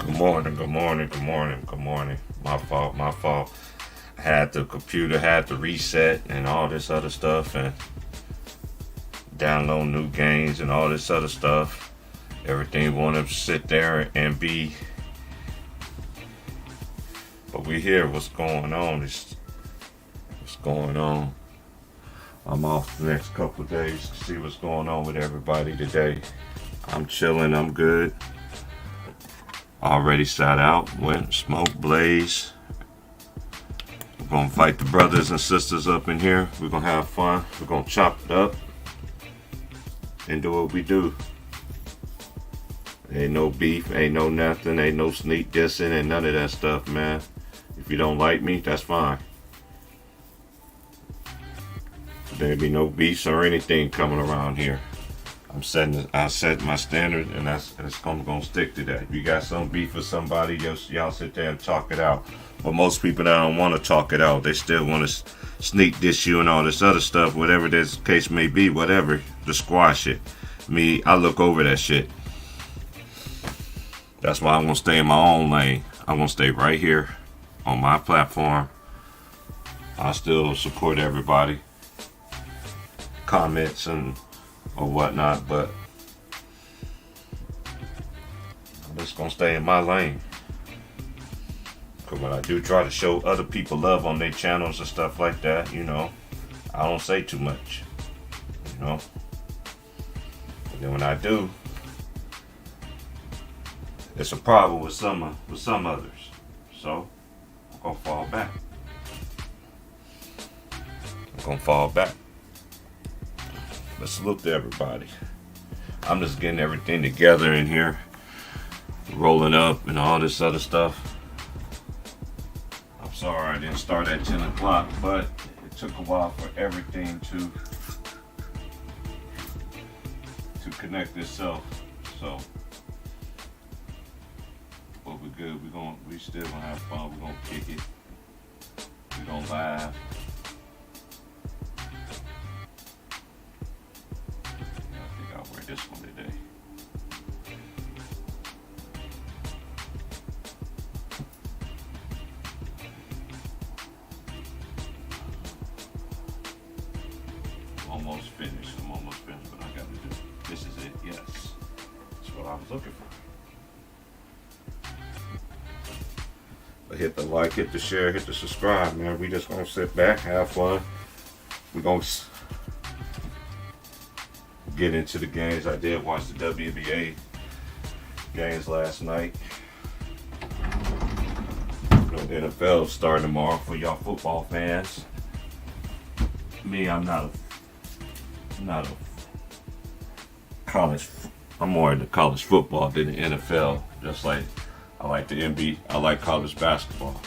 Good morning, good morning, good morning, good morning. My fault, my fault. I had the computer had to reset and all this other stuff and download new games and all this other stuff. Everything wanted to sit there and be, but we hear what's going on. What's going on. I'm off the next couple of days to see what's going on with everybody today. I'm chilling, I'm good. Already sat out, went, smoked, blaze. We're gonna fight the brothers and sisters up in here. We're gonna have fun. We're gonna chop it up and do what we do. Ain't no beef, ain't no nothing, ain't no sneak dissing, and none of that stuff, man. If you don't like me, that's fine. There be no beefs or anything coming around here. I set my standard, and it's gonna stick to that. If you got some beef with somebody, y'all sit there and talk it out. But most people that don't want to talk it out, they still want to sneak diss you and all this other stuff, whatever this case may be, whatever, to squash it. Me, I look over that shit. That's why I'm gonna stay in my own lane. I'm gonna stay right here on my platform. I still support everybody, comments and or whatnot, but I'm just gonna stay in my lane. Cause when I do try to show other people love on their channels and stuff like that, I don't say too much, And then when I do, it's a problem with some others. So I'm gonna fall back. Let's salute to everybody. I'm just getting everything together in here, rolling up and all this other stuff. I'm sorry I didn't start at 10 o'clock, but it took a while for everything to connect itself. So, but we're good. We still gonna have fun. We're gonna kick it. We're gonna laugh. This one today. I'm almost finished, but I gotta do. This is it, yes. That's what I was looking for. But hit the like, hit the share, hit the subscribe, man. We just gonna sit back, have fun. We gonna get into the games. I did watch the WNBA games last night. The NFL starting tomorrow for y'all football fans. Me, I'm not a college. I'm more into college football than the NFL. Just like I like the NBA. I like college basketball.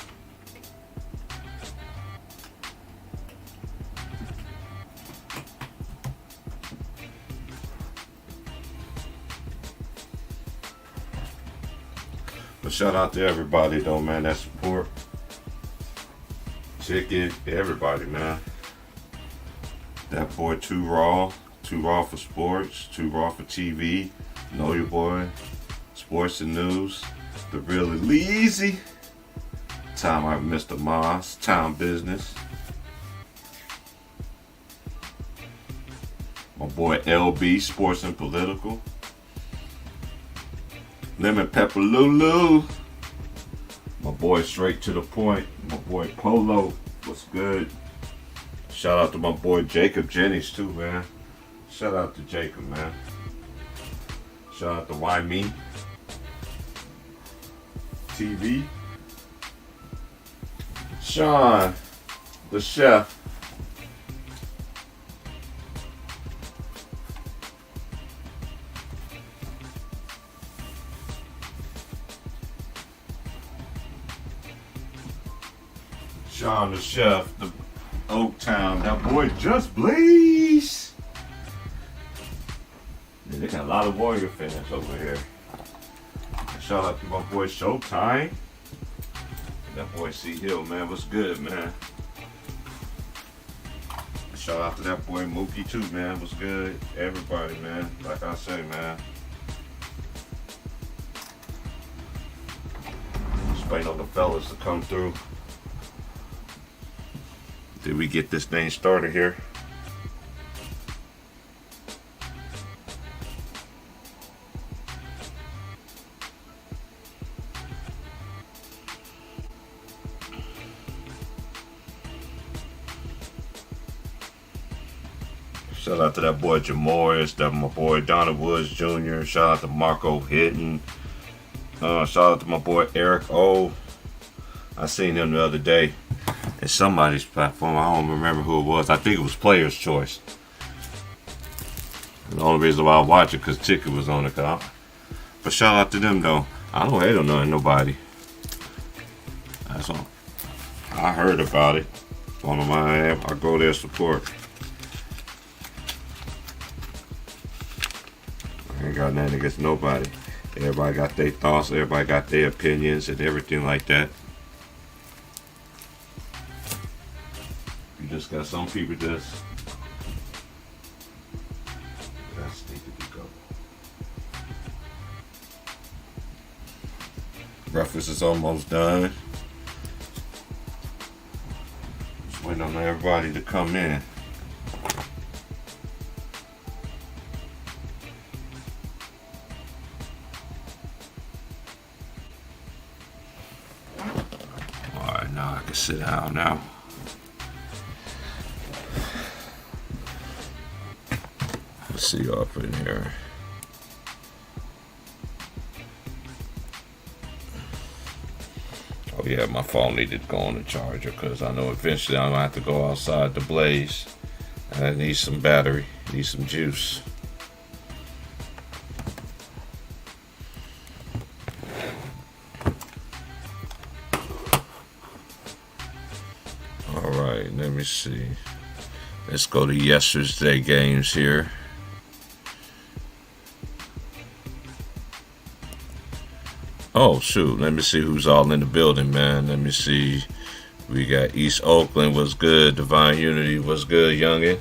But shout out to everybody though, man, that support. Chicken, everybody, man. That boy Too Raw for sports, Too Raw for TV. Know your boy, sports and news. The Really Leezy. Time I Mr. Moss, Town Business. My boy LB, Sports and Political. Lemon Pepper Lulu. My boy Straight to the Point. My boy Polo. What's good? Shout out to my boy Jacob Jennings too, man. Shout out to Jacob, man. Shout out to Why Me TV. Sean, the chef. Sean the chef, the Oaktown, that boy Just Blaze. Yeah, they got a lot of Warrior fans over here. Shout out to my boy Showtime. That boy C Hill, man, what's good, man? Shout out to that boy Mookie too, man, what's good? Everybody, man, like I say, man. Just waiting on the fellas to come through. Did we get this thing started here? Shout out to that boy Jamoris, that my boy Donna Woods Jr. Shout out to Marco Hitton. Shout out to my boy Eric O. I seen him the other day in somebody's platform. I don't remember who it was. I think it was Player's Choice. And the only reason why I watch it because Ticket was on it. But shout out to them though. I don't hate on nobody. That's all. I heard about it. On my app, I go there support. I ain't got nothing against nobody. Everybody got their thoughts, everybody got their opinions and everything like that. You just got some people that's stupid to go. Breakfast is almost done. Just waiting on everybody to come in. Now I can sit down now. Let's see you up in here. Oh yeah, my phone needed to go on the charger because I know eventually I'm gonna have to go outside to blaze. And I need some battery, need some juice. Let me see. Let's go to yesterday's games here. Oh shoot, let me see who's all in the building, man. Let me see. We got East Oakland, what's good? Divine Unity, what's good, youngin?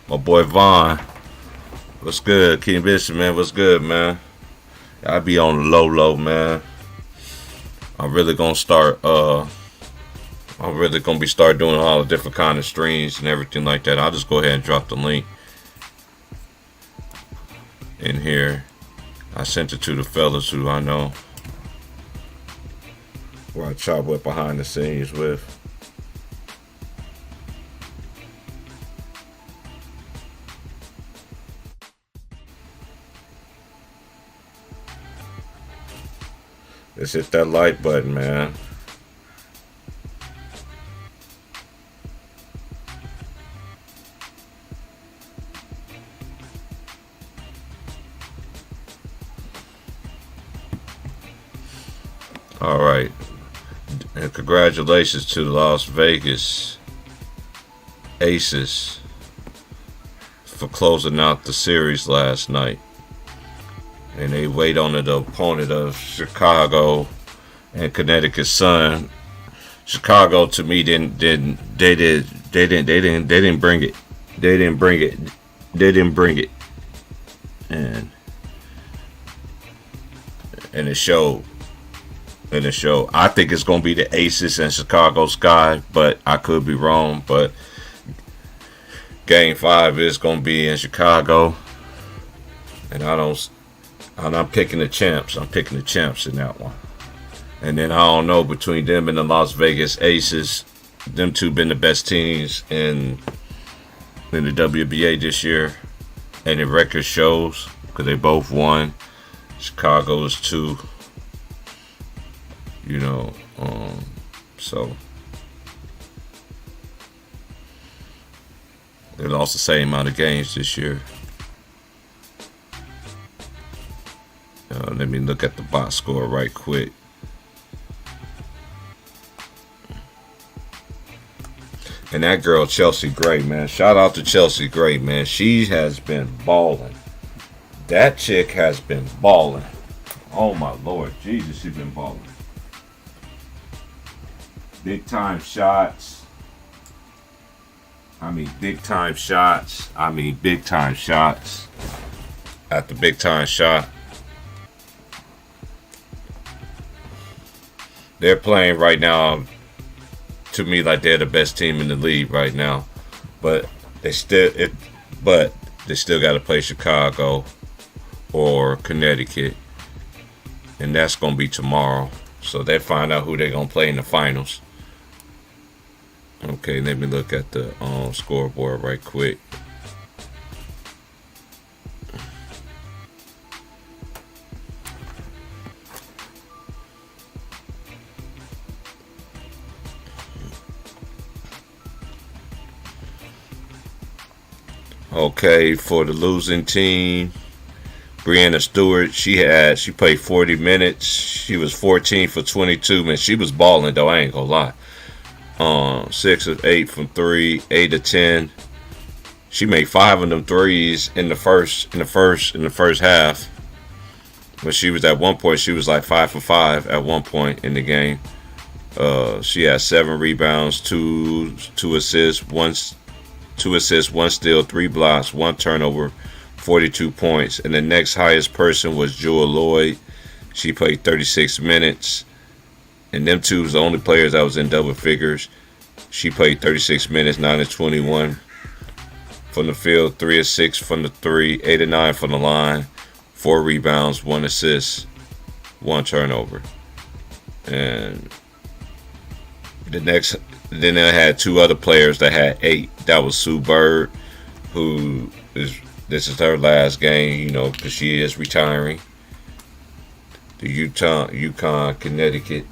My boy Vaughn, what's good? King Bishop, man, what's good, man? I be on the low, man. I'm really gonna start start doing all the different kind of streams and everything like that. I'll just go ahead and drop the link in here. I sent it to the fellas who I know, who I chop with behind the scenes with. Let's hit that like button, man. All right, and congratulations to the Las Vegas Aces for closing out the series last night. And they wait on the opponent of Chicago and Connecticut Sun. Chicago to me didn't bring it. They didn't bring it. And it showed. I think it's gonna be the Aces and Chicago Sky, but I could be wrong. But Game 5 is gonna be in Chicago, and I'm picking the champs. I'm picking the champs in that one. And then I don't know, between them and the Las Vegas Aces, them two been the best teams in the WBA this year, and the record shows because they both won. Chicago is 2. So they lost the same amount of games this year. Let me look at the box score right quick. And that girl Chelsea Gray, man. Shout out to Chelsea Gray, man. She has been balling. That chick has been balling. Oh my Lord, Jesus, she's been balling. Big time shots. Big time shots after big time shot. they're playing right now to me like they're the best team in the league right now. But they still it, but they still got to play Chicago or Connecticut, and that's gonna be tomorrow. So they find out who they're gonna play in the finals. Okay, let me look at the scoreboard right quick. Okay, for the losing team, Brianna Stewart, she played 40 minutes. She was 14 for 22 minutes. She was balling though. I ain't gonna lie. 6 of 8 from three, 8 of 10. She made 5 of them threes in the first half. But she was at one point. She was like 5 for 5 at one point in the game. She had 7 rebounds, two assists, one steal, 3 blocks, 1 turnover, 42 points. And the next highest person was Jewel Lloyd. She played 36 minutes. And them two was the only players that was in double figures. She played 36 minutes, 9 of 21 from the field, 3 of 6 from the three, 8 of 9 from the line, 4 rebounds, 1 assist, 1 turnover. And then I had 2 other players that had 8. That was Sue Bird, this is her last game, because she is retiring. The UConn, Connecticut.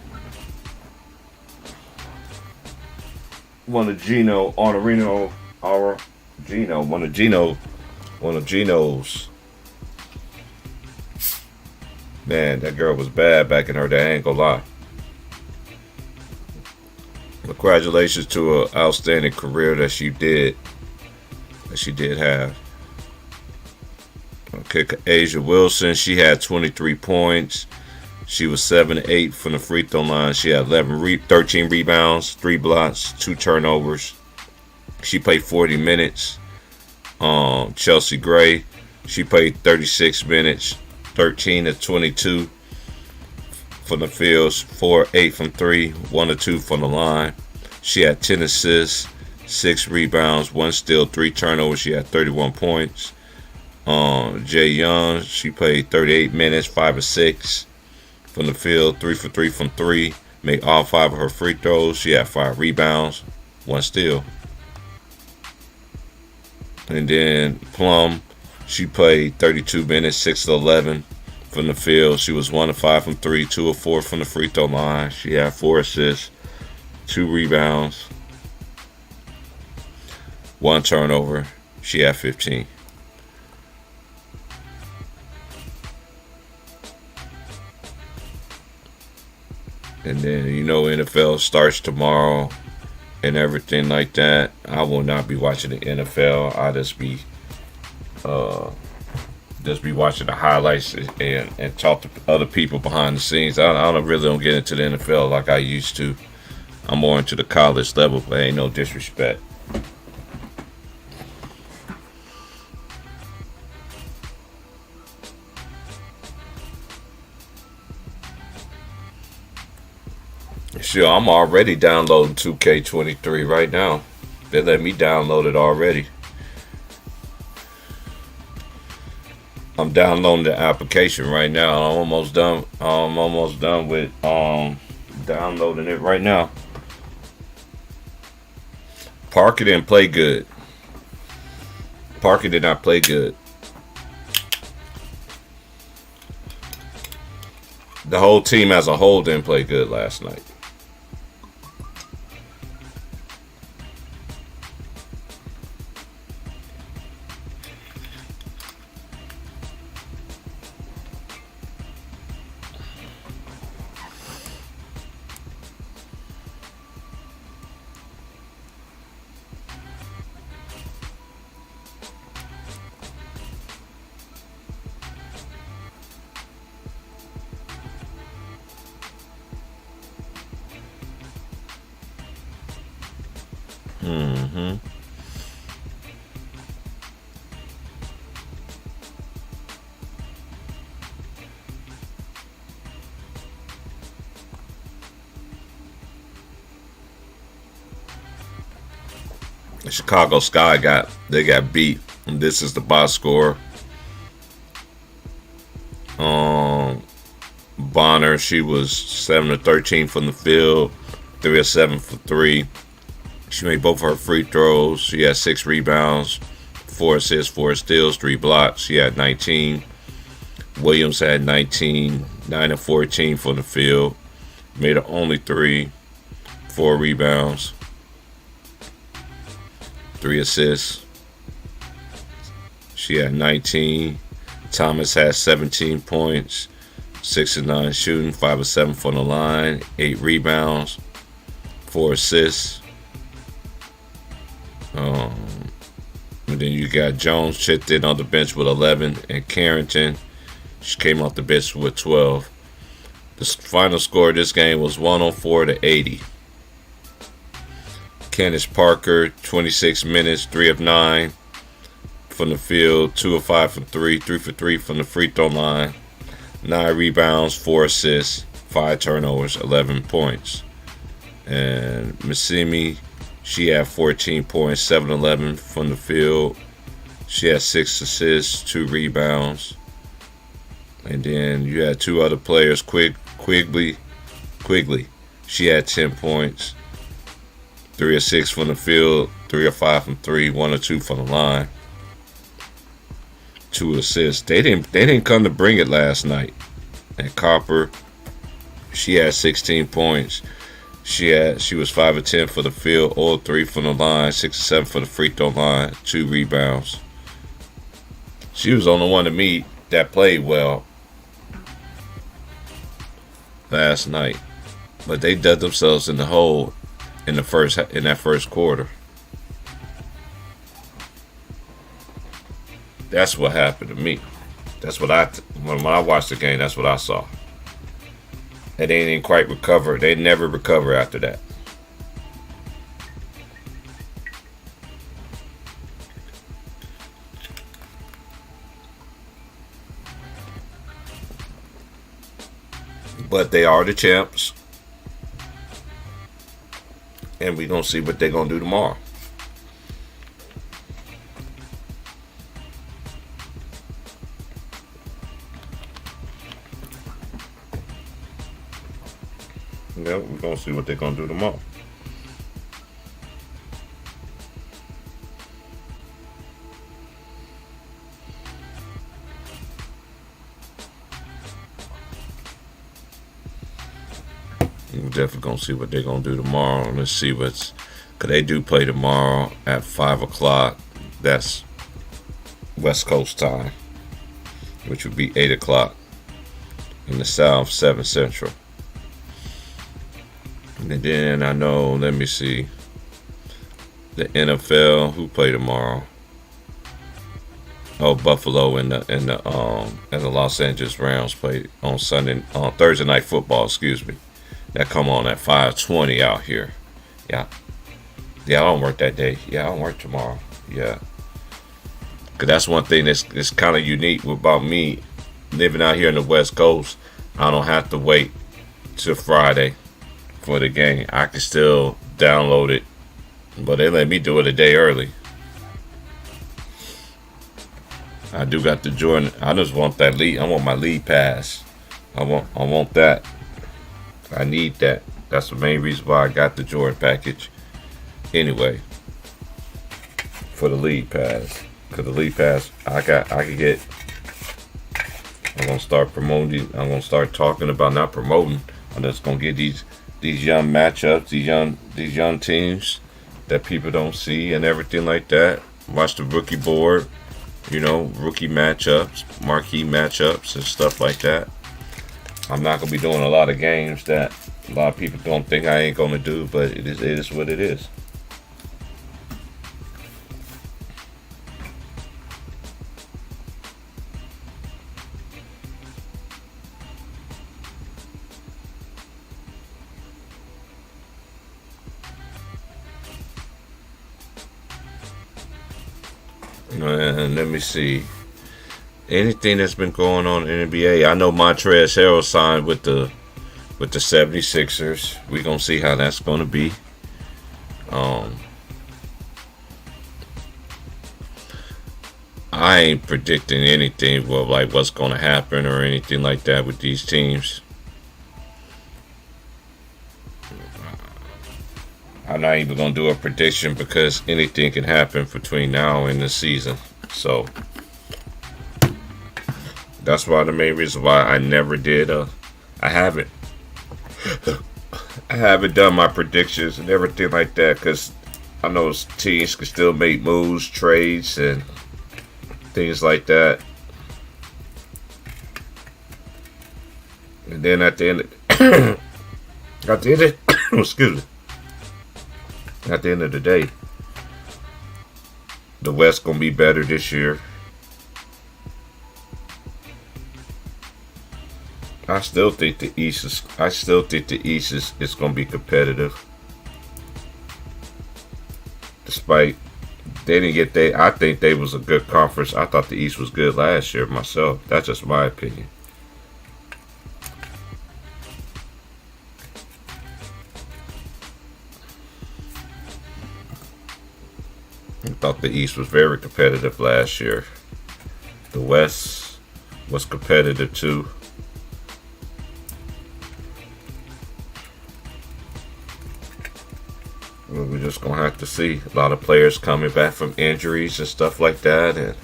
One of Gino's. Man, that girl was bad back in her day, I ain't gonna lie. Congratulations to an outstanding career that she did have. Okay, Asia Wilson, she had 23 points. She was 7 of 8 from the free throw line. She had 13 rebounds, 3 blocks, 2 turnovers. She played 40 minutes. Chelsea Gray, she played 36 minutes, 13 of 22 from the fields, 4 of 8 from 3, 1 of 2 from the line. She had 10 assists, 6 rebounds, 1 steal, 3 turnovers. She had 31 points. Jay Young, she played 38 minutes, 5 of 6 from the field, 3 for 3 from 3. Made all 5 of her free throws. She had 5 rebounds, 1 steal. And then Plum, she played 32 minutes, 6 of 11 from the field. She was 1 of 5 from 3, 2 of 4 from the free throw line. She had 4 assists, 2 rebounds, 1 turnover. She had 15. And then, NFL starts tomorrow and everything like that. I will not be watching the NFL. I'll just be watching the highlights and talk to other people behind the scenes. I don't get into the NFL like I used to. I'm more into the college level, but ain't no disrespect. Sure, I'm already downloading 2K23 right now. They let me download it already. I'm downloading the application right now. I'm almost done. With downloading it right now. Parker didn't play good. Parker did not play good. The whole team as a whole didn't play good last night. Mm-hmm. Chicago Sky got beat. And this is the box score. Bonner, she was 7 of 13 from the field, 3 of 7 for 3. She made both her free throws. She had 6 rebounds, 4 assists, 4 steals, 3 blocks. She had 19. Williams had 19, 9 of 14 from the field. Made her only 3, 4 rebounds, 3 assists. She had 19. Thomas had 17 points, 6 of 9 shooting, 5 of 7 from the line, 8 rebounds, 4 assists. And then you got Jones chipped in on the bench with 11, and Carrington, she came off the bench with 12. The final score of this game was 104 to 80. Candace Parker, 26 minutes, 3 of 9 from the field, 2 of 5 from 3, 3 for 3 from the free throw line, 9 rebounds, 4 assists, 5 turnovers, 11 points. And Missimi, she had 14 points, 7 11 from the field. She had 6 assists, 2 rebounds. And then you had 2 other players, Quigley. She had 10 points, 3 of 6 from the field, 3 of 5 from 3, 1 or 2 from the line, 2 assists. They didn't come to bring it last night. And Copper, she had 16 points. She was 5 of 10 for the field, all 3 from the line, 6 of 7 for the free throw line, 2 rebounds. She was the only one to me that played well last night, but they dug themselves in the hole in that first quarter. That's what happened to me. That's what when I watched the game, that's what I saw. And they didn't quite recover. They never recover after that. But they are the champs. And we're going to see what they're going to do tomorrow. Yeah, we're going to see what they're going to do tomorrow. We're definitely going to see what they're going to do tomorrow. Let's see because they do play tomorrow at 5 o'clock. That's West Coast time, which would be 8 o'clock in the South, 7 Central. And then I know, let me see, the NFL, who play tomorrow? Oh, Buffalo and the Los Angeles Rams play on Thursday Night Football, excuse me. That come on at 5:20 out here. Yeah, I don't work that day. Yeah, I don't work tomorrow. Yeah, because that's one thing that's kind of unique about me living out here in the West Coast. I don't have to wait till Friday for the game. I can still download it, but they let me do it a day early. I do got the Jordan. I just want that lead. I want my lead pass. I want that. I need that. That's the main reason why I got the Jordan package. Anyway, for the lead pass, because the lead pass I can get. I'm gonna start promoting. I'm gonna start talking about, not promoting. I'm just gonna get these young matchups, these young teams that people don't see and everything like that. Watch the rookie board, rookie matchups, marquee matchups and stuff like that. I'm not gonna be doing a lot of games that a lot of people don't think I ain't gonna do, but it is what it is. And let me see. Anything that's been going on in the NBA. I know Montrezl Harrell signed with the 76ers. We're going to see how that's going to be. I ain't predicting anything of like what's going to happen or anything like that with these teams. I'm not even going to do a prediction because anything can happen between now and the season. So that's why the main reason why I never did. I haven't. I haven't done my predictions and everything like that because I know teams can still make moves, trades, and things like that. And then at the end, excuse me. At the end of the day, the West gonna be better this year. I still think the East is gonna be competitive. Despite they didn't get I think they was a good conference. I thought the East was good last year myself. That's just my opinion. I thought the East was very competitive last year. The West was competitive too. We're just gonna have to see. A lot of players coming back from injuries and stuff like that, and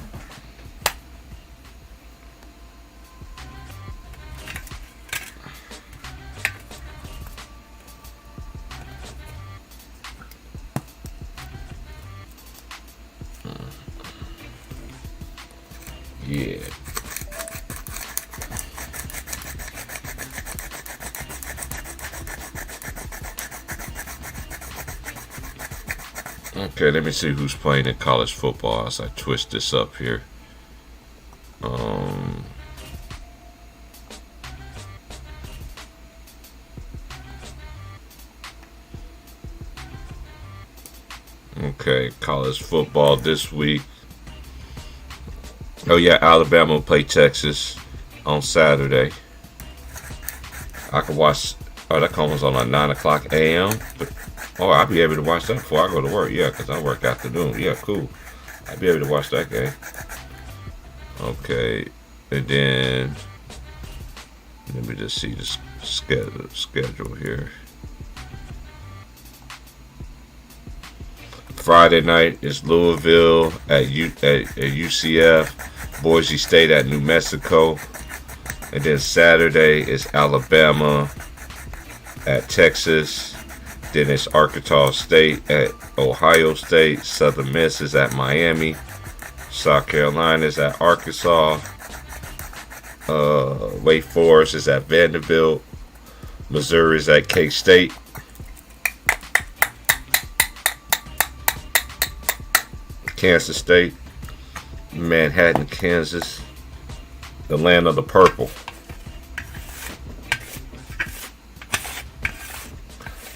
yeah. Okay, let me see who's playing in college football as I twist this up here. Okay, college football this week. Oh yeah, Alabama will play Texas on Saturday. I can watch. Oh, that comes on at 9 o'clock a.m. But, I'll be able to watch that before I go to work. Yeah, because I work afternoon. Yeah, cool. I'll be able to watch that game. Okay, and then let me just see the schedule here. Friday night is Louisville at UCF, Boise State at New Mexico, and then Saturday is Alabama at Texas. Then it's Arkansas State at Ohio State. Southern Miss is at Miami. South Carolina is at Arkansas. Wake Forest is at Vanderbilt. Missouri is at K-State. Kansas State, Manhattan, Kansas, the land of the purple.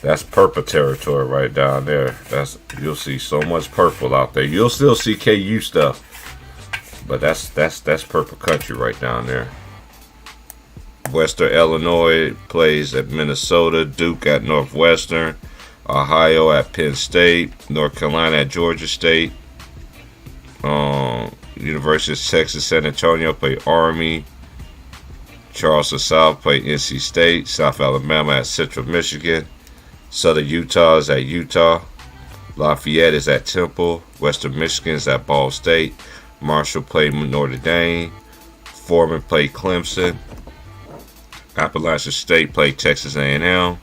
That's purple territory right down there. You'll see so much purple out there. You'll still see KU stuff, but that's purple country right down there. Western Illinois plays at Minnesota, Duke at Northwestern, Ohio at Penn State, North Carolina at Georgia State. University of Texas San Antonio play Army. Charleston South play NC State. South Alabama at Central Michigan. Southern Utah is at Utah. Lafayette is at Temple. Western Michigan is at Ball State. Marshall play Notre Dame. Foreman play Clemson. Appalachian State play Texas A&M.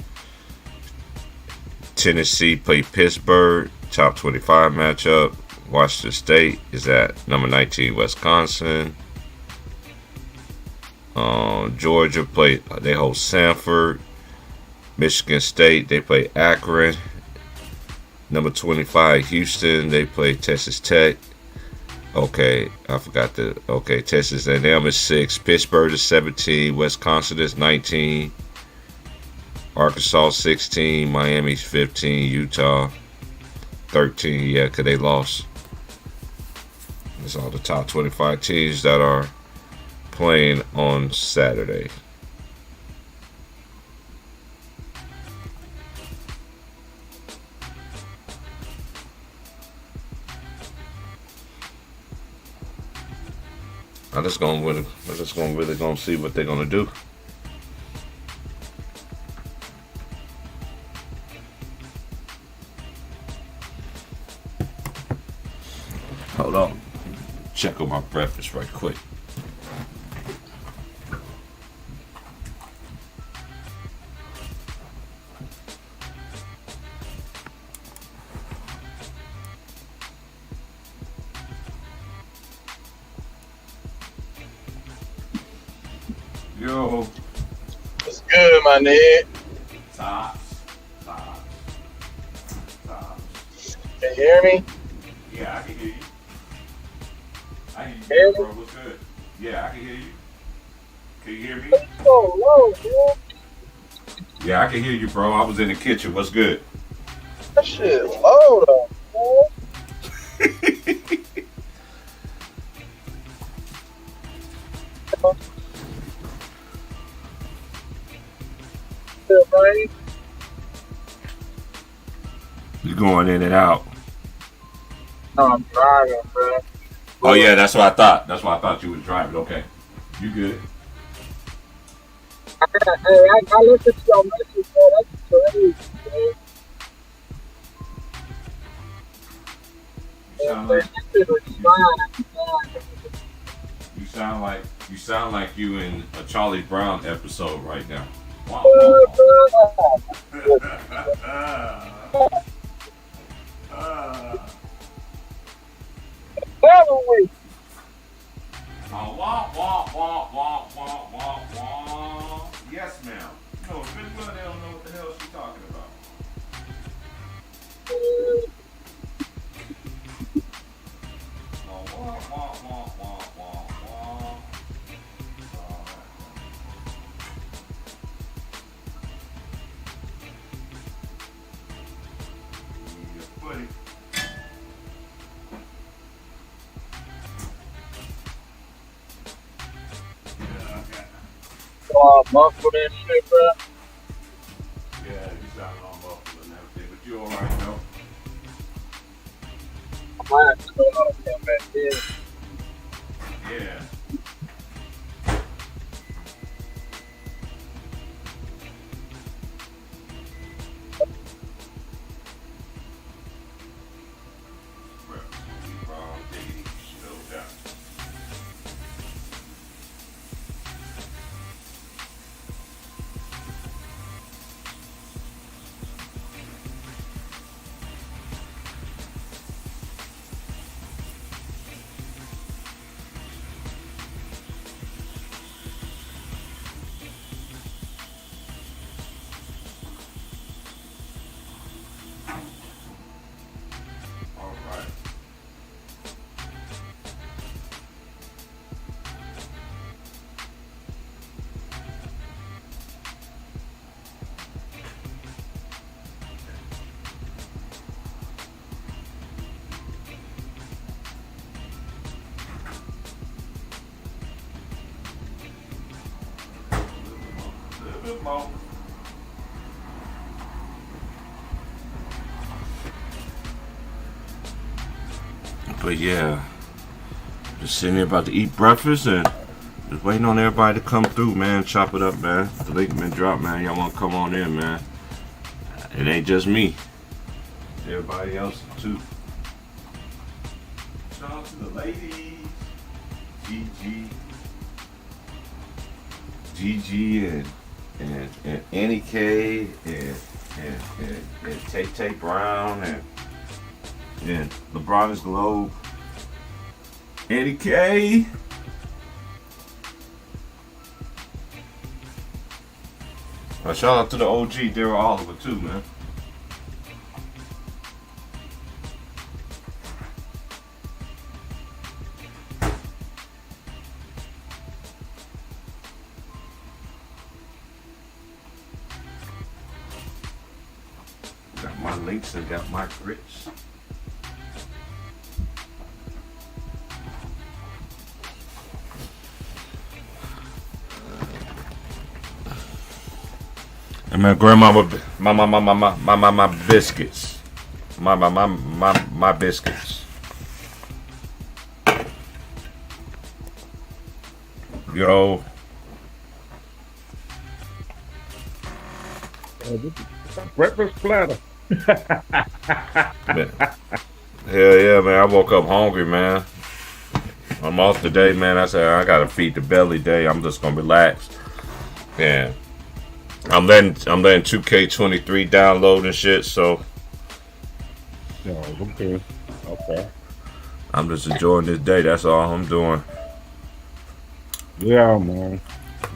Tennessee play Pittsburgh. Top 25 matchup. Washington State is at number 19 Wisconsin. Georgia they host Sanford. Michigan State they play Akron. Number 25 Houston they play Texas Tech. Okay, I forgot Texas A&M is 6. Pittsburgh is 17. Wisconsin is 19. Arkansas 16. Miami's 15. Utah 13. Yeah, because they lost. It's all the top 25 teams that are playing on Saturday. We're just gonna really gonna see what they're gonna do. Hold on. Check on my breakfast right quick. Yo. What's good, my nigga? Tops. Can you hear me? Yeah, I can hear you. I can hear Hear you, me? bro. What's good? Yeah, I can hear you. Can you hear me? Oh, whoa, man. Yeah, I can hear you, bro. I was in the kitchen. What's good? That shit low, though, man. Still rain? You going in and out. No, I'm driving, bro. Oh yeah, that's what I thought. That's why I thought you was driving. Okay, you good? I listened to your message, man. That's crazy, man. You sound Man, like that shit was fine. you sound like you in a Charlie Brown episode right now. Wow. Seven weeks. Yes, ma'am. No, pretty well they don't know what the hell she's talking about. Buddy. Muffled and shit, bro. Yeah, you sound all muffled and everything, but you alright though. I might have to go out and come back in. Yeah. Alright. A little bit more. But yeah, just sitting here about to eat breakfast and just waiting on everybody to come through, man. Chop it up, man. The link been dropped, man. Y'all want to come on in, man. It ain't just me. Everybody else, too. Shout out to the ladies. Gigi and Annie K and Tay Brown and LeBron's Globe. Annie K. Shout out to the OG Daryl Oliver too, man. Got my links and got my grits. And my grandmama, my biscuits, my biscuits. Yo, Breakfast platter. man. Hell yeah, man. I woke up hungry, man. I'm off today, man. I said I gotta feed the belly day. I'm just gonna relax. Yeah. I'm letting 2K23 download and shit, so No, okay. Okay. I'm just enjoying this day. That's all I'm doing. Yeah, man.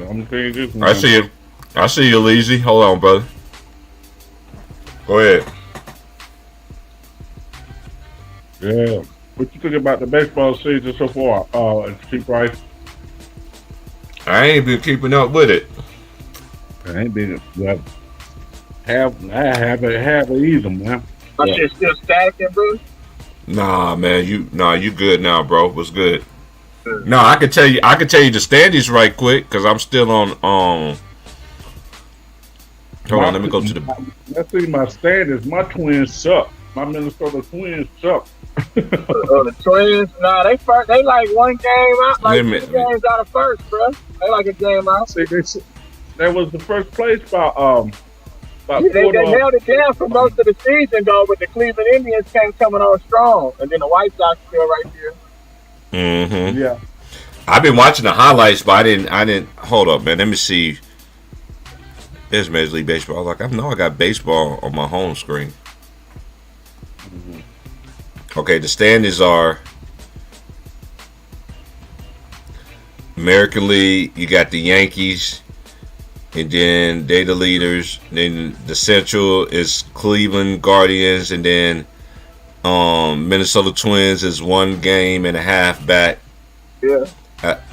I'm saying this, man. I see you. I see you, Leezy. Hold on, brother. Go ahead. Yeah. What you think about the baseball season so far? Chief Price? I ain't been keeping up with it. I ain't been well. I have it either, man. My Yeah. shit still stacking, bro. Nah, man. You good now, bro. What's good? No, I can tell you the standings right quick because I'm still on. Hold on, let me go to the. Let's see my standings. My Twins suck. My Minnesota Twins suck. The Twins, nah, they like one game out, like Wait a 2 minute. games out of first, bro. They like a game out. See, that was the first place about They held it down for most of the season, though, but the Cleveland Indians came coming on strong, and then the White Sox still right there. Mm-hmm. Yeah. I've been watching the highlights, but I didn't. Hold up, man. Let me see. There's Major League Baseball. I know I got baseball on my home screen. Okay, the standings are American League. You got the Yankees, and then they the leaders. Then the Central is Cleveland Guardians, and then Minnesota Twins is 1.5 games back. Yeah.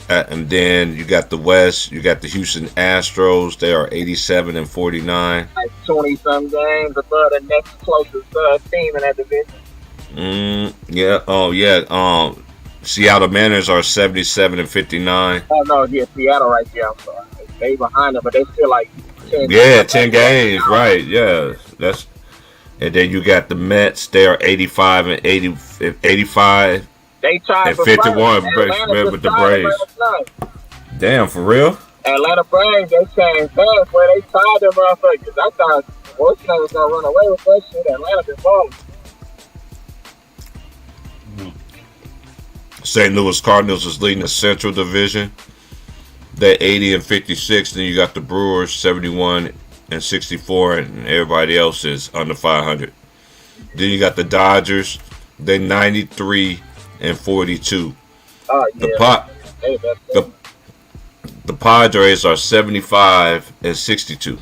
And then you got the West. You got the Houston Astros. They are 87 and 49. Like 20-some games above the next closest team in that division. Yeah. Oh, yeah. Seattle Mariners are 77 and 59. Oh, no, yeah, Seattle right there, I'm sorry. They behind them, but they still like 10 Yeah, 10 games. Right. Yeah. That's. And then you got the Mets. They are 85 and 85. They tied And for 51 first. Atlanta with the just tied Braves. last night. Damn, for real? Atlanta Braves, they came back where they tied them motherfuckers. I thought Washington was gonna run away with that shit. Atlanta been balling. St. Louis Cardinals is leading the Central Division. They're 80 and 56. Then you got the Brewers 71 and 64, and everybody else is under 500. Then you got the Dodgers. They're 93 and 42. Oh yeah. The Padres are 75 and 62.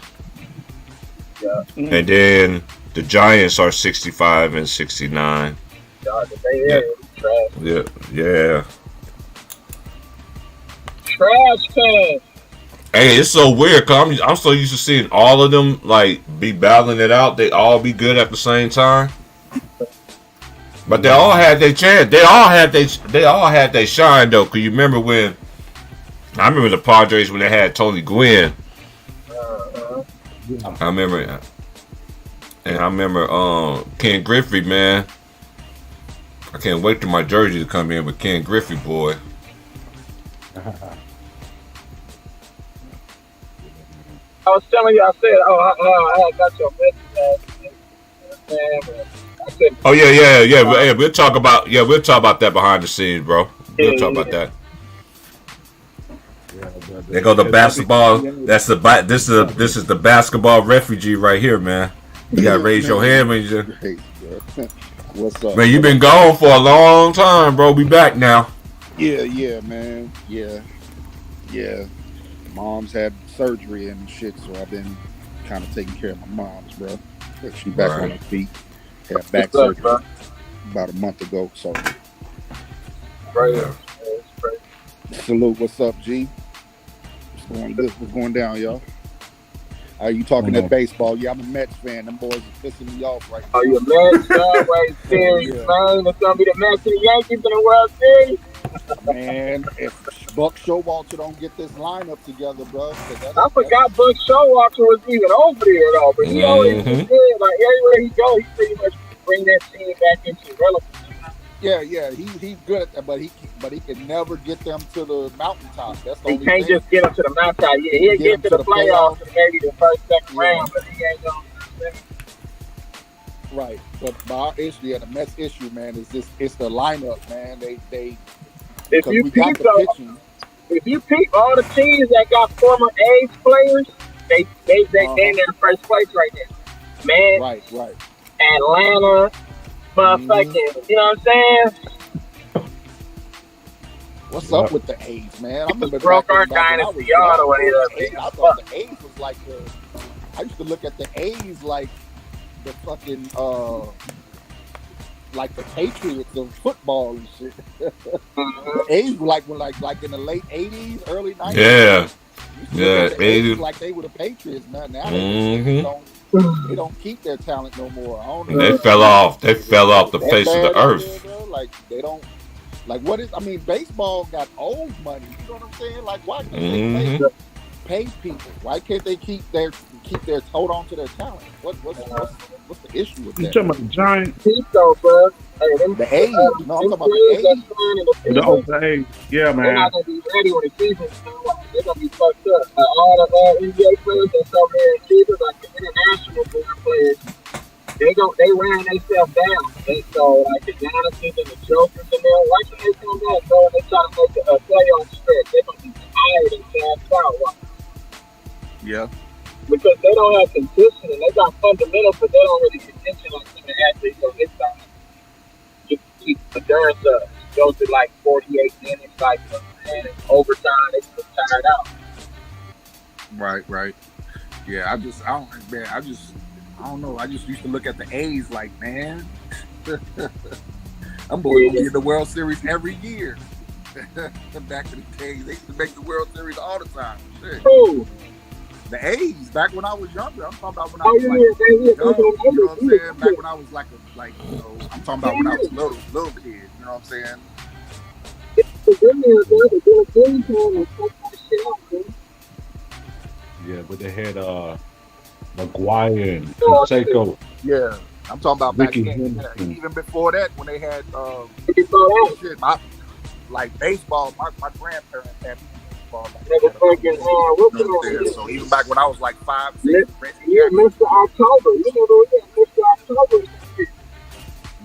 Yeah. And then the Giants are 65 and 69. Yeah. Trash. Yeah. Trash can. Hey, it's so weird because I'm so used to seeing all of them like be battling it out. They all be good at the same time. But they all had their chance. They all had their shine though. Cause you remember when I remember the Padres when they had Tony Gwynn. I remember, and I remember Ken Griffey, man. I can't wait for my jersey to come in with Ken Griffey, boy. I was telling you, I said, I got your message. Oh yeah. We'll talk about that behind the scenes, bro. We'll talk about that. There go the basketball. This is the basketball refugee right here, man. You gotta raise your hand when you. What's up? Man, you've been gone for a long time, bro. We back now. Yeah, man. Yeah. Mom's had surgery and shit, so I've been kind of taking care of my mom's, bro. She back on her feet. Had back surgery about a month ago, so. Right. Salute. What's up, G? What's going down, y'all? Are you talking that baseball? Yeah, I'm a Mets fan. Them boys are pissing me off right now. Oh, you Mets, right? Series, man. It's gonna be the Mets and the Yankees in the World Series. Man, if Buck Showalter don't get this lineup together, bro. I forgot Buck Showalter was even over there, though. But he always did. Like, everywhere he go, he pretty much bring that team back into relevance. Yeah. He's good at that, but he can never get them to the mountaintop. That's the He only can't thing. just get them to the mountain. Yeah, he'll Get get them to to the the playoffs playoffs. and maybe the first, second Yeah. round, but he ain't gonna. Right, but our issue, the Mets issue, man, is it's the lineup, man. They If because you we got peep the though, pitching. if you peep all the teams that got former A's players, they in their first place right now. Man, Right. Atlanta, motherfucking, you know what I'm saying? What's up with the A's, man? I remember Broke our back when I was dynasty all the way young, up. bro, I thought the A's was like the. I used to look at the A's like the fucking like the Patriots of football and shit. The A's were like in the late '80s, early '90s. Yeah. You Yeah, look at the A's 80s. like they were the Patriots. Now Mhm. they don't keep their talent no more. I don't know. They fell off. They fell off the That face of the bad out earth. there, bro. Like they don't. Like what is? I mean, baseball got old money. You know what I'm saying? Like why can't they pay people? Why can't they keep their hold on to their talent? What's the issue with You that? talking about the Giants? Peep though, bro. Hey, them, The A's. No, I'm talking about players the A's. that's playing in the The season, A's. Yeah, they're man. not gonna be ready when the season starts. They're gonna be fucked up. All the NBA players that's over there in Cuba, like the international players, they ran themselves down. So like the Giannis and the Jokers and them, why can't they come back, bro? And they try to make a playoff stretch. They're gonna be tired and gassed out. Yeah. Because they don't have conditioning. They got fundamentals, but they don't really condition like some athletes on this side. Just keep endurance up. Go to like 48 minutes, like, and overtime, they get tired out. Right. Yeah, I don't know. I just used to look at the A's like, man, I'm going to be in the World Series every year. Back in the days, they used to make the World Series all the time. Shit. Cool. The A's, back when I was younger, I'm talking about when I Oh, was yeah, like, yeah, young, you know what I'm yeah. saying? Back when I was like I'm talking about when I was little kid, you know what I'm saying? Yeah, but they had McGuire and Canseco. Yeah, I'm talking about back Ricky then. Yeah, Henderson. even before that, when they had shit, like baseball, my grandparents had baseball. So even back when I was like 5, 6, Yeah, Mr. October. You know, Mr. October.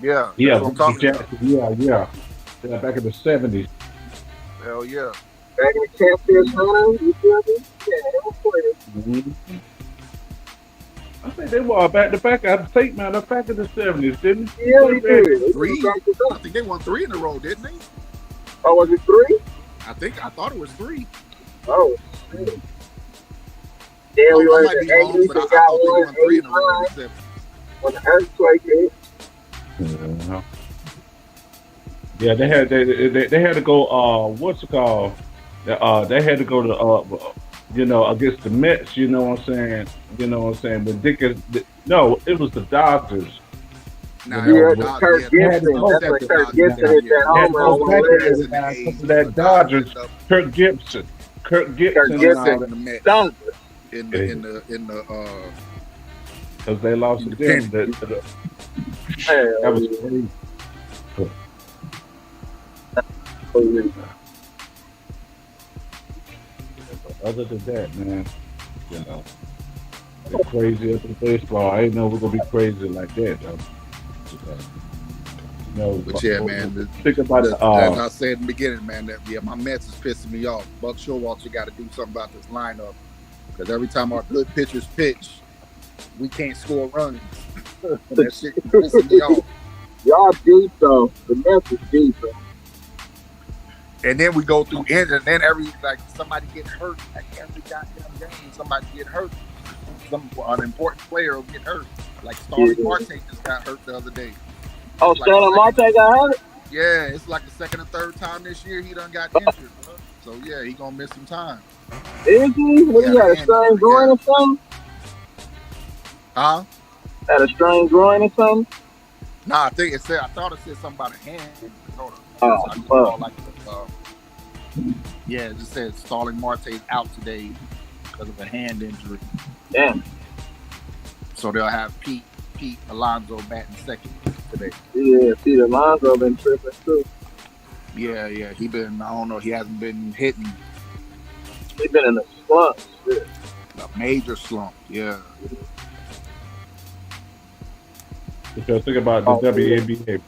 yeah, Yeah, that's what I'm talking about. yeah. Back in the 70s. Hell yeah. Back in the Catfish Hunter, you feel me? Yeah, they were players. Mm-hmm. I think they were back to back. I think, man, they're back in the 70s, didn't they? Yeah, we did. Three? I think they won 3 in a row, didn't they? Oh, was it 3? I thought it was 3. Oh, shit. Yeah, we I were might in be the wrong, 80s. but They I got thought they one won 3 in a row. 85 when the earthquake hit. Uh-huh. Yeah, they had to go. What's it called? They had to go to against the Mets. You know what I'm saying? But no, it was the Dodgers. Nah, Yeah, nah, Kirk yeah, Gibson. yeah, That's when Kirk Gibson hit that Had home to run. go One back leg. to that Dodgers. Kirk Gibson. Kirk and Gibson. in the Mets. Stunk. In the because they lost to them. That Hell, was crazy. Other than that, man, they're crazy at the baseball. I didn't know we're gonna be crazy like that, though. But yeah, man. Think about As I said in the beginning, man, my Mets is pissing me off. Buck Showalter got to do something about this lineup because every time our good pitchers pitch, we can't score runs. That shit is pissing me off. Y'all deep though. The Mets is deep, bro. And then we go through ends, and then somebody get hurt. Like every goddamn game, somebody get hurt. An important player will get hurt. Like Starling Marte just got hurt the other day. Oh, Starling Marte got hurt? Yeah, it's like the second or third time this year he done got injured. Bro. So yeah, he gonna miss some time. Is he? What he had a strained groin or something? Huh? Had a strained groin or something? Nah, I thought it said something about a hand. It just said Starling Marte's out today because of a hand injury. Damn. So they'll have Pete Pete Alonso batting second today. Yeah, Pete Alonso been tripping too. Yeah. He been. I don't know. He hasn't been hitting He been in a slump. Shit. a major slump. Yeah. Because think about the Oh, WNBA.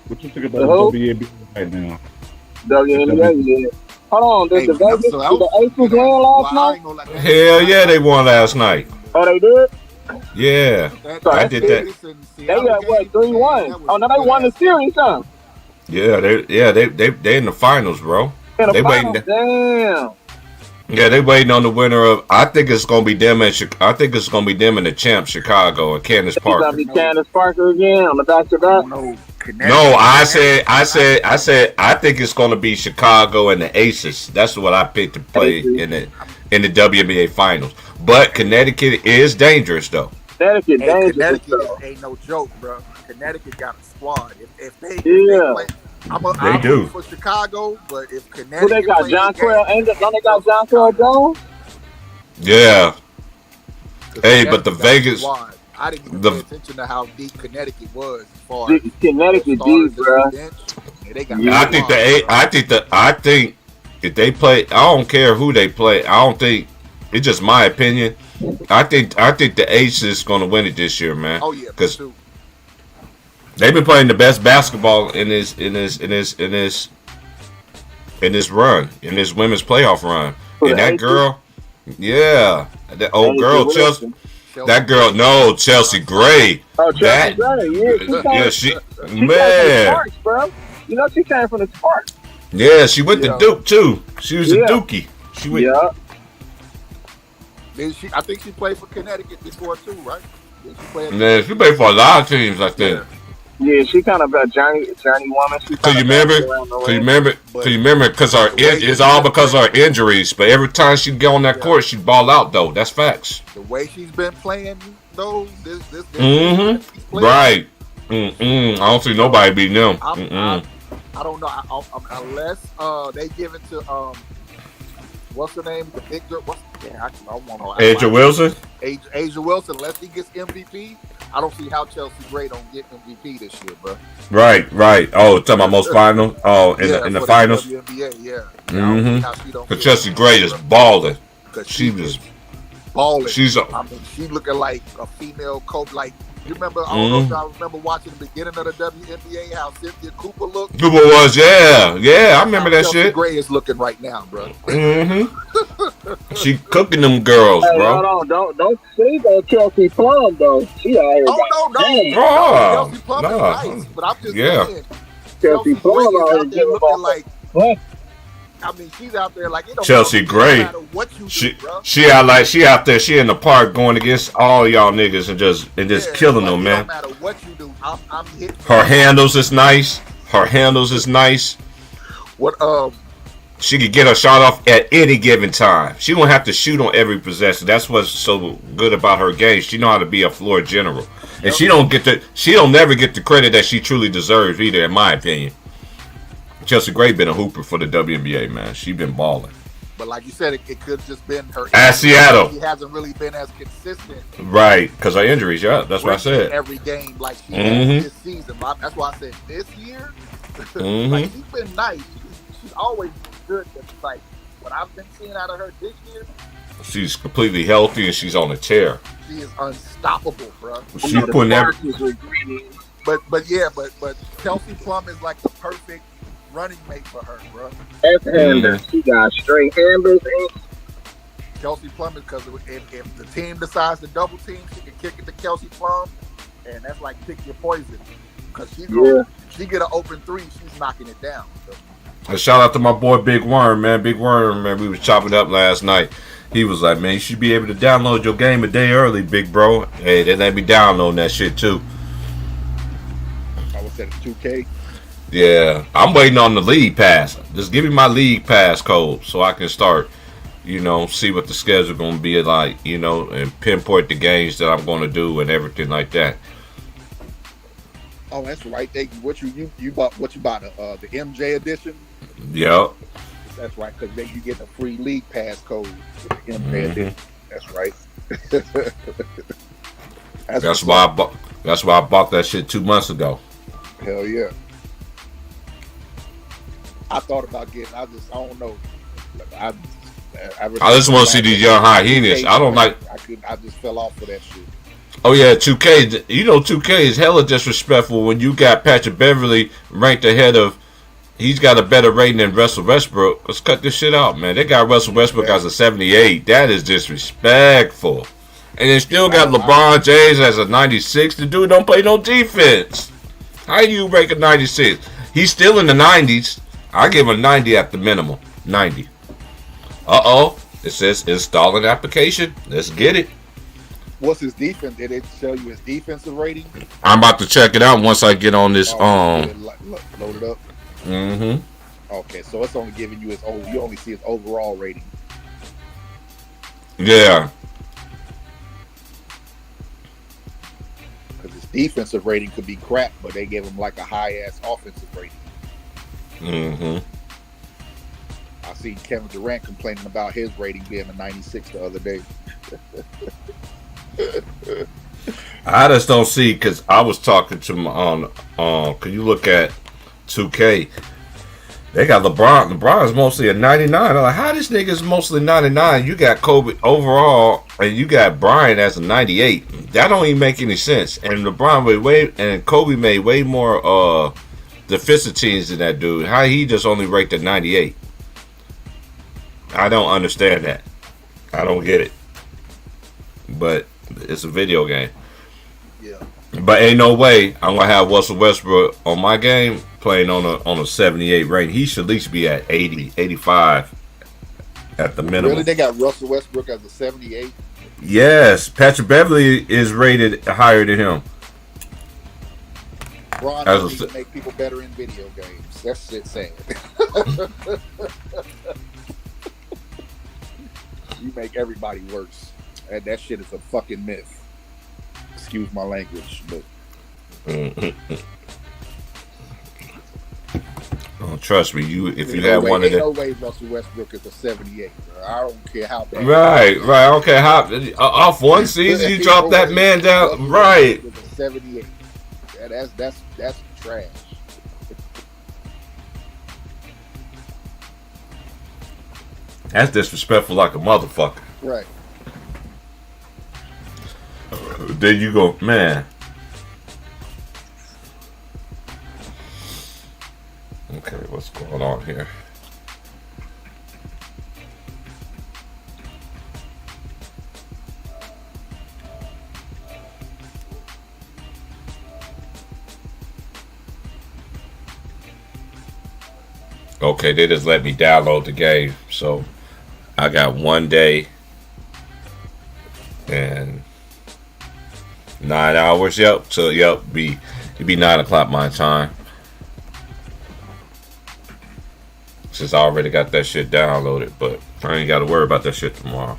What you think about The the who? WNBA right now? WNBA, yeah. Hold on, did Hey, the Vegas, so did the Aces win well, last I night? ain't gonna let that. Hell yeah, they won last night. Oh, they did? Yeah, So I that's did big. that. Vegas and They Seattle got what, game, 3-1? man, that was Oh, no, they good won the ass. series, huh? They in the finals, bro. In the They waiting. finals. Damn. Yeah, they waiting on the winner of. I think it's gonna be them and I think it's gonna be them and the champ Chicago and Candace He's gonna Parker. be Candace Parker again on the back to I back. don't know. Connecticut. No, I said I think it's gonna be Chicago and the Aces. That's what I picked to play in the WNBA finals. But Connecticut is dangerous though. Connecticut, Hey, dangerous. Connecticut though. ain't no joke, bro. Connecticut got a squad. If they Yeah. play, I'm do. root for Chicago, but if Who Connecticut they got? play John the game, Quayle Angel? Don't they got John Quayle Jones? Yeah. 'cause Hey, but the Connecticut got a Vegas- squad. I didn't even the- pay attention to how deep Connecticut was as far as Connecticut starters deep, bro. and bench. Yeah, they got. Yeah. I think if they play, I don't care who they play. I don't think it's just my opinion. I think the Aces gonna win it this year, man. Oh yeah, 'Cause too. they've been playing the best basketball in this run, in this women's playoff run. Who, And the that Aces? girl, yeah, that old Angel girl, Wilson. Chelsea Gray. Oh, Chelsea That- Gray, Yeah, she she, came from the man, Sparks, bro. You know she came from the Sparks. yeah, she went to Yeah. Duke too. She was Yeah. a Dookie. She went. Yeah. I think she played for Connecticut before too, right? Did she play? Man, she played for a lot of teams, I think. Yeah, she kind of a journey woman. She Cause you kinda remember, bounced around the cause you league. remember, But- cause you remember, cause her it's all because of her injuries. But every time she get on that Yeah. court, she ball out though. That's facts. The way she's been playing, though, this Mhm. she's playing, Right. I don't see nobody beating them. I don't know. Unless they give it to what's her name? The big girl. I want to. Asia Wilson. Asia Wilson. Unless he gets MVP, I don't see how Chelsea Gray don't get MVP this year, bro. Right. Oh, talking about most final. Oh, in the for finals. WNBA, yeah. I Mhm. don't see how she don't Cause get Chelsea MVP, Gray is bro. balling. 'Cause She was. balling. She's a. I mean, she looking like a female coach. Like you remember? I don't know if y'all remember watching the beginning of the WNBA how Cynthia Cooper looked. Cooper was, yeah. I remember that Chelsea shit. Gray is looking right now, bro. She cooking them girls, Hey, bro. hold on, don't sleep on Chelsea Plum though. She out here. Oh no, Damn. Oh, Chelsea Plum nah. is nice, but I'm just Yeah. saying, Chelsea Chelsea Plum Gray is out here out there giving looking off like. what? I mean, she's out there like it don't Chelsea it don't Gray. matter what you She do, bro. she out there. She in the park going against all y'all niggas and just Yeah, killing like, them, it man. Don't matter what you do. I'm hitting Her handles is nice. What She could get her shot off at any given time. She don't have to shoot on every possession. That's what's so good about her game. She know how to be a floor general, and she don't never get the credit that she truly deserves either, in my opinion. Chelsea Gray been a hooper for the WNBA, man. She been balling. But like you said, it could have just been her. At Seattle. She hasn't really been as consistent. Right, because her injuries. Yeah, that's what I winning said. Every game like she Mhm. has this season. That's why I said this year. Mhm. Like she's been nice. She's always been good. But like what I've been seeing out of her this year, She's completely healthy and she's on a tear. she is unstoppable, bro. She You know, the putting every. Sparks was regretting. But Chelsea Plum is like the perfect running mate for her, bro. F-hander. She got straight handles and Kelsey Plum is because if the team decides to double team, she can kick it to Kelsey Plum, and that's like pick your poison. Because she get an open three, she's knocking it down. So, A shout out to my boy Big Worm, man. Big Worm, man. We was chopping up last night. He was like, man, you should be able to download your game a day early, big bro. Hey, they let me download that shit too. I was at 2K. Yeah, I'm waiting on the league pass. Just give me my league pass code so I can start, see what the schedule going to be like, and pinpoint the games that I'm going to do and everything like that. Oh, that's right. You bought the MJ edition. Yep. That's right, because then you get a free league pass code with the MJ edition. That's right. That's That's what's why I up. bought. That's why I bought that shit 2 months ago. Hell yeah. I thought about getting. I don't know. I I just want to see these young hyenas. I don't like. I just fell off for that shit. Oh yeah, 2K. You know 2K is hella disrespectful when you got Patrick Beverly ranked ahead of. He's got a better rating than Russell Westbrook. Let's cut this shit out, man. They got Russell Westbrook as a 78. That is disrespectful. And they still got LeBron James as a 96. The dude don't play no defense. How do you rank a 96? He's still in the 90s. I give him a 90 at the minimum. 90. Uh-oh. It says install an application. Let's get it. What's his defense? Did it show you his defensive rating? I'm about to check it out once I get on this. Load it up. Mm-hmm. Okay, so it's only giving you you only see his overall rating. Yeah. Because his defensive rating could be crap, but they gave him like a high ass offensive rating. Mm-hmm. I seen Kevin Durant complaining about his rating being a 96 the other day. I just don't see, because I was talking to my can you look at 2K? They got LeBron. LeBron's mostly a 99. I'm like, how this nigga's mostly 99? You got Kobe overall, and you got Bryant as a 98. That don't even make any sense. And LeBron and Kobe made way more defensive teams than that dude. How he just only ranked at 98? I don't understand that. I don't get it. But it's a video game. Yeah. But ain't no way I'm gonna have Russell Westbrook on my game playing on a 78 rating. He should at least be at 80, 85 at the minimum. Really, they got Russell Westbrook as a 78. Yes, Patrick Beverly is rated higher than him. Bron doesn't even make people better in video games. That's shit sad. You make everybody worse. And that shit is a fucking myth. Excuse my language, but oh, trust me, if you had one of them. No way Russell Westbrook is a 78, bro. I don't care how bad. Right. I don't care how off one season you drop that man down. Right. 78. That's trash. That's disrespectful like a motherfucker. Right. There you go, man. Okay, what's going on here? Okay, they just let me download the game, so I got 1 day and 9 hours. Yep. So it'd be 9 o'clock my time. Since I already got that shit downloaded, but I ain't got to worry about that shit tomorrow.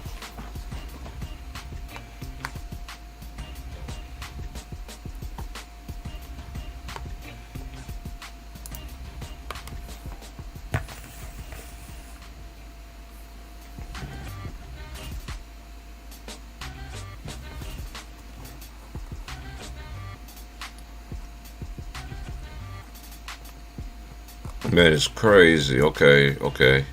That is crazy. Okay.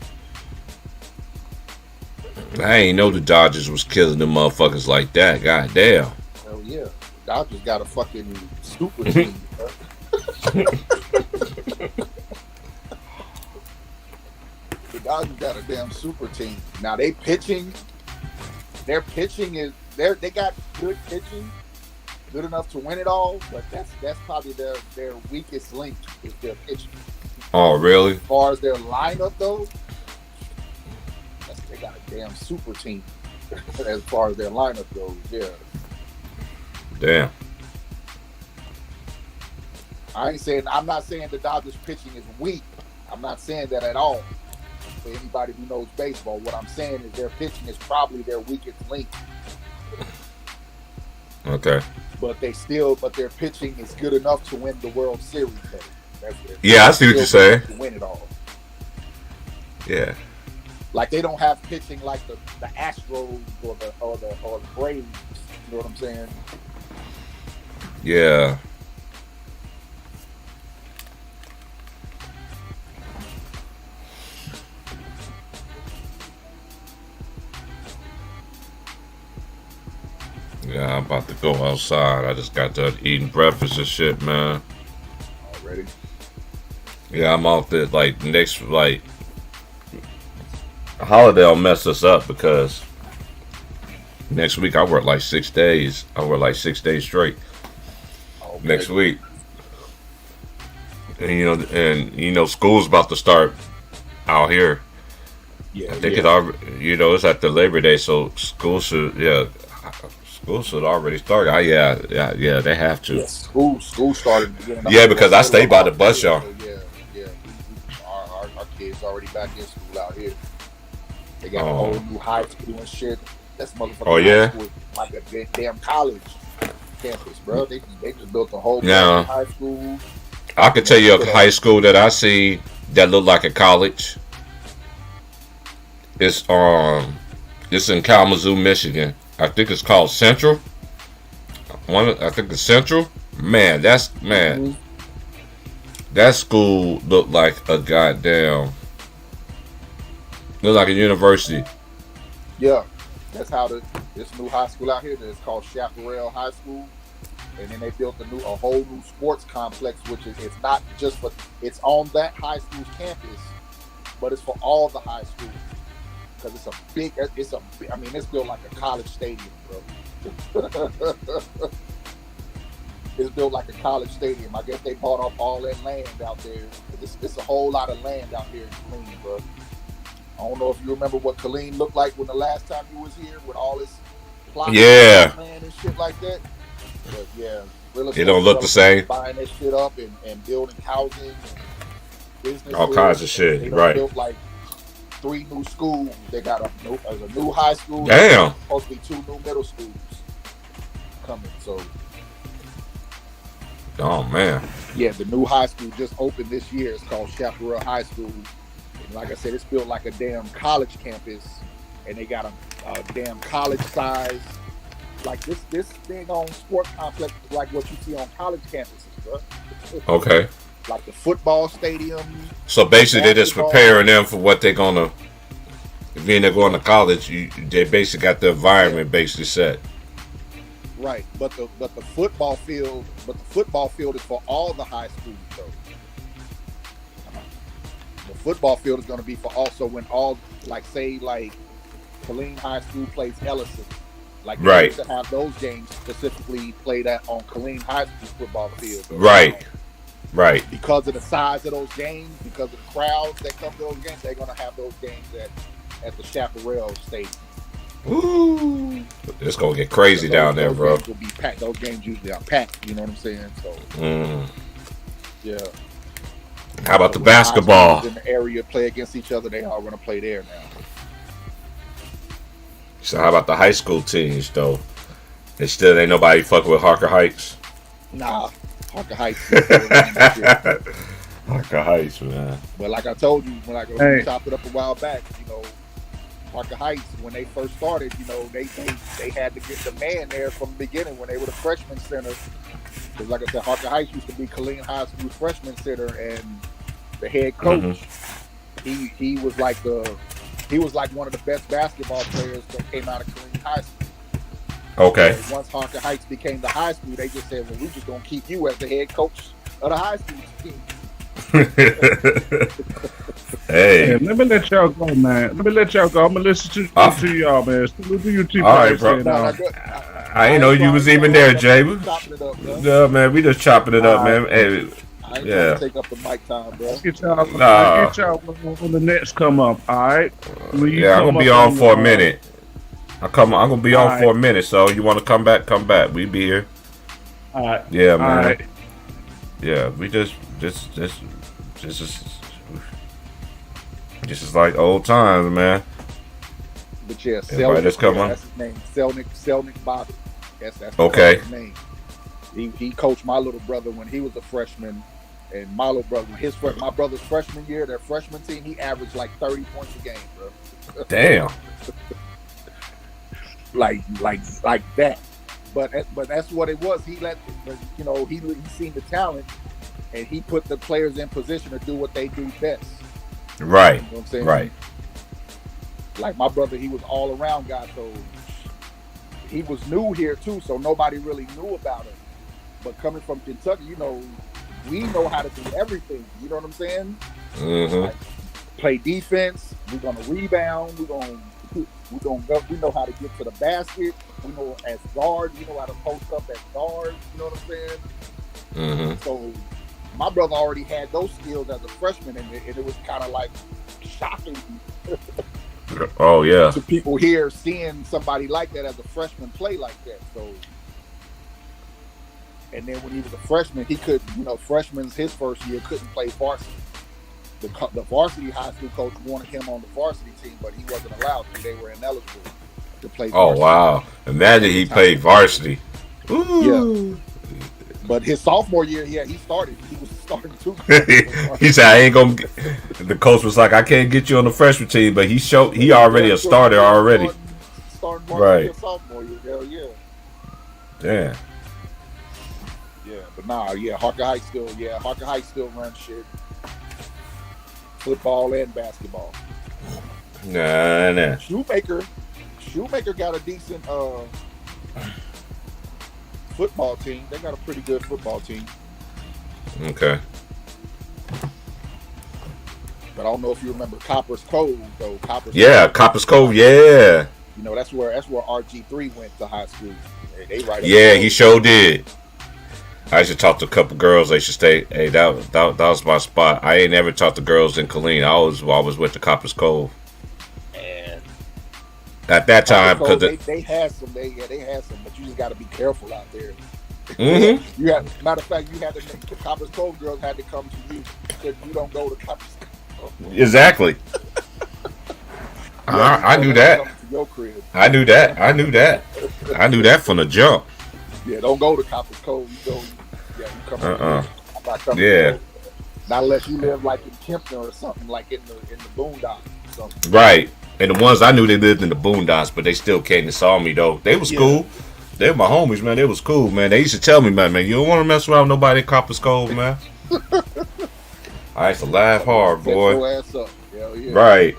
I ain't know the Dodgers was killing them motherfuckers like that. God damn. Hell yeah. Dodgers got a fucking super team. The Dodgers got a damn super team. Now their pitching is they got good pitching, good enough to win it all, but that's probably their weakest link is their pitching. Oh, really? As far as their lineup though, they got a damn super team. As far as their lineup goes, yeah. Damn. I'm not saying the Dodgers pitching is weak. I'm not saying that at all. For anybody who knows baseball, what I'm saying is their pitching is probably their weakest link. Okay. But their pitching is good enough to win the World Series. Yeah, I see what you're saying. To win it all. Yeah. Like they don't have pitching like the Astros or the Braves. You know what I'm saying? Yeah. Yeah, I'm about to go outside. I just got done eating breakfast and shit, man. Already. Yeah, I'm off the like next like holiday will mess us up because next week I work like 6 days. I work like 6 days straight Okay. next week. And you know school's about to start out here. Yeah, I think yeah. it's already, it's after Labor Day, so school should already start. Yeah, they have to. Yeah, school started beginning of Yeah, because I middle stay of by the bus, October, y'all. so yeah. Our kids already back in school out here. They got a Oh. whole new high school and shit. That's motherfucking Oh, yeah? high school, like a damn college campus, bro. They just built a whole Yeah. high school. I could tell you a high school that I see that look like a college. It's in Kalamazoo, Michigan. I think it's called Central. I think it's Central. Man, that school looked like a goddamn. Looked like a university. Yeah, that's how this new high school out here. That's called Chaparral High School, and then they built a whole new sports complex, which is it's not just for it's on that high school's campus, but it's for all the high schools because I mean, it's built like a college stadium, bro. It's built like a college stadium. I guess they bought up all that land out there. It's a whole lot of land out here in Killeen, bro. I don't know if you remember what Killeen looked like when the last time you was here with all this plot Yeah. land and shit like that. But yeah, real It don't look the same. Buying that shit up and building housing and business. All kinds of shit, They done right. built like 3 new schools. They got a new high school. Damn. Supposed to be 2 new middle schools coming. So Oh man. yeah, the new high school just opened this year. It's called Chaparral High School. And like I said, it's built like a damn college campus, and they got a damn college size. Like this thing on sports complex is like what you see on college campuses, bro. Okay. Like the football stadium. So basically, they're just Basketball. preparing them for what they're gonna. Being they're going to college, they basically got the environment basically set. Right, but the football field is for all the high schools though. The football field is going to be for also when all like Killeen High School plays Ellison. Like they Right. used to have those games specifically played on Killeen High School football field. Right. Right. Because of the size of those games, because of the crowds that come to those games, they're going to have those games at the Chaparral Stadium. Ooh. It's gonna get crazy down there, those bro. Games will be packed. Those games usually are packed. You know what I'm saying? So yeah. How about the When high schools basketball? in the area play against each other, they all going to play there now. So how about the high school teams though? It still ain't nobody fucking with Harker Heights. Nah, Harker Heights. is still running that shit. Harker Heights, man. But like I told you, when Hey. we chopped it up a while back, you know, Harker Heights, when they first started, you know, they had to get the man there from the beginning when they were the freshman center. Because like I said, Harker Heights used to be Killeen High School freshman center, and the head coach, he was like one of the best basketball players that came out of Killeen High School. Okay. And once Harker Heights became the high school, they just said, well, we're just going to keep you as the head coach of the high school team. Hey. Yeah, let me let y'all go, man. Let me let y'all go. I'm gonna listen to y'all, man. What do you two All right, guys bro. say No, now? no, good. I ain't know you was even there, Jay. Chopping it up, bro. Yeah, man, we just chopping it up, man. Hey, I ain't trying Yeah. to take up the mic time, bro. Get y'all, Nah. I'll get y'all when the Nets come up. All right. When you yeah, I'm come gonna be up on for a the- minute. I'm gonna be on All for a minute. So you want to come back? Come back. We be here. All right. Yeah, All man. right. Yeah, we just is like old times, man. But yeah, Everybody that's come on. that's his name. Selnick Bobby. That's Okay. his name. He coached my little brother when he was a freshman, and my little brother, my brother's freshman year, their freshman team, he averaged like 30 points a game, bro. Damn. Like that. but that's what it was. He let you know he seen the talent, and he put the players in position to do what they do best. Right. You know what I'm saying? Right. Like my brother, he was all around guy, so he was new here too, so nobody really knew about him. But coming from Kentucky, you know, we know how to do everything. You know what I'm saying? Mm-hmm. Like, play defense. We're gonna rebound. We're gonna go. We know how to get to the basket. We know as guards. We know how to post up as guards. You know what I'm saying? Mm-hmm. So my brother already had those skills as a freshman, and it was kind of like shocking Oh yeah. to people here seeing somebody like that as a freshman play like that. So, and then when he was a freshman, he could, you know, freshman's his first year couldn't play varsity. The varsity high school coach wanted him on the varsity team, but he wasn't allowed to. They were ineligible to play varsity. Oh wow. Imagine he played varsity. Ooh. Yeah. But his sophomore year, yeah, he started. He was starting too. He said, "I ain't gonna." The coach was like, "I can't get you on the freshman team," but he already a starter already. Starting Right. Sophomore year, hell yeah. Damn. Yeah, but nah, yeah, Harker Heights still runs shit. Football and basketball. Nah. Shoemaker got a decent football team. They got a pretty good football team. Okay. But I don't know if you remember Copper's Cove though. Copper's Cove. Yeah. You know, that's where RG3 went to high school. They right. Yeah, he sure did. I used to talk to a couple girls. They should stay. Hey, that was my spot. I ain't never talked to girls in Killeen. I always went to Copper's Cove. And at that time, because they had some, but you just got to be careful out there. Mm-hmm. Matter of fact, the Copper's Cove girls had to come to you because you don't go to Copper's Cove. Exactly. I knew that. Your crib. I knew that. I knew that from the jump. Yeah, don't go to Copper's Cove. You go. Yeah, you come. I'm not coming. Yeah. Not unless you live like in Kempton or something, like in the boondocks or something. Right. And the ones I knew, they lived in the boondocks, but they still came and saw me though. They was cool. They were my homies, man. They was cool, man. They used to tell me, man, you don't want to mess around with nobody in Copper's Cove, man. I used to laugh hard, boy. Get your ass up. Hell yeah. Right.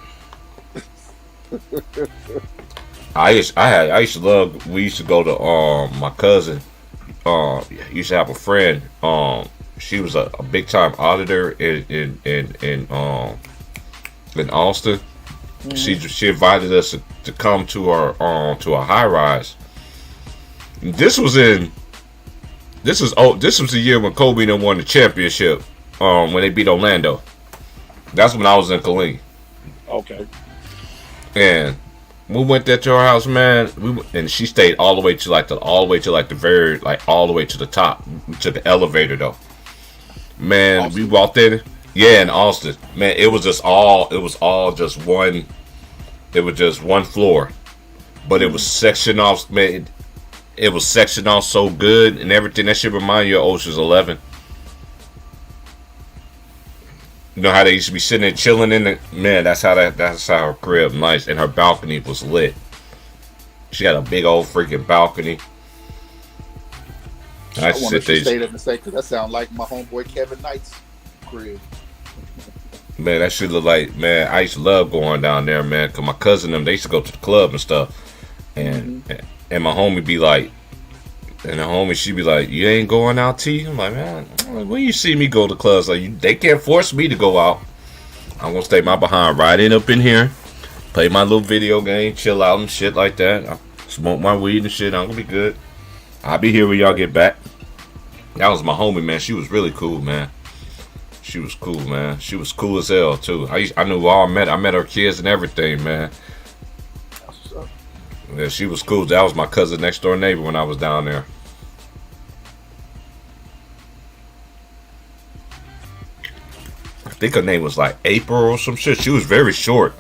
I used to love. We used to go to my cousin. Used to have a friend. She was a big time auditor in Austin. Mm-hmm. She invited us to come to our to a high rise. This was the year when Kobe and them won the championship. When they beat Orlando. That's when I was in Killeen. Okay. And we went there to her house, man. And she stayed all the way to the top. We took the elevator though. Man, Austin. We walked in. Yeah, in Austin. Man, it was just one floor. But it was sectioned off, man. It was sectioned off so good and everything. That should remind you of Ocean's 11. You know how they used to be sitting there chilling in the man. That's how her crib nice, and her balcony was lit. She got a big old freaking balcony. I wonder if she stayed in the state because that sounds like my homeboy Kevin Knight's crib. Man, that shit look like, man. I used to love going down there, man. Cause my cousin and them, they used to go to the club and stuff, and my homie be like. And the homie, she be like, "You ain't going out, T?" I'm like, "Man, when you see me go to clubs, like they can't force me to go out. I'm gonna stay my behind right in up in here, play my little video game, chill out and shit like that. I smoke my weed and shit. I'm gonna be good. I'll be here when y'all get back." That was my homie, man. She was really cool, man. She was cool, man. She was cool as hell too. I knew all I met her kids and everything, man. Yeah, she was cool. That was my cousin next door neighbor when I was down there. I think her name was like April or some shit. She was very short,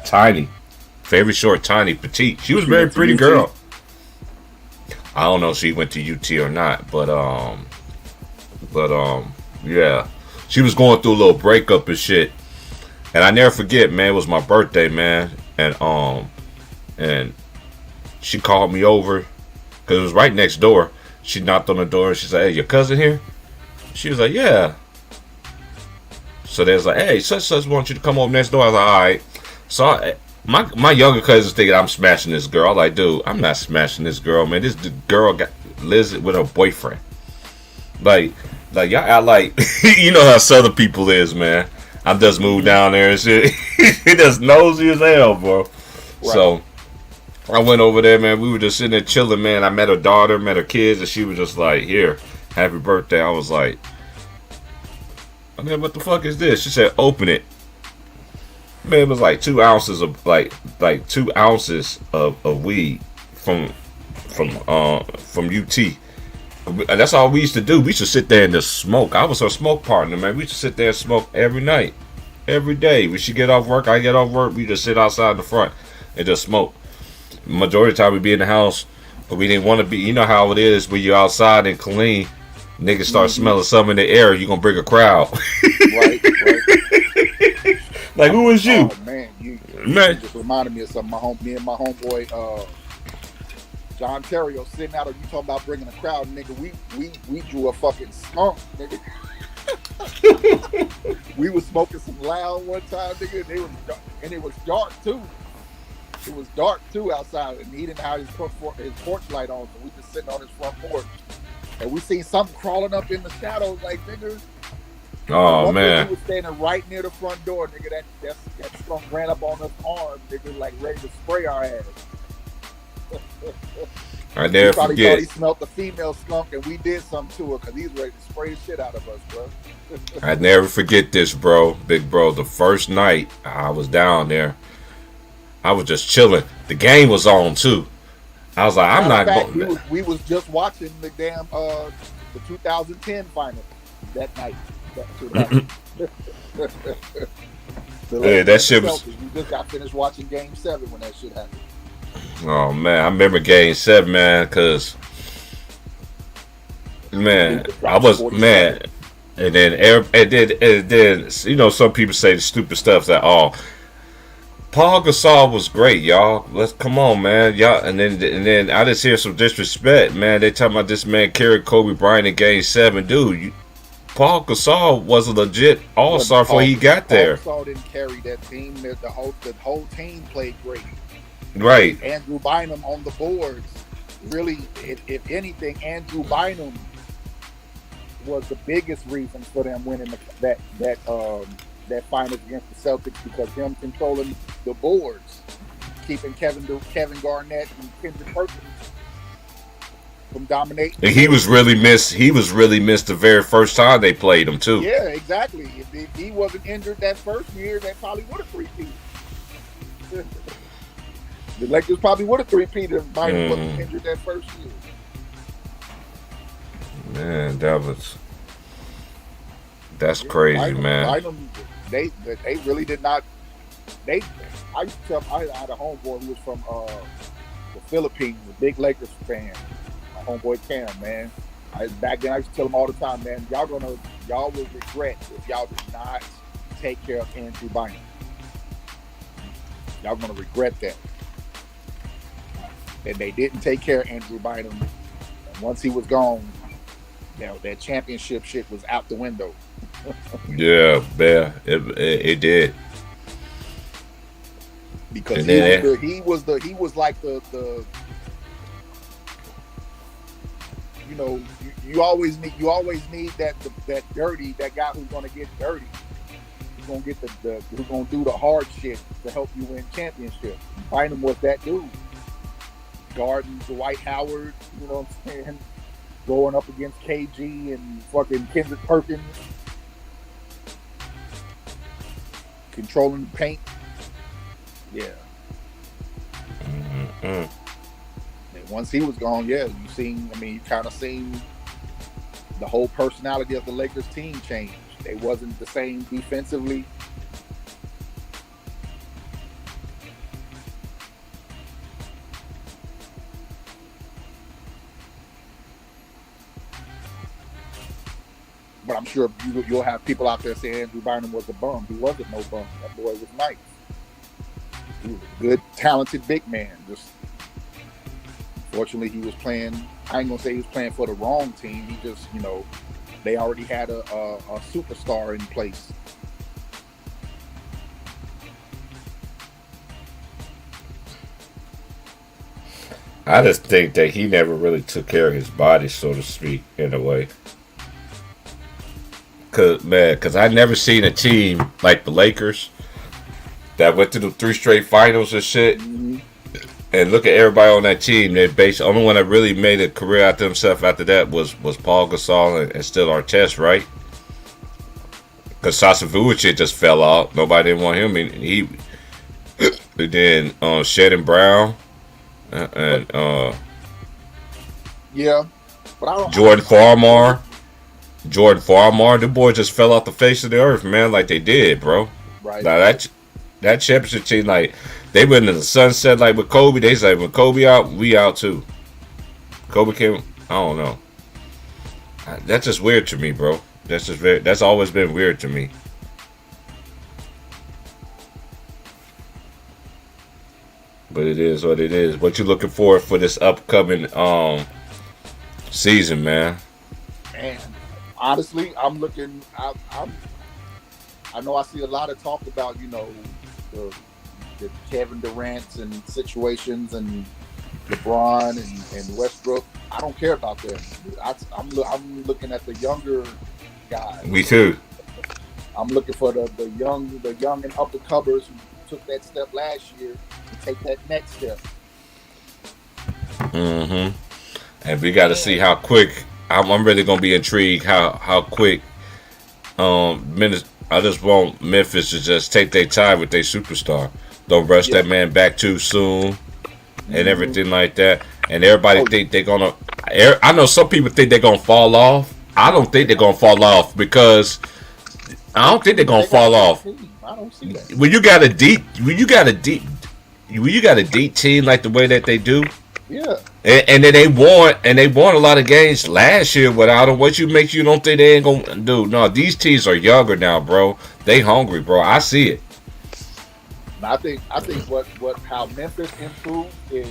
tiny, petite. She was a very pretty girl. I don't know if she went to UT or not, but yeah, she was going through a little breakup and shit. And I never forget, man. It was my birthday, man, and she called me over, because it was right next door. She knocked on the door and she said, "Hey, your cousin here?" She was like, "Yeah." So they was like, "Hey, such want you to come over next door." I was like, "All right." So my younger cousins thinking I'm smashing this girl. I'm like, "Dude, I'm not smashing this girl, man. This girl lives with her boyfriend." Like y'all act like you know how Southern people is, man. I just moved down there and shit. It just nosy as hell, bro. Right. So I went over there, man. We were just sitting there chilling, man. I met her daughter, met her kids, and she was just like, "Here, happy birthday." I was like, "I mean, what the fuck is this?" She said, "Open it." Man, it was like 2 ounces of like 2 ounces of weed from UT. And that's all we used to do. We used to sit there and just smoke. I was her smoke partner, man. We used to sit there and smoke every night, every day. When she get off work, I get off work. We just sit outside in the front and just smoke. Majority of the time we be in the house, but we didn't want to be. You know how it is when you're outside in Killeen, niggas start smelling something in the air. You gonna bring a crowd. Right. Like, who is you? Oh man, you Man. just reminded me of something. Me and my homeboy John Terrio sitting out of you talking about bringing a crowd, nigga. We drew a fucking skunk, nigga. We was smoking some loud one time, nigga, and it was dark too. It was dark too outside, and he didn't have his porch light on, so we just sitting on his front porch, and we seen something crawling up in the shadows, like, nigga. Oh man! He was standing right near the front door, nigga. That skunk ran up on his arm, nigga, like ready to spray our ass. I never Thought forget. he smelled the female skunk, and we did something to her because he's ready to spray the shit out of us, bro. I never forget this, bro, big bro. The first night I was down there, I was just chilling. The game was on too. I was like, I'm not going. We was just watching the damn the 2010 final that night. Hey, that shit was. We just got finished watching Game 7 when that shit happened. Oh man, I remember Game 7, man, cause man, I was man, and then you know, some people say the stupid stuff that Paul Gasol was great, y'all. Let's come on, man, y'all. And then I just hear some disrespect, man. They talking about this man carried Kobe Bryant in Game 7, dude. Paul Gasol was a legit all-star before he got there. Paul Gasol didn't carry that team. The whole team played great. Right. Andrew Bynum on the boards. Really, if anything, Andrew Bynum was the biggest reason for them winning that finals against the Celtics, because him controlling the boards, keeping Kevin Garnett and Kendrick Perkins from dominating. And he was really missed. He was really missed the very first time they played him too. Yeah, exactly. If he wasn't injured that first year, they probably would have three-peated. The Lakers probably would have three-peated if Bynum wasn't injured that first year. Man, that's crazy, man. Bynum, they really did not. I used to tell. I had a homeboy who was from the Philippines, a big Lakers fan. My homeboy Cam, man. Back then, I used to tell him all the time, man, y'all will regret if y'all did not take care of Andrew Bynum. Y'all gonna regret that. And they didn't take care of Andrew Bynum. And once he was gone, that championship shit was out the window. Yeah, it did. Because he was like the you know, you always need that dirty, that guy who's gonna get dirty. Who's gonna get who's gonna do the hard shit to help you win championships. Bynum was that dude. Guarding Dwight Howard, you know what I'm saying? Going up against KG and fucking Kendrick Perkins. Controlling the paint. Yeah. Mm-hmm. And once he was gone, you kind of seen the whole personality of the Lakers team change. They wasn't the same defensively. But I'm sure you'll have people out there saying Andrew Bynum was a bum. He wasn't no bum. That boy was nice. He was a good, talented big man. Just Fortunately, he was playing. I ain't gonna say he was playing for the wrong team. He just, they already had a superstar in place. I just think that he never really took care of his body, so to speak, in a way. Cause I never seen a team like the Lakers that went to the 3 straight finals and shit. Mm-hmm. And look at everybody on that team. They the only one that really made a career out of himself after that was Paul Gasol and still Artest, right? Because Sasa Vujic just fell out. Nobody didn't want him. And he then Shannon Brown and Yeah, but I don't. Jordan Farmar. The boy just fell off the face of the earth, man, like they did, bro. Right. Now that championship team, like they went in the sunset, like with Kobe. They say when Kobe out, we out too. Kobe came. I don't know. That's just weird to me, bro. That's always been weird to me. But it is what it is. What you looking for this upcoming season, man? And honestly, I'm looking. I know I see a lot of talk about the Kevin Durant's and situations and LeBron and Westbrook. I don't care about them. I'm looking at the younger guys. Me too. I'm looking for the young and up and comers who took that step last year to take that next step. Mm-hmm. And we got to see how quick. I'm really gonna be intrigued how quick. I just want Memphis to just take their time with their superstar. Don't rush that man back too soon, and everything like that. And everybody think they're gonna. I know some people think they're gonna fall off. I don't think they're gonna fall off because I don't think they're gonna fall off. I don't see that. When you got a deep team like the way that they do. Yeah. And then they won a lot of games last year without them. What makes you don't think they ain't gonna do? No, these teams are younger now, bro. They hungry, bro. I see it. I think how Memphis improved is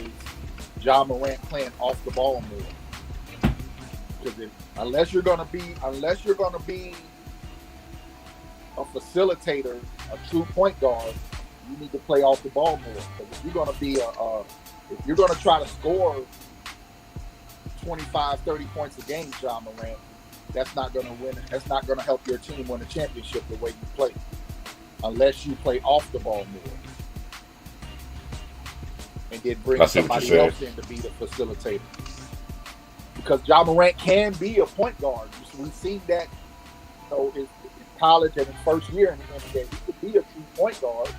Ja Morant playing off the ball more. Because unless you're gonna be a facilitator, a true point guard, you need to play off the ball more. Because if you're gonna be if you're going to try to score 25, 30 points a game, Ja Morant, that's not going to win. That's not going to help your team win a championship the way you play, unless you play off the ball more and then bring somebody else in to be the facilitator. Because Ja Morant can be a point guard. We've seen that, in college and his first year in the NBA, he could be a true point guard.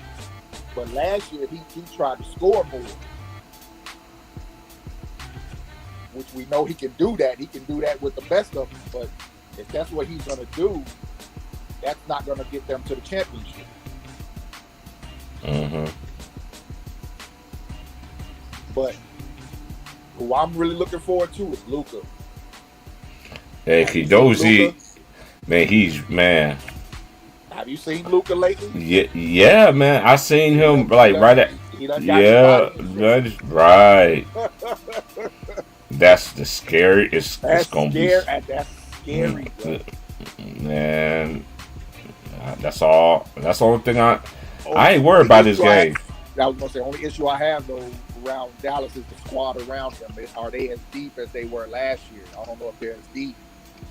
But last year, he tried to score more. Which we know he can do that. He can do that with the best of them. But if that's what he's going to do, that's not going to get them to the championship. Mm-hmm. But who I'm really looking forward to is Luka. Hey, Kidozi, man, Have you seen Luka lately? Yeah, man. I seen him right at. Yeah, that's right. That's the scary. It's gonna be. That's scary, bro. Man, that's all. That's the only thing I ain't worried about this game. I was gonna say, only issue I have though around Dallas is the squad around them. Are they as deep as they were last year? I don't know if they're as deep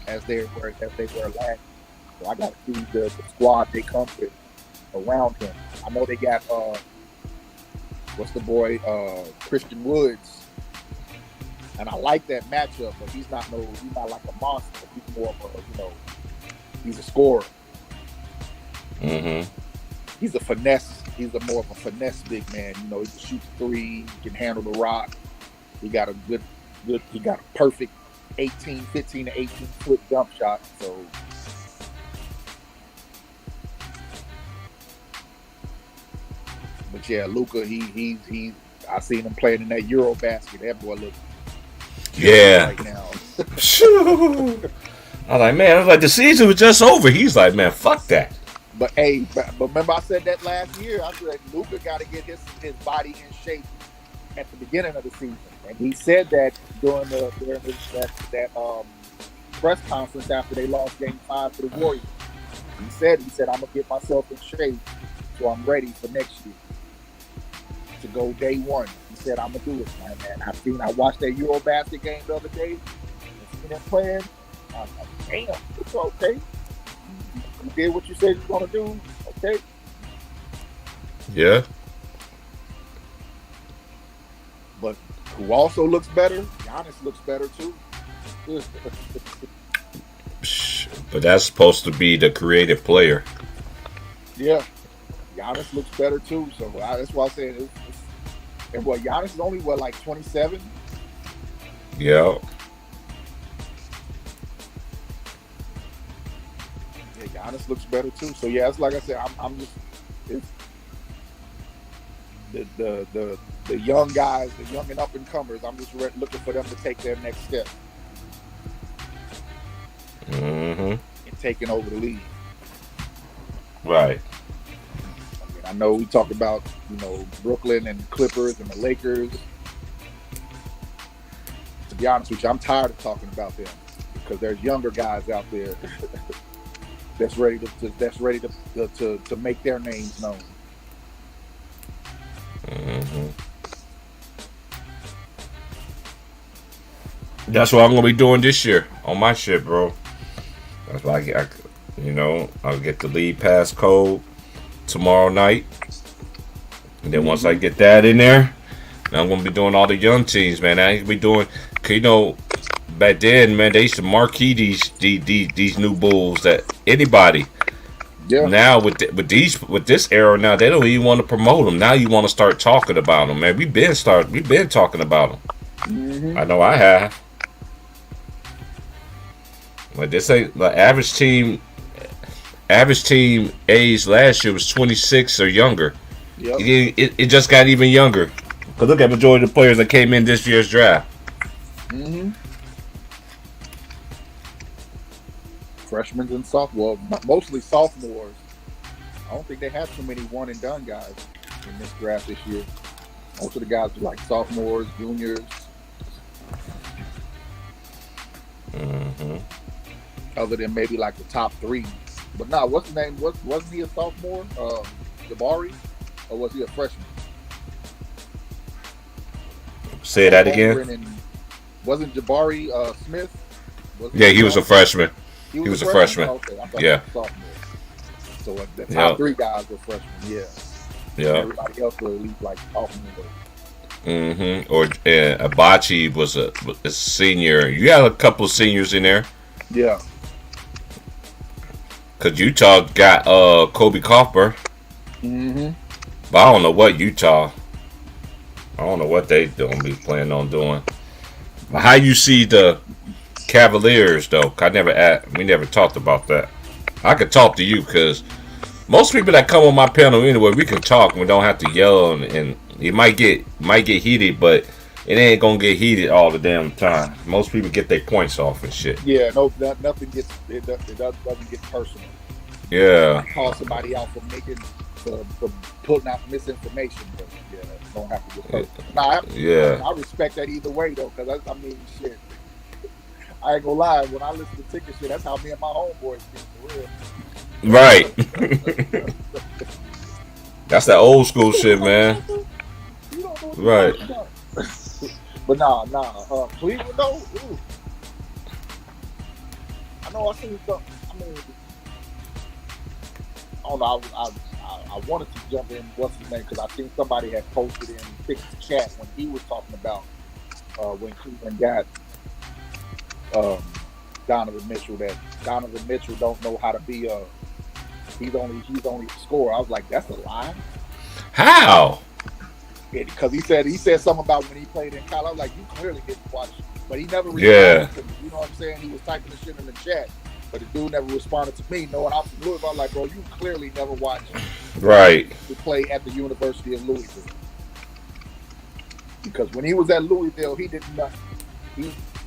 as they were last year. So I got to see the squad they come with around him. I know they got what's the boy Christian Woods. And I like that matchup, but he's not like a monster. He's more of a, he's a scorer. Mm-hmm. He's a finesse. He's more of a finesse big man. He can shoot the three, he can handle the rock. He got a he got a perfect 15 to 18 foot jump shot. So but yeah, Luka, he I seen him playing in that Eurobasket. That boy look right now. I was like, the season was just over. He's like, man, fuck that. But remember I said that last year. I said Luka got to get his body in shape at the beginning of the season. And he said that during that press conference after they lost Game 5 to the Warriors. He said, I'm gonna get myself in shape so I'm ready for next year to go day one. He said, I'm gonna do it, man. I watched that Eurobasket game the other day and seen him playing. I was like, damn, it's okay. You did what you said you were gonna do, okay? Yeah. But who also looks better? Giannis looks better too. But that's supposed to be the creative player. Yeah, Giannis looks better too. So that's why I said and what, Giannis is only like 27. Yeah. Yeah, Giannis looks better too. So yeah, it's like I said, I'm just it's the young guys, the young and up and comers. I'm just looking for them to take their next step Mm-hmm. in taking over the league. Right. I mean, I know we talk about Brooklyn and Clippers and the Lakers. To be honest with you, I'm tired of talking about them because there's younger guys out there that's ready to make their names known. Mm-hmm. That's what I'm gonna be doing this year on my shit, bro. That's like I'll get the league pass code tomorrow night, and then once I get that in there, then I'm gonna be doing all the young teams, man. I ain't be doing, cause back then, man, they used to marquee these new bulls that anybody. Yeah. Now with this era now, they don't even want to promote them. Now you want to start talking about them, man. We've been talking about them. Mm-hmm. I know I have. Like they say, the average team age last year was 26 or younger. Yep. It just got even younger. Cause look at the majority of the players that came in this year's draft. Mm-hmm. Freshmen and sophomores, mostly sophomores. I don't think they have too many one and done guys in this draft this year. Most of the guys are like sophomores, juniors. Mm-hmm. Other than maybe like the top three. But nah, what's his name? Wasn't he a sophomore? Jabari? Or was he a freshman? Say that again. Wasn't Jabari Smith? Yeah, he was a freshman. He was a freshman. Oh, okay. I thought Yeah. he was a sophomore. So the top three guys were freshmen, yeah. Yeah. Everybody else were at least like sophomore. Mm-hmm. Or Abachi was a senior. You had a couple of seniors in there. Yeah. Cause Utah got Kobe Copper. Mm-hmm. But I don't know what Utah. I don't know what they gonna be planning on doing. But how you see the Cavaliers though? We never talked about that. I could talk to you because most people that come on my panel anyway, we can talk. We don't have to yell and it might get heated, but it ain't gonna get heated all the damn time. Most people get their points off and shit. Yeah, nothing gets it doesn't get personal. Yeah. Call somebody out for putting out misinformation, but yeah, don't have to get personal. Nah, I respect that either way though, because I mean, shit. I ain't gonna lie. When I listen to Ticket shit, that's how me and my homeboys speak for real. Right. That's that old school shit, man. Right. But nah. Cleveland though. Ooh. I know I seen something. I mean, I don't know. I wanted to jump in. What's his name? Because I think somebody had posted in Ticket's chat when he was talking about when Cleveland got Donovan Mitchell. That Donovan Mitchell don't know how to be a. He's only a scorer. I was like, that's a lie. How? Because he said something about when he played in college. I was like, you clearly didn't watch, but he never responded. Yeah. To me. You know what I'm saying? He was typing the shit in the chat, but the dude never responded to me. Knowing I'm from Louisville, I'm like, bro, you clearly never watched. Right. To play at the University of Louisville. Because when he was at Louisville, he did not.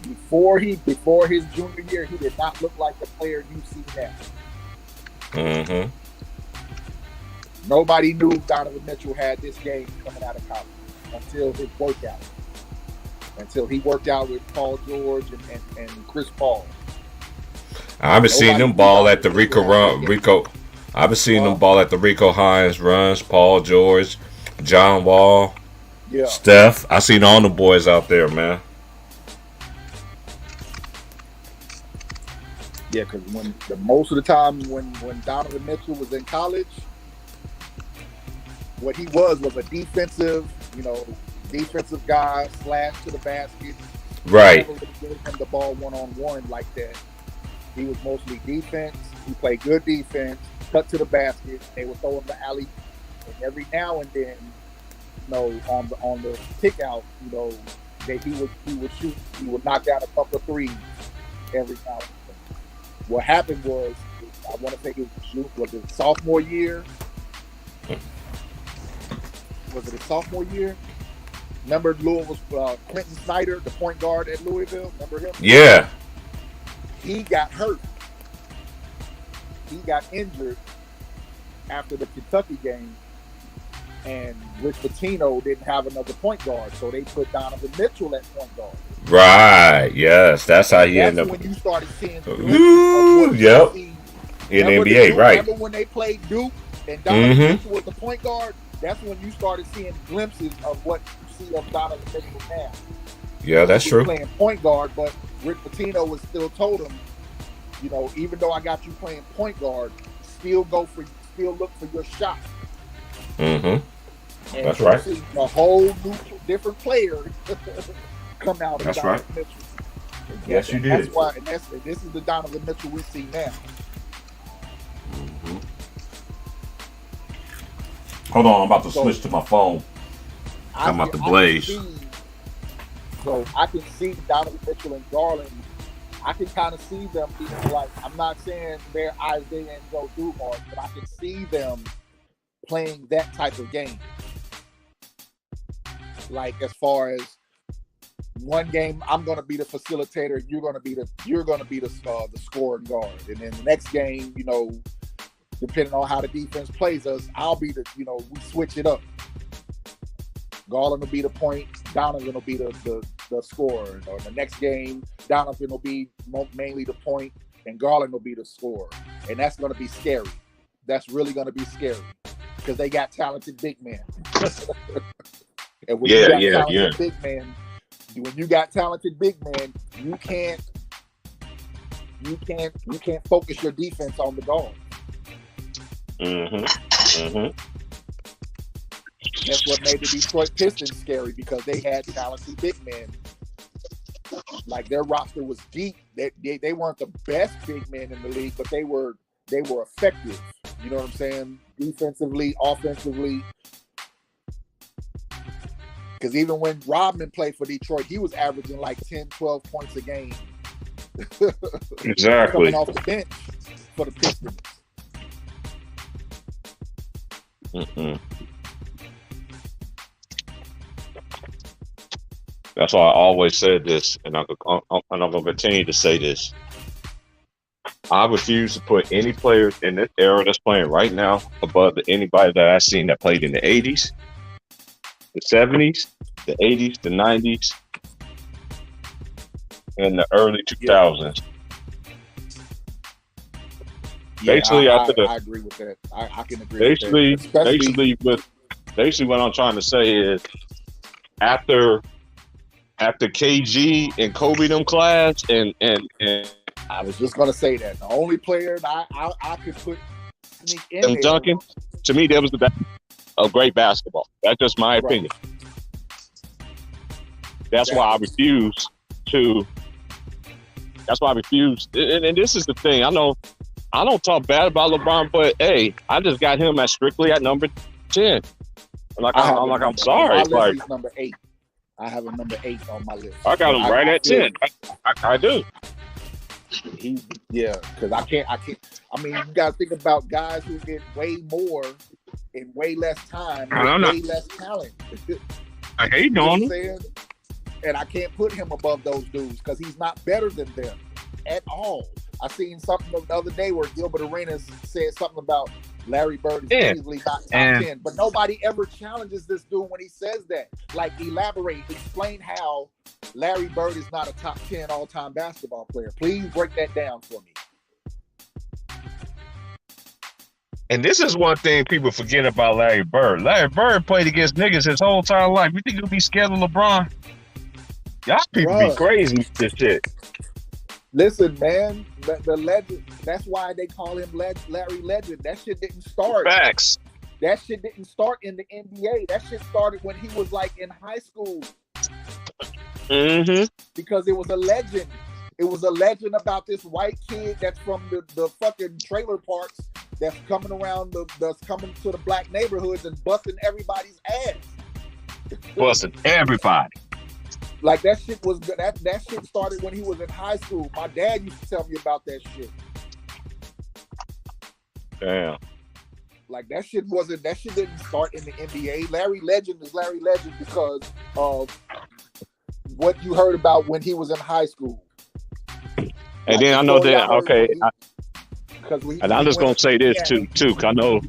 Before his junior year, he did not look like the player you see now. Mm-hmm. Nobody knew Donovan Mitchell had this game coming out of college until his workout. until he worked out with Paul George and Chris Paul. I've been seeing them ball at the Rico I've been seeing them Huh? ball at the Rico Hines runs, Paul George, John Wall, Yeah, Steph. I seen all the boys out there, man. yeah. Because most of the time when Donovan Mitchell was in college, what he was a defensive, defensive guy, slash to the basket. Right. Never really gave him the ball one-on-one like that. He was mostly defense. He played good defense, cut to the basket. They would throw him the alley, and every now and then, on the kick out, that he would shoot. He would knock down a couple of threes every now and then. What happened was, I want to say was it sophomore year? Was it his sophomore year? Remember Louisville, Quentin Snyder, the point guard at Louisville? Remember him? Yeah. He got hurt. He got injured after the Kentucky game, and Rick Pitino didn't have another point guard, so they put Donovan Mitchell at point guard. Right. Yes. That's how he That's ended when up you started seeing the Ooh, yep. see. in the Remember NBA. Duke? Right. Remember when they played Duke and Donovan Mhm. Mitchell was the point guard? That's when you started seeing glimpses of what you see of Donovan Mitchell now. Yeah, that's He was true. playing point guard, but Rick Pitino was still told him, even though I got you playing point guard, still look for your shot. Mm-hmm. And That's you right. see a whole new, different player come out of That's Donovan right. Mitchell. Yes, you That's did. why, and this is the Donovan Mitchell we see now. Mhm. Hold on, I'm about to So- switch to my phone. I'm about to blaze. So I can see Donovan Mitchell and Garland. I can kind of see them being like, I'm not saying they're Isaiah and Joe Dumars, but I can see them playing that type of game. Like as far as one game, I'm going to be the facilitator. You're going to be the scoring guard, and then the next game, depending on how the defense plays us, I'll be we switch it up. Garland will be the point, Donovan will be the scorer. Or the next game, Donovan will be mainly the point, and Garland will be the scorer. And that's going to be scary. That's really going to be scary because they got talented big men. And when you got talented big men, when you got talented big men, you can't focus your defense on the guard. Mm-hmm. Mm-hmm. That's what made the Detroit Pistons scary because they had talented big men. Like their roster was deep. They weren't the best big men in the league, but they were effective. You know what I'm saying? Defensively, offensively. Because even when Rodman played for Detroit, he was averaging like 10, 12 points a game. Exactly. Coming off the bench for the Pistons. Mm-mm. That's why I always said this, and I'm going to continue to say this. I refuse to put any players in this era that's playing right now above anybody that I've seen that played in the 80s, the 70s, the 80s, the 90s, and the early 2000s. Basically, I after agree with that. I can agree with that. Basically, what I'm trying to say is after KG and Kobe them class and I was just gonna say that the only player that I could sneak in and there, Duncan, to me, that was the best of great basketball. That's just my opinion. That's why I refuse to. That's why I refuse. And this is the thing. I know I don't talk bad about LeBron, but hey, I just got him strictly at number 10. I'm sorry. My list, he's number 8. I have a number 8 on my list. I got him right at 10. I do. Because I can't. I mean, you got to think about guys who get way more in way less time, way less talent. I hate You know what on I'm him. saying? And I can't put him above those dudes because he's not better than them at all. I seen something the other day where Gilbert Arenas said something about Larry Bird is Yeah. easily not top And 10, but nobody ever challenges this dude when he says that. Like, explain how Larry Bird is not a top 10 all-time basketball player. Please break that down for me. and this is one thing people forget about Larry Bird. Larry Bird played against niggas his whole entire life. You think he'll be scared of LeBron? Y'all people Bruh. be crazy with this shit. Listen, man, the legend. That's why they call him Larry Legend. That shit didn't start. Facts. That shit didn't start in the NBA. That shit started when he was like in high school Mm-hmm. because it was a legend. It was a legend about this white kid that's from the fucking trailer parks that's coming around that's coming to the black neighborhoods and busting everybody's ass. Busting everybody. Like that shit was that shit started when he was in high school. My dad used to tell me about that shit. Damn. Like that shit didn't start in the NBA. Larry Legend is Larry Legend because of what you heard about when he was in high school. And then I know that, okay, and I'm just gonna say this too, cause I know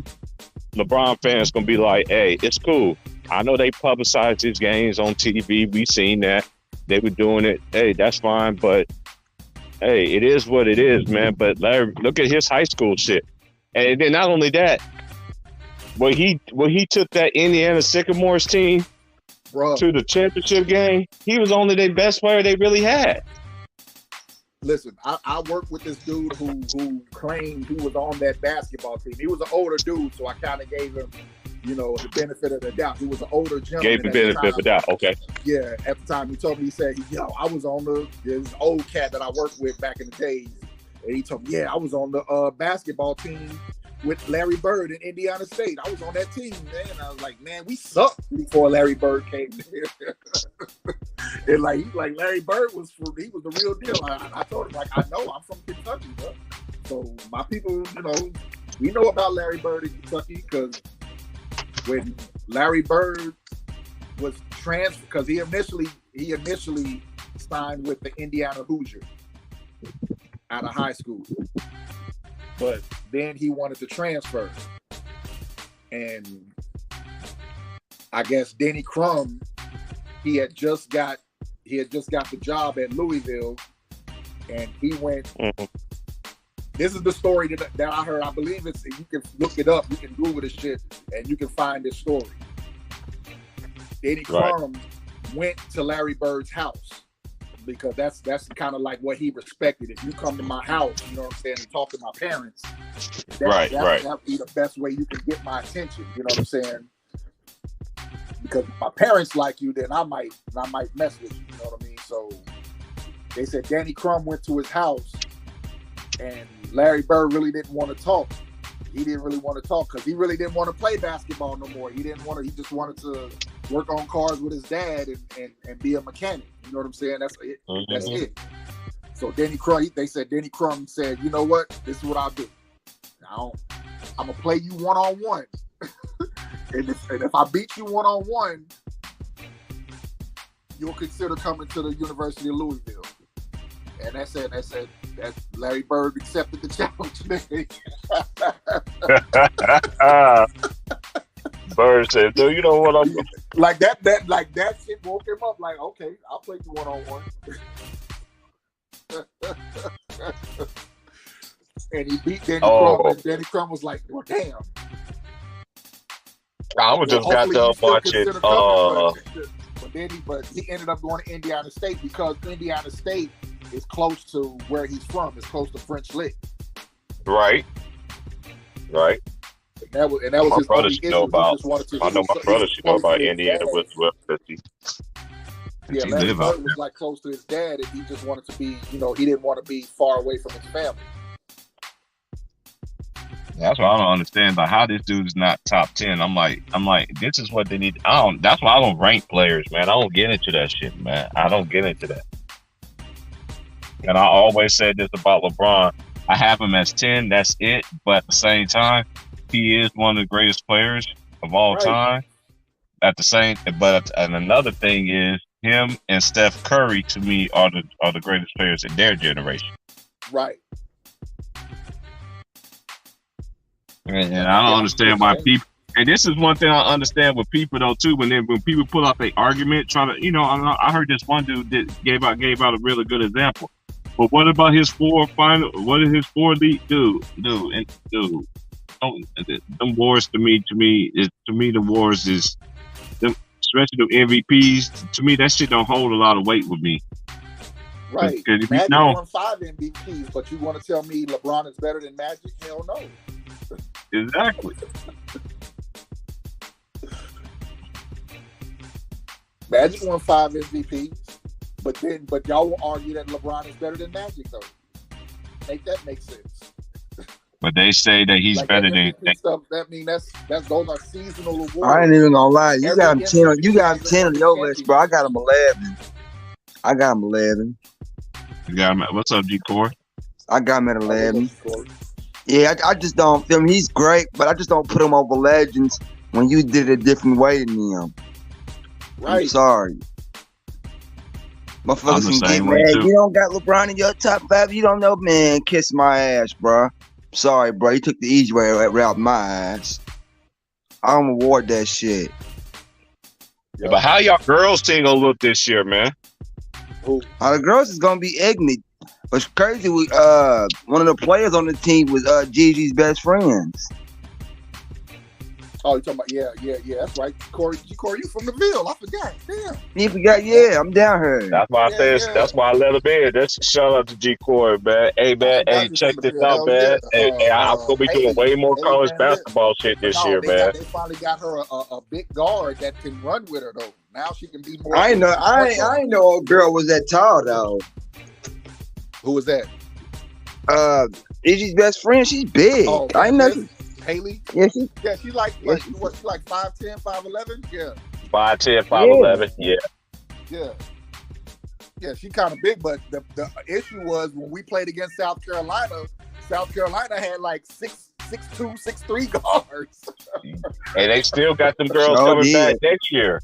LeBron fans gonna be like, "Hey, it's cool. I know they publicized his games on TV. We seen that they were doing it. Hey, that's fine. But hey, it is what it is, man. But Larry, look at his high school shit. And then not only that, when he took that Indiana Sycamores team to the championship game, he was only their best player they really had. Listen, I worked with this dude who claimed he was on that basketball team. He was an older dude, so I kind of gave him, the benefit of the doubt. He was an older gentleman. Gave the benefit of the doubt. Okay. Yeah, at the time he told me, he said, I was on this old cat that I worked with back in the days. And he told me, I was on the basketball team with Larry Bird in Indiana State. I was on that team, man. And I was like, man, we sucked before Larry Bird came there. And like Larry Bird he was the real deal. I told him, like, I know I'm from Kentucky, bro. So my people, we know about Larry Bird in Kentucky because when Larry Bird was transferred, because he initially signed with the Indiana Hoosiers out of high school. But then he wanted to transfer. And I guess Denny Crum, he had just got the job at Louisville, and he went. Mm-hmm. This is the story that I heard. I believe you can look it up. You can Google this shit, and you can find this story. Denny Crum went to Larry Bird's house because that's kind of like what he respected. If you come to my house, you know what I'm saying, and talk to my parents, that would be the best way you can get my attention. You know what I'm saying? Because if my parents like you, then I might mess with you. You know what I mean? So they said Danny Crum went to his house, and Larry Bird really didn't want to talk. He didn't really want to talk because he really didn't want to play basketball no more. He just wanted to work on cars with his dad and be a mechanic. You know what I'm saying? That's it. Mm-hmm. That's it. So they said Denny Crum said, you know what? This is what I'll do. I'm gonna play you one-on-one. and if I beat you one-on-one, you'll consider coming to the University of Louisville. And that Larry Bird accepted the challenge. Bird said, "No, you know what? I'm like that shit woke him up. Like, okay, I'll play you one-on-one." And he beat Danny Crum, and Danny Crum was like, "Well, damn." I would just got to watch it. But he ended up going to Indiana State because Indiana State is close to where he's from. It's close to French Lick. Right. And that was my his brother only should issue. know about. I know my brother should know about Indiana with yeah, Larry Bird was like close to his dad, and he just wanted to be. He didn't want to be far away from his family. That's why I don't understand about how this dude is not top 10. I'm like, this is what they need. That's why I don't rank players, man. I don't get into that shit, man. I don't get into that. And I always said this about LeBron. I have him as 10. That's it. But at the same time, he is one of the greatest players of all time. And another thing is him and Steph Curry to me are the greatest players in their generation. Right. And I don't understand why people. And this is one thing I understand with people though too. When people pull out their argument, trying to, I heard this one dude that gave out a really good example. But what about his four final? What is his four lead? Dude. Them wars to me, the wars is them, especially the MVPs. To me, that shit don't hold a lot of weight with me. Right. If Magic won 5 MVPs, but you want to tell me LeBron is better than Magic? Hell no. Exactly. Magic won 5 MVPs, but y'all will argue that LeBron is better than Magic though. Make that make sense. But they say that he's Like better that than. stuff. That mean that's those are seasonal awards. I ain't even gonna lie. You Every got him 10. You got him MVP 10 on your list, bro. I got him 11. I got him 11. You got him. What's up, G Core? I got him at 11. Yeah, I just don't feel him. He's great, but I just don't put him over legends when you did it a different way than him. Right. I'm sorry. I'm Motherfuckers the can same get way, mad. too. You don't got LeBron in your top 5. You don't know, man. Kiss my ass, bro. Sorry, bro. You took the easy way out my ass. I don't award that shit. Yeah, but how y'all girls team gonna look this year, man? The girls is gonna be ignorant. What's crazy? One of the players on the team was Gigi's best friends. Oh, you talking about that's right. Corey, you from the Ville? I forgot. Damn. You forgot? Yeah, I'm down here. That's why I said. Yeah. That's why I let him in. That's shout out to G Core, man. Hey, man. Hey, check this out, man. Hey, I'm gonna be doing way more college basketball shit this year, man. They finally got her a big guard that can run with her though. Now she can be more. I ain't know old girl was that tall though. Who was that? Gigi's best friend. She's big. Oh, I ain't know. Haley. Yeah, She like what? She like 5'10", 5'11"? Yeah. 5'10", 5'11". Yeah. Yeah, she kind of big, but the issue was when we played against South Carolina had like 6'2", 6'3" guards. And they still got them girls coming back next year.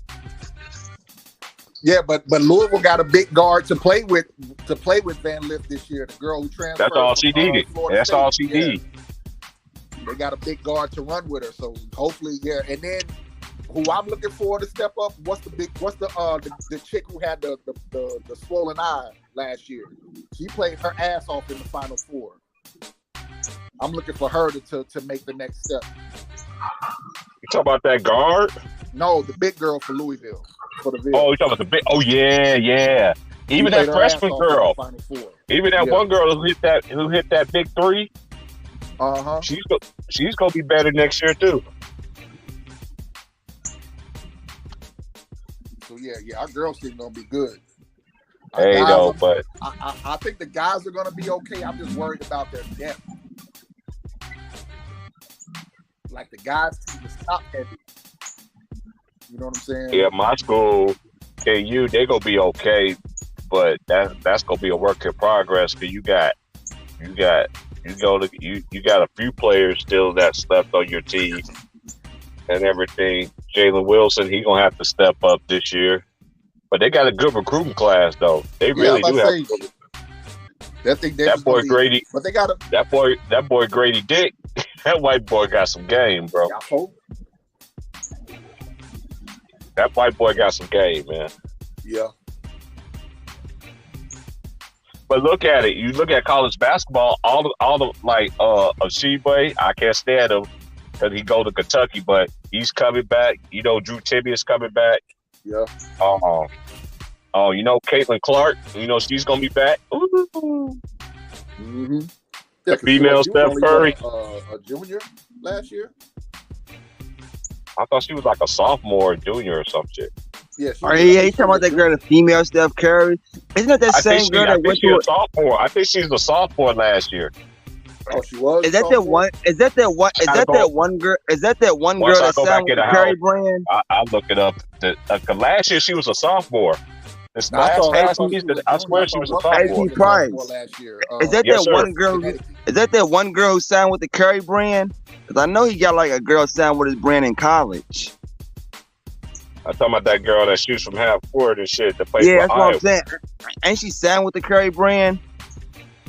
Yeah, but Louisville got a big guard to play with Van Lith this year. The girl who transferred. That's all she needed. Florida State. All she needed. They got a big guard to run with her, so hopefully, yeah. And then, who I'm looking for to step up? What's the chick who had the swollen eye last year? She played her ass off in the Final Four. I'm looking for her to make the next step. You talking about that guard? No, the big girl for Louisville. For the Ville. Oh, you talking about the big? Oh yeah. Even that freshman girl. Even that one girl who hit that big three. She's gonna be better next year too. So yeah, our girls team gonna be good. Hey, though, but I think the guys are gonna be okay. I'm just worried about their depth. Like the guys team is top heavy. You know what I'm saying? Yeah, my school, KU, they gonna be okay, but that's gonna be a work in progress because you got a few players still that's left on your team and everything. Jalen Wilson, he gonna have to step up this year, but they got a good recruiting class though. They really do have. That boy Grady, but they got that boy Grady Dick. That white boy got some game, bro. That white boy got some game, man. Yeah. But look at it. You look at college basketball. All the like Oshibe, I can't stand him because he go to Kentucky, but he's coming back. You know, Drew Timme is coming back. Yeah. You know, Caitlin Clark. You know, she's gonna be back. Ooh. Mm-hmm. The female Steph Curry. A junior last year. I thought she was like a sophomore, or junior, or some shit. Yeah. You talking about that girl, the female Steph Curry? Isn't it that same girl that went to a sophomore? I think she was a sophomore last year. Oh, she was. Is that that one? Is that that one? Is that that one girl? Is that that one girl that signed with the Curry brand? I'll look it up. Last year she was a sophomore. This last season, I swear she was a sophomore. AP Price. Last year. Is that that one girl? Is that that one girl who signed with the Curry brand? Because I know he got like a girl signed with his brand in college. I'm talking about that girl that shoots from half court and shit. That plays yeah, that's Iowa. what I'm saying. Ain't she signed with the Curry brand?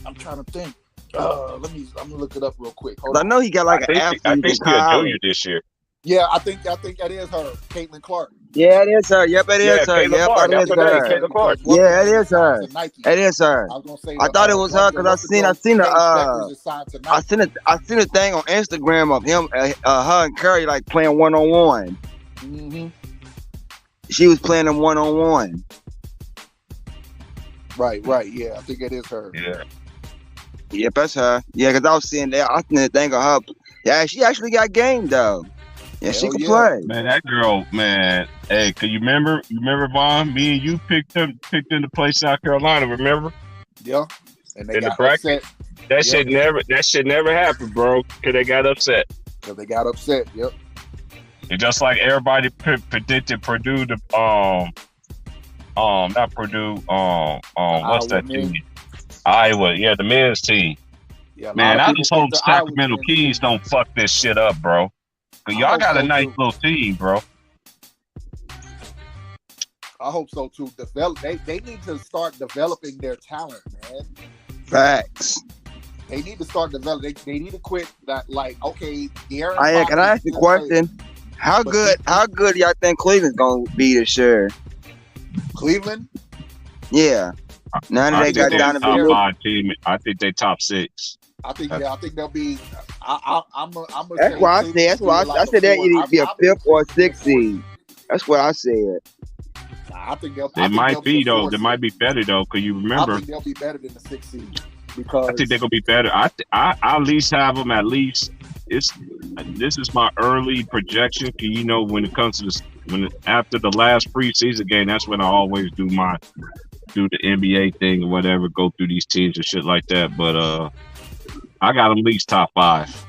I'm trying to think. I'm gonna look it up real quick. Hold 'Cause I on. know he got like an I athlete think in she's a junior college. this year. Yeah, I think that is her, Caitlin Clark. Yeah, it is her. Yep, it Yeah, is her. Caitlin Yep, Clark. it That's is her name, her. Caitlin Clark. Yeah, it is her. To Nike. It is her. I was gonna say I thought it was her because I seen Paige a Beckers is signed to I Nike. seen a thing on Instagram of him, her and Curry like playing 1-on-1. Mm-hmm. She was playing them 1-on-1. Right. Yeah, I think it is her. Yeah. Yep, that's her. Yeah, because I was seeing that. I seen a thing of her. Yeah, she actually got game though. Yeah, she Hell can yeah. play. Man, that girl, man. Hey, can you remember? You remember Vaughn? Me and you picked them to play South Carolina. Remember? Yeah, and they In the got bracket? upset That Yep. shit never happened, bro. Cause they got upset. because they got upset. Yep. And just like everybody predicted Purdue to not Purdue, what's Iowa that men. team? Iowa, yeah, the men's team. Yeah, a lot Man, of I people just think hope the Iowa Sacramento men's Kings team- don't fuck this shit up, bro. Cause I y'all hope got a so, nice too. little team, bro. I hope so too. They need to start developing their talent, man. Facts. They need to start developing. They need to quit that. Like, okay, De'Aaron Fox Can I is ask you a good player. question? How But good y'all think Cleveland's gonna be this year? Cleveland. Yeah. Now that I they think got they Donovan top Mitchell. 5 team. I think they top 6. I think they'll be. I'm gonna That's say why I Cleveland said. That's will why be I like said that four. it'd be a I believe fifth or a Cleveland will be a sixth four seed. That's what I said. Nah, I think they'll. They might be though. They might be better though. Cause you I remember, think they'll be better than the 6th seed because I think they're gonna be better. I at least have them at least. This is my early projection. Cause you know when it comes to this, after the last preseason game, that's when I always do the NBA thing or whatever. Go through these teams and shit like that. But I got them at least top 5.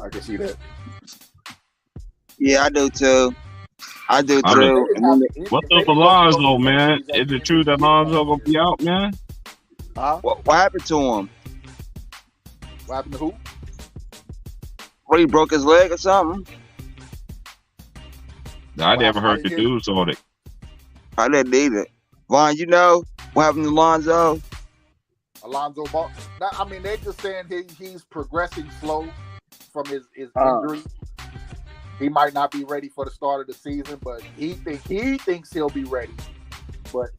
I can see that. Yeah, I do too. I do I mean, too. And then What's up, Alonzo, man? Is it true that Alonzo gonna be out, man? Huh? what happened to him? What happened to who? What, he broke his leg or something? I never I heard the didn't hear- news on it. I didn't either. Vaughn, you know what happened to Lonzo? Alonzo Ball. Now, I mean, they're just saying he's progressing slow from his Uh. injury. He might not be ready for the start of the season, but he thinks he'll be ready. But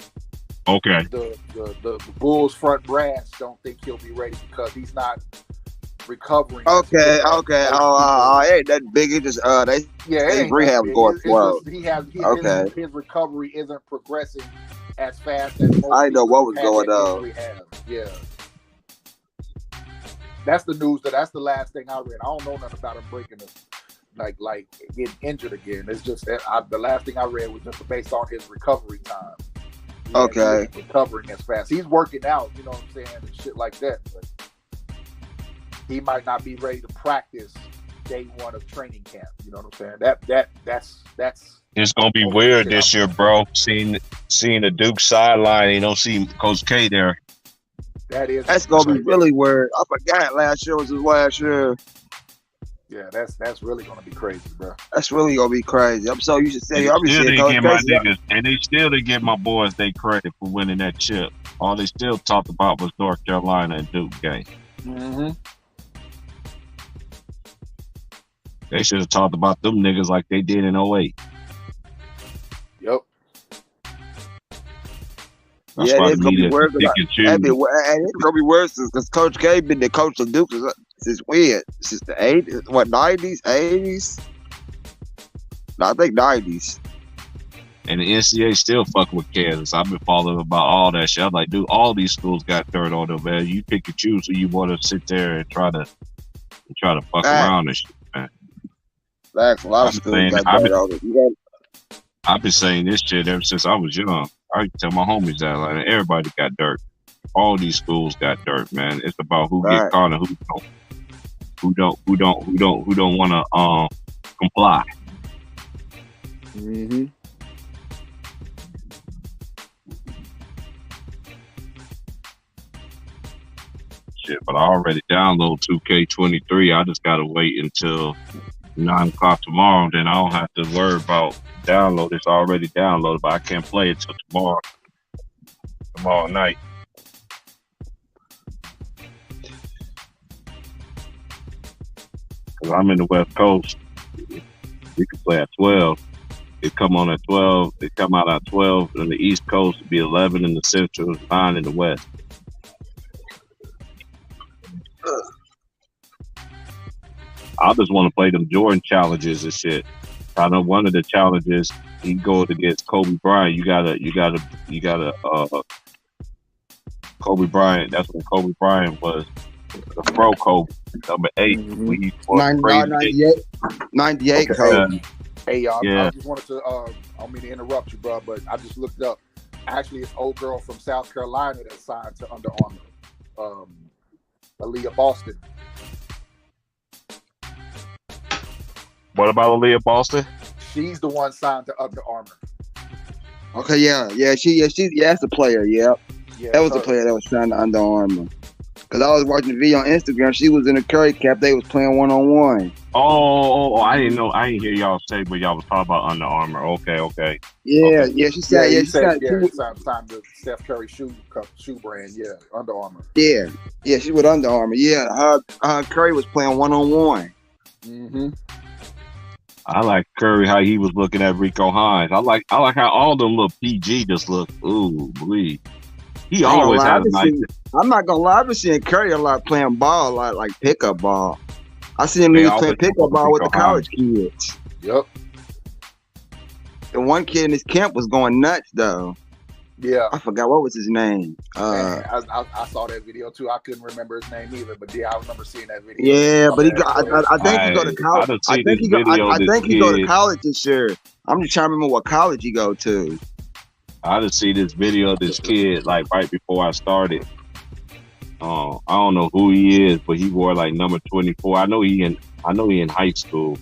Okay. the Bulls front brass don't think he'll be ready because he's not recovering. Okay. It ain't that big. It just they Yeah, it his ain't rehab that big. going It's slow. just Okay. his recovery isn't progressing as fast as most I didn't know what was people going had on. injury have. Yeah. That's the news. That's the last thing I read. I don't know nothing about him breaking it, like getting injured again. It's just that the last thing I read was just based on his recovery time. Okay. He isn't recovering as fast. He's working out, you know what I'm saying, and shit like that. But he might not be ready to practice day one of training camp. You know what I'm saying? That's It's gonna be Oh, weird shit, this year, bro. Seeing the Duke sideline, you don't see Coach K there. That's gonna be really weird. I forgot last year was his last year. Yeah, that's really gonna be crazy, bro. That's really gonna be crazy. I'm so used to And saying, I'm still saying, they Coach get my Casey, niggas, and they still didn't give my boys they credit for winning that chip. All they still talked about was North Carolina and Duke game. Mm-hmm. They should have talked about them niggas like they did in 08. Yep. That's Yeah, why it's the gonna be media weird. pick and choose. And it's gonna be worse because Coach K been the coach of Duke since when? Since the 80s? What, 90s? 80s? No, I think 90s. And the NCAA still fucking with Kansas. I've been following about all that shit. I'm like, dude, all these schools got dirt on them, man. You pick and choose who you want to sit there and try to fuck around and shit, man. Facts, a lot of I'm schools saying, got dirt on it. You I've been saying this shit ever since I was young. I tell my homies that, like, everybody got dirt. All these schools got dirt, man. It's about who Right. get caught and who don't want to comply. Mm-hmm. Shit, but I already downloaded 2K23. I just gotta wait until 9 o'clock tomorrow. Then I don't have to worry about download. It's already downloaded, but I can't play it till tomorrow night. 'cause I'm in the West Coast. We can play at 12. It come on at 12. It come out at 12 on the East Coast. It'd be 11 in the Central, 9 in the West. I just want to play them Jordan challenges and shit. I know one of the challenges he goes against Kobe Bryant. You gotta. Kobe Bryant. That's when Kobe Bryant was the pro Kobe, number 8. Mhm. When he fought 98. 98 Okay. Kobe. Hey, y'all, Yeah. I just wanted to, I don't mean to interrupt you, bro, but I just looked up. Actually, it's old girl from South Carolina that signed to Under Armour, Aaliyah Boston. What about Aaliyah Boston? She's the one signed to Under Armour. Okay, yeah, that's the player. Yeah, Yeah, that was the her. player that was signed to Under Armour. Cause I was watching the video on Instagram. She was in a Curry cap. They was playing 1-on-1. Oh, I didn't know. I didn't hear y'all say, but y'all was talking about Under Armour. Okay. Yeah, Okay. yeah. She said, he she said, said, she was- signed to Steph Curry shoe brand. Yeah, Under Armour. yeah, she with Under Armour. Yeah, her Curry was playing 1-on-1. Mm-hmm. I like Curry how he was looking at Rico Hines. I like how all them little PG just look. Ooh, boy. He I ain't gonna always lie, had I've a been nice. seeing- I'm not gonna lie. I've been seeing Curry a lot playing ball, like pickup ball. I seen him They playing always pickup talk ball with the Rico college kids. Yep. The one kid in his camp was going nuts though. Yeah. I forgot what was his name. Man, I saw that video too. I couldn't remember his name either, but yeah, I remember seeing that video. Yeah, but he got. I think he go to I college. done I seen think this he go. video I this think he go to kid- college this year. I'm just trying to remember what college he go to. I just see this video of this kid like right before I started. I don't know who he is, but he wore like number 24. I know he in high school,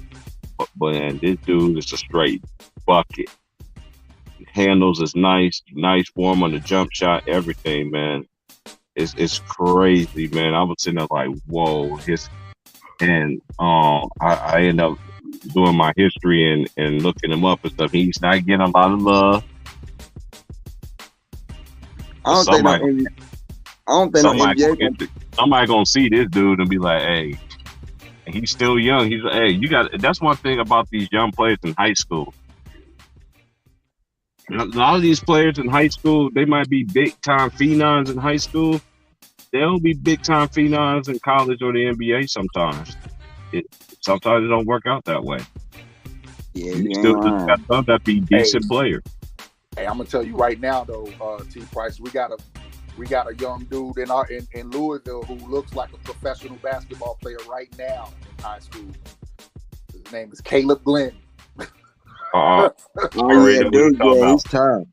but man, this dude is a straight bucket. Handles is nice form on the jump shot, everything, man. It's crazy, man. I was sitting there like, whoa, I end up doing my history and looking him up and stuff. He's not getting a lot of love. I don't think no NBA. Somebody gonna see this dude and be like, hey, and he's still young. He's hey, that's one thing about these young players in high school. A lot of these players in high school, they might be big time phenoms in high school. They'll be big time phenoms in college or the NBA sometimes. Sometimes it don't work out that way. Yeah, You you still ain't just lying. got some that be decent player. Hey, I'm gonna tell you right now though, T Price, we got a young dude in Louisville who looks like a professional basketball player right now in high school. His name is Caleb Glenn. Uh, Oh Already yeah, know what dude. you're talking Yeah, about. he's tough.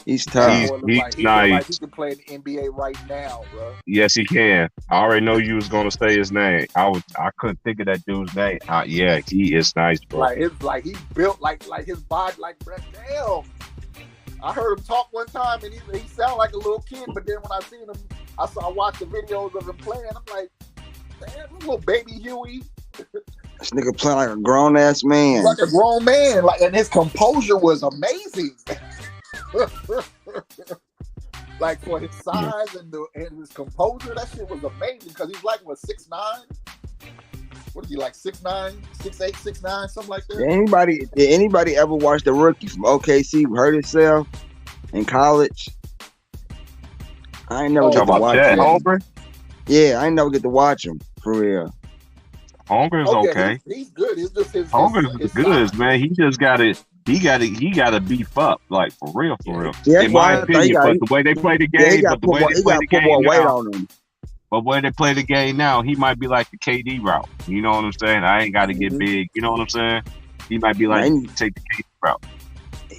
He's tough. He's- Boy, look he's like, he look like nice. he can play in the NBA right now, bro. yes, he can. I already know you was gonna say his name. I couldn't think of that dude's name. Yeah, he is nice, bro. Like he built like his body, like, bro, damn. I heard him talk one time and he sounded like a little kid, but then when I seen him, I watched the videos of him playing. I'm like, damn, little baby Huey, This nigga playing like a grown ass man. like a grown man. Like, and his composure was amazing. Like for his size and his composure, that shit was amazing because he's like what 6'9". What is he like 6'9", 6'8", 6'9", something like that? Did anybody ever watch the rookie from OKC who hurt himself in college? I ain't never Oh, get to Talking about watch Chet him. Holmgren? Yeah, I ain't never get to watch him for real. Holmgren's okay. He's good. It's just his Holmgren's his good, size. man. He just got it. He got to beef up, like for real. Yeah, In my I think opinion, but the way they play the Yeah, he game, got but the way they to play put the game more weight now, on him. but where they play the game now, he might be like the KD route. You know what I'm saying? I ain't got to get Mhm. big. You know what I'm saying? He might be like I need- take the KD route.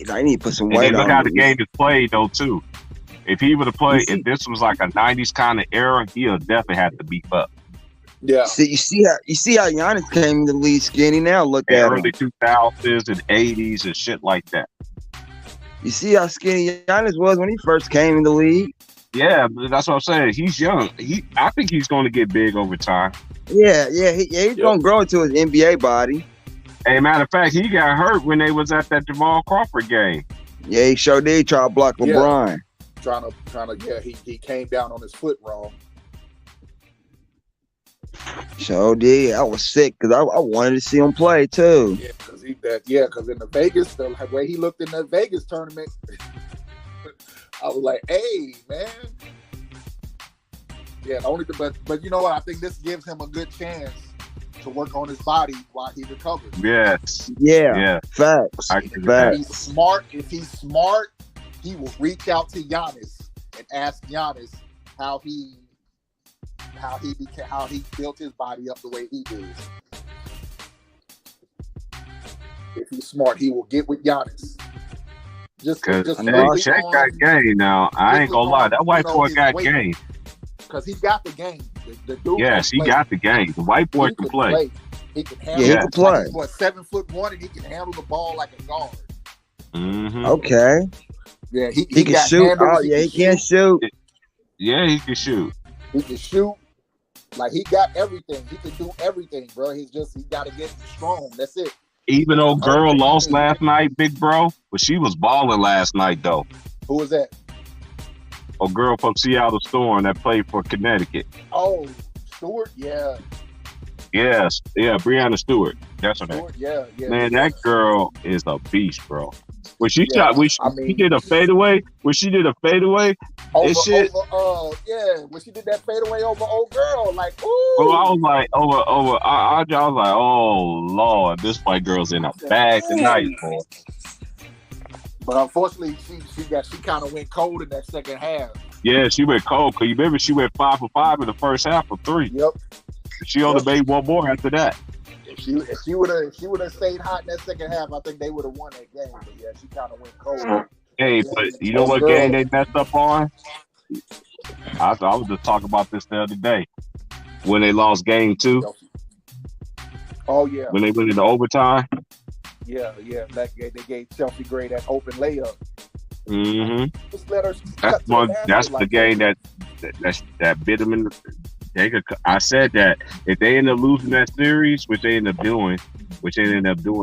I need to put some And weight then look on how him. the game is played though too. If he would have played, You see- if this was like a '90s kind of era, he'll definitely have to beef up. Yeah. You see how Giannis came in the league skinny now. Look In at early him. 2000s and '80s and shit like that. You see how skinny Giannis was when he first came in the league. Yeah, but that's what I'm saying. He's young. I think he's going to get big over time. Yeah, he's gonna grow into his NBA body. Hey, matter of fact, he got hurt when they was at that Jamal Crawford game. Yeah, he sure did try to block Yeah. LeBron. Trying to, yeah, he came down on his foot wrong. So did. I was sick because I wanted to see him play too. Yeah, because in the Vegas, the way he looked in the Vegas tournament, I was like, hey, man. Yeah, but you know what? I think this gives him a good chance to work on his body while he recovers. Yes. Yeah. Yeah. Facts. I agree with that. If he's smart, he will reach out to Giannis and ask Giannis how he built his body up the way he did. If he's smart, he will get with Giannis. Because strictly Check got game now. I ain't gonna lie. That white boy got game. Because he got the game. The dude Yes, he got the game. The white boy can play. He can handle Yeah, he can play. He's 7'1" and he can handle the ball like a guard. Mm-hmm. Okay. Yeah, He can shoot. Oh yeah, he can shoot. Yeah, he can shoot. He can shoot. Like he got everything. He can do everything, bro. He got to get strong. That's it. Even though girl lost last night, big bro, but she was balling last night though. Who was that? A girl from Seattle Storm that played for Connecticut. Oh, Stewart. Yeah. Yes, yeah, Breanna Stewart. That's her name. Stewart. Yeah. Man, that girl is a beast, bro. When she Yeah, shot, she did a fadeaway. When she did a fadeaway, Over, this shit. when she did that fadeaway over old girl, like, ooh. Bro, I was like, I was like, oh Lord, this white girl's in a bag tonight, boy. But unfortunately, she kind of went cold in that second half. Yeah, she went cold. Cause you remember she went 5 for 5 in the first half for 3. Yep. She only made one more after that. If she would have stayed hot in that second half, I think they would have won that game. But yeah, she kind of went cold. Hey, but you know what game they messed up on? I was just talking about this the other day when they lost game 2. Oh yeah. When they went into overtime. Yeah. That game, they gave Chelsea Gray that open layup. Mm-hmm. Just let her. That's the game that bit them in the. I said that if they end up losing that series, which they end up doing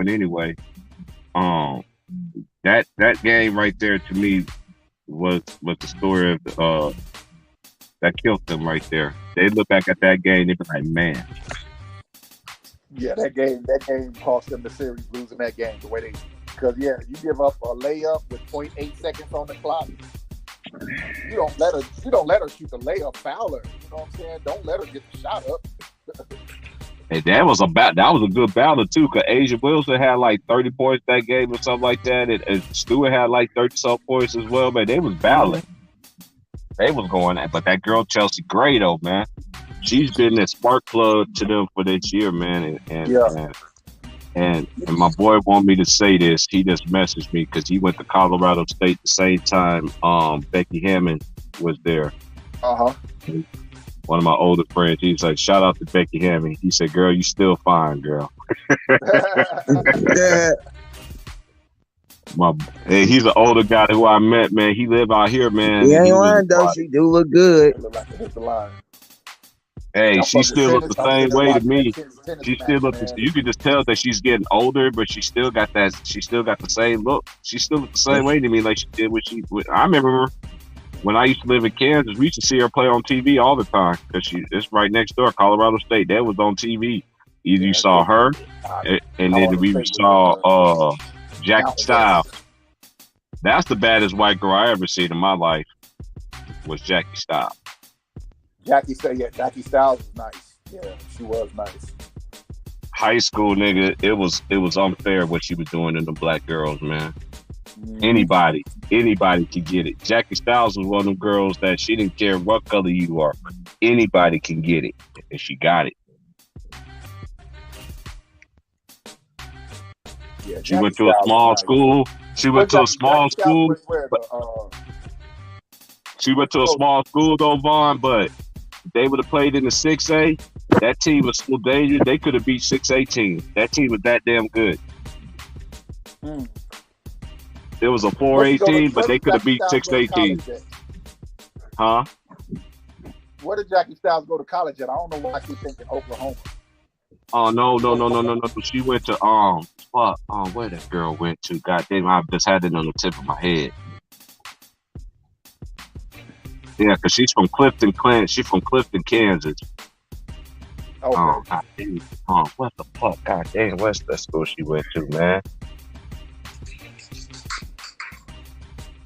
anyway, that game right there to me was the story of that killed them right there. They look back at that game, they be like, man. Yeah, that game cost them the series, losing that game the way they. Because you give up a layup with 0.8 seconds on the clock. You don't let her shoot the layup, foul her. You know what I'm saying? Don't let her get the shot up. Hey, that was a good battle too, because Asia Wilson had like 30 points that game or something like that, and Stewart had like 30-some points as well. Man, they was battling. They was going at, but that girl Chelsea Gray though, man, she's been a spark plug to them for this year, man, and my boy wanted me to say this. He just messaged me because he went to Colorado State the same time Becky Hammon was there. One of my older friends, he's like, shout out to Becky Hammon. He said, girl, you still fine, girl. He's an older guy who I met, man. He live out here, man. He ain't lying though. She do look good. Hey, she still looks the same way to me. She still looks. You can just tell that she's getting older, but she still got that. She still got the same look. She still looks the same way to me, like she did when I remember when I used to live in Kansas. We used to see her play on TV all the time because it's right next door, Colorado State. That was on TV. Either you saw her, and then we saw Jackie Styles. That's the baddest white girl I ever seen in my life. Was Jackie Styles. Jackie Styles was nice. Yeah, she was nice. High school nigga, it was unfair what she was doing to the black girls, man. Anybody can get it. Jackie Styles was one of them girls that she didn't care what color you are. Anybody can get it, and she got it. Yeah, she went to a small school. She went to a small school. She went to a small school though, Vaughn, but they would have played in the 6A. That team was still dangerous. They could have beat 6A teams. That team was that damn good. It was a 4A team, but they could have beat 6A teams. Huh? Where did Jackie Styles go to college at? I don't know why I keep thinking Oklahoma. Oh no. She went to where that girl went to? God damn, I just had it on the tip of my head. Yeah, because she's from Clifton, Kansas. Okay. I think, what the fuck? God damn, what's that school she went to, man?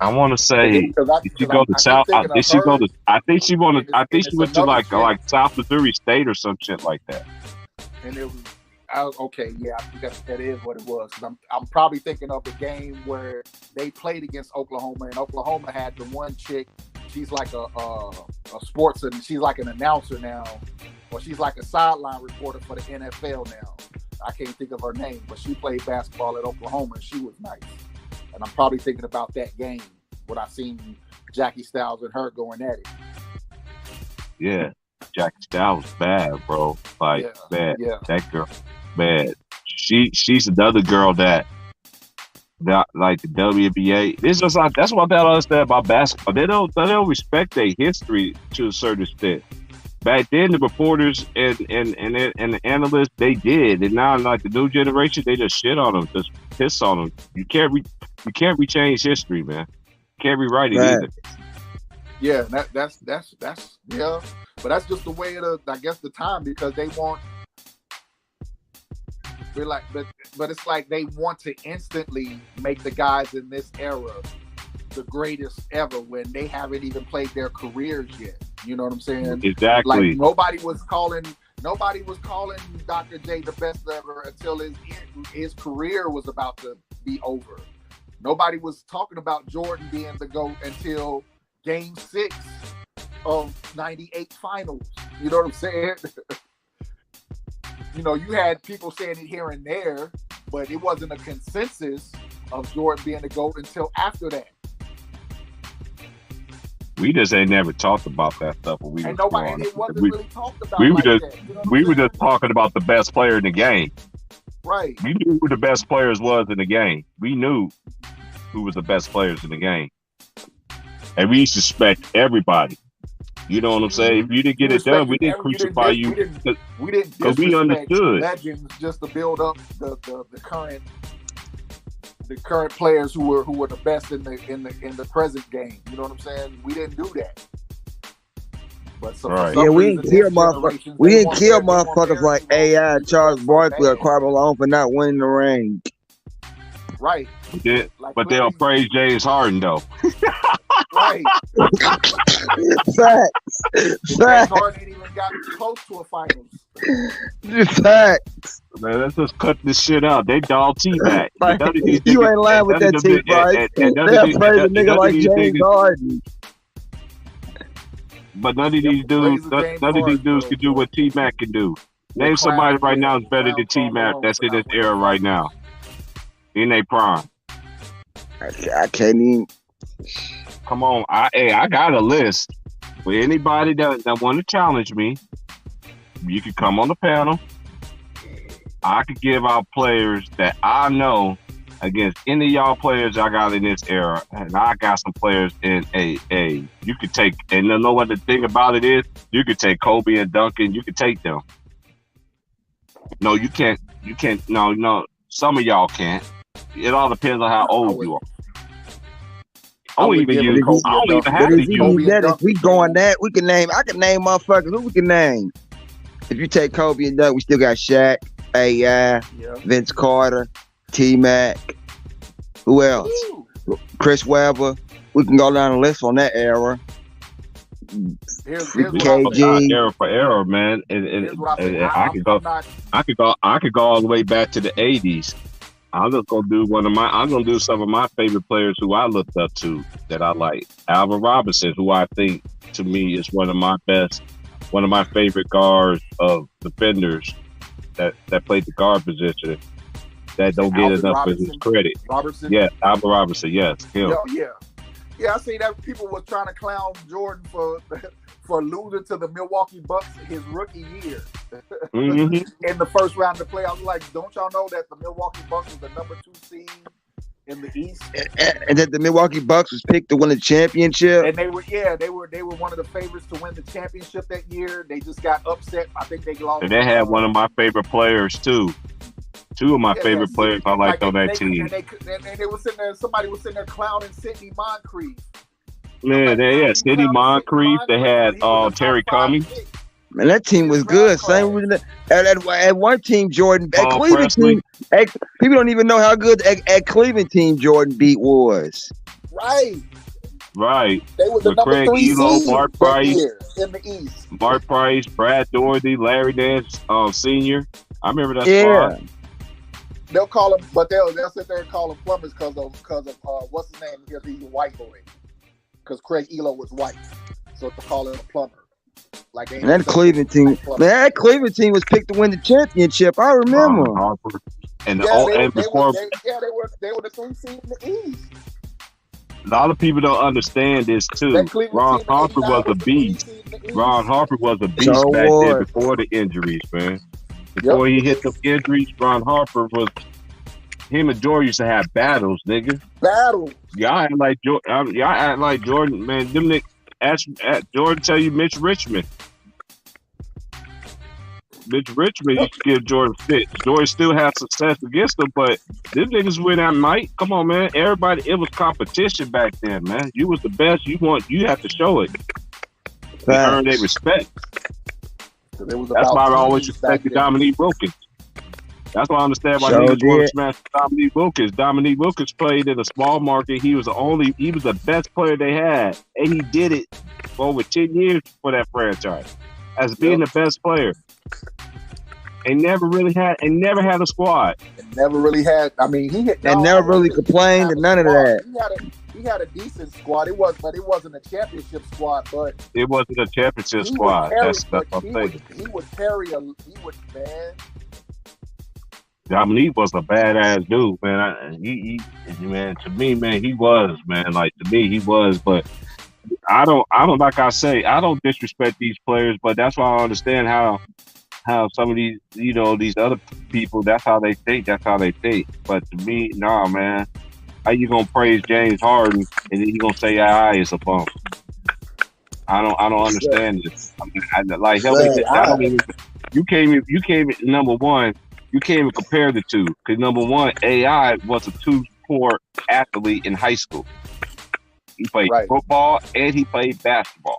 I want to say, did she go to I keep South? thinking Did of she go her, to? I think she wanted. and I think she it's went to another like chick, South Missouri State or some shit like that. and it was. Okay, yeah, I think that is what it was. Cause I'm probably thinking of the game where they played against Oklahoma, and Oklahoma had the one chick. She's like a sports, and she's like an announcer now, or she's like a sideline reporter for the NFL now. I can't think of her name, but she played basketball at Oklahoma, and she was nice. And I'm probably thinking about that game when I seen Jackie Styles and her going at it. Yeah, Jackie Styles was bad, bro. Like Yeah, bad. yeah. That girl, bad. She's another girl that like the WNBA. This is like that's what I don't understand about basketball. They don't respect their history to a certain extent. Back then, the reporters and the analysts they did, and now like the new generation, they just shit on them, just piss on them. You can't rechange history, man. You can't rewrite it either. Yeah, that's yeah, but that's just the way of I guess the time, because they want we're like but it's like they want to instantly make the guys in this era the greatest ever when they haven't even played their careers yet. You know what I'm saying? Exactly. Like nobody was calling Dr. J the best ever until his career was about to be over. Nobody was talking about Jordan being the GOAT until Game 6 of '98 finals. You know what I'm saying? You know, you had people saying it here and there, but it wasn't a consensus of Jordan being the GOAT until after that. We just ain't never talked about that stuff when we And was nobody, growing it up. wasn't We, really talked about we were like just that. You know what we I'm were saying? just talking about the best player in the game. Right. We knew who the best players was in the game. We knew who was the best players in the game, and we used to respect everybody. You know what I'm saying? If you didn't get it done, we didn't crucify you We didn't because we disrespect understood. legends just to build up the current players who were the best in the present game. You know what I'm saying? We didn't do that. But for Right. some Yeah, we reason, didn't kill this motherfuckers. generation, We they didn't want kill their- they want motherfuckers theirs like to go AI, to Charles so Barkley, or bad. Carl Malone for not winning the ring. Right. Like But they'll Larry- praise James Harden though. Right. Facts. James Facts. Harden ain't even got close to a finals. Facts. Man, let's just cut this shit out. They dog T-Mac. Like, you ain't lying with that T, right? They'll praise a nigga like James Harden. But none of these dudes, none of these dudes can do what T-Mac can do. Name somebody right now that's better than T-Mac that's in this era right now. In their prime. I can't even. Come on, I got a list. For anybody that want to challenge me, you can come on the panel. I could give out players that I know against any of y'all players I got in this era, and I got some players in AA. You could take, and you know what the thing about it is, you could take Kobe and Duncan. You could take them. No, you can't. You can't. No. Some of y'all can't. It all depends on how old you are. I don't even use. I don't even have But to if you use. need that, if we going that, we can name. I can name motherfuckers. Who we can name? If you take Kobe and Doug, we still got Shaq, AI, Yeah. Vince Carter, T-Mac. Who else? Chris Webber. We can go down the list on that era. Here's KG. what I'm Era for era, man. here's what I And say. I could go. I'm not, I could go all the way back to the 80s. I'm just gonna do I'm gonna do some of my favorite players who I looked up to that I like. Alvin Robinson, who I think to me is one of my favorite guards of defenders that played the guard position that don't get Alvin enough of his Robinson. credit. Robertson. Yeah, Alvin Robinson, yes. Him. Yeah. I see that people were trying to clown Jordan for losing to the Milwaukee Bucks his rookie year Mhm. in the first round of the playoffs. Like, don't y'all know that the Milwaukee Bucks was the number 2 seed in the East? And that the Milwaukee Bucks was picked to win the championship. And they were one of the favorites to win the championship that year. They just got upset. I think they lost. And they had one of my favorite players too. Two of my favorite players I liked on that team. And they were sitting there. Somebody was sitting there clowning Sidney Moncrief. Man, Sidney Moncrief. They had Terry Cummings. Man, that team was good. Same reason at one team, Jordan at Paul Cleveland Presley. team. People don't even know how good at Cleveland team Jordan beat was. Right. Right. They were the With number Craig 3 Elo, seed Mark that Price. year in the East. Mark Price, Brad Doherty, Larry Nance, Senior. I remember that Yeah. squad. They'll call him, but they'll sit there and call him plumbers because of what's his name? Because he's a white boy. Because Craig Elo was white, so to call him a plumber. Like they And that Cleveland team, man, that Cleveland team was picked to win the championship. I remember. Ron Harper. And, Yeah, and before, they were the 3 seed in the East. a lot of people don't understand this too. That Cleveland Ron team in Harper 89 was a the 3 beast. seed in the East. Ron Harper was a beast So back then was. before the injuries, man. Before he hit the injuries, Ron Harper was. Him and Jordan used to have battles, nigga. Battle. Y'all act like Jordan, man. Them niggas. Ask Jordan tell you Mitch Richmond. Mitch Richmond used to give Jordan fit. Jordan still had success against him, but them niggas win that night. Come on, man. Everybody, it was competition back then, man. You was the best. You have to show it. They earn their respect. That's why I always respected Dominique Wilkins. That's why I understand why niggas want to smash Dominique Wilkins. Dominique Wilkins played in a small market. He was the best player they had. And he did it for over 10 years for that franchise as being the best player. And never had a squad. Never really had. I mean, And never really complained and none of that. He had a decent squad. It wasn't a championship squad, but it wasn't a championship squad. That's what I'm saying. He would carry man. Dominique was a badass dude, man. Man, to me, man, he was, man. Like, to me, he was. But I don't. Like I say, I don't disrespect these players, but that's why I understand how some of these, these other people, that's how they think. But to me, nah, man. How you gonna praise James Harden and then you gonna say is a bump? I don't understand this. I mean, you came number one. You can't even compare the two because number one, AI was a 2-sport athlete in high school. He played football and he played basketball,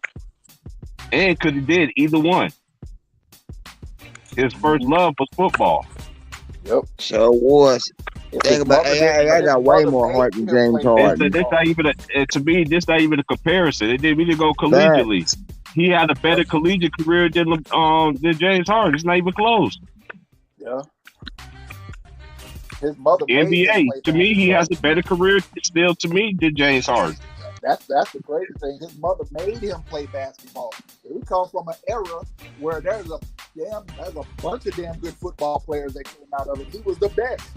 and could have did either one. His first love was football. Yep. So was. Think about AI got way more heart than James Harden. This not even to me. This not even a comparison. It didn't even go collegiately. He had a better collegiate career than James Harden. It's not even close. Yeah. His mother. NBA. To me, he has a better career still. To me, than James Harden. That's the crazy thing. His mother made him play basketball. He comes from an era where there's a bunch of damn good football players that came out of it. He was the best.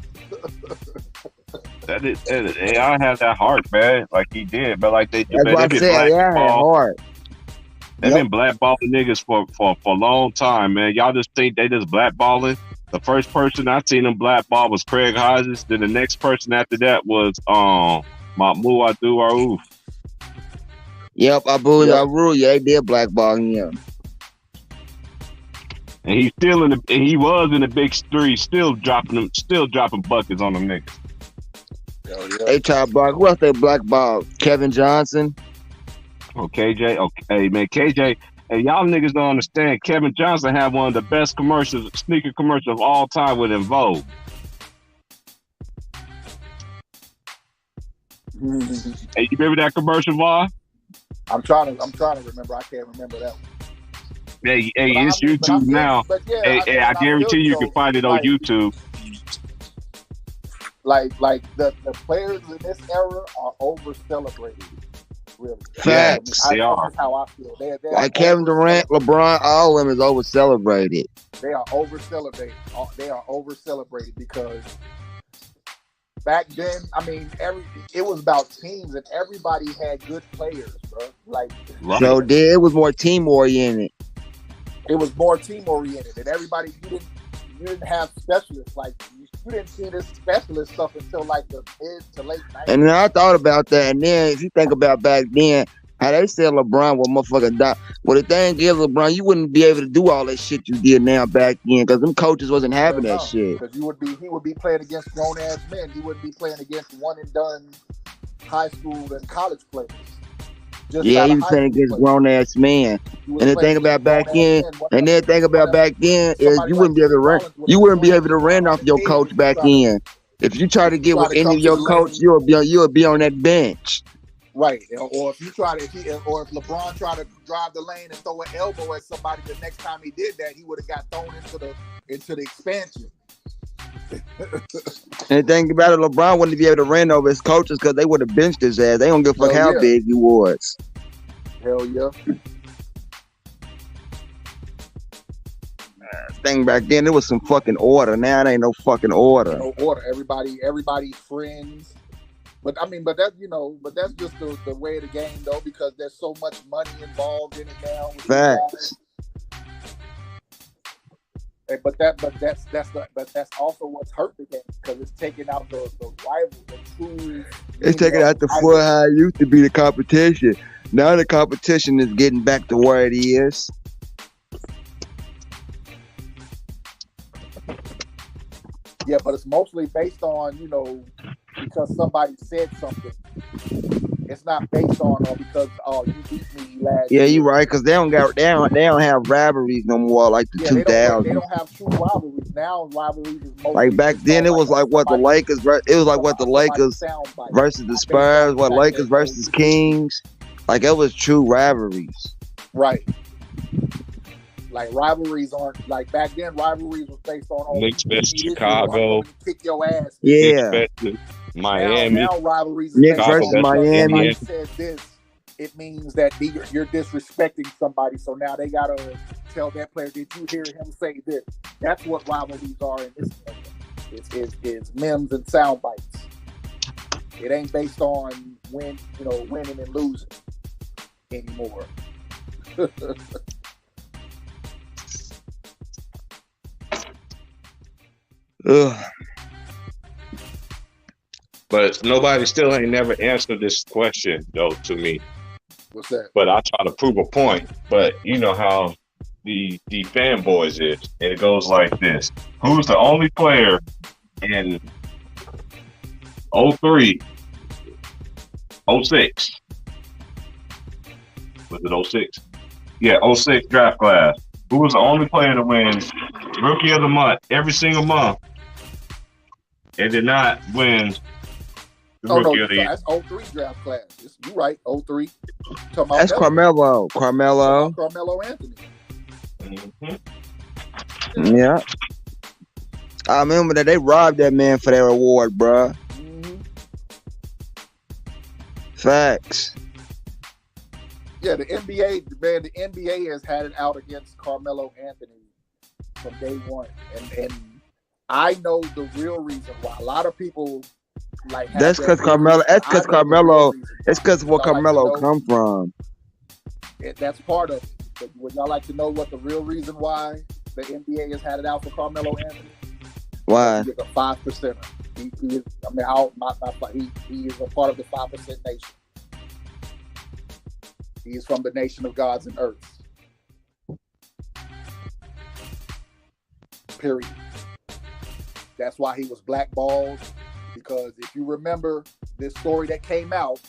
AI had that heart, man, like he did. But like they That's what I said. Yeah, heart. They've been blackballing niggas for a long time, man. Y'all just think they just blackballing. The first person I seen them blackball was Craig Hodges. Then the next person after that was Mahmoud Abdul-Rauf. Yep, Abdul-Rauf. Yeah, they did blackball him. And he's still he was in the big three, still dropping buckets on them niggas. They tried block. Who else they blackball? Kevin Johnson. Oh, KJ. Okay, man, KJ. Hey, y'all niggas don't understand. Kevin Johnson had one of the best sneaker commercials of all time with En Vogue. Hey, you remember that commercial, Vaughn? I'm trying to remember. I can't remember that one. Hey, it's YouTube now. I guarantee you can find it on YouTube. Like the players in this era are over celebrated. Really. Facts. They are. That's how I feel. They're like Kevin Durant, LeBron, all of them is over celebrated. They are over celebrated. They are over celebrated because back then, I mean, it was about teams and everybody had good players, bro. Like so, it was more team oriented. It was more team oriented, and everybody you didn't have specialists like you didn't see this specialist stuff until like the mid to late 90s. And then I thought about that, and then if you think about back then, how they said LeBron was motherfucking die. Well, the thing is, LeBron, you wouldn't be able to do all that shit you did now back then because them coaches wasn't having that shit. Because he would be playing against grown ass men. He wouldn't be playing against one and done high school and college players. just Yeah, not a he was high playing school against player. grown ass man. He was And the playing thing against about back grown ass then, men. and then the thing about back then is Somebody you like wouldn't be able Jimmy to run. Collins would You have been wouldn't be able playing to against run grown off ass your men coach back in. If you try to if you get try with to any come of to your the coach, lane. you'll be on that bench. Right, or if you try to, or if LeBron tried to drive the lane and throw an elbow at somebody, the next time he did that, he would have got thrown into the expansion. And the thing about it, LeBron wouldn't be able to run over his coaches because they would have benched his ass. They don't give a fuck Hell how yeah. big he was. Hell yeah. Thing back then, there was some fucking order. Now it ain't no fucking order. No order. Everybody's friends. But I mean, but that's just the way of the game though, because there's so much money involved in it now. with these Facts. guys. But that's also what's hurt the game, because it's taking out the rival, the true. It's taking out the full how it used to be the competition. Now the competition is getting back to where it is. Yeah, but it's mostly based on, because somebody said something. It's not based on because you beat me last Yeah, year. you right, because they don't have rivalries no more like the 2000s. They don't have true rivalries. Now rivalries is mostly Like back then, it was like what the Lakers. It was like what the Lakers versus the Spurs. What Lakers versus Kings. Like it was true rivalries. Right. Like rivalries aren't like back then. Rivalries was based on Knicks versus Chicago. Kick your ass. Yeah. Knicks versus Miami. Now rivalries. Knicks based versus on Miami. Somebody says this, it means that you're disrespecting somebody. So now they gotta tell that player, did you hear him say this? That's what rivalries are in this game. It's memes and sound bites. It ain't based on winning and losing anymore. Ugh. But nobody still ain't never answered this question though to me. What's that? But I try to prove a point. But you know how the fanboys is, and it goes like this: who's the only player in 03, 06? Was it 06? Yeah, 06 draft class. Who was the only player to win Rookie of the Month every single month and did not win the Rookie of the Year? That's 03 draft class. You right, 03. That's Carmelo. Carmelo Anthony. Mm-hmm. Yeah. I remember that they robbed that man for their award, bruh. Mm-hmm. Facts. Yeah, the NBA has had it out against Carmelo Anthony from day one, and I know the real reason why. A lot of people like that's because Carmelo. That's because Carmelo. It's because where Carmelo come from. That's part of it. But would y'all like to know what the real reason why the NBA has had it out for Carmelo Anthony? Why? He's a 5%. He is. I mean, he is a part of the 5% nation. He is from the nation of gods and earths. Period. That's why he was blackballed. Because if you remember this story that came out,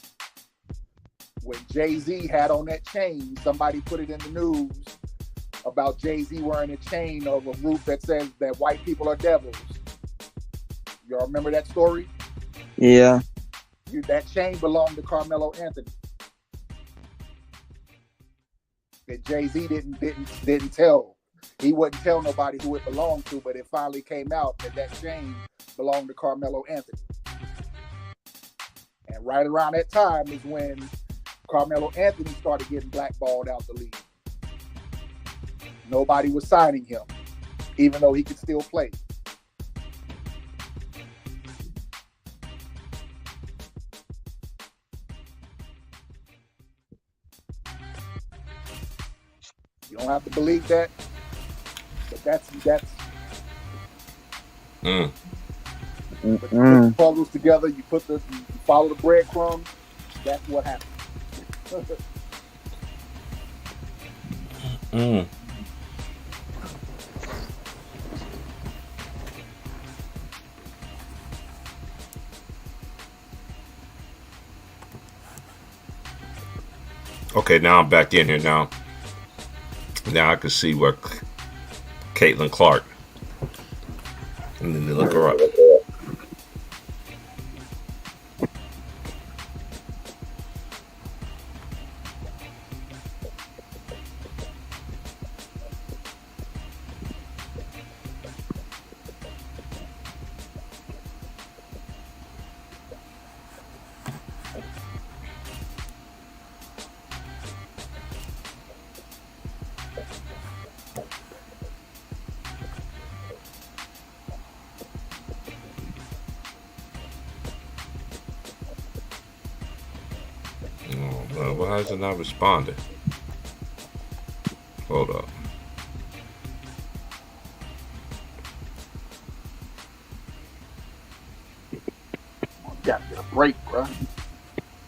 when Jay-Z had on that chain, somebody put it in the news about Jay-Z wearing a chain of a group that says that white people are devils. Y'all remember that story? Yeah. That chain belonged to Carmelo Anthony. That Jay-Z didn't tell. He wouldn't tell nobody who it belonged to, but it finally came out that chain belonged to Carmelo Anthony. And right around that time is when Carmelo Anthony started getting blackballed out the league. Nobody was signing him, even though he could still play. You don't have to believe that, but that's Mm. Put the puzzles together, you follow the breadcrumbs, that's what happens. Mm. Okay, now I'm back in here now. Now I can see where Caitlin Clark. And then look her up. Oh, why is it not responding? Hold up. Gotta get a break, bro. I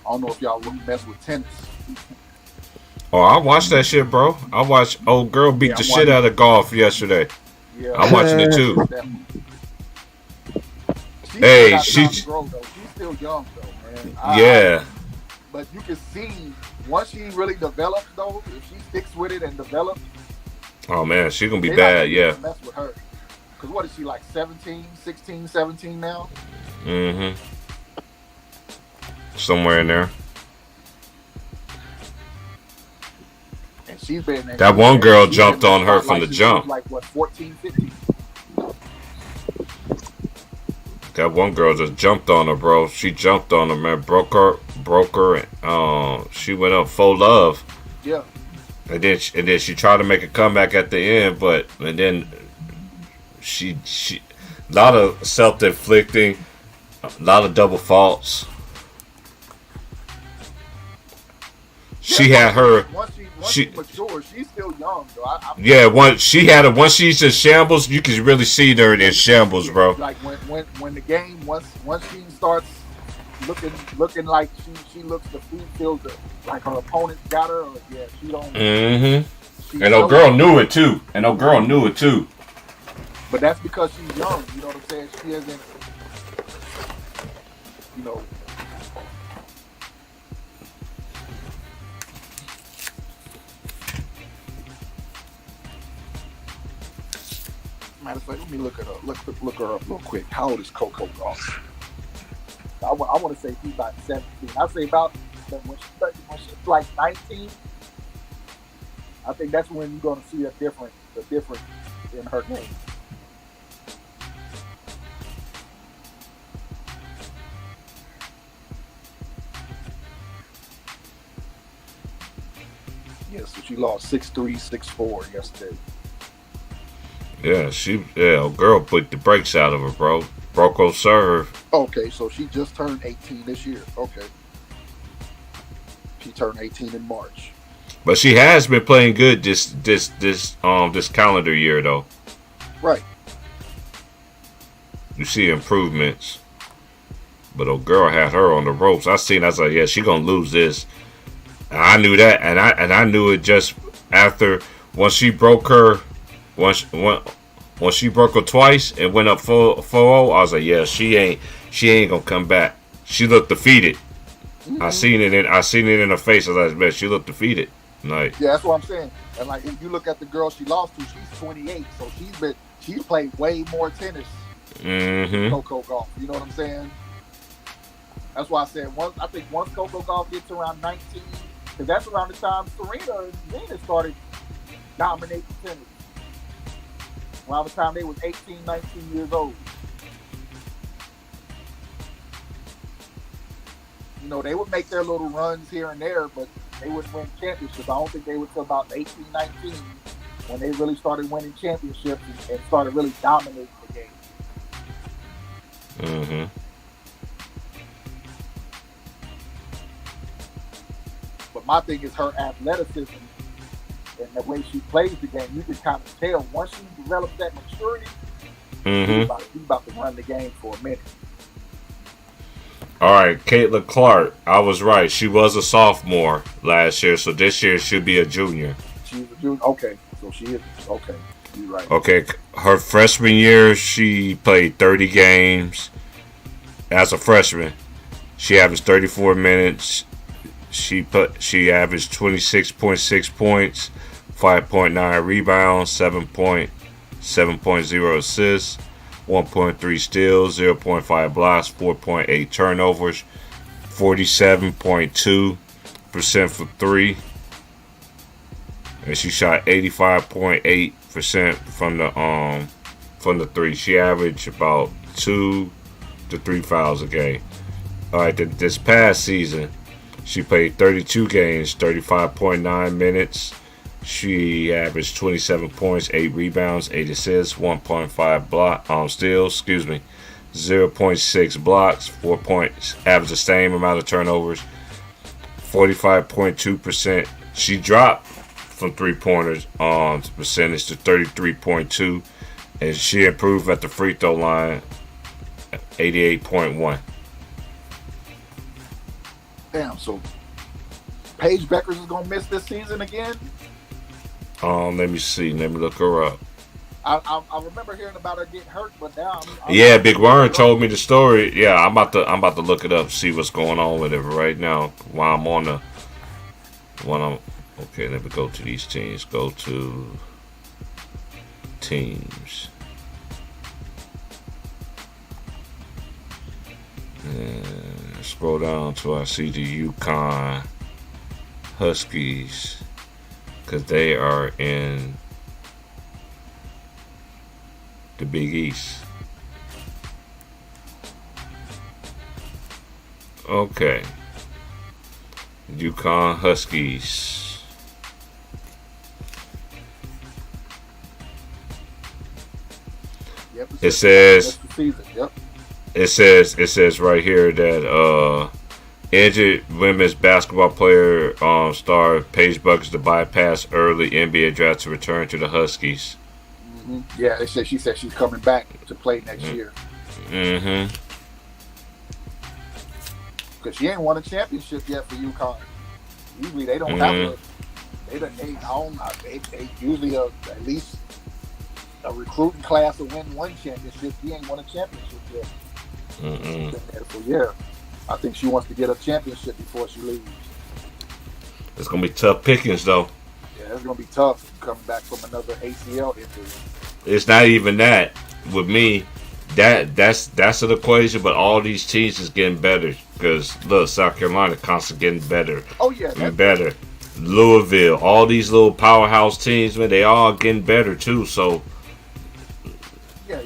don't know if y'all really mess with tennis. Oh, I watched that shit, bro. I watched old girl beat Yeah, the I'm shit out of golf yesterday. Yeah, I'm watching it too. She's Hey, got time she's to grow, though. She's still young, though, man. yeah. But you can see once she really develops, though, if she sticks with it and develops, Oh man, she gonna be they're not gonna bad. be able Yeah. to mess with her. Because what is she, like 17, 16, 17 now? Mm-hmm. Somewhere in there. And she's been That one girl jumped on her from the since she was, jump. like, what, 14, 15? That one girl just jumped on her, bro. She jumped on her, man. Broke her. She went up full love. Yeah. And then she tried to make a comeback at the end, and then she a lot of self-inflicting, a lot of double faults. She had her. Once she matures, she's still young, though. Yeah, once she's in shambles, you can really see her in shambles, bro. Like when the game once she starts looking like she looks the field like her opponent got her, or yeah, she don't. Mm-hmm. And old girl knew it too. But that's because she's young. You know what I'm saying? She isn't. You know. Matter of fact, let me look it up. Look her up real quick. How old is Coco Gauff? I want to say she's about 17. I say about when she's like 19. I think that's when you're going to see the difference in her game. Yeah, so she lost 6'3", 6'4" yesterday. Yeah, girl put the brakes out of her, bro. Broke her serve. Okay, so she just turned 18 this year. Okay. She turned 18 in March. But she has been playing good this calendar year though. Right. You see improvements. But old girl had her on the ropes. I was like, yeah, she gonna lose this. And I knew that, and I knew it just after once she broke her twice and went up 4-0, I was like, yeah, she ain't gonna come back. She looked defeated. Mm-hmm. I seen it in her face. I was like, man, she looked defeated. Like, yeah, that's what I'm saying. And like, if you look at the girl she lost to, she's 28, so she's played way more tennis. Mm-hmm. Coco Gauff, you know what I'm saying? That's why I said once Coco Gauff gets around 19, because that's around the time Serena and Venus started dominating tennis. Around the time they was 18, 19 years old. You know, they would make their little runs here and there, but they wouldn't win championships. I don't think they would till about 18, 19 when they really started winning championships and started really dominating the game. Mm-hmm. But my thing is her athleticism and the way she plays the game. You can kind of tell once she develops that maturity, she's about to run the game for a minute. All right, Caitlin Clark. I was right. She was a sophomore last year, so this year she'll be a junior. She's a junior. Okay, so she is. Okay, you're right. Okay, her freshman year she played 30 games as a freshman. She averaged 34 minutes. she averaged 26.6 points, 5.9 rebounds, 7.0 assists, 1.3 steals, 0.5 blocks, 4.8 turnovers, 47.2% for three, and she shot 85.8% from the three. She averaged about 2 to 3 fouls a game. All right, this past season, she played 32 games, 35.9 minutes. She averaged 27 points, 8 rebounds, 8 assists, 1.5 steals, 0.6 blocks, 4 points, averaged the same amount of turnovers, 45.2%. She dropped from 3-pointers percentage to 33.2, and she improved at the free throw line, 88.1. Damn, so Paige Beckers is gonna miss this season again? Let me see. Let me look her up. I remember hearing about her getting hurt, but now yeah, Big Warren told me the story. Yeah, I'm about to look it up, see what's going on with it right now while I'm on the okay, let me go to these teams. Go to teams. And scroll down till I see the UConn Huskies, because they are in the Big East. Okay. UConn Huskies. Yep, It says yep. It says right here that injured women's basketball player star Paige Buckers to bypass early NBA draft to return to the Huskies. Mm-hmm. Yeah, she said she's coming back to play next year. Mm-hmm. Because she ain't won a championship yet for UConn. Usually they don't have they usually at least a recruiting class to win one championship. She ain't won a championship yet. She's been there for a year. I think she wants to get a championship before she leaves. It's gonna be tough pickings though. Yeah, it's gonna be tough coming back from another ACL injury. It's not even that with me. That's an equation, but all these teams is getting better because look, South Carolina constantly getting better. Oh yeah, and better. Louisville, all these little powerhouse teams, man, they all getting better too. So yeah,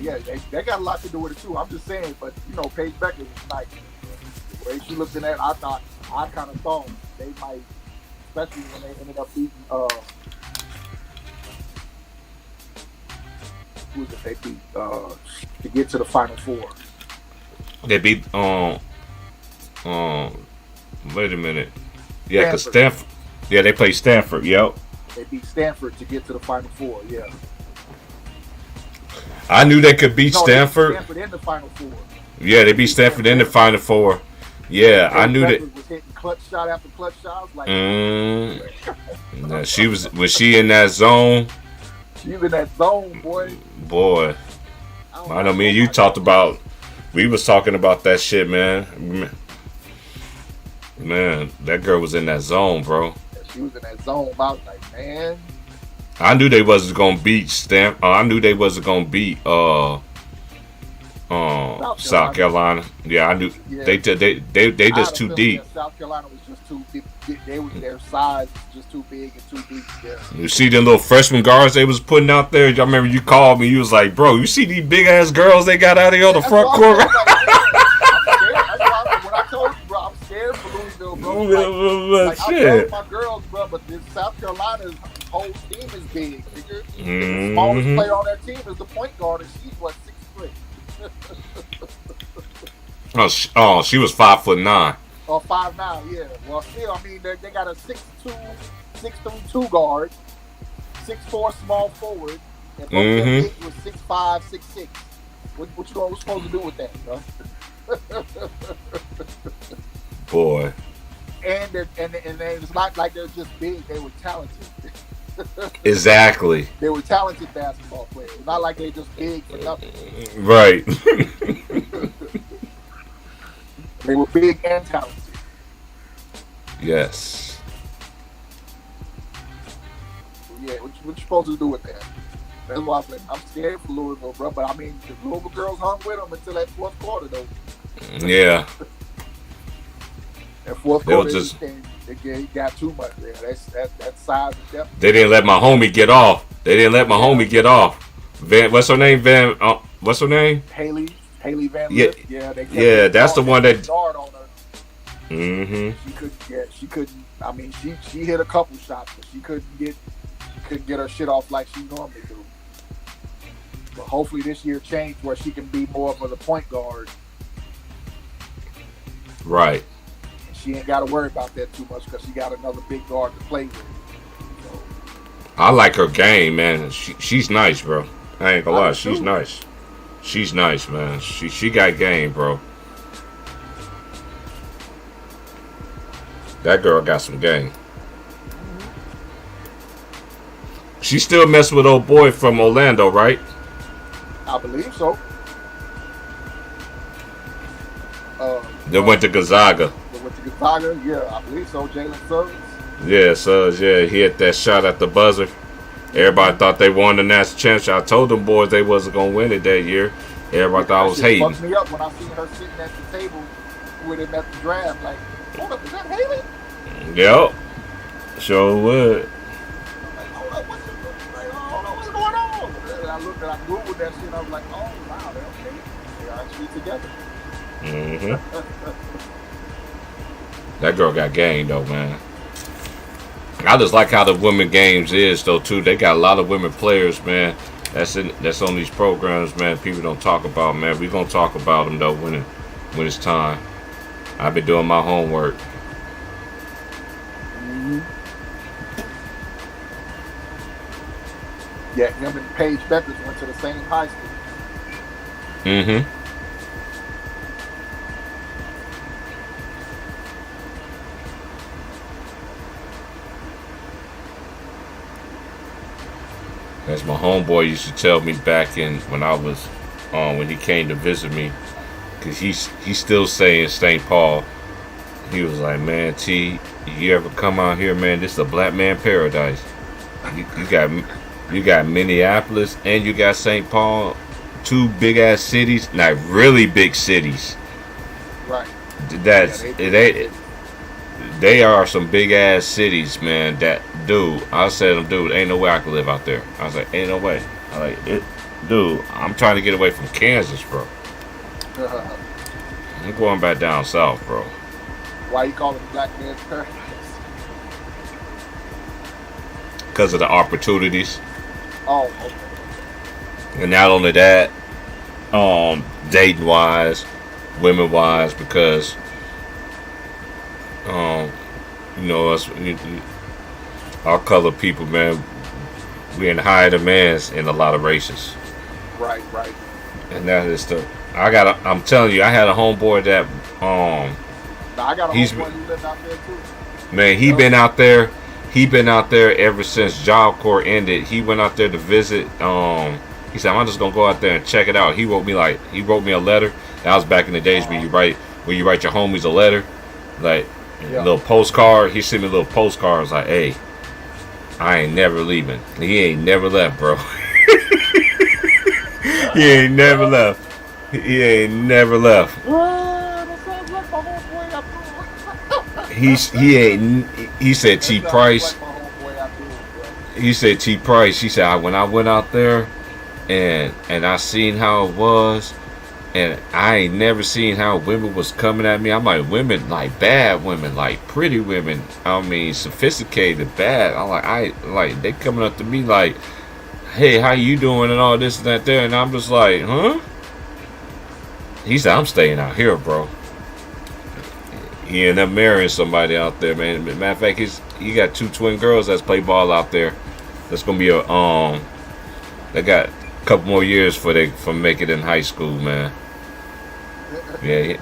they got a lot to do with it too. I'm just saying, but Paige Beckers is nice. The way she looking at it, I kind of thought they might, especially when they ended up beating who was it they beat to get to the Final Four. They beat wait a minute. Yeah, because Stanford. Yeah, they played Stanford. Yep. They beat Stanford to get to the Final Four. Yeah. I knew they could beat Stanford. They beat Stanford in the Final Four. Yeah, they beat Stanford in the Final Four. Yeah, I knew that. Was hitting clutch shot after clutch shot. I was like, nah, was she in that zone? She was in that zone, boy. Boy, I know me and you talked about. We was talking about that shit, man. Man, that girl was in that zone, bro. She was in that zone. I was like, man. I knew they wasn't gonna beat Stanford. I knew they wasn't gonna beat South Carolina. Yeah, I knew they just too deep. South Carolina was just too deep. Their size was just too big and too deep. Yeah. You see the little freshman guards they was putting out there. I remember you called me. You was like, "Bro, you see these big ass girls they got out here on the front court." When I told you, bro, I'm scared for Louisville, bro. Like, I love my girls, bro, but this South Carolina's whole team is big. The smallest player on that team is the point guard, and she's 6'3". Oh, she was 5'9". Oh, 5'9", yeah. Well, still, I mean, they got a 6'3" guard, 6'4" small forward, and both their big was 6'5", 6'6". What you supposed to do with that, bro? Boy. And it's not like they're just big; they were talented. Exactly. They were talented basketball players. It's not like they just big for nothing. Right. They were big and talented. Yes. Yeah, what you supposed to do with that? That's why I'm scared for Louisville, bro. But I mean, the Louisville girls hung with them until that fourth quarter, though. Yeah. That fourth They quarter, was just he got too much there. That size and depth. they didn't let my homie get off. They didn't let my homie get off. What's her name? What's her name? Haley Van Yeah. Lith. Yeah, they kept Yeah, that's the one that. guard on her. Mm-hmm. She couldn't. I mean, she hit a couple shots, but she couldn't get her shit off like she normally do. But hopefully this year change where she can be more of a point guard. Right. And she ain't got to worry about that too much because she got another big guard to play with. So, I like her game, man. She's nice, bro. I ain't gonna lie, she's too. nice. She's nice, man. She got game, bro. That girl got some game. She still messing with old boy from Orlando, right? I believe so. They went to Gonzaga. They went to Gonzaga. Yeah, I believe so. Jalen Suggs. Yeah, Suggs, yeah, he hit that shot at the buzzer. Everybody thought they won the national championship. I told them boys they wasn't gonna win it that year. Everybody thought I was hating. Fucked me up when I seen her sitting at the table with him at the draft. Like, hold up, is that Haley? Yep. Sure would. I'm like, hold up, what's going on? And I looked and I Googled that shit and I was like, oh wow, they're actually together. That girl got game though, man. I just like how the women games is though too. They got a lot of women players, man. That's on these programs, man. People don't talk about, man. We gonna talk about them though when it's time. I've been doing my homework. Yeah, him and Paige Beckers went to the same high school. As my homeboy used to tell me back in when I was when he came to visit me, cause he's still saying St. Paul. He was like, man, T, you ever come out here, man? This is a black man paradise. You got Minneapolis and you got St. Paul, two big ass cities, not really big cities. Right. They are some big ass cities, man. That dude, I said, dude, ain't no way I could live out there. I was like, ain't no way. I like it, dude. I'm trying to get away from Kansas, bro. I'm going back down south, bro. Why you call it black man's paradise? Because of the opportunities. Oh, okay. And not only that, dating wise, women wise, because you know us, our colored people, man, we in higher demands in a lot of races. Right. And that is I'm telling you, I had a homeboy that Now, I got a homeboy who lived out there too. Man, he been out there. He been out there ever since Job Corps ended. He went out there to visit. He said, "I'm just gonna go out there and check it out." He wrote me a letter. That was back in the days when you write your homies a letter, like a little postcard. He sent me a little postcard. I was like, "Hey, I ain't never leaving." He ain't never left, bro. He ain't never left. He ain't never left. He said T Price. He said T Price. He said when I went out there and I seen how it was, and I ain't never seen how women was coming at me. I'm like, women, like bad women, like pretty women. I mean, sophisticated, bad. I like they coming up to me like, hey, how you doing and all this and that there, and I'm just like, huh? He said, I'm staying out here, bro. He ended up marrying somebody out there, man. Matter of fact, he got two twin girls that's play ball out there. That's gonna be they got a couple more years for make it in high school, man. Yeah,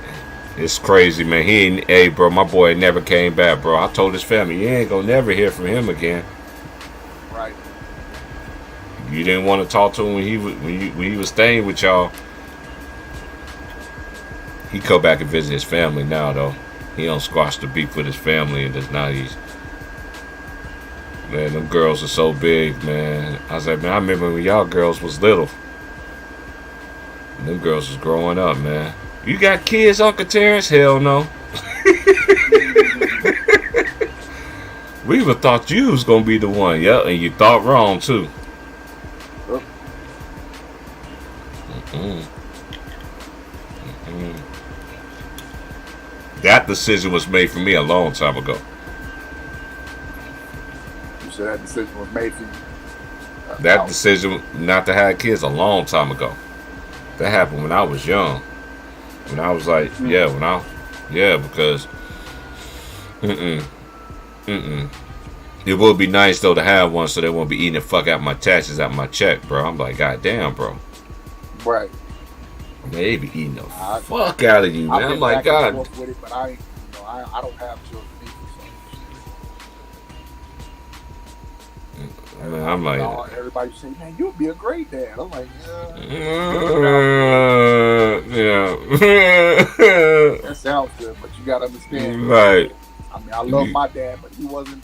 it's crazy, man. Hey, bro, my boy never came back, bro. I told his family, you ain't gonna never hear from him again. Right. You didn't want to talk to him when he was staying with y'all. He come back and visit his family now, though. He don't squash the beef with his family, and just now he's, man, them girls are so big, man. I was like, man, I remember when y'all girls was little. And them girls was growing up, man. You got kids, Uncle Terrence? Hell no. We even thought you was gonna be the one. Yep, and you thought wrong too. Mm-mm. Mm-mm. That decision was made for me a long time ago. You said that decision was made for you. That decision not to have kids a long time ago. That happened when I was young. When I was like, because it would be nice though to have one so they won't be eating the fuck out my taxes out my check, bro. I'm like, god damn, bro. Right. Man, they be eating the fuck out of you, man. I'm like, God. With it, but I don't have children either. Man, I'm like, everybody say, man, you'd be a great dad. I'm like, yeah. That sounds good, but you gotta understand. Right. I mean, I love my dad, but he wasn't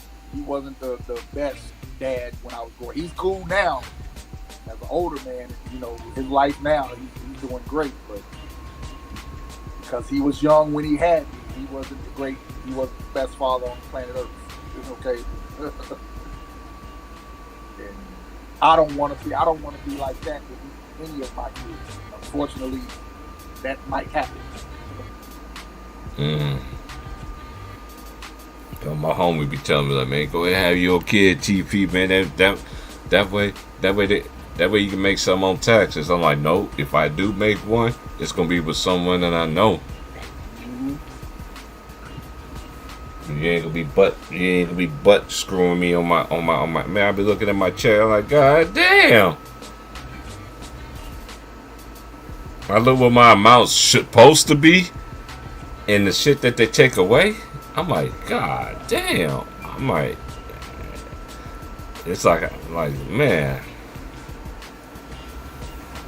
the best dad when I was growing. He's cool now as an older man. You know, his life now, he's doing great, but because he was young when he had me, he wasn't the best father on planet Earth. It's okay. And I don't want to be like that with any of my kids. Unfortunately, that might happen. My homie be telling me like, man, go ahead and have your kid, TP, man. That way you can make some on taxes. I'm like, no, if I do make one, it's gonna be with someone that I know. You ain't gonna be butt screwing me on my man. I be looking at my check. I'm like, god damn. I look what my amount's supposed to be, and the shit that they take away. I'm like, god damn. I'm like, it's like man.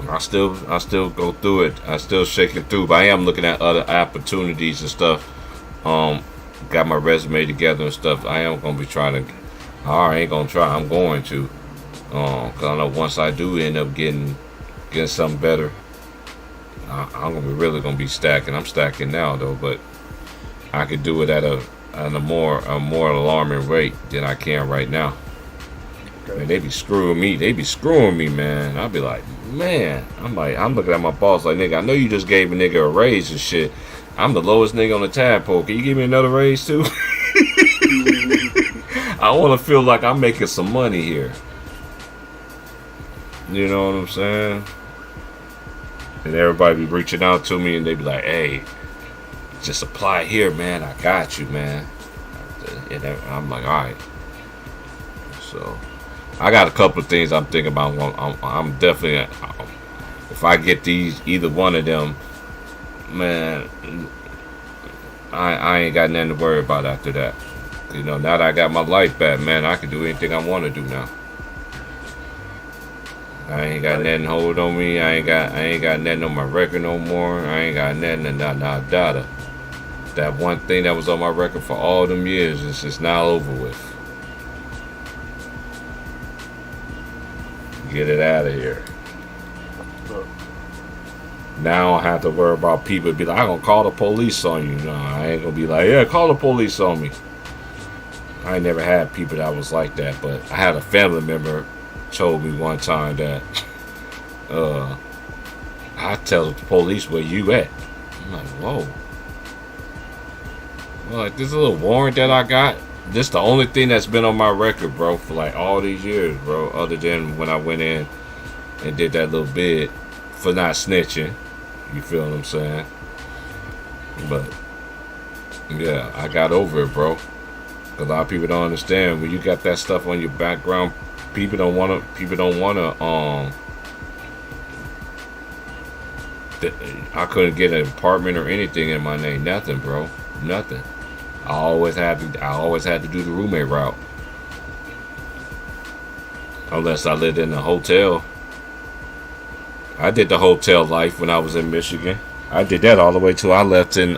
I still go through it. I still shake it through, but I am looking at other opportunities and stuff. Got my resume together and stuff. I am gonna be trying to. I ain't gonna try. I'm going to. Cause I know once I do end up getting something better, I'm really gonna be stacking. I'm stacking now though, but I could do it at a more alarming rate than I can right now. Okay. Man, they be screwing me, man. I'll be like, man. I'm looking at my boss like, nigga, I know you just gave a nigga a raise and shit. I'm the lowest nigga on the tadpole. Can you give me another raise too? I want to feel like I'm making some money here. You know what I'm saying? And everybody be reaching out to me and they be like, hey, just apply here, man. I got you, man. And I'm like, all right. So I got a couple of things I'm thinking about. I'm definitely, if I get either one of them, man, I ain't got nothing to worry about after that. You know, now that I got my life back, man, I can do anything I want to do now. I ain't got nothing hold on me. I ain't got nothing on my record no more. I ain't got nothing nada. That one thing that was on my record for all them years is just now over with. Get it out of here. Now I don't have to worry about people be like, I'm gonna call the police on you. No, I ain't gonna be like, yeah, call the police on me. I ain't never had people that was like that, but I had a family member told me one time that I tell the police where you at. I'm like, whoa. Well, like this little warrant that I got, this the only thing that's been on my record, bro, for like all these years, bro, other than when I went in and did that little bid for not snitching. You feel what I'm saying? But yeah, I got over it, bro. A lot of people don't understand when you got that stuff on your background. People don't wanna. I couldn't get an apartment or anything in my name. Nothing, bro. Nothing. I always had to do the roommate route, unless I lived in a hotel. I did the hotel life when I was in Michigan. I did that all the way till I left in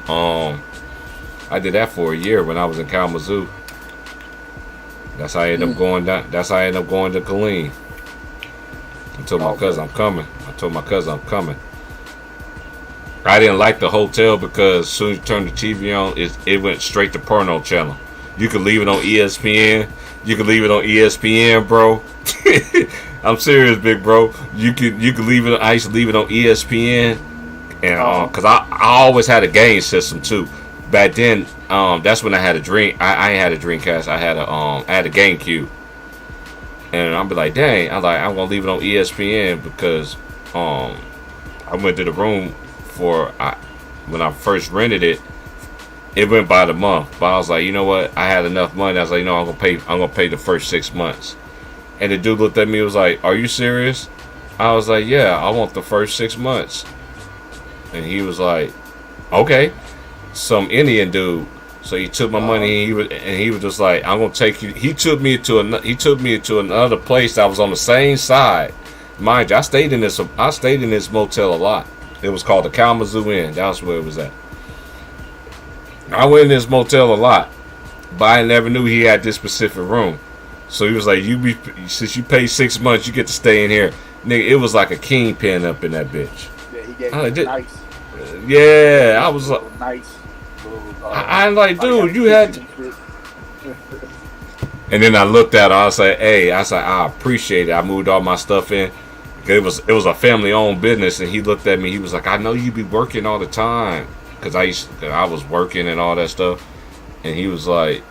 I did that for a year when I was in Kalamazoo. That's how I ended up going down. That's how I ended up going to Killeen. I told my cousin I'm coming. I didn't like the hotel because as soon as you turn the TV on, it went straight to porno channel. You could leave it on ESPN. Bro. I'm serious, big bro. You could leave it. I used to leave it on ESPN, and because I always had a game system too. Back then, that's when I had a drink. I ain't had a Dreamcast. I had a GameCube, and I'd be like, dang. I'm gonna leave it on ESPN because I went to the room when I first rented it. It went by the month, but I was like, you know what? I had enough money. I was like, I'm gonna pay the first 6 months. And the dude looked at me and was like, are you serious? I was like, yeah, I want the first 6 months. And he was like, okay. Some Indian dude. So he took my money and he was just like, I'm gonna take you. He took me to another place that was on the same side. Mind you, I stayed in this motel a lot. It was called the Kalamazoo Inn. That's where it was at. I went in this motel a lot, but I never knew he had this specific room. So he was like, since you pay 6 months, you get to stay in here. Nigga, it was like a kingpin up in that bitch. Yeah, he gave me nice. Yeah, I was like, nice. I'm like, dude, you had to. And then I looked at her. I was like, I appreciate it. I moved all my stuff in. It was a family owned business, and he looked at me. He was like, I know you be working all the time, because I was working and all that stuff. And he was like,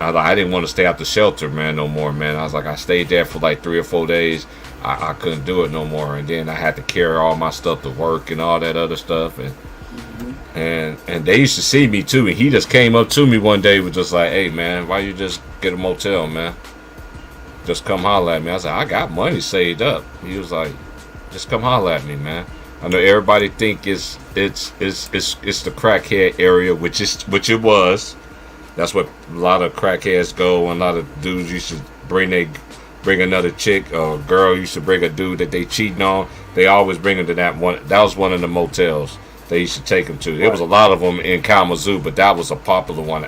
I didn't want to stay out the shelter, man, no more, man. I was like, I stayed there for like 3 or 4 days. I couldn't do it no more, and then I had to carry all my stuff to work and all that other stuff, and they used to see me too. And he just came up to me one day, was just like, hey man, why you just get a motel, man? Just come holler at me. I was like, I got money saved up. He was like, just come holler at me, man. I know everybody think it's the crackhead area, which it was. That's what a lot of crackheads go, and a lot of dudes used to bring another chick or girl used to bring a dude that they cheating on. They always bring them to that one. That was one of the motels they used to take them to. There was a lot of them in Kalamazoo, but that was a popular one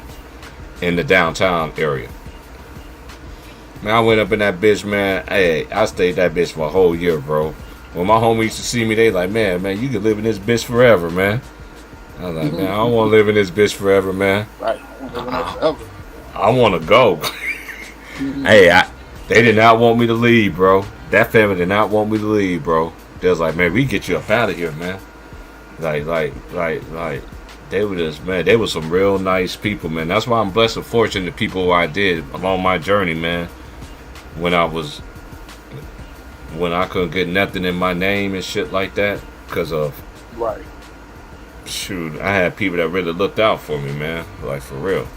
in the downtown area. Man, I went up in that bitch, man. Hey, I stayed that bitch for a whole year, bro. When my homies used to see me, they like, man, you can live in this bitch forever, man. I was like, man, I don't want to live in this bitch forever, man. Right. I want to go. Hey, they did not want me to leave, bro. That family did not want me to leave, bro. They was like, man, we get you up out of here, man. Like, they were just, man, they were some real nice people, man. That's why I'm blessed and fortunate the people who I did along my journey, man. When I couldn't get nothing in my name and shit like that because of, shoot, I had people that really looked out for me, man. Like, for real.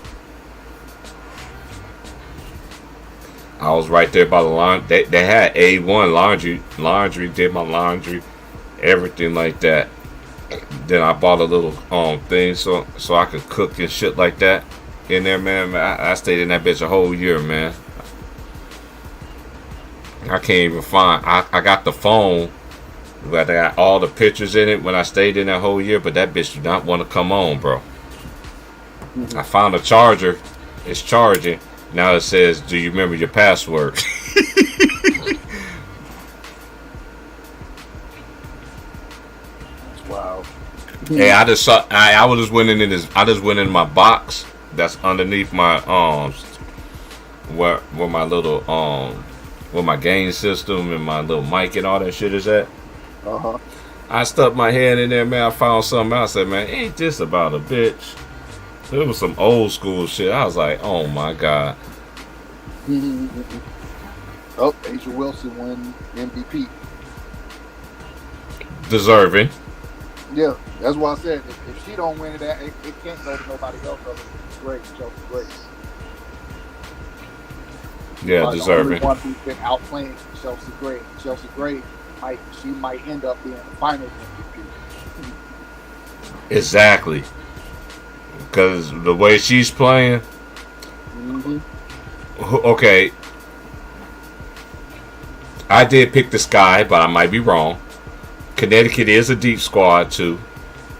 I was right there by the laundry. They had A1 laundry, did my laundry, everything like that. Then I bought a little thing so I could cook and shit like that in there, man. I stayed in that bitch a whole year, man. I can't even find. I got the phone, but I got all the pictures in it when I stayed in that whole year. But that bitch did not want to come on, bro. I found a charger. It's charging. Now it says, do you remember your password? Wow. Hey, I just went in my box that's underneath my where my little where my gain system and my little mic and all that shit is at. I stuck my hand in there, man. I found something else. I said, man, ain't this about a bitch? It was some old school shit. I was like, oh my god. Oh, Asia Wilson won MVP. Deserving. Yeah, that's why I said if she don't win it can't go to nobody else other than Chelsea Gray. Yeah, deserving. The one who's been outplaying Chelsea Gray. Chelsea Gray might end up being the final MVP. Exactly. Because the way she's playing. Okay. I did pick the Sky, but I might be wrong. Connecticut is a deep squad too.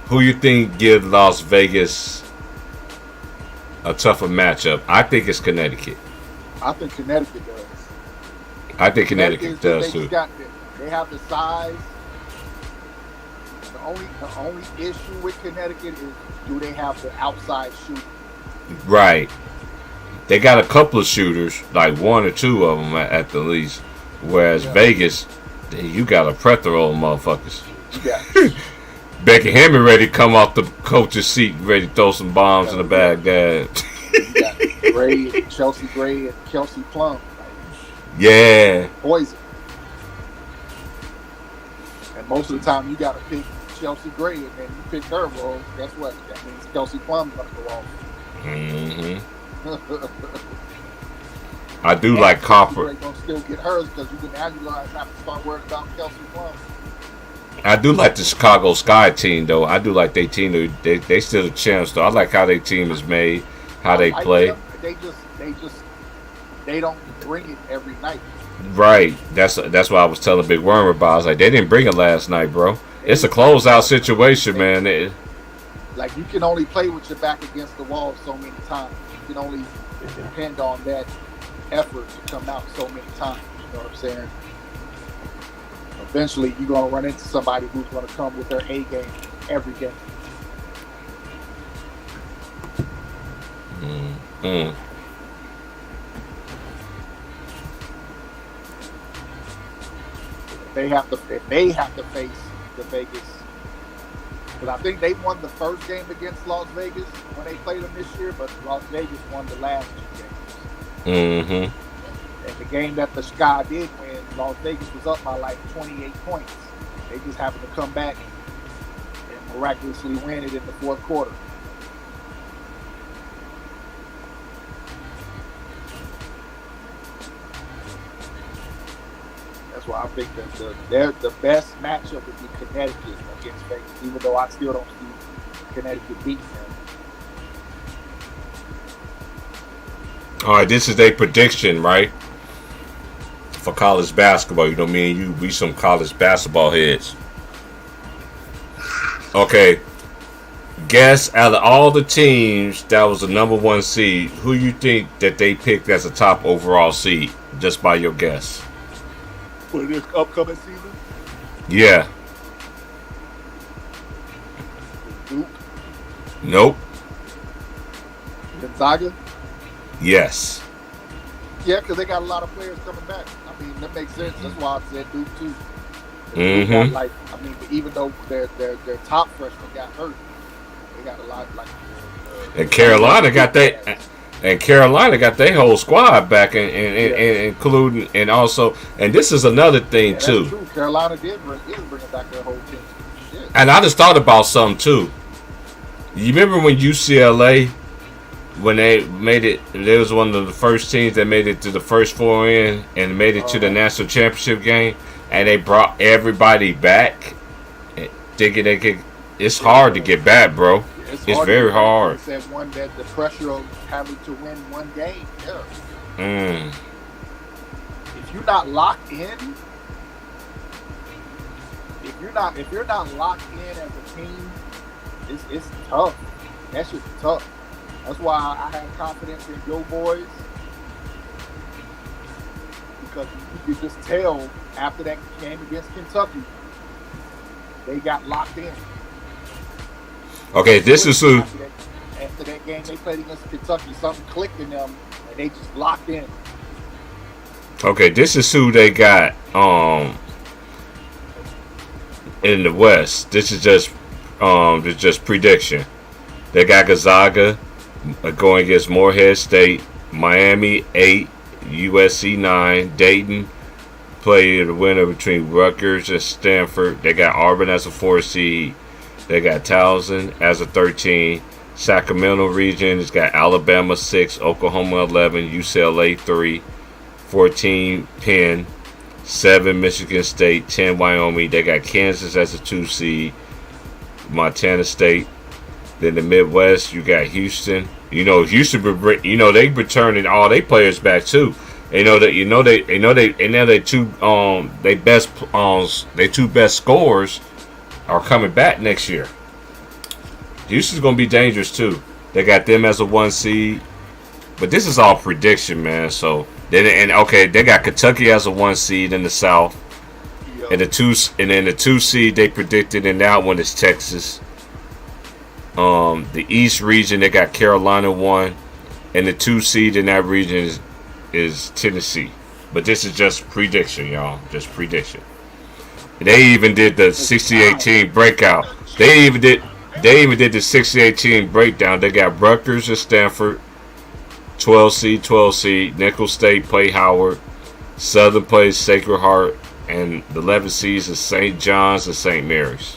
Who you think give Las Vegas a tougher matchup. I think it's Connecticut. I think Connecticut does. I think Connecticut does they too. They have the size. The only issue with Connecticut is, do they have the outside shooting? Right. They got a couple of shooters, like one or two of them at the least. Whereas Vegas, you got a plethora of motherfuckers. Yeah. Becky Hammond ready to come off the coach's seat, ready to throw some bombs in the Baghdad. You got Gray, Chelsea Gray, and Kelsey Plum. Yeah. Poison. And most of the time, you got to pick Chelsea Gray, and then you pick her. Well, guess what? That means Kelsey Plum's going to go off. I do like Copper. Gray going to still get hers because you can annualize have to start worrying about Kelsey Plum. I do like the Chicago Sky team, though. I do like their team. They still a chance, though. I like how their team is made, how they play. Them. They don't bring it every night. Right. That's what I was telling Big Worm about. I was like, they didn't bring it last night, bro. It's a closeout situation, man. Like, you can only play with your back against the wall so many times. You can only depend on that effort to come out so many times. You know what I'm saying? Eventually, you're going to run into somebody who's going to come with their A game every game. Mm. They have to face the Vegas. But I think they won the first game against Las Vegas when they played them this year, but Las Vegas won the last two games. Mm-hmm. And the game that the Sky did win, Las Vegas was up by like 28 points. They just happened to come back and miraculously win it in the fourth quarter. That's why I think that the best matchup would be Connecticut against Vegas, even though I still don't see Connecticut beating them. All right, this is a prediction, right? For college basketball. You know, me and you, we some college basketball heads. Okay. Guess out of all the teams that was the number one seed, who you think that they picked as a top overall seed, just by your guess? For this upcoming season? Yeah. Duke? Nope. Gonzaga? Yes. Yeah, because they got a lot of players coming back. I mean, that makes sense. That's why I said Duke too. Mm-hmm. Like, I mean, even though their top freshman got hurt, they got a lot like. And Carolina got that. And Carolina got their whole squad back, and including, and also, and this is another thing that's too. True. Carolina is bringing back their whole team. Shit. And I just thought about something too. You remember when UCLA, when they made it, they was one of the first teams that made it to the first four in and made it to the national championship game, and they brought everybody back, thinking they could. It's hard to get back, bro. It's very hard. That one that the pressure of having to win one game. Yeah. If you're not locked in, if you're not locked in as a team, it's tough. That shit's tough. That's why I have confidence in your boys, because you could just tell after that game against Kentucky, they got locked in. Okay, this is who. After that game they played against Kentucky, something clicked in them, and they just locked in. Okay, this is who they got in the West. This is just prediction. They got Gonzaga going against Morehead State, Miami 8, USC 9, Dayton play the winner between Rutgers and Stanford. They got Auburn as a 4 seed. They got Towson as a 13. Sacramento region has got Alabama 6, Oklahoma 11, UCLA 3, 14 Penn, 7 Michigan State, 10 Wyoming. They got Kansas as a 2 seed, Montana State. Then the Midwest, you got Houston. You know, Houston, they returning all their players back too. They two best scorers are coming back next year. Houston's gonna be dangerous too. They got them as a 1 seed. But this is all prediction, man. So they got Kentucky as a 1 seed in the South. And the 2 seed they predicted in that one is Texas. The East region they got Carolina 1, and the 2 seed in that region is Tennessee. But this is just prediction, y'all. Just prediction. They even did the 60-18 breakout. They even did the 60-18 breakdown. They got Rutgers and Stanford, 12 seed. Nicholls State play Howard. Southern plays Sacred Heart, and the 11 seeds is St. John's and St. Mary's.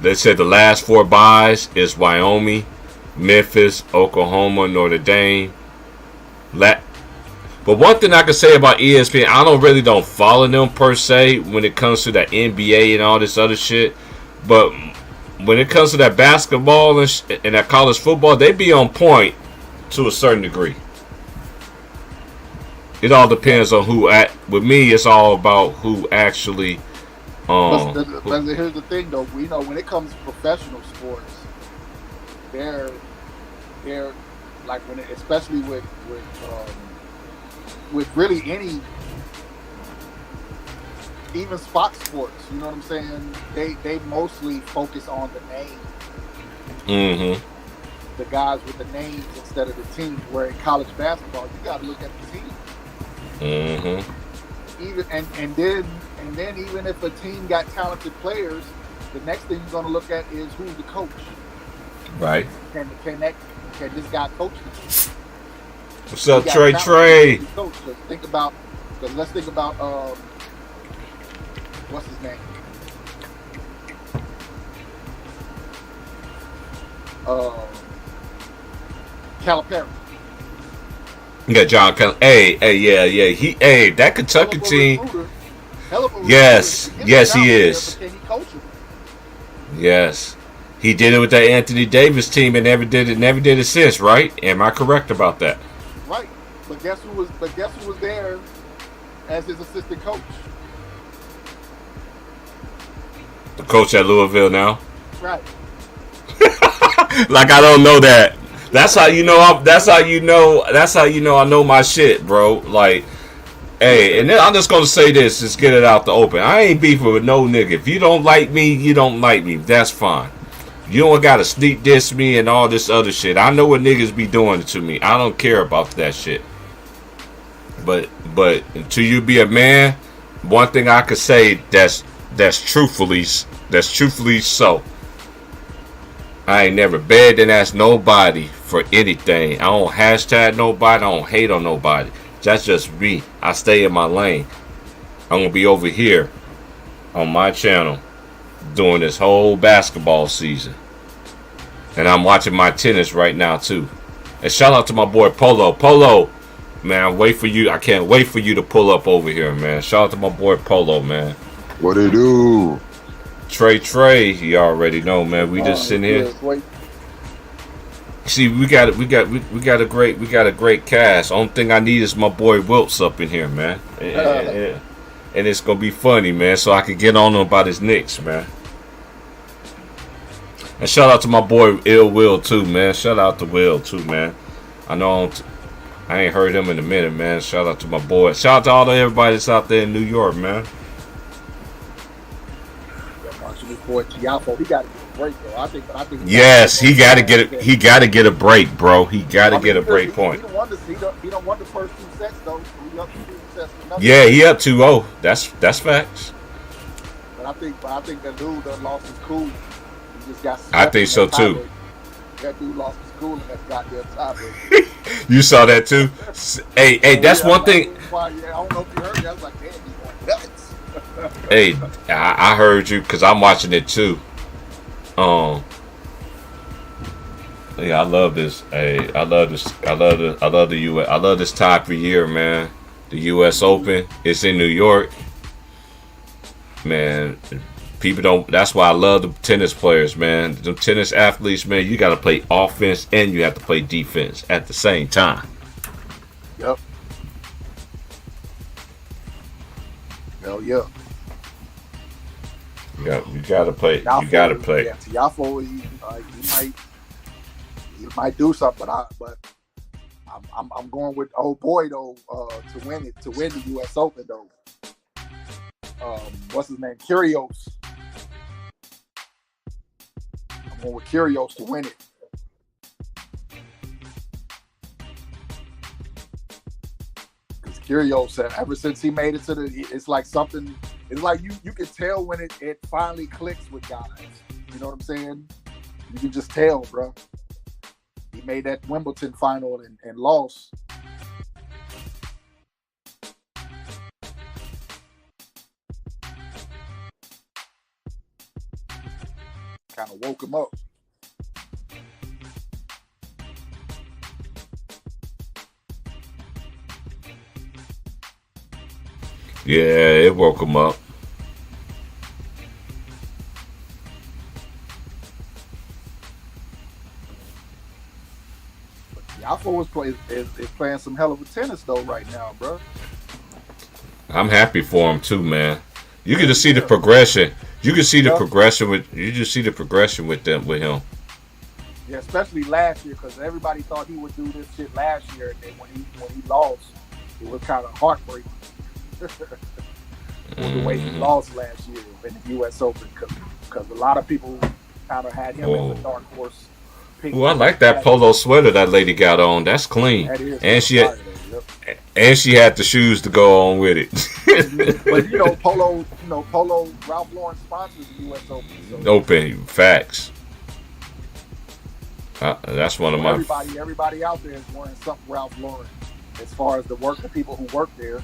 They said the last 4 byes is Wyoming, Memphis, Oklahoma, Notre Dame. But one thing I can say about ESPN, I don't follow them per se when it comes to that NBA and all this other shit. But when it comes to that basketball and that college football, they be on point to a certain degree. It all depends on who. With me, it's all about who actually. But here's the thing, though. We know when it comes to professional sports, they're like especially with really any, even spot sports. You know what I'm saying? They mostly focus on the name. Mm-hmm. The guys with the names instead of the team. Where in college basketball, you got to look at the team. Mm-hmm. Even and then even if a team got talented players, the next thing you're going to look at is who's the coach. Right. Can this guy coach this? What's up, Trey? Coach. Let's think about what's his name? Calipari. You got John Cal. Hey, yeah. That Kentucky team. Yes, he is. Can he coach him? Yes, he did it with that Anthony Davis team and never did it since. Right? Am I correct about that? Right. But guess who was there as his assistant coach? The coach at Louisville now. Right. Like I don't know that. That's how you know. That's how you know I know my shit, bro. Like, hey, and then I'm just gonna say this. Just get it out the open. I ain't beefing with no nigga. If you don't like me, you don't like me. That's fine. You don't gotta sneak diss me and all this other shit. I know what niggas be doing to me. I don't care about that shit. But until you be a man, one thing I could say that's truthfully so. I ain't never begged and asked nobody for anything. I don't hashtag nobody. I don't hate on nobody. That's just me. I stay in my lane. I'm going to be over here on my channel doing this whole basketball season. And I'm watching my tennis right now, too. And shout out to my boy Polo. Polo, man, I can't wait for you to pull up over here, man. Shout out to my boy Polo, man. What it do? Trey, you already know, man. We just sitting here. See, we got a great cast. Only thing I need is my boy Wilts up in here, man. And it's gonna be funny, man. So I can get on him about his Knicks, man. And shout out to my boy Ill Will too, man. Shout out to Will too, man. I know I ain't heard him in a minute, man. Shout out to my boy. Shout out to all everybody that's out there in New York, man. Boy, Tiafo, he got to get a break, bro. I think. Yes, he got to get it. He got to get a break, bro. He got to get a break point. He don't want the first 2 sets though. So he up to 2 sets. Yeah, he up 2-0. That's facts. But I think that dude done lost his cool. He just got. I think so too. That dude lost his cool in that goddamn tiebreak. You saw that too. Hey, that's one thing. I don't know if you heard that. I was like, damn, he's going nuts. Hey, I heard you because I'm watching it too. Yeah, I love this. Hey, I love the US. I love this time of year, man. The US Open. It's in New York, man. People don't. That's why I love the tennis players, man. The tennis athletes, man. You got to play offense and you have to play defense at the same time. Yep. Hell yeah. You gotta play. You gotta play. Yeah, Tiafo, he It might do something, but I'm going with old boy though to win the U.S. Open though. What's his name? Kyrgios. I'm going with Kyrgios to win it. Because Kyrgios, ever since he made it to it's like something. It's like you can tell when it finally clicks with guys. You know what I'm saying? You can just tell, bro. He made that Wimbledon final and lost. Kind of woke him up. Yeah, it woke him up. Yafo is playing some hell of a tennis though right now, bro. I'm happy for him too, man. You can just see the progression. You can see the progression with. You just see the progression with him. Yeah, especially last year, because everybody thought he would do this shit last year, and then when he lost, it was kind of heartbreaking. The way he lost last year in the U.S. Open, because a lot of people kind of had him as a dark horse. Ooh, I like that polo sweater that lady got on. That's clean, and she had the shoes to go on with it. But Polo, Ralph Lauren sponsors the U.S. Open. So. Open facts. That's one of my. Everybody out there is wearing something Ralph Lauren. As far as the people who work there.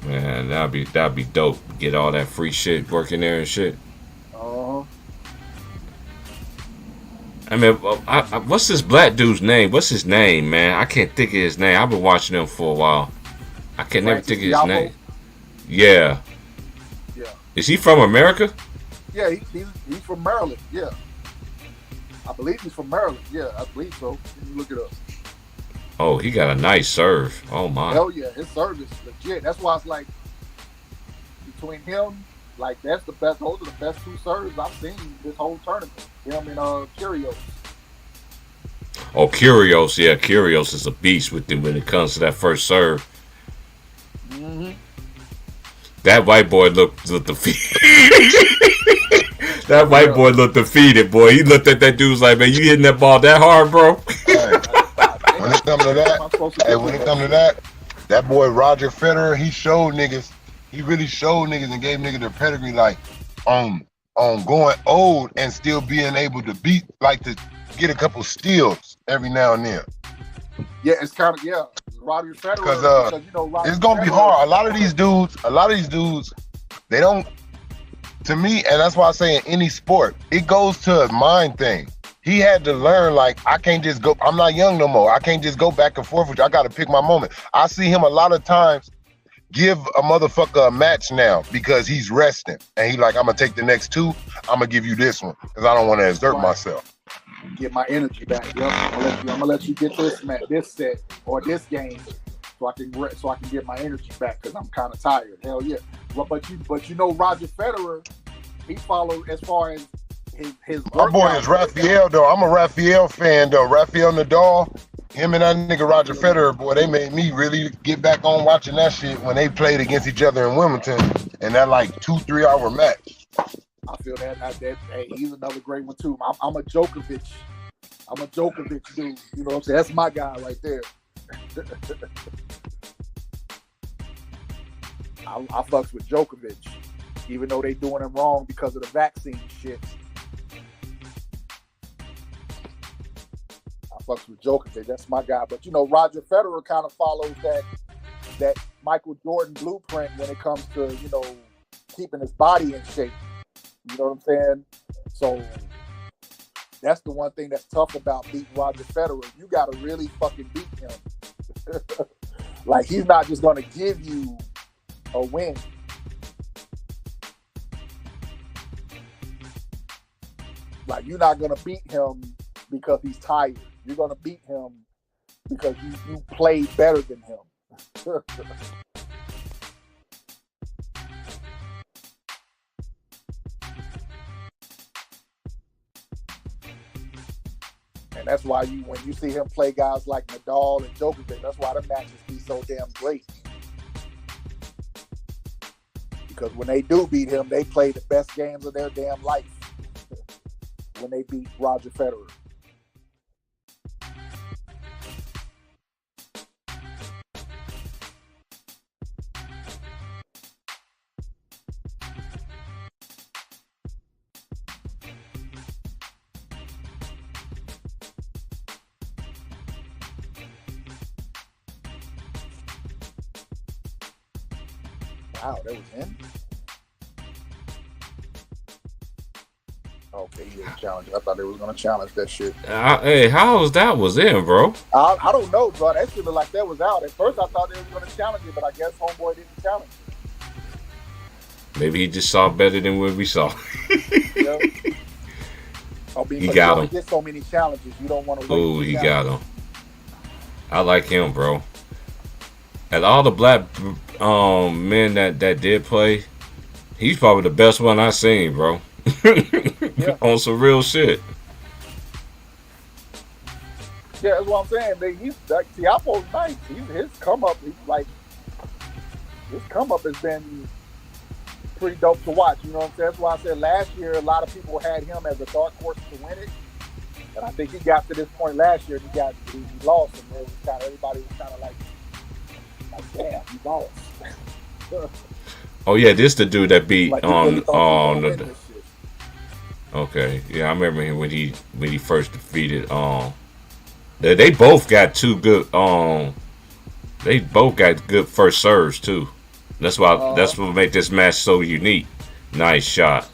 Man, that'd be dope. Get all that free shit working there and shit. I mean, what's this black dude's name? What's his name, man? I can't think of his name. I've been watching him for a while. I can never think of his name. Yeah. Yeah. Is he from America? Yeah, he's from Maryland. Yeah. I believe he's from Maryland. Yeah, I believe so. Let me look it up. Oh, he got a nice serve. Oh my. Hell yeah, his serve is legit. That's why it's like between him, like that's the best. Those are the best two serves I've seen this whole tournament. Him and Kyrgios. Oh, Kyrgios, yeah, Kyrgios is a beast with him when it comes to that first serve. Mm-hmm. That white boy looked defeated. That white boy looked defeated, boy. He looked at that dude's like, man, you hitting that ball that hard, bro? When it come to that, that boy Roger Federer, he showed niggas. He really showed niggas and gave niggas their pedigree, like on going old and still being able to beat, like to get a couple steals every now and then. Yeah, it's kind of Roger Federer. Because it's gonna be hard. A lot of these dudes, they don't. To me, and that's why I say in any sport, it goes to a mind thing. He had to learn, like, I can't just go. I'm not young no more. I can't just go back and forth with you. I got to pick my moment. I see him a lot of times give a motherfucker a match now because he's resting. And he like, I'm going to take the next two. I'm going to give you this one because I don't want to exert myself. Get my energy back. Yep. I'm gonna let you get this set or this game so I can get my energy back because I'm kind of tired. Hell yeah. But Roger Federer, he followed as far as his my boy is Rafael though. I'm a Rafael fan though. Rafael Nadal, him and that nigga Roger Federer, boy, they made me really get back on watching that shit when they played against each other in Wimbledon and that like 2-3 hour match. I feel that hey, he's another great one too. I'm a Djokovic. I'm a Djokovic dude. You know what I'm saying? That's my guy right there. I fucks with Djokovic, even though they doing him wrong because of the vaccine shit. I fucks with Djokovic. That's my guy. But Roger Federer kind of follows that Michael Jordan blueprint when it comes to keeping his body in shape. You know what I'm saying? So that's the one thing that's tough about beating Roger Federer. You got to really fucking beat him. Like, he's not just going to give you a win. Like, you're not going to beat him because he's tired. You're going to beat him because you played better than him. that's why when you see him play guys like Nadal and Djokovic, that's why the matches be so damn great. Because when they do beat him, they play the best games of their damn life. When they beat Roger Federer. Wow, that was him? Okay, he didn't challenge it. I thought they was gonna challenge that shit. Hey, how was that was in, bro? I don't know, bro. That shit looked like that was out. At first, I thought they was gonna challenge it, but I guess homeboy didn't challenge it. Maybe he just saw better than what we saw. Yeah. I mean, He got him. Get so many challenges, you don't want to. Ooh, he got him. I like him, bro. And all the black men that did play, he's probably the best one I seen, bro. Yeah. On some real shit. Yeah, that's what I'm saying. He's like Tiafoe's nice. His come up, has been pretty dope to watch. You know what I'm saying? That's why I said last year a lot of people had him as a dark horse to win it, and I think he got to this point last year. He lost, and it was everybody was kind of like damn, he lost. Oh yeah, this the dude that beat Like, Okay, yeah, I remember him when he first defeated they both got two good they both got good first serves too. That's why that's what made this match so unique. Nice shot.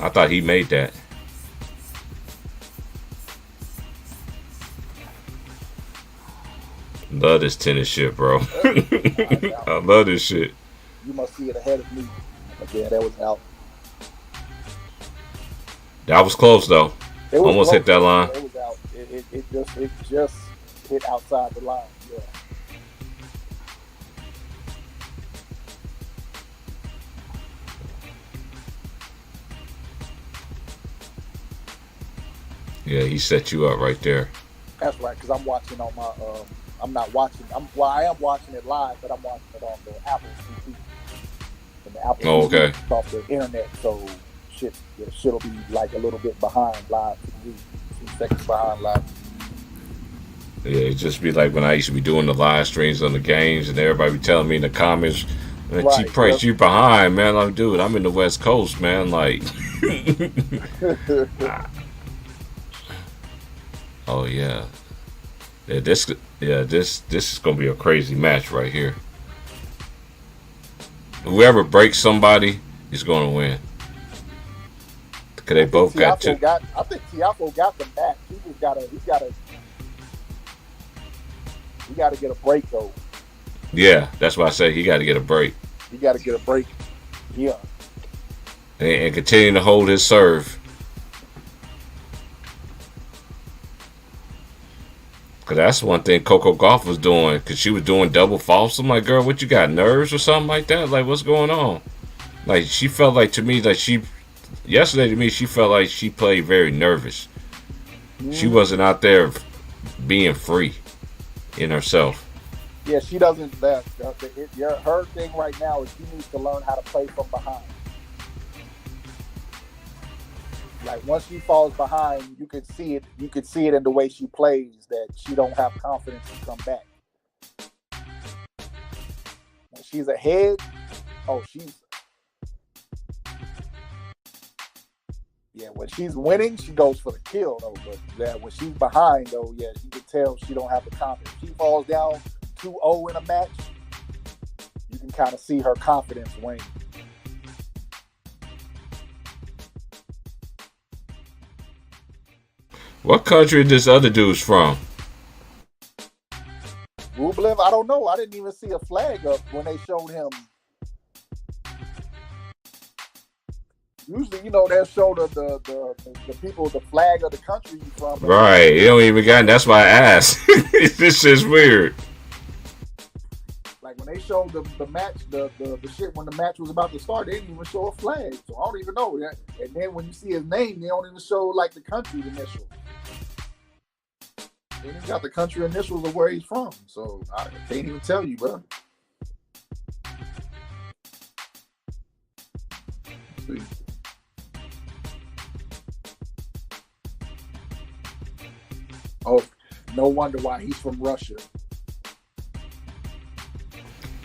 I thought he made that. Love this tennis shit, bro. I love this shit. You must see it ahead of me. But yeah, that was out. That was close though. It was almost close. Hit that line. It was out. It just hit outside the line. Yeah. Yeah, he set you up right there. That's right, because I'm watching on my. I'm not watching. I am watching it live, but I'm watching it on the Apple TV. And the Apple Oh, TV okay. is off the internet, so shit'll be like a little bit behind live TV. 2 seconds behind live. Yeah, it just be like when I used to be doing the live streams on the games, and everybody be telling me in the comments, "Man, Right, Cheap Price, yep. you behind, man." I'm dude, I'm in the West Coast, man. Like, oh yeah. Yeah, this is gonna be a crazy match right here. Whoever breaks somebody is gonna win. Cause they both got two. I think Tiafoe got the match. He got to get a break though. Yeah, that's why I say he got to get a break. He got to get a break. Yeah. And continue to hold his serve. Cause that's one thing Coco Gauff was doing. Cause she was doing double faults. I'm like, girl, what you got, nerves or something like that? Like, what's going on? Like, she felt like to me, like yesterday to me, she felt like she played very nervous. She wasn't out there being free in herself. Yeah, she doesn't. Her thing right now is she needs to learn how to play from behind. Like once she falls behind, you could see it. You could see it in the way she plays that she don't have confidence to come back. When she's ahead, when she's winning, she goes for the kill though. But yeah, when she's behind though, yeah, you can tell she don't have the confidence. She falls down 2-0 in a match, you can kind of see her confidence wane. What country this other dude's from? Rublev, I don't know. I didn't even see a flag up when they showed him. Usually, they'll show the people, the flag of the country you from. Right. You don't even got. That's why I asked. This is weird. Like when they showed the match, the shit when the match was about to start, they didn't even show a flag. So I don't even know that. And then when you see his name, they don't even show like the country initials. They even got the country initials of where he's from. So I can't even tell you, bro. See. Oh, no wonder why he's from Russia.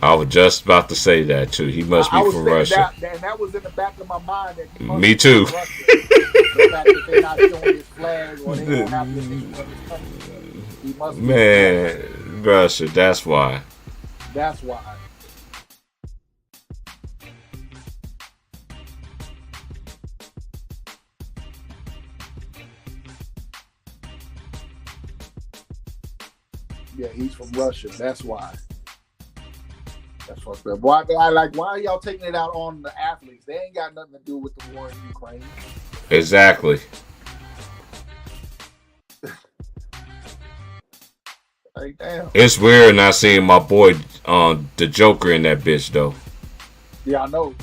I was just about to say that too. He must be from Russia. That was in the back of my mind. That Me too. The fact that they're not showing his flag or they don't have the initials of his country. He must be Man, Russia. That's why. That's why. Yeah, he's from Russia. That's why. That's fucked up. Why are y'all taking it out on the athletes? They ain't got nothing to do with the war in Ukraine. Exactly. Like, damn. It's weird not seeing my boy, the Joker in that bitch though. Yeah, I know.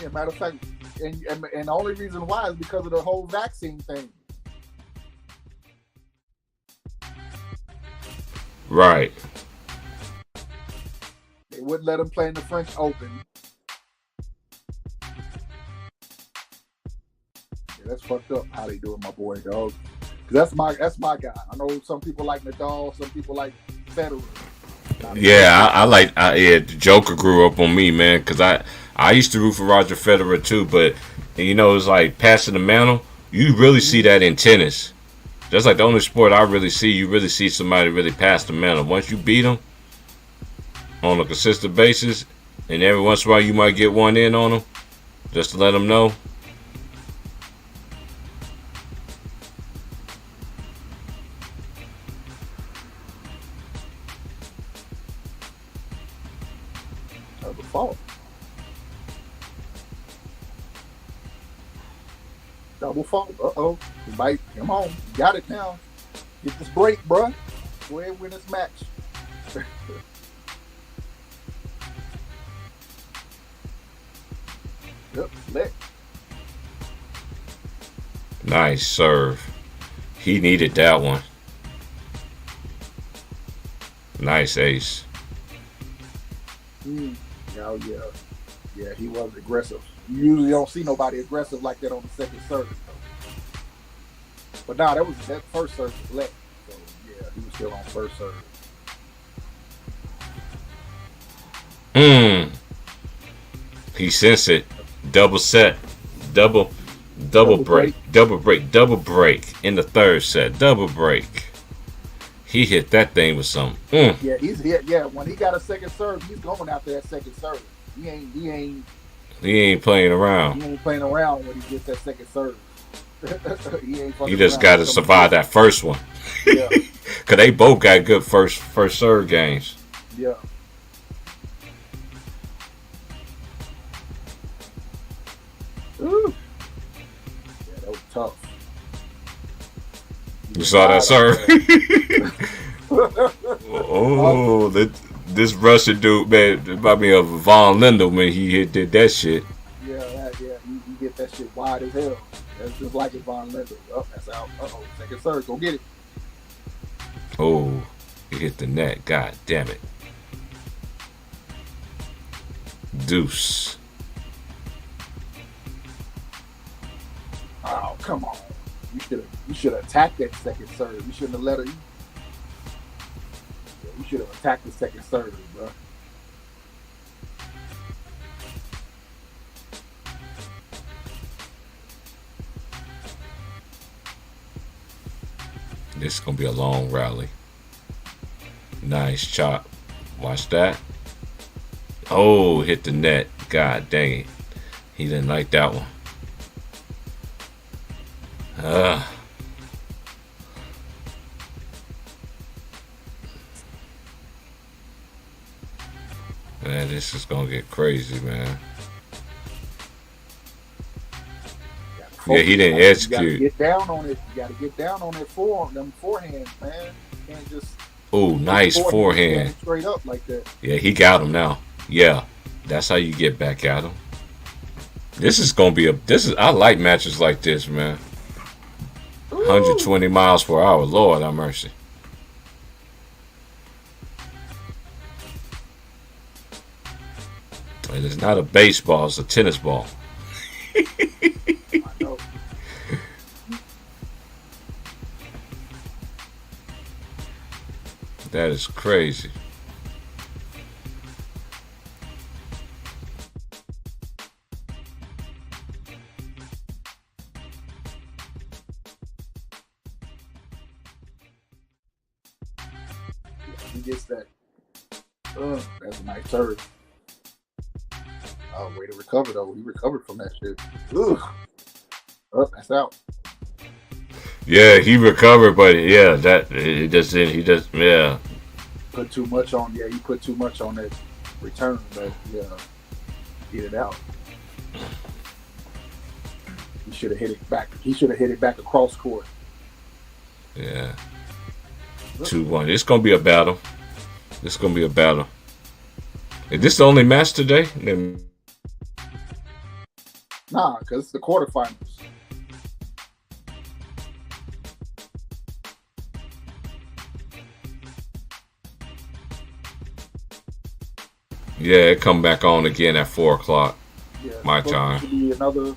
Yeah, matter of fact, and the only reason why is because of the whole vaccine thing. Right. They wouldn't let him play in the French Open. Yeah, that's fucked up how they doing my boy, dog. Because that's my guy. I know some people like Nadal, some people like Federer. Yeah, the Joker grew up on me, man, because I used to root for Roger Federer too, but you know, it's like passing the mantle. You really see that in tennis. That's like the only sport I really see. You really see somebody really pass the mantle. Once you beat them on a consistent basis, and every once in a while you might get one in on them, just to let them know. Double fault. Double fault. Uh-oh. Mike, come on. You got it now. Get this break, bruh. Go ahead and win this match. Yep, lit. Nice serve. He needed that one. Nice ace. Oh, yeah. Yeah, he was aggressive. You usually don't see nobody aggressive like that on the second serve. But nah, that first serve was lit. So, yeah, he was still on first serve. He sensed it. Double set. Double break. Double break in the third set. Double break. He hit that thing with something. Yeah, he's hit. Yeah, when he got a second serve, he's going after that second serve. He ain't playing around. He ain't playing around when he gets that second serve. He just got to survive that first one. Yeah. Cause they both got good first serve games. Yeah. Ooh. Yeah, that was tough. You saw that serve? Oh, this Russian dude, man, remind me of Von Lindell when he did that shit. Yeah, you get that shit wide as hell. That's just like it, Von Lindell. Oh, that's out. Uh-oh, second serve, go get it. Oh, he hit the net. God damn it. Deuce. Oh, come on. You should have attacked that second serve. You shouldn't have let her. You should have attacked the second serve, bro. This is gonna be a long rally. Nice chop. Watch that. Oh, hit the net. God dang it. He didn't like that one. Man, this is gonna get crazy, man. Yeah, he didn't You gotta execute. get down on it. You gotta get down on that them forehands, man. You can't just Oh, nice stand forehand. straight up like that. Yeah, he got him now. Yeah, that's how you get back at him. This is gonna be I like matches like this, man. 120 miles per hour. Lord have mercy. And it's not a baseball, it's a tennis ball. I know. That is crazy. He gets that. That's a nice serve. Oh, way to recover though. He recovered from that shit. Ugh. Oh, that's out. Yeah, he recovered, but yeah, that he just didn't. He just Put too much on. Yeah, you put too much on that return, but yeah, get it out. He should have hit it back. He should have hit it back across court. Yeah. 2-1. It's gonna be a battle. It's gonna be a battle. Is this the only match today? Then Nah, because it's the quarterfinals. yeah, it come back on again at 4 o'clock. Yeah, My supposed time. to be another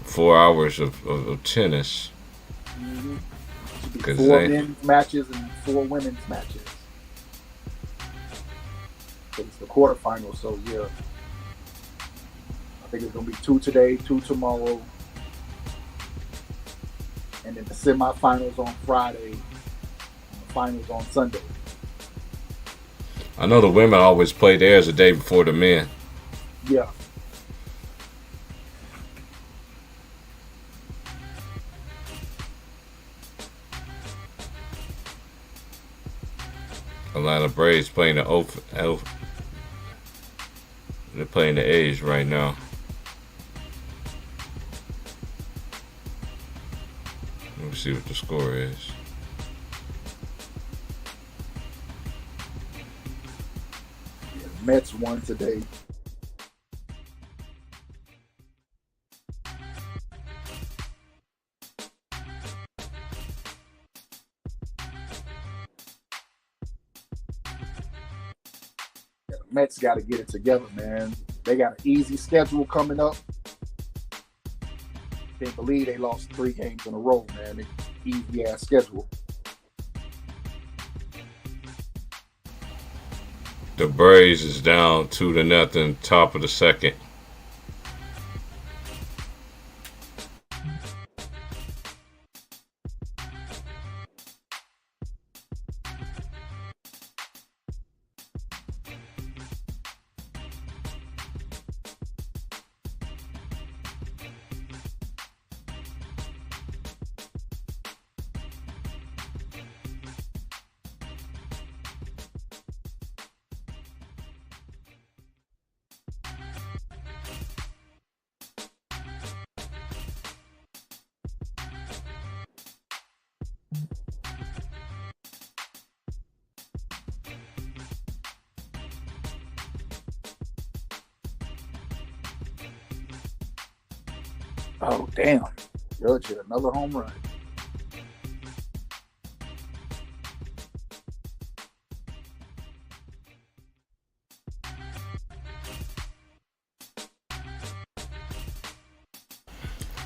4 hours of tennis. should be 'Cause 4 they- men's matches and 4 women's matches. It's the quarterfinals, so yeah. I think it's gonna be 2 today, 2 tomorrow, and then the semifinals on Friday, and the finals on Sunday. I know the women always play theirs the day before the men. Yeah, Atlanta Braves playing the they're playing the A's right now. Let me see what the score is. the Mets won today. Yeah, the Mets got to get it together, man. They got an easy schedule coming up. Can't believe they lost 3 games in a row, man. Easy ass schedule. The Braves is down 2-0, top of the second. Oh, damn. Judge hit another home run.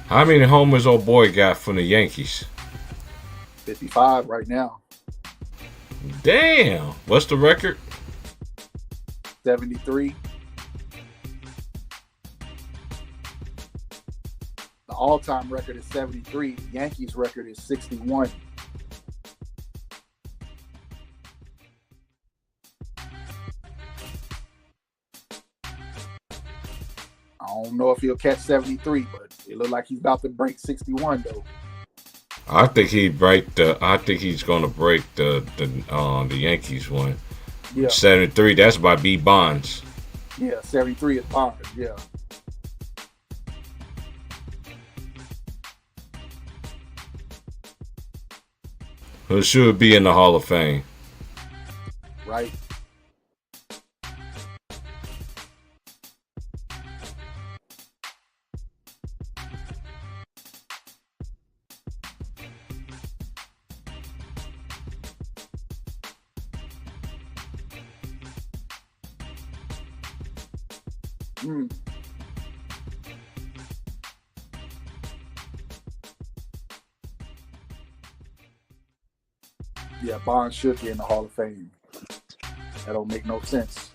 How many homers old boy got from the Yankees? 55 right now. Damn. What's the record? 73. The all-time record is 73. The Yankees record is 61. I don't know if he'll catch 73, but it looked like he's about to break 61 though. I think he's gonna break the Yankees one. Yeah, 73. That's by B Bonds. yeah, 73 is Bonds. Yeah, Who should be in the Hall of Fame? right? Mm. Yeah, Bonds should be in the Hall of Fame. That don't make no sense.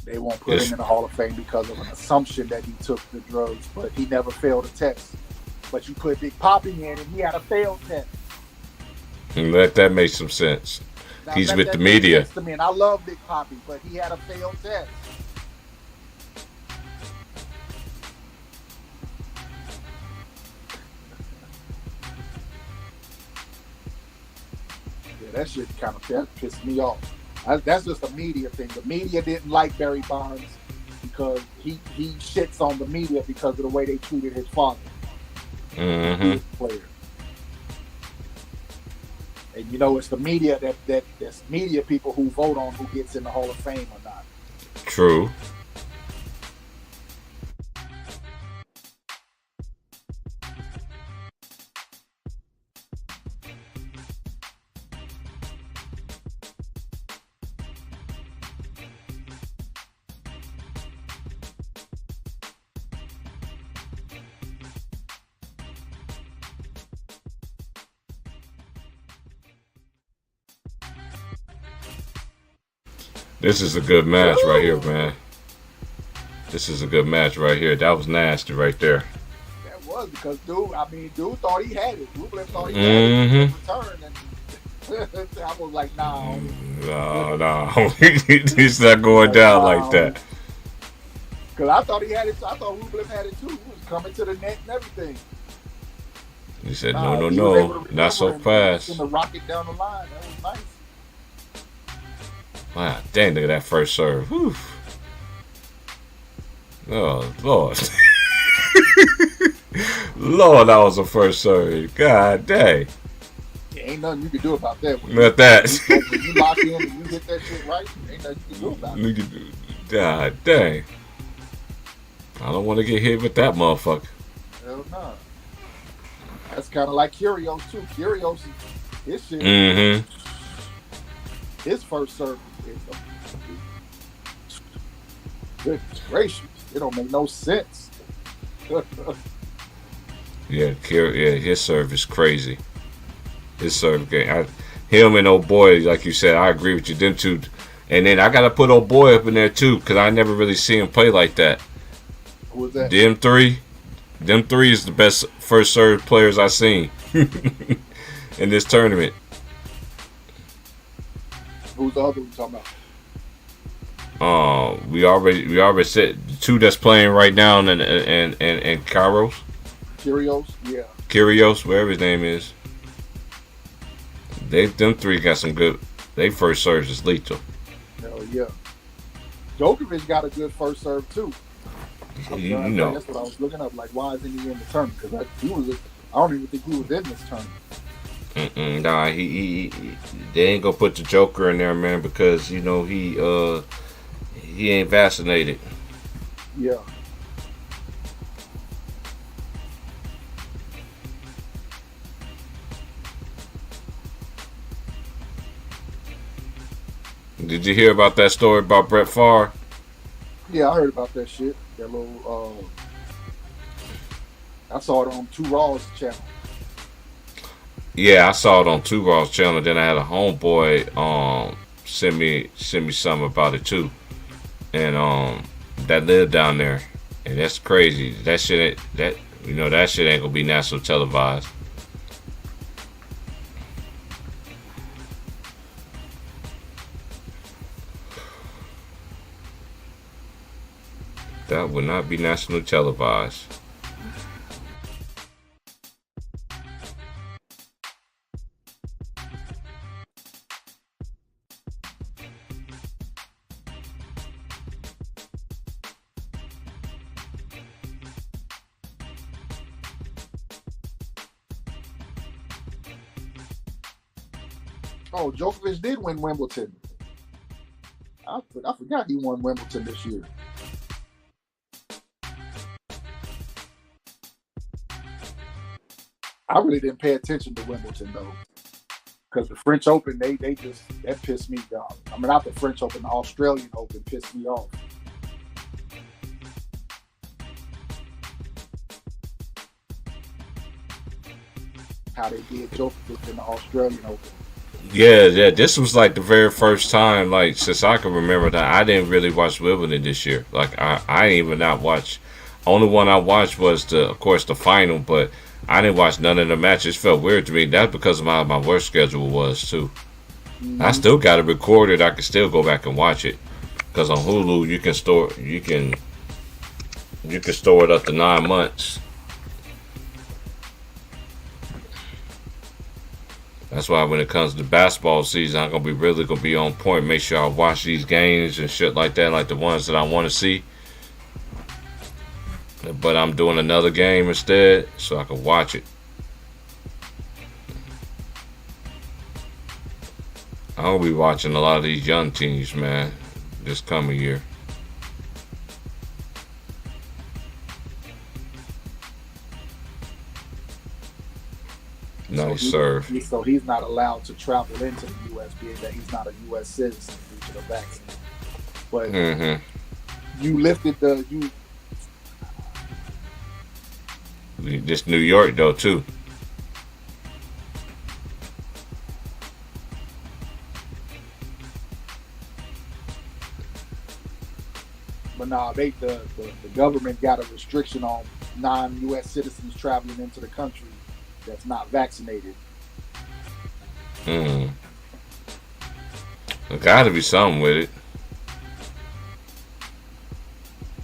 They won't put him in the Hall of Fame because of an assumption that he took the drugs, but he never failed a test. But you put Big Poppy in and he had a failed test. And let that make some sense. Now, He's let with that the make media. sense to me, and I love Big Poppy, but he had a failed test. Yeah, that shit kind of pissed me off. That's just a media thing. The media didn't like Barry Bonds because he shits on the media because of the way they treated his father, Mm-hmm. player. And you know, it's the media that's media people who vote on who gets in the Hall of Fame or not. True. This is a good match right here, man. This is a good match right here. That was nasty right there. That was because dude thought he had it. Rublev thought he had it in return, and I was like, nah. No. It's not going down like that. Because I thought he had it. I thought Rublev had it too. He was coming to the net and everything. He said, Nah, no, he was able to not so recover and fast. send the rocket down the line. That was nice. Wow, dang, look at that first serve. Whew. Oh, Lord. Lord, that was a first serve. God dang. Yeah, ain't nothing you can do about that. Not that. When you lock in and you hit that shit right, ain't nothing you can do about it. God dang. I don't want to get hit with that motherfucker. Hell no. That's kind of like Kyrgios too. Kyrgios, his shit, Mm-hmm. his first serve is goodness gracious. It don't make no sense. Yeah, his serve is crazy. His serve game. Him and old boy, like you said, I agree with you. Them two, and then I gotta put old boy up in there too, cause I never really see him play like that. Who was that? Them three is the best first serve players I've seen in this tournament. Who's the other one talking about? We already said two that's playing right now, and Kyrgios, Kyrgios, yeah. Kyrgios, whatever his name is. Them three got some good. They first serves is lethal. Hell yeah. Djokovic got a good first serve too. You know, that's what I was looking up. Like, why isn't he in the tournament? Because I don't even think he was in this tournament. Nah, he they ain't gonna put the Joker in there, man, because you know he ain't vaccinated. Yeah. Did you hear about that story about Brett Favre? Yeah, I heard about that shit. That little, I saw it on Two Raw's channel. Yeah, I saw it on Two Raw's channel. Then I had a homeboy send me something about it too, and that lived down there, and that's crazy. That shit ain't gonna be national televised. That would not be national televised. Oh, Djokovic did win Wimbledon. I forgot he won Wimbledon this year. I really didn't pay attention to Wimbledon though, because the French Open they just that pissed me off. I mean, not the French Open, the Australian Open pissed me off. How they did Djokovic in the Australian Open. Yeah. This was like the very first time, like since I can remember, that I didn't really watch Wimbledon this year. Like I didn't even not watch. Only one I watched was of course, the final, but I didn't watch none of the matches. It felt weird to me. That's because of my work schedule was too. Mm-hmm. I still got it recorded. I can still go back and watch it because on Hulu you can store it up to 9 months. That's why when it comes to basketball season, I'm gonna be on point. Make sure I watch these games and shit like that, like the ones that I want to see. But I'm doing another game instead, so I can watch it. I'll be watching a lot of these young teams, man, this coming year. Nice serve. So he's not allowed to travel into the U.S. being that he's not a U.S. citizen due to the vaccine. But you lifted This New York though too. But nah, the government got a restriction on non-U.S. citizens traveling into the country that's not vaccinated. There gotta be something with it.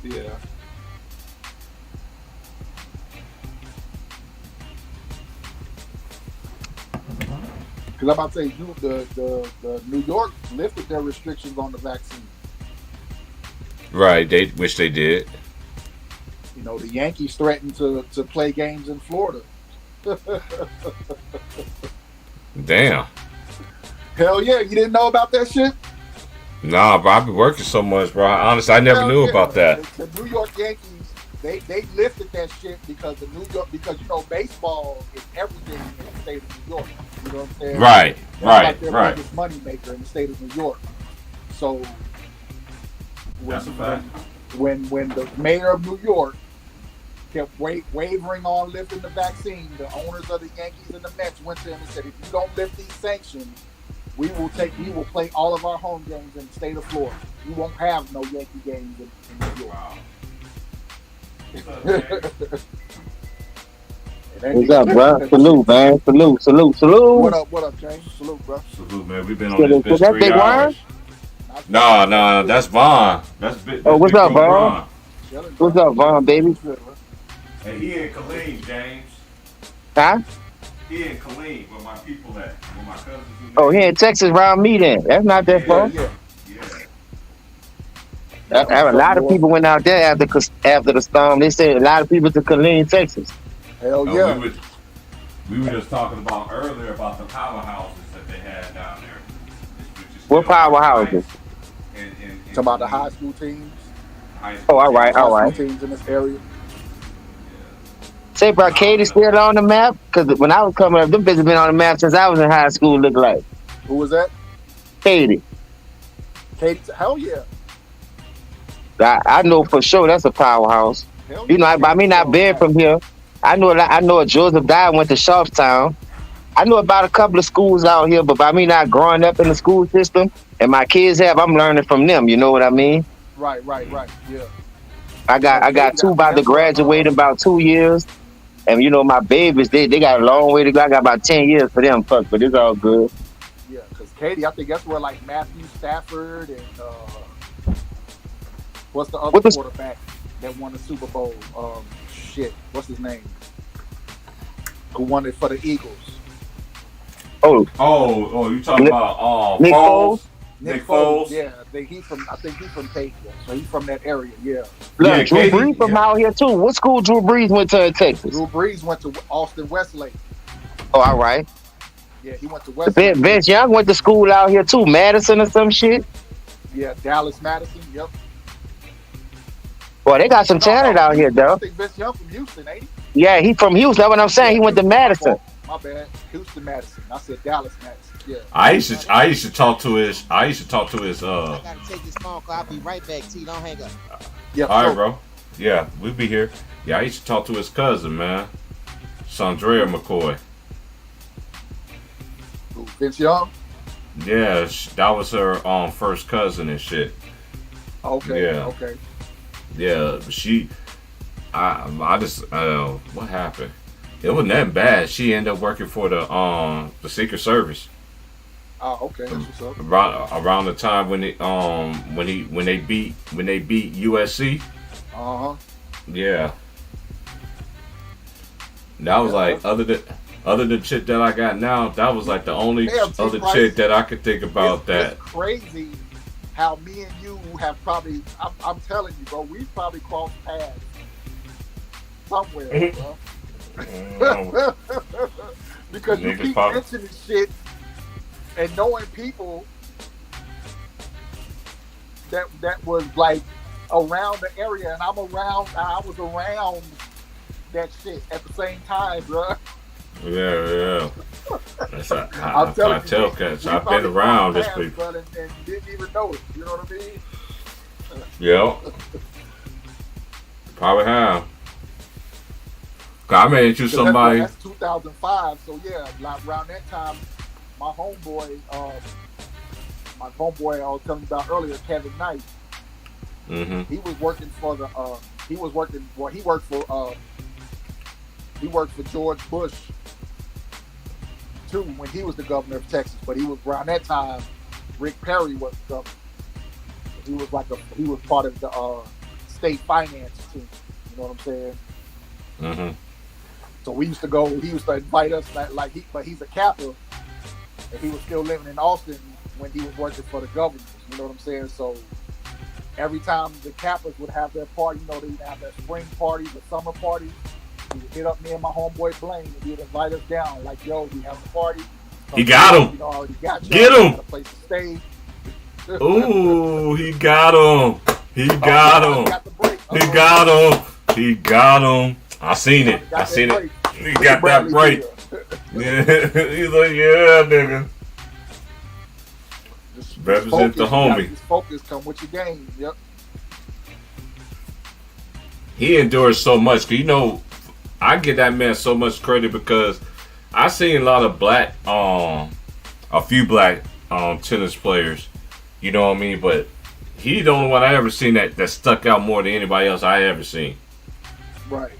Yeah. Because I'm about to say, the New York lifted their restrictions on the vaccine. Right, they wish they did. You know, the Yankees threatened to play games in Florida. Damn. Hell yeah, you didn't know about that shit? Nah, bro, I've been working so much, bro. Honestly, I never knew about that. The New York Yankees, they lifted that shit because you know baseball is everything in the state of New York. You know what I'm saying? Right, That's like their biggest money maker in the state of New York. So That's a fact. When the mayor of New York kept wavering on lifting the vaccine, the owners of the Yankees and the Mets went to him and said, if you don't lift these sanctions, we will play all of our home games in the state of Florida. You won't have no Yankee games in New York. Wow. What's up, bro? Salute, man. Salute. What up, James? Salute, bro. Salute, man. We've been on this bitch that 3 Big hours. No, that's Vaughn. That's Oh, what's Big up, Bro Vaughn? What's up, Vaughn, baby? Hey, he in Killeen, James. Huh? He in Killeen, where my people at, where my cousins is. Oh, here in Texas, around me then. That's not that far. Yeah. A lot of people went out there after the storm. They said a lot of people to Killeen, Texas. Hell yeah. We were just talking about earlier about the powerhouses that they had down there. What powerhouses? Talking about the high school teams. Oh, all right. High school teams in this area. Say, bro, Katie still on the map? Because when I was coming up, them bitches been on the map since I was in high school, look like. Who was that? Katie. Hell yeah. I know for sure that's a powerhouse. Hell You know, yeah. by me not being from here, I know a Joseph Dye went to Sharpstown. I know about a couple of schools out here, but by me not growing up in the school system, and my kids I'm learning from them. You know what I mean? Right. Yeah. I got two about to graduate in about 2 years. And you know, my babies, they got a long way to go. I got about 10 years for them, but it's all good. Yeah, because Katie, I think that's where like Matthew Stafford and what's the other quarterback that won the Super Bowl? What's his name? Who won it for the Eagles? Oh, you talking about Nick Foles? Foles? Nick Foles? Yeah, I think he's from Katy, so he's from that area. Yeah. Look, Drew Brees from out here too. What school Drew Brees went to in Texas? Drew Brees went to Austin Westlake. Oh, all right. Yeah, he went to West. Vince Young went to school out here too, Madison or some shit. Yeah, Dallas Madison. Yep. Boy, they got some talent out here, I though. think Vince Young from Houston, ain't he? Yeah, he from Houston. That's what I'm saying. He went to Madison. My bad. Houston Madison. I said Dallas Madison. Yeah. I used to talk to his I gotta take this phone call. I'll be right back. T, don't hang up. Yeah. all right, bro. Yeah, we'll be here. Yeah, I used to talk to his cousin, man. Sandrea McCoy. Vince Young. Yeah, that was her first cousin and shit. Okay. Yeah. Okay. Yeah, I just what happened? It wasn't that bad. She ended up working for the Secret Service. Oh, okay. That's what's up. Around the time when they beat USC. Uh huh. Yeah. That was like other than chick that I got now, that was like the only other chick that I could think about it's crazy how me and you have probably, I'm telling you, bro, we've probably crossed paths somewhere, bro. Because you keep mentioning shit and knowing people that was like around the area, and I was around that shit at the same time, bro. Yeah. I'm telling you, tell cats, I've been around this people. And didn't even know it. You know what I mean? Yeah. Probably have. I made you somebody. That's 2005. So yeah, like around that time, my homeboy I was telling you about earlier, Kevin Knight. Mm-hmm. He was working for he worked for George Bush too when he was the governor of Texas. But he was around that time. Rick Perry was the governor. He was part of the state finance team. You know what I'm saying? Mm-hmm. So we used to go. He used to invite us, but he's a Kappa, and he was still living in Austin when he was working for the governors. You know what I'm saying? So every time the Kappas would have their party, they would have their spring parties, the summer parties. He would hit up me and my homeboy Blaine, and he would invite us down. Like, yo, we have a party. He got him. Already got you. Get him. Got a place to stay. Ooh, he got him. He got him. He got him. He got him. I seen it. He got that break. Yeah, he's like, yeah, nigga. Represent the homie. Just focus, come with your game. Yep. He endures so much. I give that man so much credit because I seen a lot of a few black tennis players. You know what I mean? But he the only one I ever seen that stuck out more than anybody else I ever seen. Right.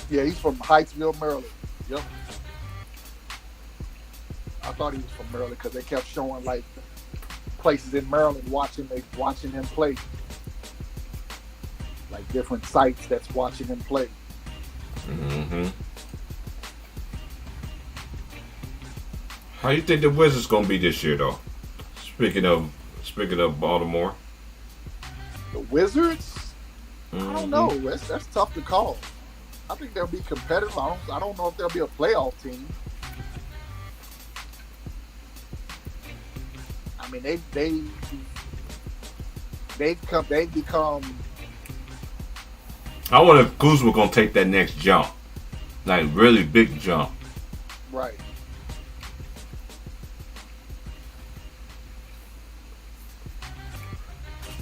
Yeah, he's from Hyattsville, Maryland. Yep. I thought he was from Maryland because they kept showing like places in Maryland watching him play. Like different sites that's watching him play. Mm-hmm. How you think the Wizards gonna be this year, though? Speaking of Baltimore, the Wizards. Mm-hmm. I don't know. That's tough to call. I think they'll be competitive. I don't know if they'll be a playoff team. I mean, they've become. I wonder if Kuzma gonna take that next jump, like really big jump. Right.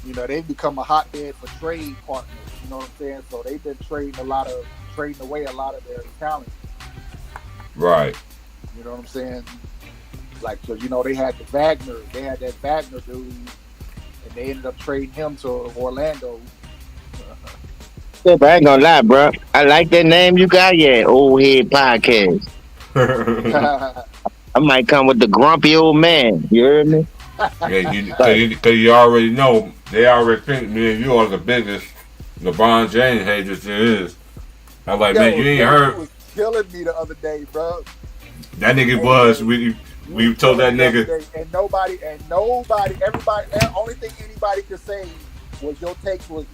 They've become a hotbed for trade partners. You know what I'm saying? So they've been trading away a lot of their talent. Right. You know what I'm saying? Like, so they had that Wagner dude, and they ended up trading him to Orlando. Yeah, but I ain't gonna lie, bro. I like that name you got. Yeah, Old Head Podcast. I might come with the grumpy old man. You heard me? Yeah, because you already know, they already think me and you are the biggest LeBron James haters there is. I'm like, man, you ain't heard. He was killing me the other day, bro. That nigga was. We told that nigga. And nobody, everybody, the only thing anybody could say was your take was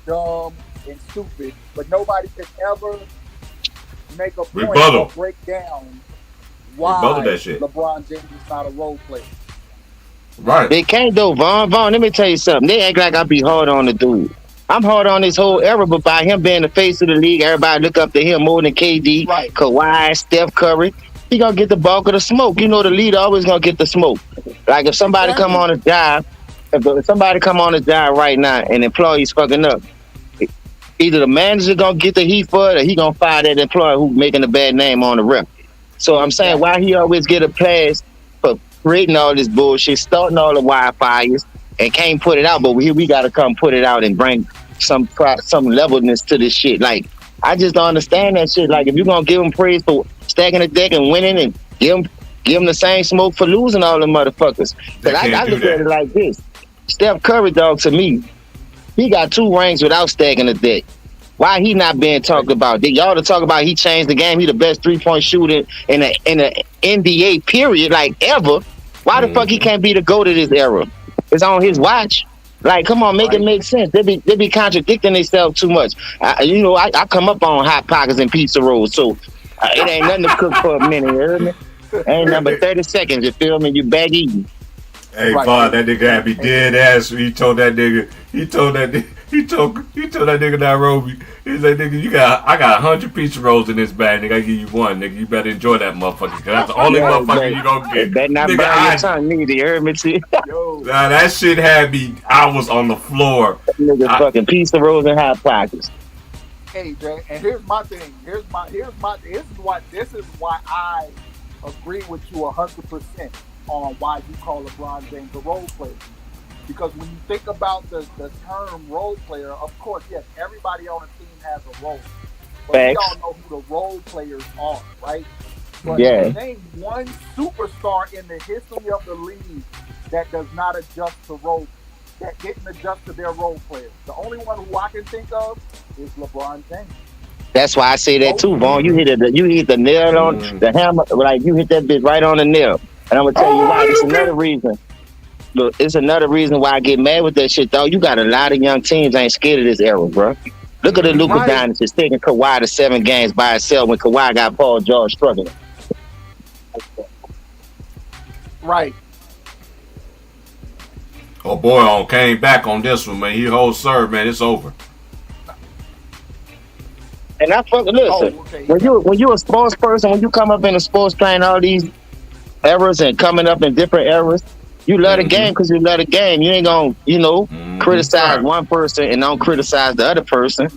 dumb and stupid, but nobody could ever make a point Rebuttal. or break down Rebuttal why that shit. LeBron James is not a role player. Right. They can't though, Vaughn. Vaughn, let me tell you something. They act like I be hard on the dude. I'm hard on this whole era, but by him being the face of the league, everybody look up to him more than KD, Right. Kawhi, Steph Curry. He gonna get the bulk of the smoke. You know the leader always gonna get the smoke. Like if somebody come on a job, if somebody come on a job right now and employee's fucking up, either the manager gonna get the heat for it or he gonna fire that employee who making a bad name on the rep. So I'm saying why he always get a pass for creating all this bullshit, starting all the wildfires, and can't put it out. But here we gotta come put it out and bring some levelness to this shit. Like I just don't understand that shit. Like if you're gonna give him praise for stacking the deck and winning, and give him the same smoke for losing all the motherfuckers. But I look at it like this: Steph Curry, dog, to me, he got 2 rings without stacking the deck. Why he not being talked about? Y'all to talk about he changed the game. He the best 3-point shooter in the NBA period, like ever. Why the fuck he can't be the GOAT of this era? It's on his watch. Like, come on, make it make sense. They be contradicting themselves too much. I come up on hot pockets and pizza rolls, so it ain't nothing to cook for a minute. You heard me? Ain't nothing but 30 seconds. You feel me? You back eating. Hey, Vaughn, that nigga had me dead ass. He told that nigga Nairobi. He said, nigga, I got 100 pizza rolls in this bag, nigga. I give you one, nigga. You better enjoy that motherfucker, cause that's the only motherfucker you gonna get. Better not Nigga, burn your tongue neither. You heard me? Nah, that shit had me. I was on the floor. Nigga, fucking pizza rolls and hot pockets. Hey, Jay, and here's my thing. This is why I agree with you 100% on why you call LeBron James a role player. Because when you think about the term role player, of course, yes, everybody on the team has a role. But we all know who the role players are, right? But name one superstar in the history of the league that does not adjust to role, that didn't adjust to their role players. The only one who I can think of is LeBron James. That's why I say that too, Vaughn. You hit the nail on the hammer, like you hit that bitch right on the nail. And I'm gonna tell you why. It's another reason. Look, it's another reason why I get mad with that shit, though. You got a lot of young teams ain't scared of this era, bro. Look at the Luka Dynasty taking Kawhi to 7 games by itself when Kawhi got Paul George struggling. Right. Oh boy, came back on this one, man. He holds serve, man. It's over. And I fucking listen. When you a sports person, when you come up in the sports playing all these eras and coming up in different eras, you love the game because you love the game. You ain't gonna, criticize one person and don't criticize the other person.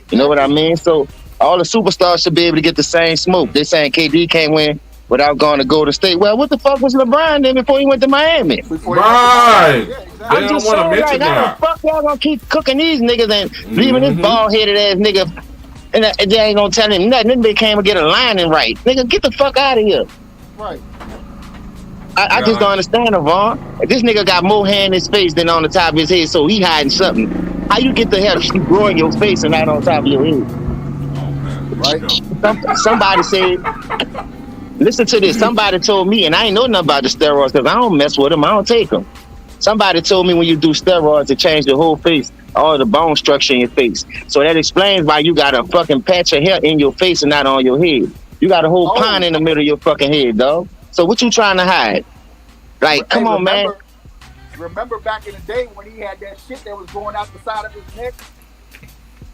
You know what I mean? So all the superstars should be able to get the same smoke. They saying KD can't win without going to Golden State. Well, what the fuck was LeBron then before he went to Miami? Right. I'm just saying, like, how the fuck y'all gonna keep cooking these niggas and leaving this bald-headed ass nigga and they ain't gonna tell him nothing. Then they came and get a lining right. Nigga, get the fuck out of here. Right. I just don't understand him, Vaughn. This nigga got more hair in his face than on the top of his head, so he hiding something. How you get the hair to grow in your face and not on top of your head? Right? Somebody said, listen to this. Somebody told me, and I ain't know nothing about the steroids because I don't mess with them. I don't take them. Somebody told me when you do steroids, it change your whole face, all the bone structure in your face. So that explains why you got a fucking patch of hair in your face and not on your head. You got a whole pond in the middle of your fucking head, dog. So what you trying to hide? Like, come on, man. Remember back in the day when he had that shit that was going out the side of his neck?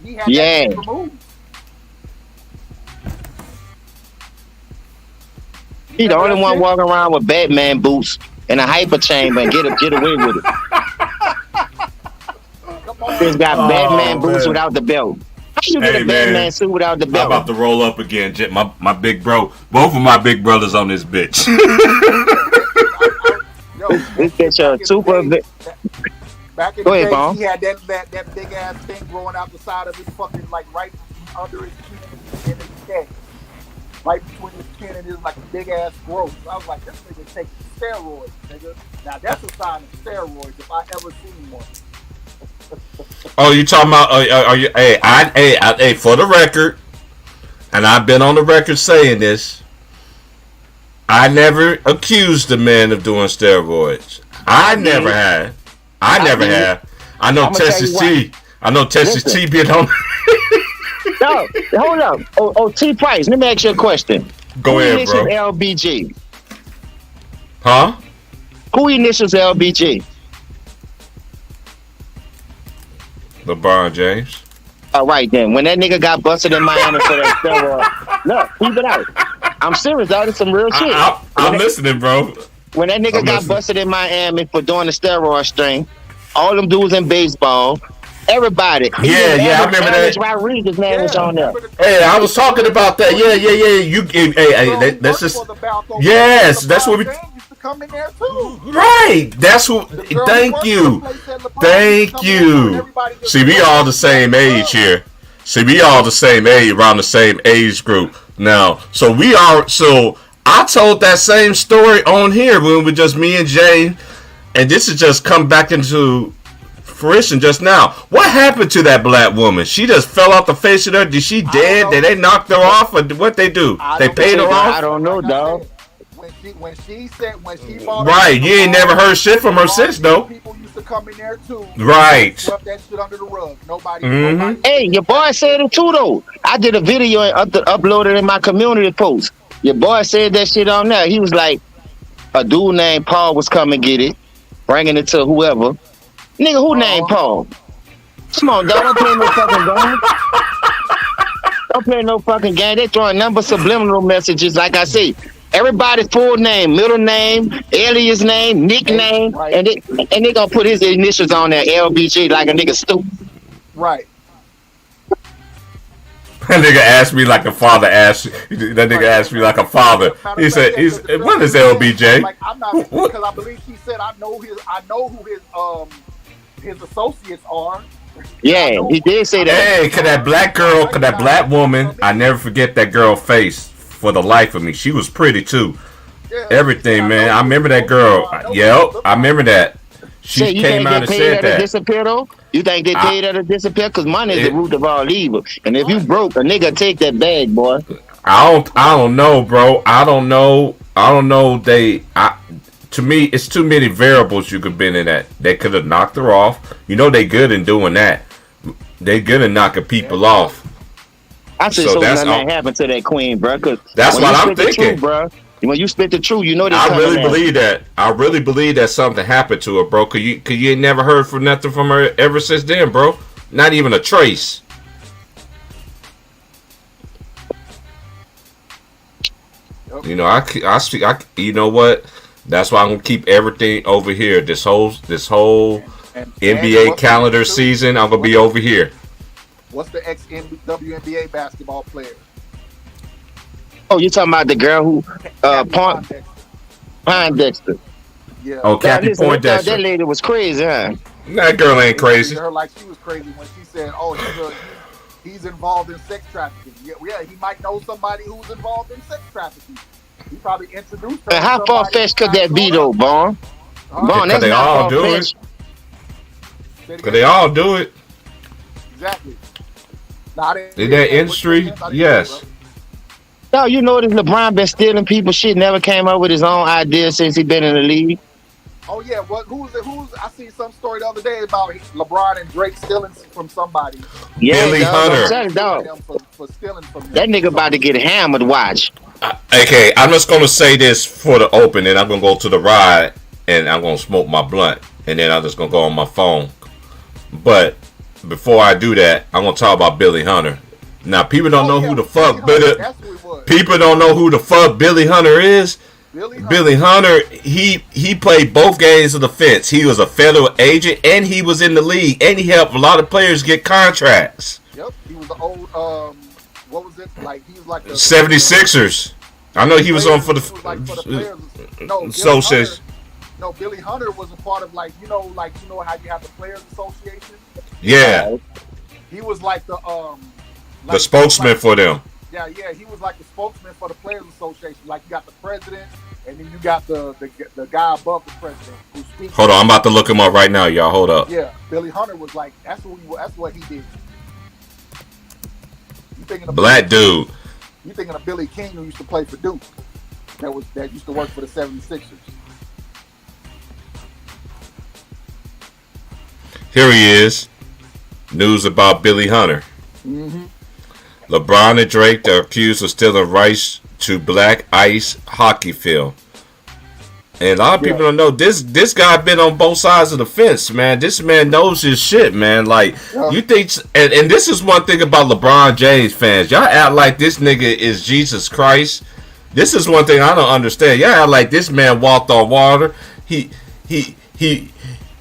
He had that shit removed. He the only one walking around with Batman boots and a hyper chamber and get away with it. He's got Batman boots without the belt. How you get a Batman suit without the belt? I'm about to roll up again, Jet. My big bro. Both of my big brothers on this bitch. This bitch super. Back in the day, he had that big ass thing growing out the side of his fucking, like, right under his chin and his neck. Right between his chin and his, like, big ass growth. I was like, this nigga taking steroids, nigga. Now that's a sign of steroids if I ever seen one. Oh, you talking about? Are you? Hey, for the record, and I've been on the record saying this. I never accused the man of doing steroids. I never have. I know Texas T. I know Texas T been on. No, hold up. T Price, let me ask you a question. Go Who ahead, initials bro. LBG? Huh? Who initials LBG? LeBron James. All right then. When that nigga got busted in Miami for that steroid, look, keep it out. I'm serious, dog. It's some real shit. I'm listening, bro. When that nigga I'm got listening. busted in Miami for doing the steroid string, all them dudes in baseball, everybody. Yeah, I remember Alex that. Rodriguez man was on there. Hey, I was talking about that. Yeah. You, hey, that's just. Yes, that's what we. Used to come in there too. Right. That's what. Thank you. Thank you. See, we all the same age here. See, we all the same age, around the same age group. Now, so we are. So I told that same story on here when it was just me and Jay, and this has just come back into fruition just now. What happened to that black woman? She just fell off the face of the earth. Is she dead? Did they knock her off, or what they do? They paid her I off. don't know, dog. When she bought Right, you ain't never heard shit from her since, though. People used to come in there too. Right. Swept that shit under the rug. Nobody. Hey, your boy said it too though. I did a video and uploaded in my community post. Your boy said that shit on there. He was like, a dude named Paul was coming get it, bringing it to whoever. Nigga, who named Paul? Come on, dog. Don't play no fucking game. Don't play no fucking game. They throwing number subliminal messages. Like I say, everybody's full name, middle name, alias name, nickname, and they gonna put his initials on there, LBG, like a nigga stupid. Right. That nigga asked me like a father asked. That nigga asked me like a father. He said, "What is LBJ?" Like I'm not because I believe she said I know who his associates are. Yeah, he did say that. Hey, could that black girl, could that black woman? I never forget that girl face for the life of me. She was pretty too. Everything, man. I remember that girl. Yep, I remember that. She came out and said that. Disappear though? You think they paid her to disappear? Because money is the root of all evil. And if you broke, a nigga take that bag, boy. I don't know, bro. I don't know. To me, it's too many variables you could been in that. They could have knocked her off. You know they good in doing that. They good in knocking people off. I said so nothing happened to that queen, bro. That's what I'm thinking, bro. When you spit the truth, you know that. I really believe that. I really believe that something happened to her, bro. Cause you ain't never heard from nothing from her ever since then, bro. Not even a trace. You know, I speak. You know what? That's why I'm gonna keep everything over here. This whole NBA calendar season, I'm gonna be over here. What's the ex-WNBA basketball player? Oh, you talking about the girl who Poindexter? Yeah. Oh, Kathy Poindexter. That lady was crazy, huh? That girl ain't crazy. Her like she was crazy when she said, "Oh, he's involved in sex trafficking." Yeah, he might know somebody who's involved in sex trafficking. He probably introduced her. And how far fetched could that be, though, Bon? Bon, that's they not all do far-fetched. it. Could they all do it? Exactly. In that industry, yes. No, you notice LeBron been stealing people's shit, never came up with his own ideas since he been in the league. Oh yeah, who's I seen some story the other day about LeBron and Drake stealing from somebody. Yeah, Billy Hunter. For stealing from them. That nigga about to get hammered, watch. Okay, I'm just gonna say this for the open, and I'm gonna go to the ride, and I'm gonna smoke my blunt, and then I'm just gonna go on my phone. But before I do that, I'm gonna talk about Billy Hunter. Now, people don't know who the fuck people don't know who the fuck Billy Hunter is. Billy Hunter, he played both games of the fence. He was a federal agent, and he was in the league, and he helped a lot of players get contracts. Yep, he was the old what was it like? He was like the 76ers. I know he was on for the players. No, so says. No, Billy Hunter was a part of how you have the Players Association. Yeah, he was like the spokesman for them. Yeah, he was like the spokesman for the Players Association. Like you got the president, and then you got the guy above the president who speaks. Hold on, I'm about to look him up right now, y'all. Hold up. Yeah, Billy Hunter was like that's what he did. You thinking of Black dude. You thinking of Billy King who used to play for Duke? That used to work for the 76ers. Here he is. News about Billy Hunter. Mm-hmm. LeBron and Drake are accused of stealing rights to Black Ice hockey field. And a lot of people don't know this guy been on both sides of the fence, man. This man knows his shit, man. Like, you think, and this is one thing about LeBron James fans. Y'all act like this nigga is Jesus Christ. This is one thing I don't understand. Y'all act like this man walked on water.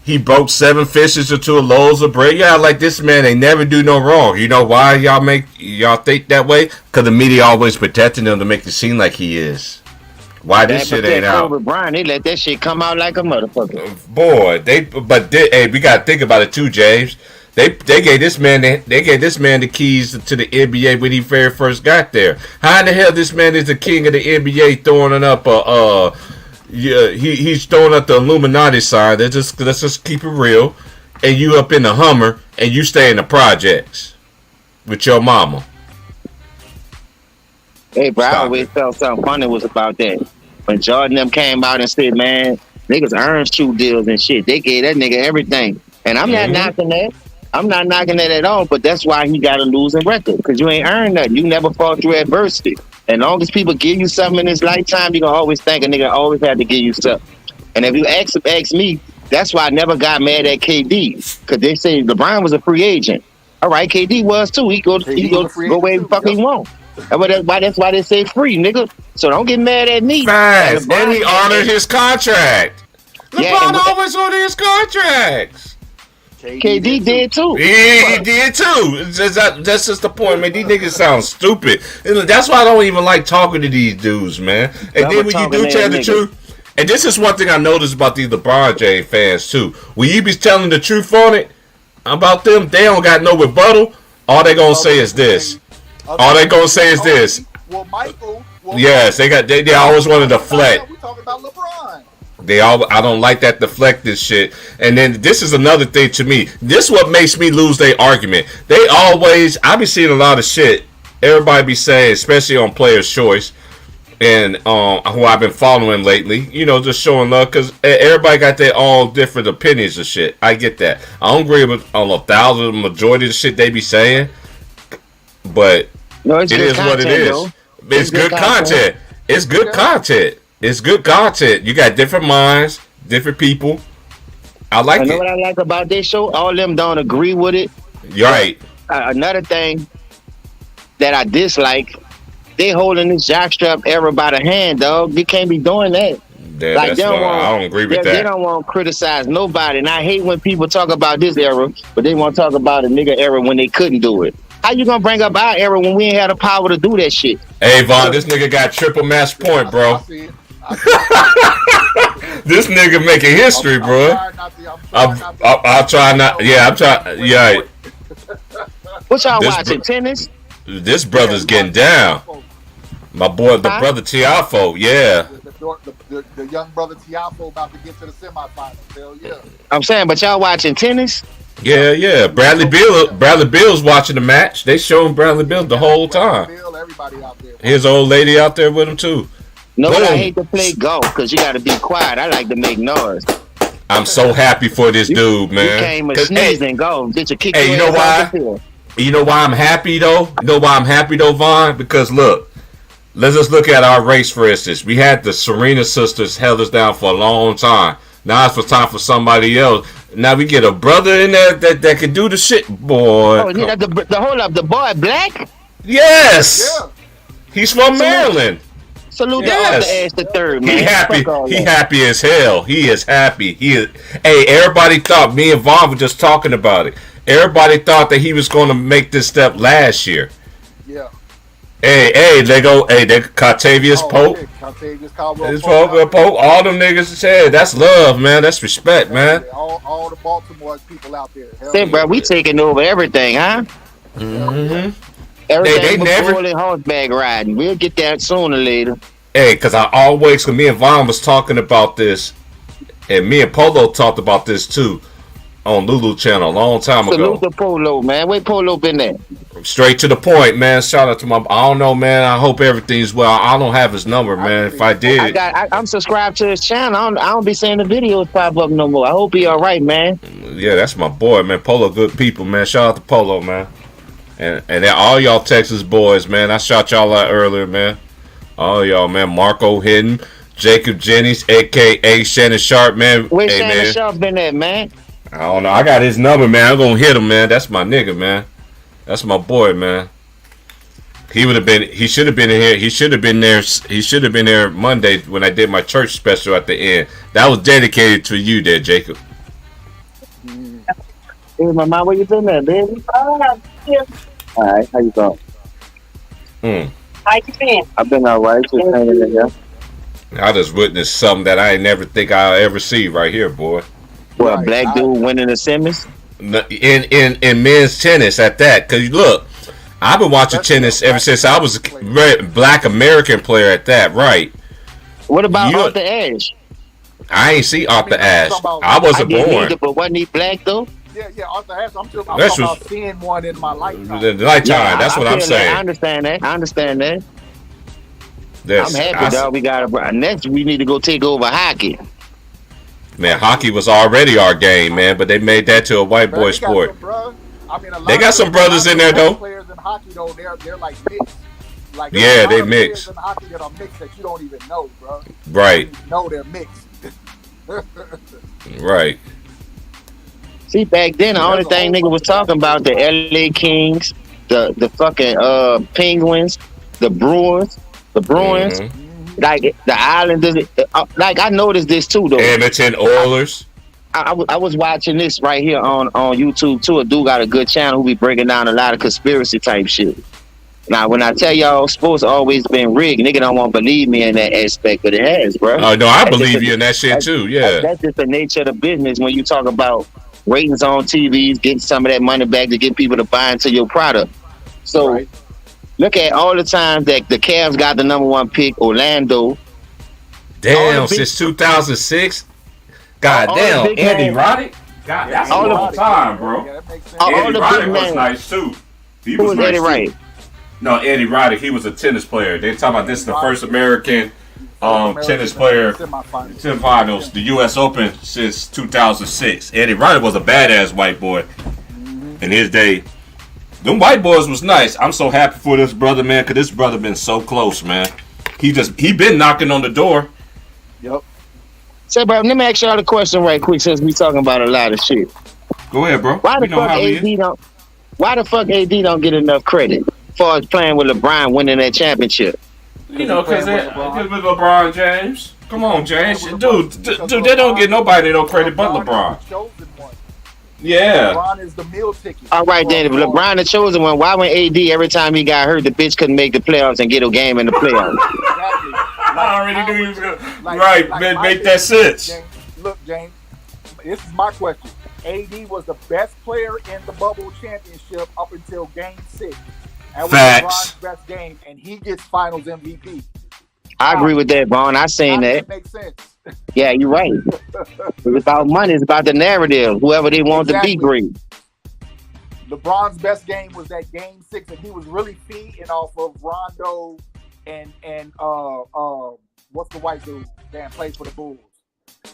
He broke 7 fishes or 2 loaves of bread. Y'all like this man ain't never do no wrong. You know why y'all think that way? Because the media always protecting him to make it seem like he is. Why this shit ain't out? Kobe Bryant, they let that shit come out like a motherfucker. Boy, hey, we gotta think about it too, James. They gave this man the keys to the NBA when he very first got there. How in the hell this man is the king of the NBA throwing up he's throwing up the Illuminati sign. Let's just keep it real. And you up in the Hummer and you stay in the projects with your mama. Hey, bro, I always felt something funny was about that. When Jordan them came out and said, man, niggas earned shoe deals and shit. They gave that nigga everything. And I'm not knocking that. I'm not knocking that at all, but that's why he got a losing record. Because you ain't earned nothing. You never fought through adversity. And long as people give you something in this lifetime, you're going to always think a nigga always had to give you something. And if you ask me, that's why I never got mad at KD. Because they say LeBron was a free agent. All right, KD was too. He go where the fuck he want. That's why they say free, nigga. So don't get mad at me. Fast. And he honored his contract. LeBron always honored his contracts. KD did too. He did too. That's just the point, man. These niggas sound stupid. And that's why I don't even like talking to these dudes, man. And then when you do tell the truth, and this is one thing I noticed about these LeBron James fans too. When you be telling the truth on it about them, they don't got no rebuttal. All they gonna say is this. All they gonna say is this. Well, Michael. Yes, they always want to deflect. We talking about LeBron. I don't like that deflected shit. And then this is another thing to me. This what makes me lose their argument. I be seeing a lot of shit. Everybody be saying, especially on Players' Choice, and who I've been following lately. You know, just showing love because everybody got their all different opinions of shit. I get that. I don't agree with on the majority of the shit they be saying. But it is what it is. It's good content. It's good content. It's good content. You got different minds, different people. I like it. You know what I like about this show? All of them don't agree with it. You're right. Another thing that I dislike, they holding this jockstrap era by the hand, dog. You can't be doing that. Yeah, like, I don't agree with that. They don't want to criticize nobody. And I hate when people talk about this era, but they want to talk about a nigga era when they couldn't do it. How you gonna bring up our era when we ain't had the power to do that shit? Hey, Vaughn, this nigga got triple match point, bro. This nigga making history, bro. I'm trying not. Yeah, I'm trying. Yeah. What y'all watching? Tennis? This brother's getting down. My boy, the brother Tiafo. Yeah. The young brother Tiafo about to get to the semifinals. Hell yeah. I'm saying, but y'all watching tennis? Yeah. Bradley Beal's watching the match. They showing Bradley Beal the whole time. Everybody out there. His old lady out there with him too. No, but I hate to play golf because you got to be quiet. I like to make noise. I'm so happy for this dude, man. You came a sneezing golf. Did you kick? Hey, you know why? You know why I'm happy though? You know why I'm happy though, Vaughn? Because look, let's just look at our race for instance. We had the Serena sisters held us down for a long time. Now it's for time for somebody else. Now we get a brother in there that can do the shit, boy. Oh, hold up, the boy black? Yes. Yeah. He's from Maryland. Salute the other ass the third, man. He happy as hell. He is happy. Hey, everybody thought me and Vaughn were just talking about it. Everybody thought that he was going to make this step last year. Yeah. Hey, they Contavious Pope. Pope. All them niggas said that's love, man. That's respect, man. All the Baltimore people out there. Say, bro, we taking over everything, huh? Mm-hmm. Everything they never horseback riding. We'll get that sooner or later. Hey, because when me and Vaughn was talking about this, and me and Polo talked about this too on Lulu channel a long time ago. Salute to Polo, man. Where Polo been at? Straight to the point, man. Shout out to my. I don't know, man. I hope everything's well. I don't have his number, man. If I did, I'm subscribed to his channel. I don't be seeing the videos pop up no more. I hope he all right, man. Yeah, that's my boy, man. Polo, good people, man. Shout out to Polo, man. And then all y'all Texas boys, man. I shot y'all out earlier, man. All y'all, man. Marco Hidden, Jacob Jennings, a.k.a. Shannon Sharp, man. Where Hey, Shannon man. Sharp been at, man? I don't know. I got his number, man. I'm gonna hit him, man. That's my nigga, man. That's my boy, man. He would have been. He should have been in here. He should have been there. He should have been there Monday when I did my church special at the end. That was dedicated to you, there, Jacob. Hey, my mom, where you been at, baby? All right, how you doing? How you been? I've been all right. Just hanging in here. I just witnessed something that I ain't never think I'll ever see right here, boy. What, a black dude winning the Simmons? In men's tennis at that. Cause look, I've been watching tennis ever since I was a black American player at that, right? What about Arthur Ashe? I ain't see Arthur Ashe. I wasn't born. Either, but wasn't he black though? Yeah, Arthur Ashe. I'm talking about seeing one in my lifetime. The lifetime. That's what I'm saying. I understand that. Yes, I'm happy, dog. We got next. We need to go take over hockey. Man, hockey was already our game, man, but they made that to a white boy sport. They got some brothers in there, though. Players in hockey, though, they're like mixed. Like, yeah, they mix. In hockey that are mixed that you don't even know, bro. Right. No, they're mixed. Right. See, back then, the only thing nigga was talking about the LA Kings, the fucking Penguins, the Bruins, like the Islanders. Like I noticed this too, though. Edmonton Oilers. I was watching this right here on YouTube too. A dude got a good channel who be breaking down a lot of conspiracy type shit. Now, when I tell y'all sports always been rigged, nigga don't want to believe me in that aspect, but it has, bro. Oh no, I believe you in that shit too. Yeah, that's just the nature of the business when you talk about ratings on TVs, getting some of that money back to get people to buy into your product. So look at all the times that the Cavs got the number one pick, Orlando. Damn, since 2006. God damn, Andy Roddick. God, that's a long time, bro. Eddie Roddick was nice too. He was nice Eddie too. Wright? No, Eddie Roddick. He was a tennis player. They talking about this is the first American tennis player to finals, the U.S. Open since 2006. Eddie Roddick was a badass white boy in his day. Them white boys was nice. I'm so happy for this brother, man, because this brother been so close, man. He been knocking on the door. Yep. So, bro, let me ask y'all a question right quick since we talking about a lot of shit. Go ahead, bro. Why the fuck AD don't get enough credit for playing with LeBron winning that championship? You know, because with LeBron James. Come on, James. Dude, they don't get nobody no credit but LeBron. Yeah. LeBron is the meal ticket. All right, then. If LeBron the chosen one, why when AD every time he got hurt, the bitch couldn't make the playoffs and get a game in the playoffs? Exactly. I already knew you was gonna make that sense. Look, James, this is my question. AD was the best player in the bubble championship up until Game 6. That was Facts. LeBron's best game, and he gets Finals MVP. I agree with that, Vaughn. I seen that. Makes sense. Yeah, you're right. It's about money. It's about the narrative. Whoever they want to be great. LeBron's best game was that Game 6, and he was really feeding off of Rondo and what's the white dude that plays for the Bulls?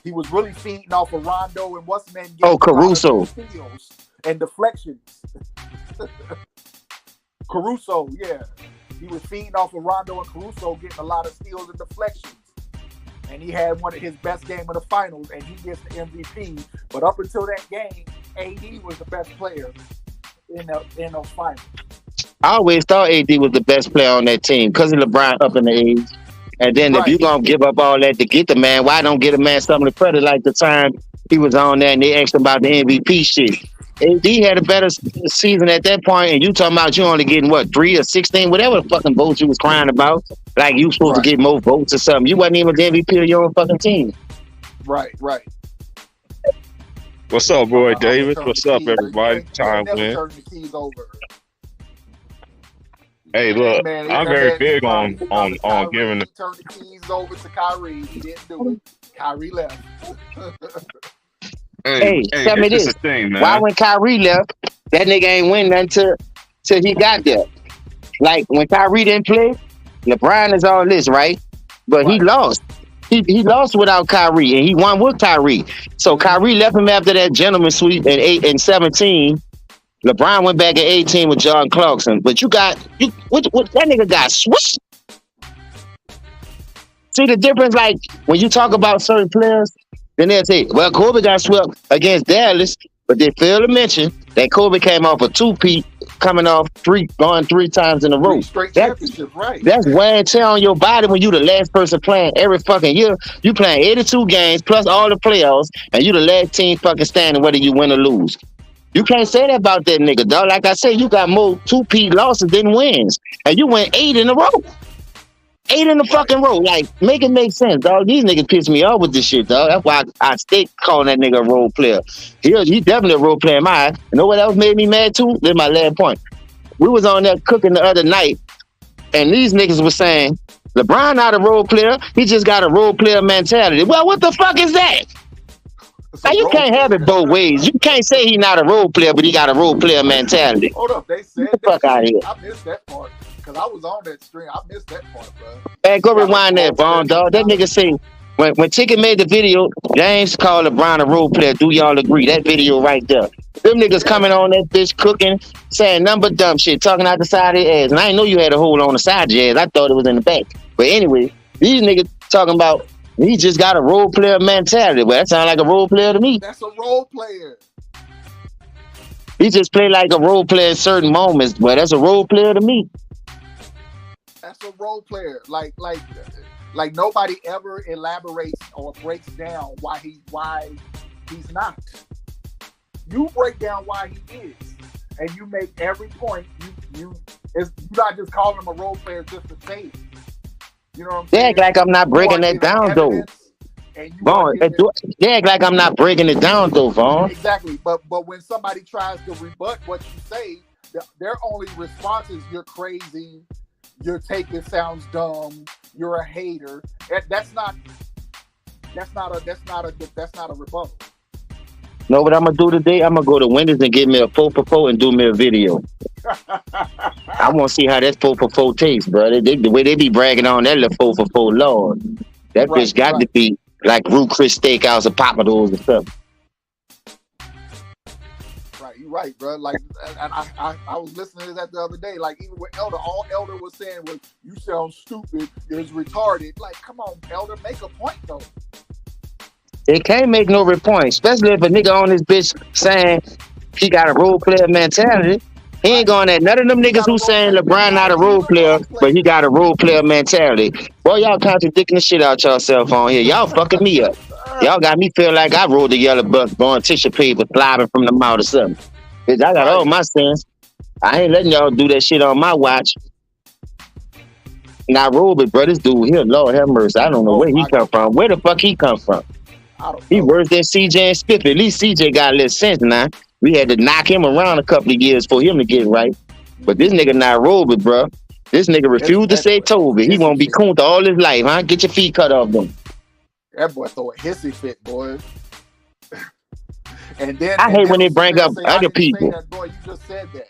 He was really feeding off of Rondo and what's the name? Caruso. Steals and deflections. Caruso, yeah. He was feeding off of Rondo and Caruso, getting a lot of steals and deflections. And he had one of his best games in the finals, and he gets the MVP. But up until that game, AD was the best player in the finals. I always thought AD was the best player on that team because of LeBron up in the age. And then if you're going to give up all that to get the man, why don't get a man some of the credit like the time he was on there and they asked him about the MVP shit? AD had a better season at that point, and you talking about you only getting, 3 or 16, whatever the fucking votes you was crying about. Like you supposed to get more votes or something. You wasn't even the MVP of your own fucking team. Right. What's up, boy, David? What's up, everybody? Time win. Hey, look, man, I'm very big on giving. He turned the keys over to Kyrie. He didn't do it. Kyrie left. Hey, tell me this. Thing, man. Why when Kyrie left, that nigga ain't win nothing till he got there? Like when Kyrie didn't play, LeBron is all this, right? But he lost. He lost without Kyrie, and he won with Kyrie. So Kyrie left him after that gentleman sweep in 8 and 17. LeBron went back at 18 with Jordan Clarkson, but what that nigga got switched. See the difference? Like when you talk about certain players, then they'll say, well, Kobe got swept against Dallas, but they fail to mention that Kobe came off a two-peat, coming off going three times in a row. Three straight championships, right? That's wear and tear on your body when you the last person playing every fucking year. You playing 82 games plus all the playoffs, and you the last team fucking standing whether you win or lose. You can't say that about that nigga, dog. Like I said, you got more two-peat losses than wins, and you went 8 in a row. 8 in a fucking row. Like, make it make sense, dog. These niggas piss me off with this shit, dog. That's why I stay calling that nigga a role player. He definitely a role player in my eye. You know what else made me mad too? This is my last point. We was on there cooking the other night, and these niggas was saying, LeBron not a role player. He just got a role player mentality. Well, what the fuck is that? Now, you can't have it both ways. You can't say he not a role player, but he got a role player mentality. Hold up, they said Get the fuck out of here. I missed that part because I was on that stream. I missed that part, bro. Hey, go rewind that, Vaughn, dog. That nigga say, when Chicken made the video, James called LeBron a role player. Do y'all agree? That video right there. Them niggas coming on that bitch cooking, saying number dumb shit, talking out the side of their ass. And I didn't know you had a hole on the side of your ass. I thought it was in the back. But anyway, these niggas talking about he just got a role player mentality. Well, that sounds like a role player to me. That's a role player. He just play like a role player in certain moments, but that's a role player to me. That's a role player. Like nobody ever elaborates or breaks down why he's not. You break down why he is, and you make every point. You're not just calling him a role player just to say it. You know what I'm saying? They act like I'm not breaking that down, though. Vaughn, they act like I'm not breaking it down, though, Vaughn. Exactly, but when somebody tries to rebut what you say, their only response is "You're crazy. Your take it sounds dumb. You're a hater." That's not a rebuttal. Know what I'm gonna do today? I'm gonna go to Wendy's and get me a 4 for $4 and do me a video. I want to see how that 4 for $4 tastes, bro. The way they be bragging on that little 4 for $4, Lord, that bitch got to be like Ruth Chris Steakhouse or Papa Do's or something. Right, you're right, bro. Like, and I was listening to that the other day. Like, even with Elder, all Elder was saying was, "You sound stupid. It's retarded." Like, come on, Elder, make a point though. They can't make no point, especially if a nigga on this bitch saying he got a role player mentality. He ain't going at none of them niggas who saying LeBron not a role player, but he got a role player mentality. Boy, y'all contradicting the shit out yourself on here. Y'all fucking me up. Y'all got me feel like I rolled the yellow bus, blowing tissue paper, slobbing from the mouth or something. Bitch, I got all my sins. I ain't letting y'all do that shit on my watch. Now, Robert, bro, this dude here, Lord have mercy. I don't know where he come from. Where the fuck he come from? He worse than CJ and Spiffy. At least CJ got a little sense now. We had to knock him around a couple of years for him to get right. But this nigga not Robert, bro. This nigga refused to say Toby. He won't be Kunta all his life, huh? Get your feet cut off them. That boy throw a hissy fit, boy. And then I hate when they bring up other people. Boy, you just said that.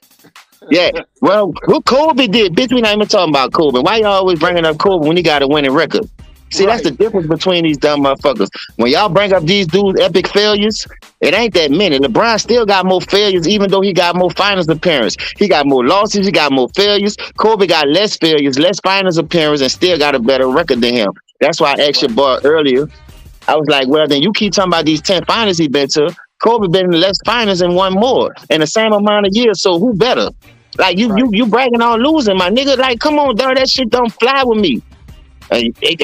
Yeah, well, who Kobe did? Bitch, we not even talking about Kobe. Why y'all always bringing up Kobe when he got a winning record? See, that's the difference between these dumb motherfuckers. When y'all bring up these dudes' epic failures, it ain't that many. LeBron still got more failures, even though he got more finals appearances. He got more losses, he got more failures. Kobe got less failures, less finals appearances, and still got a better record than him. That's why I asked your boy earlier. I was like, well, then you keep talking about these 10 finals he been to. Kobe been in less finals and won more in the same amount of years, so who better? Like, you bragging on losing, my nigga. Like, come on, dog, that shit don't fly with me.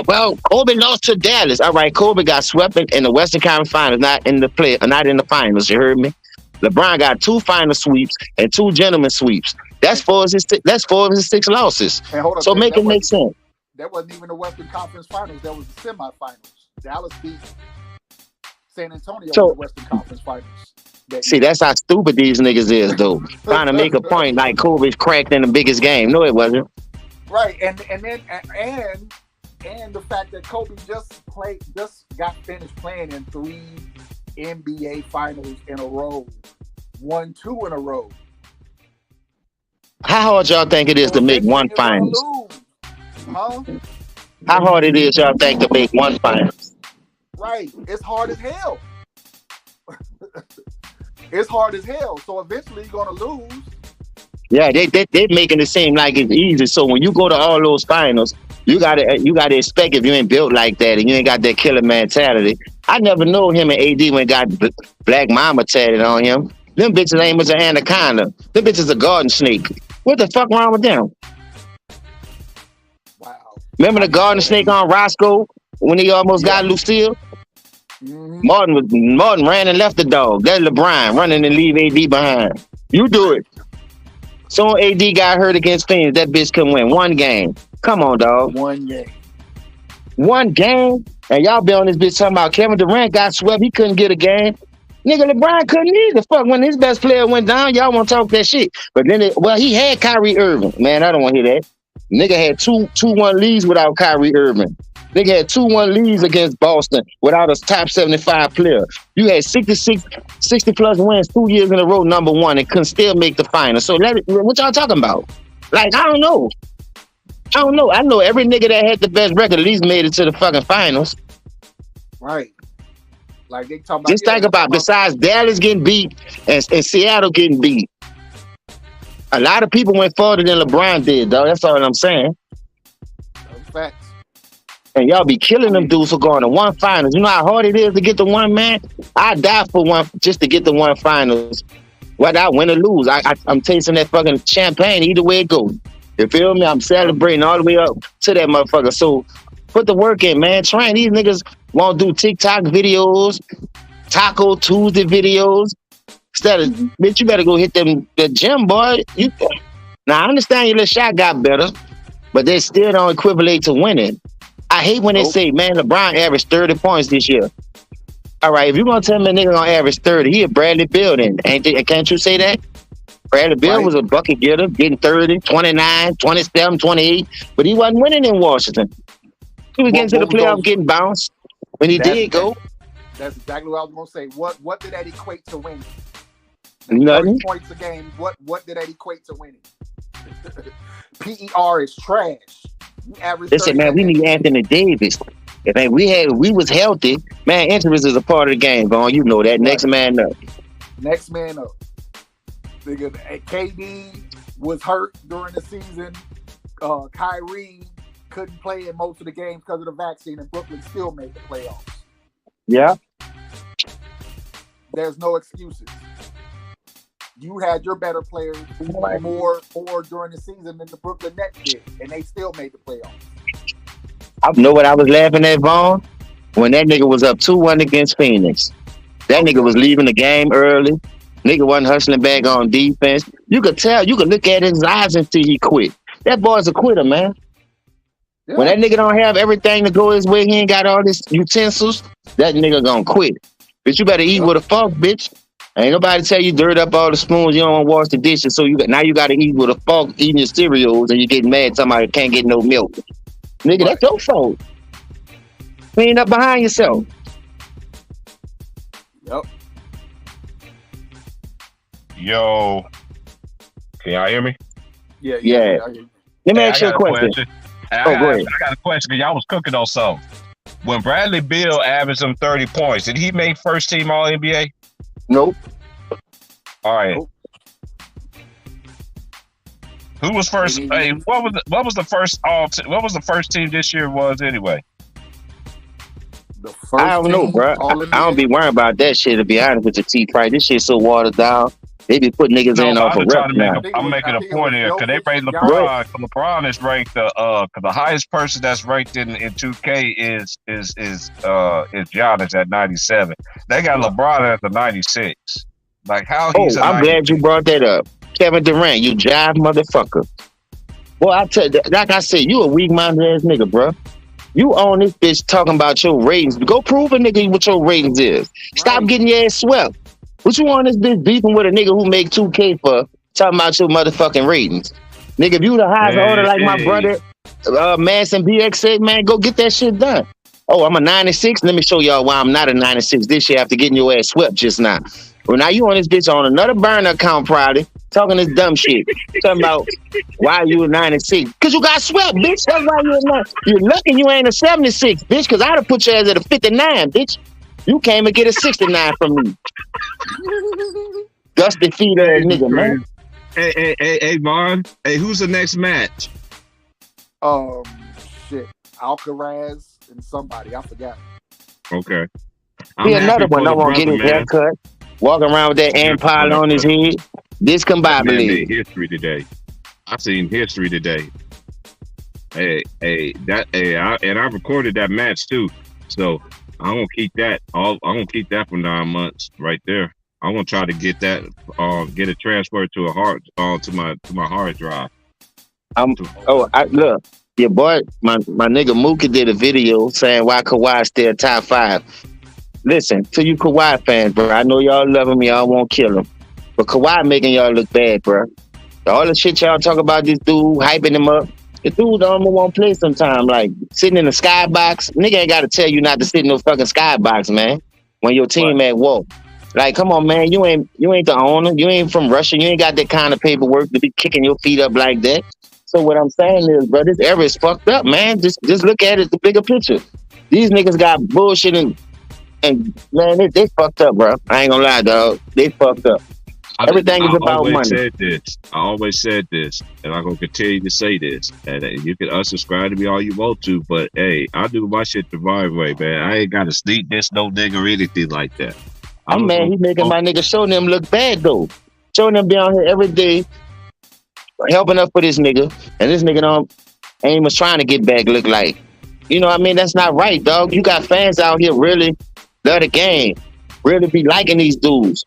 Well, Kobe lost to Dallas. All right, Kobe got swept in the Western Conference Finals, not in the finals. You heard me? LeBron got 2 final sweeps and 2 gentleman sweeps. That's 4 of his 6 losses. So make it make sense. That wasn't even the Western Conference Finals. That was the semifinals. Dallas beat San Antonio in the Western Conference Finals. See, that's how stupid these niggas is, though. Trying to make a point like Kobe's cracked in the biggest game. No, it wasn't. Right, and the fact that Kobe just got finished playing in 3 NBA finals in a row, won 2 in a row. How hard y'all think it is to make one finals? Huh? How hard it is y'all think to make one finals? Right, it's hard as hell. it's hard as hell. So eventually you're gonna lose. Yeah, they making it seem like it's easy. So when you go to all those finals, you gotta expect if you ain't built like that and you ain't got that killer mentality. I never know him and AD when got Black Mama tatted on him. Them bitches ain't much an anaconda. Them bitches a garden snake. What the fuck wrong with them? Wow. Remember the garden snake on Roscoe when he almost got Lucille? Mhm. Martin ran and left the dog. That's LeBron running and leave AD behind. You do it. So AD got hurt against Phoenix. That bitch couldn't win one game. Come on, dog. One game. One game? And y'all be on this bitch talking about Kevin Durant got swept. He couldn't get a game. Nigga, LeBron couldn't either. Fuck, when his best player went down, y'all want to talk that shit. But then, he had Kyrie Irving. Man, I don't want to hear that. Nigga had 2-1 leads without Kyrie Irving. Nigga had 2-1 leads against Boston without a top 75 player. You had 60 plus wins 2 years in a row, number one, and couldn't still make the final. So what y'all talking about? Like, I don't know. I know every nigga that had the best record at least made it to the fucking finals. Right. Like they talking about. Just think about besides Dallas getting beat and Seattle getting beat. A lot of people went farther than LeBron did, though. That's all I'm saying. Those facts. And y'all be killing them dudes for going to one finals. You know how hard it is to get the one, man? I die for one just to get the one finals. Whether I win or lose, I'm tasting that fucking champagne either way it goes. You feel me? I'm celebrating all the way up to that motherfucker. So put the work in, man. Train. These niggas won't do TikTok videos, Taco Tuesday videos. Instead of, bitch, you better go hit the gym, boy. Now, I understand your little shot got better, but they still don't equivalent to winning. I hate when they say, man, LeBron averaged 30 points this year. All right, if you're going to tell me a nigga going to average 30, he a Bradley Beal then. Can't you say that? Bradley Beal was a bucket getter, getting 30, 29, 27, 28, but he wasn't winning in Washington. He was getting to the playoffs, getting bounced. When he did go. That's exactly what I was going to say. What did that equate to winning? Nothing. 30 points a game. What did that equate to winning? PER is trash. You average. Listen, man, we need Anthony Davis. If we was healthy, man, interest is a part of the game, Vaughn. You know that. Right. Next man up. Next man up. Nigga, KD was hurt during the season. Kyrie couldn't play in most of the games because of the vaccine, and Brooklyn still made the playoffs. Yeah. There's no excuses. You had your better players more during the season than the Brooklyn Nets did, and they still made the playoffs. I know what I was laughing at, Vaughn? When that nigga was up 2-1 against Phoenix. That nigga was leaving the game early. Nigga wasn't hustling back on defense. You could tell, you could look at his eyes and see he quit. That boy's a quitter, man. Yeah. When that nigga don't have everything to go his way, he ain't got all his utensils, that nigga gonna quit. Bitch, you better eat with a fork, bitch. Ain't nobody tell you dirt up all the spoons, you don't want to wash the dishes, so now you got to eat with a fork, eating your cereals, and you get mad somebody can't get no milk. Nigga, that's your fault. Clean up behind yourself. Yep. Yo, can y'all hear me? Yeah. Let me ask you a question. Go ahead. I got a question because y'all was cooking on something. When Bradley Beal averaged some 30 points, did he make first team All NBA? Nope. All right. Nope. Who was first? Hey, what was the first what was the first team this year was anyway? I don't know, bro. I don't be worrying about that shit, to be honest with you, T-Price. This shit so watered down. They be putting niggas in off a rep now. I'm making a point here because they ranked LeBron. LeBron is ranked the highest person that's ranked in 2K is Giannis at 97. They got LeBron at the 96. Like how he's. I'm glad you brought that up, Kevin Durant. You jive motherfucker. Well, I tell you, like I said, you a weak-minded ass nigga, bro. You own this bitch talking about your ratings. Go prove a nigga what your ratings is. Stop getting your ass swept. What you want this bitch beefing with a nigga who make 2K for talking about your motherfucking ratings? Nigga, if you the highest order like my brother, Manson BX said, man, go get that shit done. Oh, I'm a 96? Let me show y'all why I'm not a 96 this year after getting your ass swept just now. Well, now you on this bitch on another burner account probably, talking this dumb shit. Talking about why you a 96. Because you got swept, bitch. That's why you're lucky you ain't a 76, bitch, because I'd have put your ass at a 59, bitch. You came and get a 69 from me. Dusty feet ass nigga, man. Hey, Vaughn. Hey, who's the next match? Shit. Alcaraz and somebody. I forgot. Okay. He another one that won't get his haircut. Walking around with that empire on his head. Discombobulated. History today. I seen history today. I recorded that match too. So I'm gonna keep that. I'm gonna keep that for 9 months right there. I'm gonna try to get that. Get it transferred to to my hard drive. Look, your boy, my nigga Mookie did a video saying why Kawhi still top 5. Listen, to you Kawhi fans, bro, I know y'all love him, y'all won't kill him. But Kawhi making y'all look bad, bro. All the shit y'all talk about this dude, hyping him up. The dude don't want to play sometime. Like, sitting in the skybox. Nigga ain't got to tell you not to sit in no fucking skybox, man. When your team at war. Like, come on, man. You ain't the owner. You ain't from Russia. You ain't got that kind of paperwork to be kicking your feet up like that. So what I'm saying is, bro, this era is fucked up, man. Just look at it, the bigger picture. These niggas got bullshit and man, they fucked up, bro. I ain't gonna lie, dog. They fucked up. Everything is about money. I always said this, and I'm gonna continue to say this. And you can unsubscribe to me all you want to, but hey, I do my shit the right way, man. I ain't gotta sneak this no nigga or anything like that. I'm mad he making my nigga showing them look bad though. Showing them be on here every day, helping up for this nigga, and this nigga ain't even trying to get back look like. You know what I mean? That's not right, dog. You got fans out here really love the game, really be liking these dudes.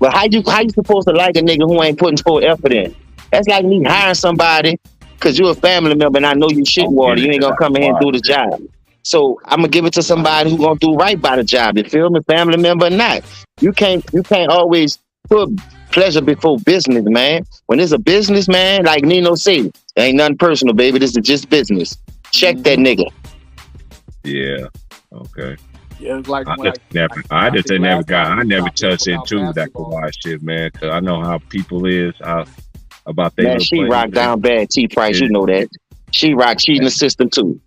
But how you supposed to like a nigga who ain't putting full effort in? That's like me hiring somebody because you're a family member and I know you shit water. You ain't gonna come in here and do the job. So I'm gonna give it to somebody who gonna do right by the job. You feel me? Family member or not. You can't always put pleasure before business, man. When it's a business, man, like Nino said, ain't nothing personal, baby. This is just business. Check that nigga. Yeah. Okay. Yeah, it's like I never touched into that Kawhi shit, man, because I know how people is about that. Man, she rock down bad. T Price, you know that. She rock cheating the system too.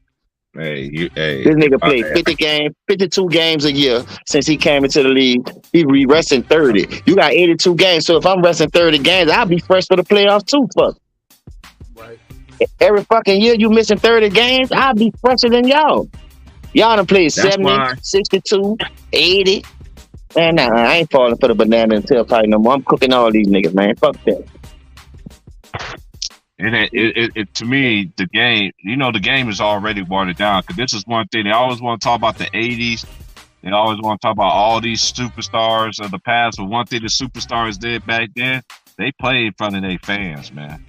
Hey, this nigga played 52 games a year since he came into the league. He resting 30. You got 82 games, so if I'm resting 30 games, I'll be fresh for the playoffs too. Fuck. Right. Every fucking year you missing 30 games, I'll be fresher than y'all. Y'all done played 70, 62, 80. Man, nah, I ain't falling for the banana and tailpipe no more. I'm cooking all these niggas, man. Fuck that. It to me, the game, the game is already watered down. Because this is one thing. They always want to talk about the 80s. They always want to talk about all these superstars of the past. But one thing the superstars did back then, they played in front of their fans, man.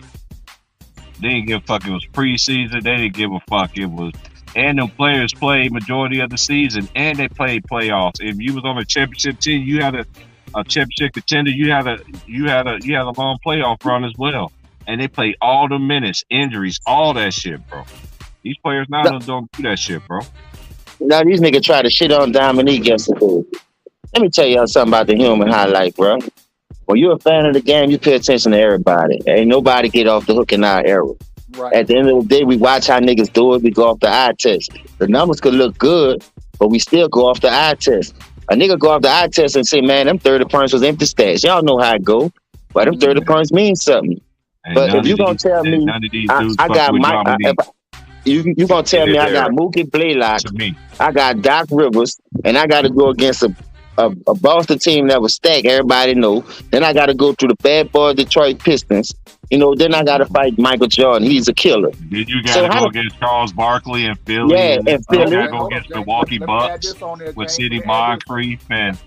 They didn't give a fuck. It was preseason. They didn't give a fuck. It was... And them players played majority of the season, and they played playoffs. If you was on a championship team, you had a championship contender. You had a long playoff run as well. And they played all the minutes, injuries, all that shit, bro. These players now don't do that shit, bro. Now these niggas try to shit on Dominique yesterday. Let me tell y'all something about the human highlight, bro. When you're a fan of the game, you pay attention to everybody. Ain't nobody get off the hook in our era. Right. At the end of the day, we watch how niggas do it. We go off the eye test. The numbers could look good, but we still go off the eye test. A nigga go off the eye test and say, man, them 30 points was empty stats. Y'all know how it go. But them 30 points mean something. And but if you gonna tell me I got my you gonna tell me I got Mookie Blaylock, I got Doc Rivers, and I gotta go against a Boston team that was stacked, everybody know. Then I gotta go through the bad boy Detroit Pistons. Then I gotta fight Michael Jordan. He's a killer. Did you gotta go against Charles Barkley and Philly? Yeah, and Philly. You gotta go against Milwaukee Bucks with Sidney Moncrief and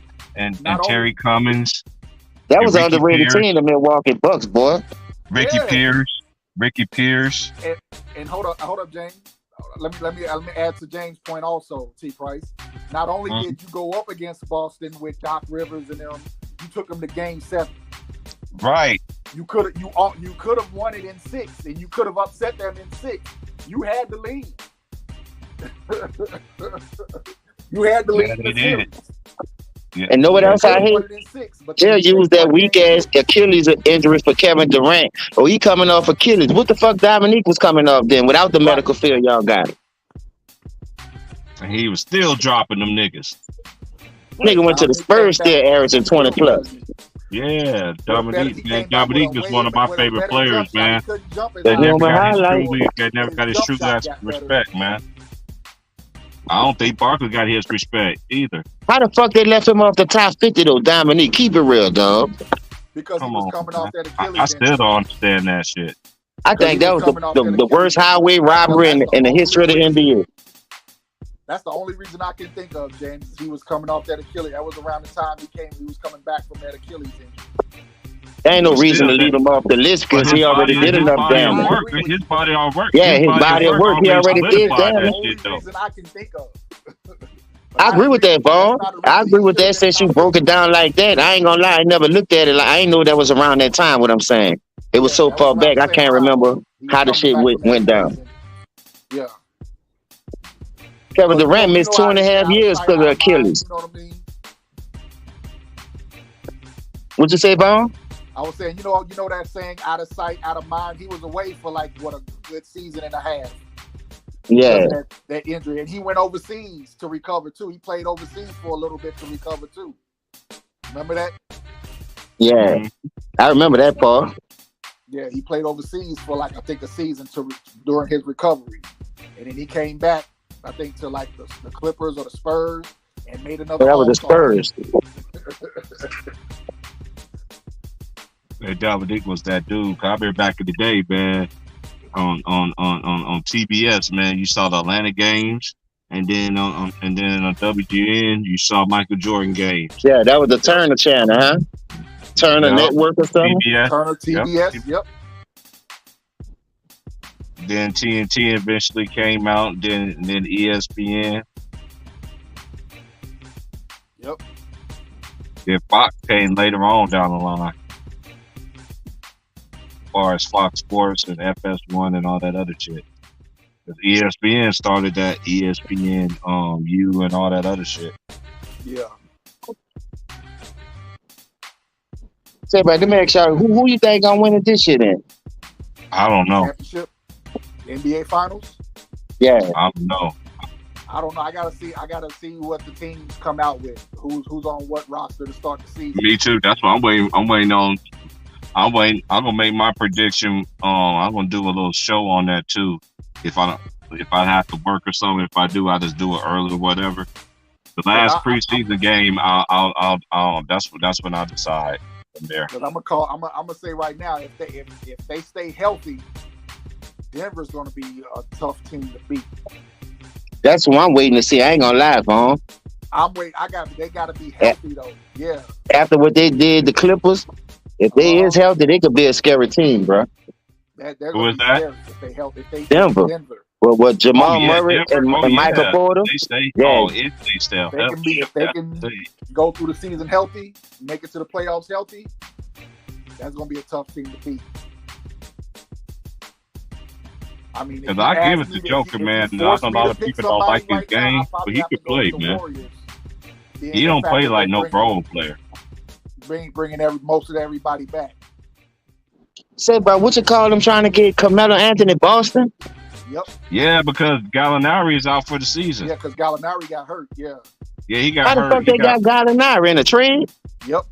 Terry Cummings. That was an underrated team, the Milwaukee Bucks, boy. Ricky Pierce. And hold up, James. Let me add to James' point also, T. Price. Not only did you go up against Boston with Doc Rivers and them, you took them to Game 7. Right. You could have won it in 6, and you could have upset them in 6. You had the lead. You had the lead in the series. Yeah. And know what else I hate? They'll use that weak ass Achilles injury for Kevin Durant. Oh, he coming off Achilles. What the fuck Dominique was coming off then without the medical field? Y'all got it. And he was still dropping them niggas. Nigga went to the Dominique came Spurs, back still with averaging a 20 still plus. judgment. Yeah, He Dominique, man. came back with Dominique is one of my with a favorite better players, jump shot. man. He couldn't jump as The They high, never human got his highlight. true, they never but got his his jump true shot got better. respect, man. I don't think Barkley got his respect either. How the fuck they left him off the top 50 though, Dominique? Keep it real, dog. Because he Come was on, coming man. off that I Achilles still injury. don't understand that shit. I Because he think that was was coming off the that worst Achilles highway injury. robbery That's in the history of the only reason. NBA. That's the only reason I can think of, James. He was coming off that Achilles. That was around the time he was coming back from that Achilles injury. There ain't no But reason still, to leave him off the list but because he already did his enough body of damage. work, his body of work, Yeah, his his body of work, he already already did solidified damage. that Only shit though. reason I can think of. I agree with that, That's Vaughn. not a I reason agree he with should have that been since you top broke 50. it down like that. I ain't gonna lie, I never looked at it. Like, I ain't know that was around that time, what I'm saying. It was Yeah, so that was far around back, the I same can't time remember he was how the coming shit back from that went down. Achilles injury. Yeah. Kevin So Durant missed how they 2.5 say out of years sight, because of out of mind, Achilles. you know what I mean? What'd you say, Vaughn? I was saying, you know that saying, out of sight, out of mind. He was away for like a good season and a half Yeah. because of that injury, and he went overseas to recover too. He played overseas for a little bit to recover too. Remember that? Yeah. Mhm. I remember that part. Yeah, he played overseas for like I think a season during his recovery, and then he came back. I think to like the Clippers or the Spurs and made another. That was the All-Star team. Spurs. Hey, Dominique was that dude. I remember back in the day, man, on TBS, man, you saw the Atlanta games, and then on WGN, you saw Michael Jordan games. Yeah, that was the Turner channel, huh? Turner Yep. Network or something? TBS. Turner Yep. TBS. Yep. Then TNT eventually came out. Then ESPN. Yep. Then Fox came later on down the line. As far as Fox Sports and FS1 and all that other shit. 'Cause ESPN started that ESPN U and all that other shit. Yeah. Say, but let me ask y'all, who you think gonna win it this year then? I don't know. Championship, NBA Finals. Yeah. I don't know. I don't know. I gotta see what the teams come out with. Who's on what roster to start the season. Me too. That's what I'm waiting on. I'm gonna make my prediction. I'm gonna do a little show on that too. If I have to work or something, if I do, I just do it early or whatever. The last preseason game, I'll that's when I decide from there. Because I'm gonna say right now, if they stay healthy, Denver's gonna be a tough team to beat. That's what I'm waiting to see. I ain't gonna lie, Vaughn. They gotta be healthy though. Yeah. After what they did, the Clippers, if they is healthy, they could be a scary team, bro. They're Who gonna is be that? scary if they healthy. If they Denver. Denver. Well, what Jamal Murray Denver. and Michael Porter? They stay. Yeah. If they stay. If they can go through the season healthy, make it to the playoffs healthy, that's gonna be a tough team to beat. I mean, Because I give it to Joker, man. Not a lot of people don't like his game, but he can play, man. He don't play like no role player. Bringing most of everybody back. Say, bro, what you call them trying to get Carmelo Anthony Boston? Yep. Yeah, because Gallinari is out for the season. Yeah, because Gallinari got hurt. Yeah. Yeah, he got How the hurt. fuck they got Gallinari in a trade? Yep.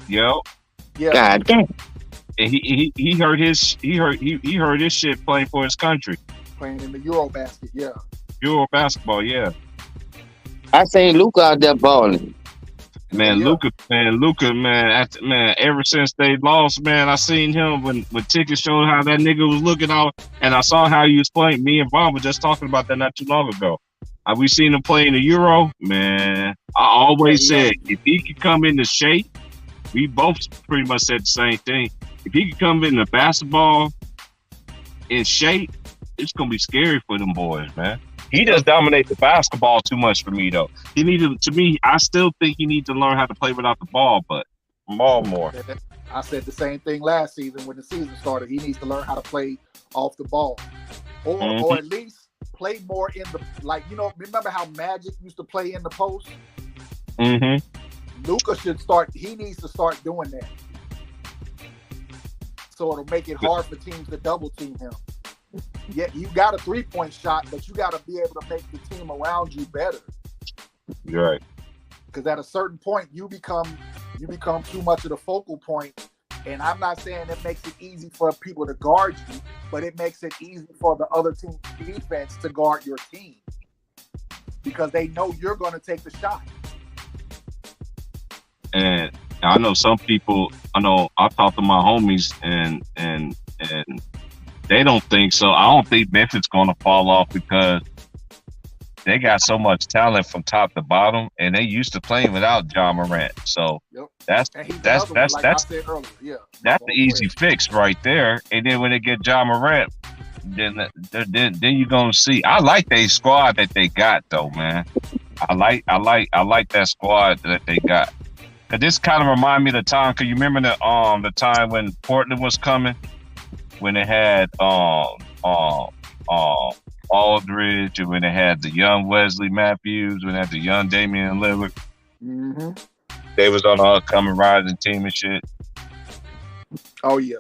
Yep. Yeah. God damn. And he hurt his shit playing for his country. Playing in the Eurobasket. Yeah. Euro basketball, yeah. I seen Luka out there balling. Man, Yeah. Luka, man, ever since they lost, man, I seen him when tickets showed how that nigga was looking out, and I saw how he was playing. Me and Bob were just talking about that not too long ago. We seen him play in the Euro, man. I always said if he could come into shape, we both pretty much said the same thing. If he could come into basketball in shape, it's gonna be scary for them boys, man. He just dominates the basketball too much for me, though. I still think he needs to learn how to play without the ball, but ball more. I said the same thing last season when the season started. He needs to learn how to play off the ball, or at least play more in the remember how Magic used to play in the post? Mm-hmm. Luka he needs to start doing that. So it'll make it hard for teams to double team him. Yeah, you got a 3-point shot, but you got to be able to make the team around you better. You're right. because at a certain point you become too much of the focal point. And I'm not saying it makes it easy for people to guard you, but it makes it easy for the other team's defense to guard your team because they know you're going to take the shot. And I know some people. I know I talked to my homies, and they don't think so. I don't think Memphis going to fall off because they got so much talent from top to bottom, and they used to playing without John Morant. So that's I said earlier. Yeah, that's the easy fix right there. And then when they get John Morant, then you're gonna see. I like their squad that they got though, man. I like that squad that they got. Cause this kind of remind me of the time. Cause you remember the time when Portland was coming, when they had Aldridge, and when they had the young Wesley Matthews, when they had the young Damian Lillard. Mm-hmm. They was on the upcoming rising team and shit. Oh yeah.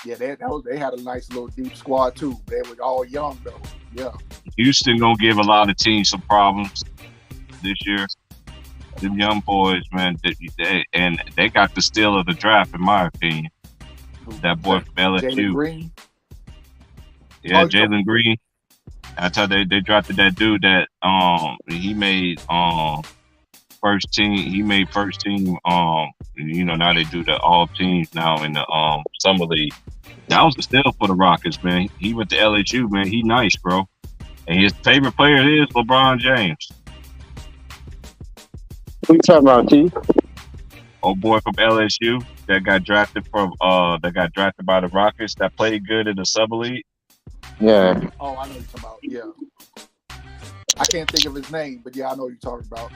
They had a nice little deep squad too. They were all young though. Yeah. Houston gonna give a lot of teams some problems this year. Them young boys, man, they got the steal of the draft, in my opinion. That boy from LSU. Jalen Green. Yeah, Jalen Green. I tell you, they drafted that dude that he made first team. He made first team. Now they do the all teams now in the summer league. That was a steal for the Rockets, man. He went to LSU, man. He nice, bro. And his favorite player is LeBron James. What you talking about, T? Old boy from LSU that got drafted by the Rockets that played good in the summer league. Yeah. Oh, I know what you're talking about. Yeah. I can't think of his name, but yeah, I know what you're talking about.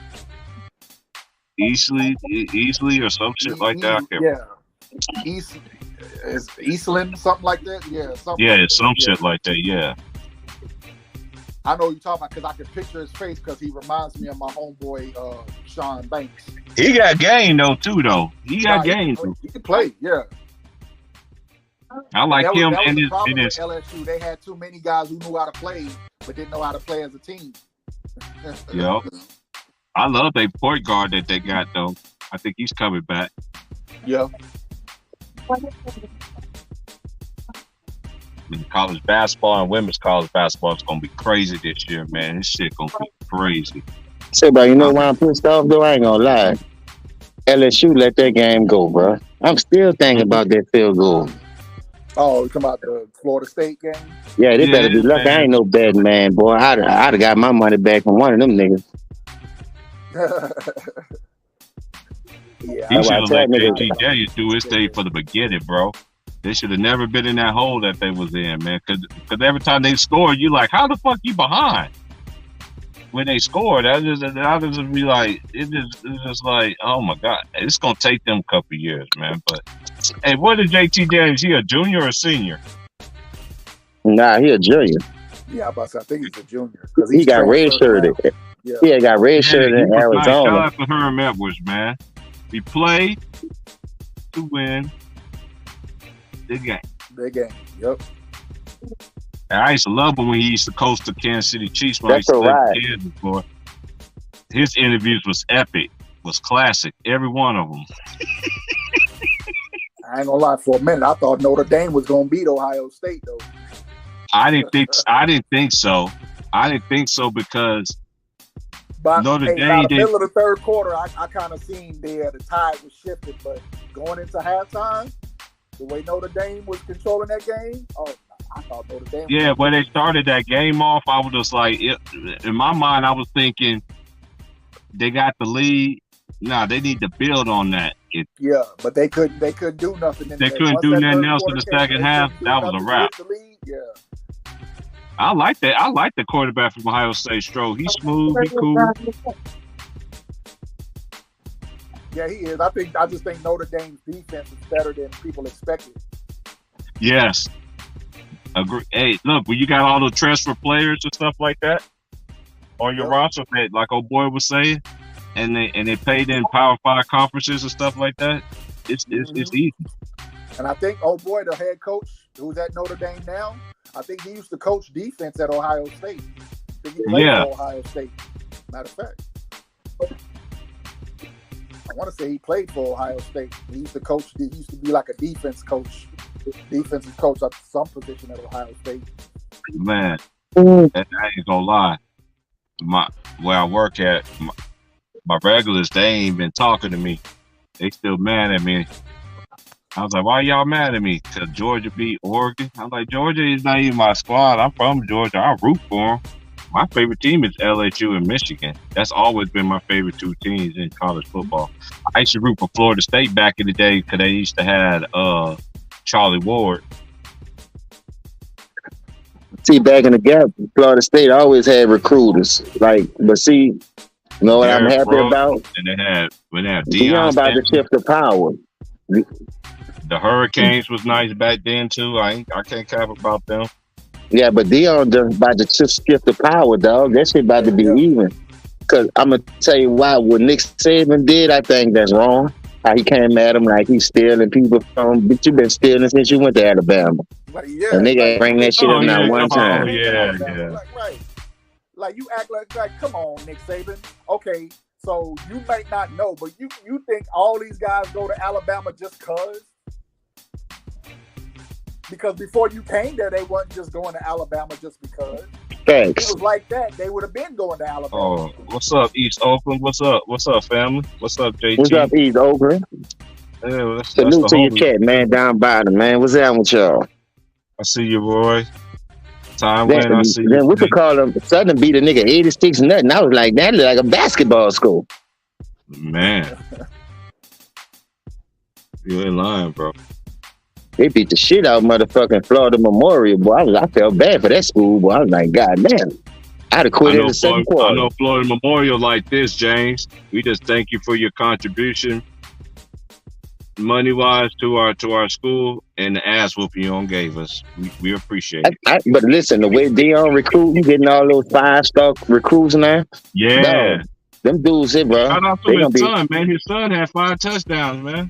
Easley or some shit like that. Yeah. Eastland, something like that. Yeah. Shit like that. Yeah. I know what you're talking about because I can picture his face because he reminds me of my homeboy Sean Banks. He got game though too. He got game. He can play. Yeah. I like him. That was and the problem his with LSU. They had too many guys who knew how to play, but didn't know how to play as a team. Yo, I love their point guard that they got though. I think he's coming back. Yeah. College basketball and women's college basketball is gonna be crazy this year, man. This shit gonna be crazy. Say, bro, you know why I'm pissed off though? I ain't gonna lie. LSU let that game go, bro. I'm still thinking about that field goal. Oh, you talking about the Florida State game? Yeah, they better be lucky. I ain't no betting man, boy. I'd have got my money back from one of them niggas. Yeah, he should have let JT Daniels do his thing for the beginning, bro. They should have never been in that hole that they was in, man. Because every time they score, you like, how the fuck you behind? When they score, I just be like, it's just like, oh my god, it's gonna take them a couple years, man. But hey, what is JT Daniels? He a junior or a senior? Nah, he a junior. Yeah, I think he's a junior. He got redshirted. Yeah, got redshirted in Arizona. Shout out to Herm Edwards, man. He played to win the game. Yep. And I used to love him when he used to coach the Kansas City Chiefs. That's right. His interviews was epic, was classic, every one of them. I ain't gonna lie, for a minute, I thought Notre Dame was gonna beat Ohio State, though. I didn't think so. I didn't think so because Notre Dame. By the middle of the third quarter, I kind of seen the tide was shifted, but going into halftime, the way Notre Dame was controlling that game, I thought Notre Dame. Yeah, when they started that game off, I was just like, in my mind, I was thinking they got the lead. Nah, they need to build on that. But they couldn't do nothing. They couldn't do nothing else in the second half. That was a wrap. Yeah. I like that. I like the quarterback from Ohio State, Stroh. He's smooth. He's cool. Yeah, he is. I just think Notre Dame's defense is better than people expected. Yes. Agree. Hey, look, when you got all the transfer players and stuff like that on your roster, like old boy was saying, and they paid in Power 5 conferences and stuff like that, it's easy. And I think the head coach who's at Notre Dame now, I think he used to coach defense at Ohio State. I think he played at Ohio State. Matter of fact, I want to say he played for Ohio State. He used to coach. He used to be like a defensive coach at some position at Ohio State. Man, Mm. I ain't gonna lie. Where I work at, my regulars, they ain't been talking to me. They still mad at me. I was like, why y'all mad at me? Because Georgia beat Oregon. I was like, Georgia is not even my squad. I'm from Georgia. I root for them. My favorite team is LSU and Michigan. That's always been my favorite two teams in college football. I used to root for Florida State back in the day because they used to have Charlie Ward. See, back in the gap, Florida State always had recruiters. But see, you know what I'm Derrick happy Rose, about? and they had Deion Deion about to Sanders. shift the power. The Hurricanes was nice back then too. I can't cap about them. Yeah, but Deion just about to shift the power, dog. That shit about to be even. Because I'm going to tell you why. What Nick Saban did, I think that's wrong. How he came at him like he's stealing people from, but you've been stealing since you went to Alabama. Like, And they got to bring that shit up now one time. Yeah. Like, right. Like you act like, come on, Nick Saban. Okay, so you might not know, but you think all these guys go to Alabama just cause? Because before you came there, they weren't just going to Alabama just because. If Thanks. it was like that, they would have been going to Alabama. Oh, what's up, East Oakland? What's up? What's up, family? What's up, JT? What's up, East Oakland? Yeah, that's Salute the to your homie. cat, man, down bottom, man. What's that with y'all? I see you, Roy. Time Then, when I see then you. what you call them? Southern beat a nigga 86 nothing. I was like, that look like a basketball school. Man. You ain't lying, bro. They beat the shit out of motherfucking Florida Memorial, boy. I felt bad for that school, boy. I was like, God damn. I'd have quit in the second I quarter. know Florida Memorial like this, James. We just thank you for your contribution, money-wise, to our school and the ass whooping you gave us. We appreciate it. But listen, the way Deion recruit, you getting all those 5-star recruits now. Yeah. Dog, them dudes here, bro. Shout out They to gonna his be. son, man. His son had 5 touchdowns, man.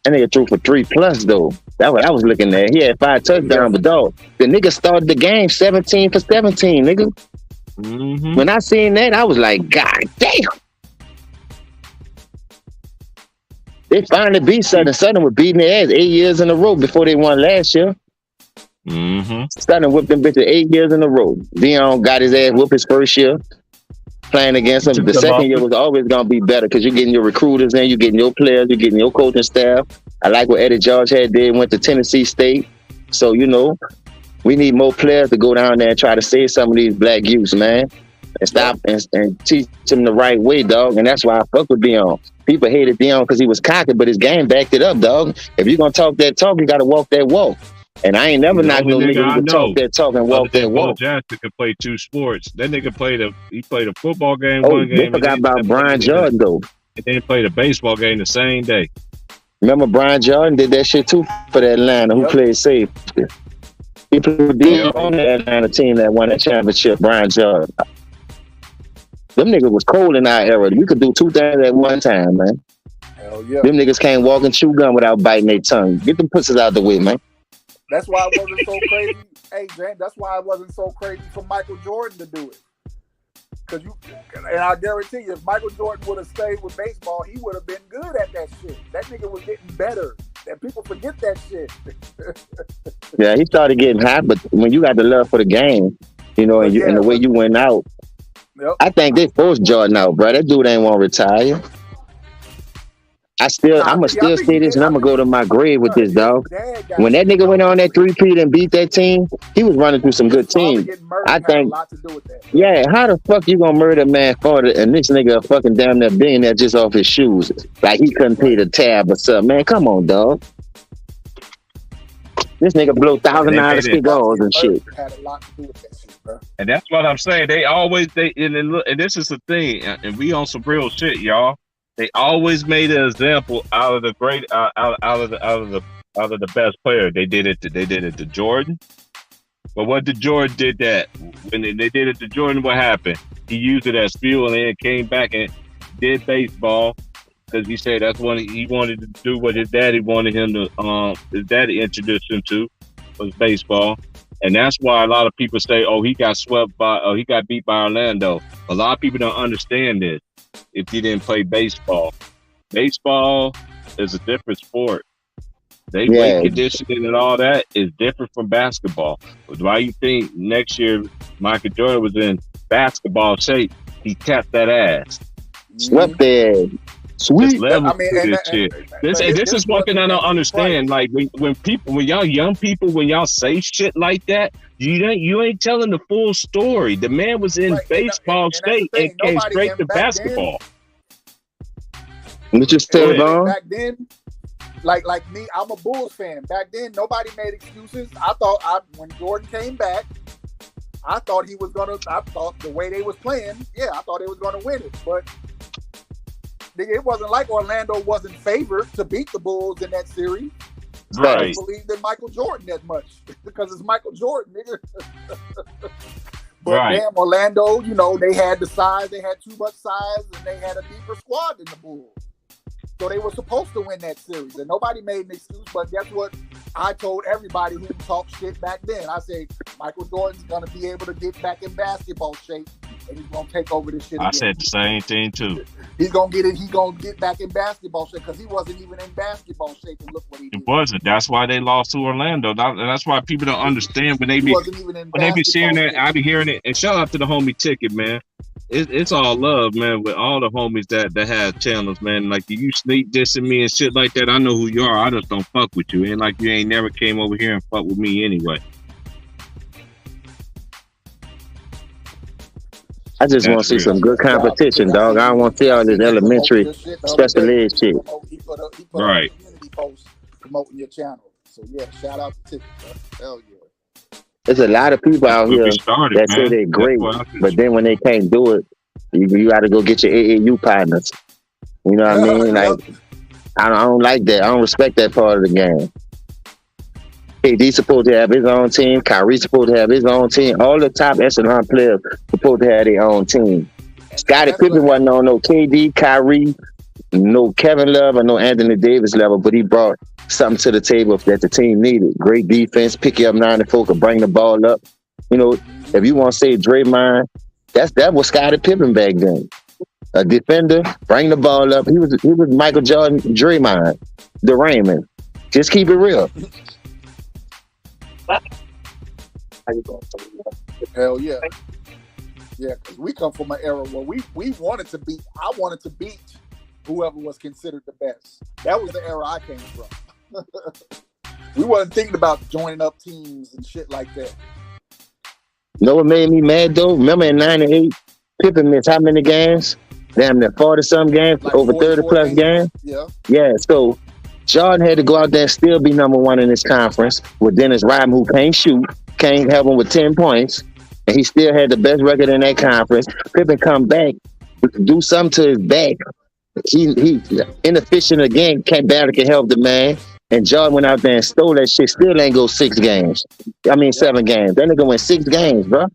That nigga threw for 3+ though. That's what I was looking at. He had 5 touchdowns, but dog, the nigga started the game 17 for 17, nigga. Mm-hmm. When I seen that, I was like, God damn. They finally beat Southern. Southern was beating their ass 8 years in a row before they won last year. Mm-hmm. Southern whipped them bitches 8 years in a row. Deion got his ass whooped his first year playing against them. The second year was always going to be better because you're getting your recruiters in, you're getting your players, you're getting your coaching staff. I like what Eddie George did, went to Tennessee State. So, you know, we need more players to go down there and try to save some of these black youths, man. And stop and teach them the right way, dog. And that's why I fuck with Deion. People hated Deion because he was cocky, but his game backed it up, dog. If you're going to talk that talk, you got to walk that walk. And I ain't never knocked no nigga who could talk that talk and walk that walk. Jackson could play 2 sports. That nigga played a football game Oh, one they game. forgot about Brian Jordan, though. And then played a baseball game the same day. Remember Brian Jordan did that shit too for the Atlanta, who played safety. He played on the Atlanta team that won that championship, Brian Jordan. Them niggas was cold in our era. We could do 2 things at one time, man. Hell yeah. Them niggas can't walk and chew gum without biting their tongue. Get them pussies out the way, man. That's why it wasn't so crazy. Hey, James, that's why it wasn't so crazy for Michael Jordan to do it. And I guarantee you, if Michael Jordan would have stayed with baseball, he would have been good at that shit. That nigga was getting better. And people forget that shit. Yeah, he started getting hot, but when you got the love for the game, you know, and, and the way you went out, I think they forced Jordan out, bro. That dude ain't want to retire. I'ma still say this, and I'm gonna go to my grave with this, dog. When that nigga went on that 3-peat and beat that team, he was running through some good teams. I think, yeah, how the fuck you gonna murder a man for it, and this nigga a fucking damn near billionaire just off his shoes, like he couldn't pay the tab or something, man? Come on, dog. This nigga blew $1,000 cigars and shit. Had a lot to do with that shit, bro. And that's what I'm saying. They always and this is the thing, and we on some real shit, y'all. They always made an example out of the great out of the best player. They did it to Jordan. But what did Jordan did that when they did it to Jordan? What happened? He used it as fuel and then came back and did baseball because he said that's what he wanted to do. What his daddy wanted him to his daddy introduced him to was baseball. And that's why a lot of people say, "Oh, he got swept by, oh, he got beat by Orlando." A lot of people don't understand this. If he didn't play baseball, baseball is a different sport. They Yeah. weight conditioning and all that is different from basketball. Why you think next year Michael Jordan was in basketball shape? He tapped that ass. Swept there. There's Sweet. levels I mean, to and this that- shit. and- This, but and this this is one thing I don't Right. understand. Like when y'all young people, when y'all say shit like that, you ain't telling the full story. The man was in Right, and baseball that's the state thing. and came Nobody- straight and to back then- basketball. What you say, ahead. Vaughn? Back then, like me, I'm a Bulls fan. Back then, nobody made excuses. I thought when Jordan came back, I thought the way they was playing, I thought they was gonna win it. But it wasn't like Orlando wasn't favored to beat the Bulls in that series. I Right. don't believe in Michael Jordan that much because it's Michael Jordan, nigga. But Right. damn, Orlando, they had the size, they had too much size, and they had a deeper squad than the Bulls. So they were supposed to win that series, and nobody made an excuse. But guess what? I told everybody who talked shit back then. I said Michael Jordan's gonna be able to get back in basketball shape, and he's gonna take over this shit I again. said the same thing too. He's gonna get it. He's gonna get back in basketball shape because he wasn't even in basketball shape, and look what he It did. wasn't. That's why they lost to Orlando. That's why people don't understand when they He be wasn't even in when they be basketball sharing that. shape. I be hearing it. And shout out to the homie Ticket, man. It's all love, man, with all the homies that have channels, man. Like you sneak dissing me and shit like that. I know who you are. I just don't fuck with you. And like you ain't never came over here and fuck with me anyway. I just want to see some good competition, dog. I don't want to see all this elementary special ed shit. He put up Right. a community post promoting your channel. So yeah, shout out to Ticket, bro. Hell yeah. There's a lot of people out Where here we started, that say man. they're great, That's why I but then when they can't do it, you got to go get your AAU partners. You know what I mean? Like, I don't like that. I don't respect that part of the game. KD's supposed to have his own team. Kyrie's supposed to have his own team. All the top echelon players supposed to have their own team. Scottie Pippen wasn't on no KD, Kyrie, no Kevin Love, or no Anthony Davis level, but he brought something to the table that the team needed. Great defense, pick you up 94, could bring the ball up. You know, if you want to say Draymond, that was Scottie Pippen back then. A defender, bring the ball up. He was Michael Jordan, Draymond, the Raymond. Just keep it real. Hell yeah. Yeah, because we come from an era where we wanted to beat. I wanted to beat whoever was considered the best. That was the era I came from. We wasn't thinking about joining up teams and shit like that. You know what made me mad though? Remember in '98, Pippen missed how many games? Damn near 40-some games, Like over 30 44 plus games. Yeah. Yeah, so Jordan had to go out there and still be number one in this conference with Dennis Rodman, who can't shoot, can't help him with 10 points, and he still had the best record in that conference. Pippen come back, do something to his back. He inefficient again, can't barely can help the man. And Jordan went out there and stole that shit. Still ain't go 7 games. That nigga went 6 games, bro.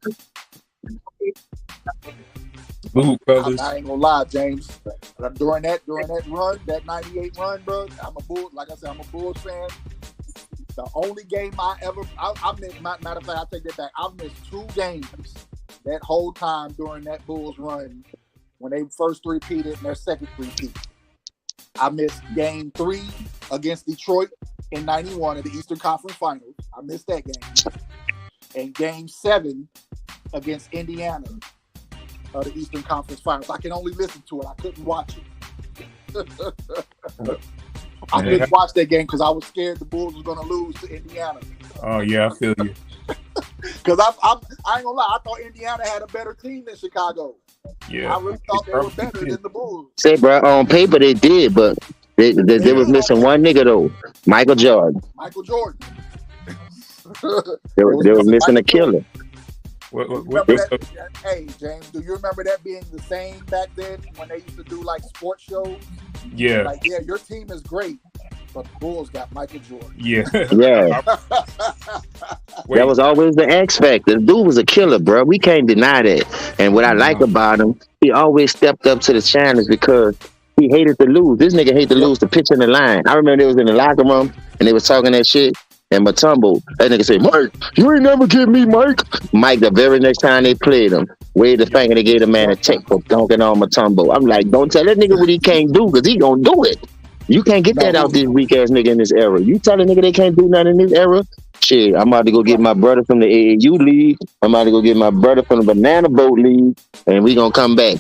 Boo, brothers. I ain't gonna lie, James. During that run, that '98 run, bro, I'm a Bulls fan. The only game I missed, matter of fact, I take that back. I've missed 2 games that whole time during that Bulls run when they first three-peated and their second three-peat. I missed game 3 against Detroit in '91 at the Eastern Conference Finals. I missed that game. And game 7 against Indiana of the Eastern Conference Finals. I can only listen to it. I couldn't watch it. I couldn't watch that game because I was scared the Bulls was going to lose to Indiana. Oh yeah, I feel you. Because I ain't gonna lie, I thought Indiana had a better team than Chicago. Yeah. I really thought they were better than the Bulls. Say, bro, on paper they did, but they was missing one nigga though, Michael Jordan. Michael Jordan. They were missing a killer. Remember that, hey, James, do you remember that being the same back then when they used to do like sports shows? Yeah. Like, yeah, your team is great, but the Bulls got Michael Jordan. Yeah. Yeah. That was always the X factor. The dude was a killer, bro. We can't deny that. And what I like about him, he always stepped up to the challenge because he hated to lose. This nigga hated to lose the pitch in the line. I remember they was in the locker room and they was talking that shit. and Matumbo. That nigga say, Mike, you ain't never get me, Mike. Mike, the very next time they played him, waved the finger, they gave the man a check for dunking on Matumbo. I'm like, don't tell that nigga what he can't do, because he gonna do it. You can't get that out this weak ass nigga in this era. You tell a nigga they can't do nothing in this era? Shit, I'm about to go get my brother from the AAU league. I'm about to go get my brother from the Banana Boat league, and we gonna come back.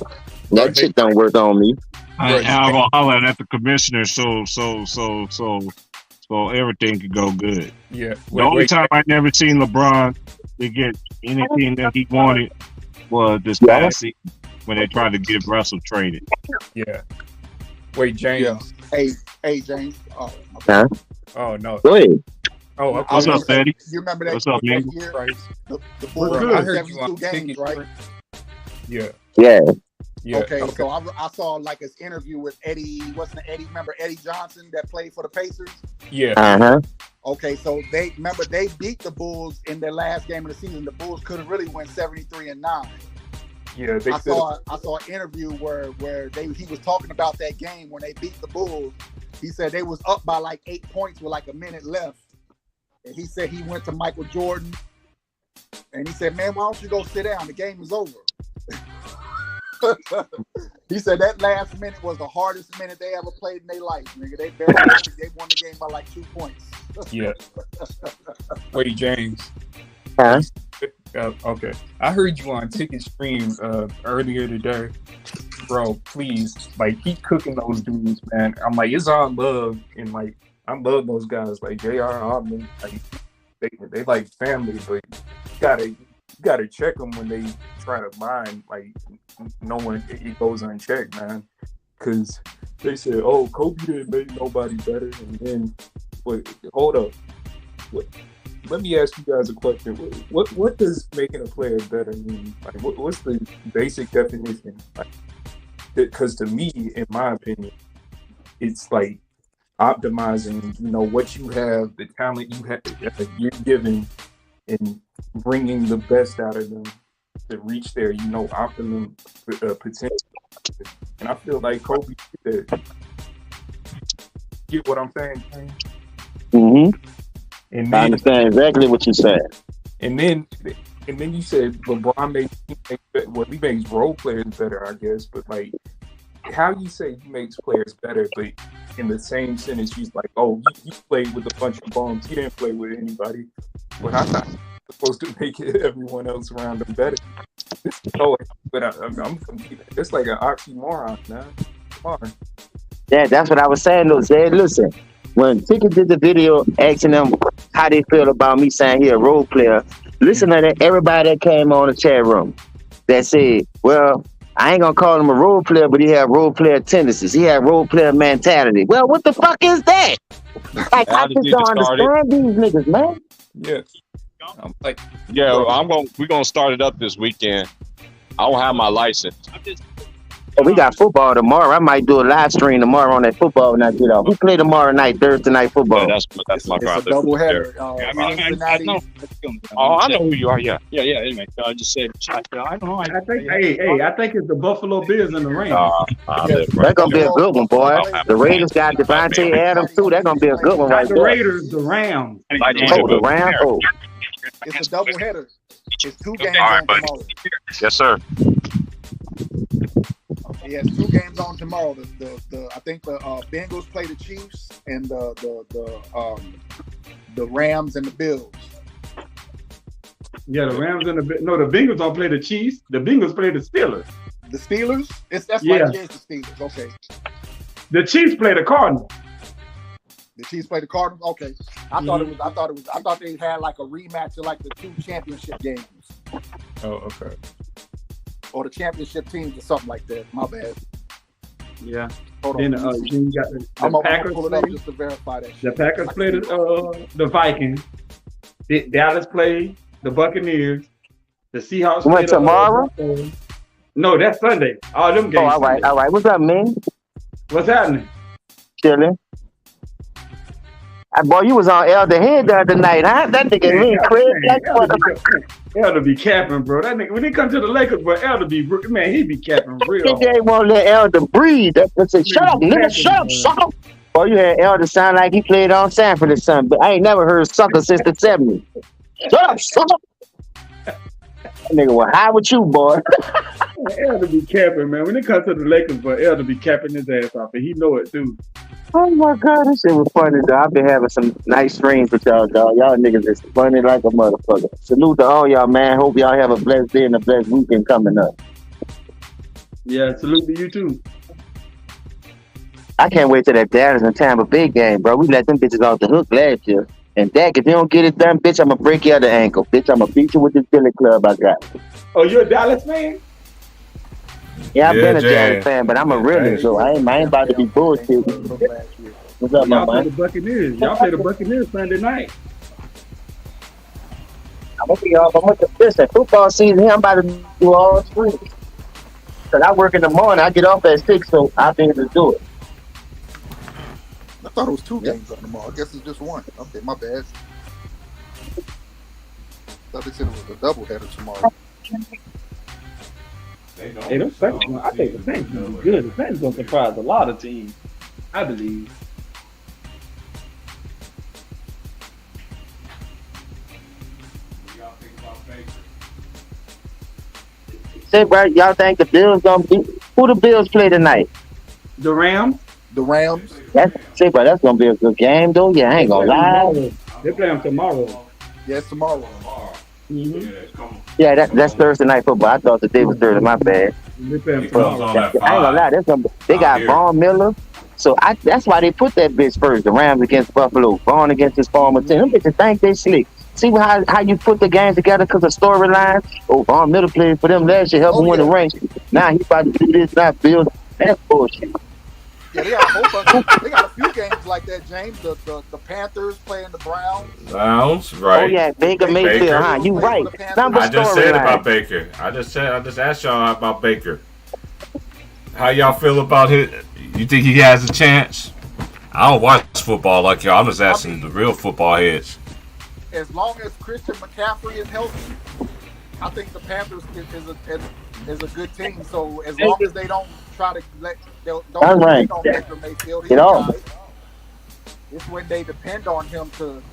That shit don't work on me. I'm gonna holler at the commissioner so everything could go good. Yeah. The only time I never seen LeBron to get anything that he wanted was this past season when they tried to get Russell traded. Yeah. Wait, James. Yeah. Hey, James. Oh, Huh? Oh no. Go ahead. Oh, okay. What's up, Daddy? You remember that, What's up, man? that year? The What's Bulls good? won I heard you 72 on games, ticket, right? Yeah. Yeah. Yeah. Okay, so I saw like his interview with Eddie. Remember Eddie Johnson that played for the Pacers? Yeah. Uh-huh. Okay, so they beat the Bulls in their last game of the season. The Bulls could have really went 73-9. Yeah, they I saw an interview where he was talking about that game when they beat the Bulls. He said they was up by like 8 points with like a minute left. And he said he went to Michael Jordan and he said, "Man, why don't you go sit down? The game is over." He said that last minute was the hardest minute they ever played in their life, nigga. They barely they won the game by like 2 points. Yeah. Wait, James. Huh? Okay. I heard you on Ticket Stream earlier today. Bro, please, like, keep cooking those dudes, man. I'm like, it's all love, and like, I love those guys, like J.R. Hartman. Like, they like family, but you gotta check them when they try to mine. Like, no one it goes unchecked, man. Because they said, "Oh, Kobe didn't make nobody better," and then, wait, hold up. Let me ask you guys a question. What does making a player better mean? Like, what's the basic definition? Like, because to me, in my opinion, it's like optimizing, what you have, the talent you have, you're given, and bringing the best out of them to reach their, optimum potential. And I feel like Kobe did that. Get what I'm saying? Mm-hmm. And then, I understand exactly what you said. And then you said LeBron he makes role players better, I guess. But like, how you say he makes players better, but in the same sentence, he's like, "Oh, you played with a bunch of bums. He didn't play with anybody." But I thought he was supposed to make everyone else around him better. But I'm confused. It's like an oxymoron, man. Come on. Yeah, that's what I was saying though, Zed. Listen, when Ticket did the video asking them how they feel about me saying he a role player, listen to that, everybody that came on the chat room that said, "Well, I ain't gonna call him a role player, but he had role player tendencies. He had role player mentality." Well, what the fuck is that? Like, I just don't understand these niggas, man. Yeah. I'm like, we're gonna start it up this weekend. I don't have my license. We got football tomorrow. I might do a live stream tomorrow on that football when I get off. We play tomorrow night, Thursday night football. Yeah, that's my brother. It's a double header. I know. Oh, I know who you are. Yeah. Anyway, I just said, I don't know. I think it's the Buffalo Bills and the Rams. That's gonna be a good one, boy. The Raiders got Devontae Adams too. That's gonna be a good one right the there. Raiders, the Rams. Oh, the Rams. Oh. It's a double header. It's 2 games on tomorrow. Yes, sir. He has 2 games on tomorrow. I think the Bengals play the Chiefs and the Rams and the Bills. Yeah, the Rams and the Bengals don't play the Chiefs. The Bengals play the Steelers. The Steelers? That's right. Yeah, it's the Steelers. Okay. The Chiefs play the Cardinals. The Chiefs play the Cardinals. Okay. I thought they had like a rematch of like the 2 championship games. oh, okay. Or the championship teams or something like that. My bad. Yeah. Hold then on. Then you got the I'm gonna Packers pull it up just to verify that. The Packers play the Vikings. Dallas play the Buccaneers. The Seahawks play tomorrow? No, that's Sunday. All them games. Oh, all right. What's up, man? What's happening? Chilling. Boy, you was on Elder Head the other night, huh? That nigga mean Craig. Elder be capping, bro. That nigga, when he come to the Lakers, bro, Elder be, man, he be capping real. They won't let Elder breathe. That's it. Shut up, nigga. Shut up, sucker. Boy, you had Elder sound like he played on Sanford or something, but I ain't never heard sucker since the 70s. Shut up. That nigga was high with you, boy. Elder be capping, man. When it comes to the Lakers, but Elder be capping his ass off, and he know it too. Oh my God, this shit was funny, though. I've been having some nice streams with y'all, dog. Y'all niggas is funny like a motherfucker. Salute to all y'all, man. Hope y'all have a blessed day and a blessed weekend coming up. Yeah, salute to you too. I can't wait till that Dallas and Tampa Bay game, bro. We let them bitches off the hook last year. And Dak, if you don't get it done, bitch, I'm gonna break you out the ankle. Bitch, I'm gonna beat you with this Billy club I got. Oh, you a Dallas fan? Yeah, I've Yeah, been a Jay. Dallas fan, but I'm a realist, so I ain't about to be bullshit. What's up, my Y'all play the man? Buccaneers. Y'all play the Buccaneers Sunday night. I'm gonna be off. I'm gonna listen. Football season here, I'm about to do all spring. Cause I work in the morning. I get off at 6, so I'll be able to do it. I thought it was 2 games on tomorrow. I guess it's just 1. Okay, my bad. Thought they said it was a doubleheader tomorrow. Hey, them Saints, I think the Saints gonna be good. The Saints gonna surprise a lot of teams. I believe. Say, bro, y'all think the Bills gonna be? Who the Bills play tonight? The Rams. The Rams. Say, bro, that's gonna be a good game, though. Yeah, I ain't gonna lie. They play them tomorrow. Yes, tomorrow. Mm-hmm. Yeah, that's Thursday night football. I thought the day was Thursday. My bad. They play them He comes tomorrow. on I at ain't gonna lie. 5. They got here. Vaughn Miller. So that's why they put that bitch first. The Rams against Buffalo. Vaughn against his former team. Them bitches think they slick. See how you put the game together because of storylines? Oh, Vaughn Miller played for them last year, helped him win the ring. Now he about to do this, not build. That's bullshit. Yeah, they got a whole bunch. They got a few games like that, James. The Panthers playing the Browns. Browns, right? Oh yeah, Baker Mayfield, Baker. huh? You right. Number I just said about storyline. Baker. I just asked y'all about Baker. How y'all feel about it? You think he has a chance? I don't watch football like y'all. I'm just asking the real football heads. As long as Christian McCaffrey is healthy, I think the Panthers is a good team. So as long as they don't try to don't right. depend on Baker Mayfield, Get off. it's when they depend on him to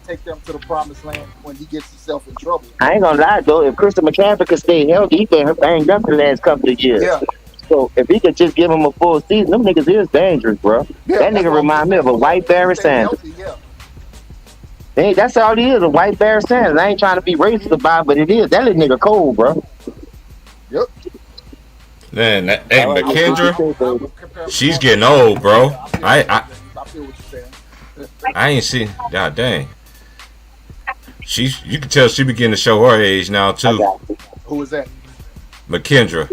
take them to the promised land when he gets himself in trouble. I ain't gonna lie though, if Christian McCaffrey could stay healthy, he been banged up the last couple of years. Yeah. So if he could just give him a full season, them niggas is dangerous, bro. Yeah, That nigga remind me of a white Barry Sanders. Healthy, yeah. Hey, that's all he is, a white Barry Sanders. I ain't trying to be racist about it, but it is. That little nigga cold, bro. Yep. Man, hey, I would McKendra, compare she's getting old, bro. I feel what you're saying. I ain't seen. God dang. You can tell she beginning to show her age now too. Who is that? McKendra.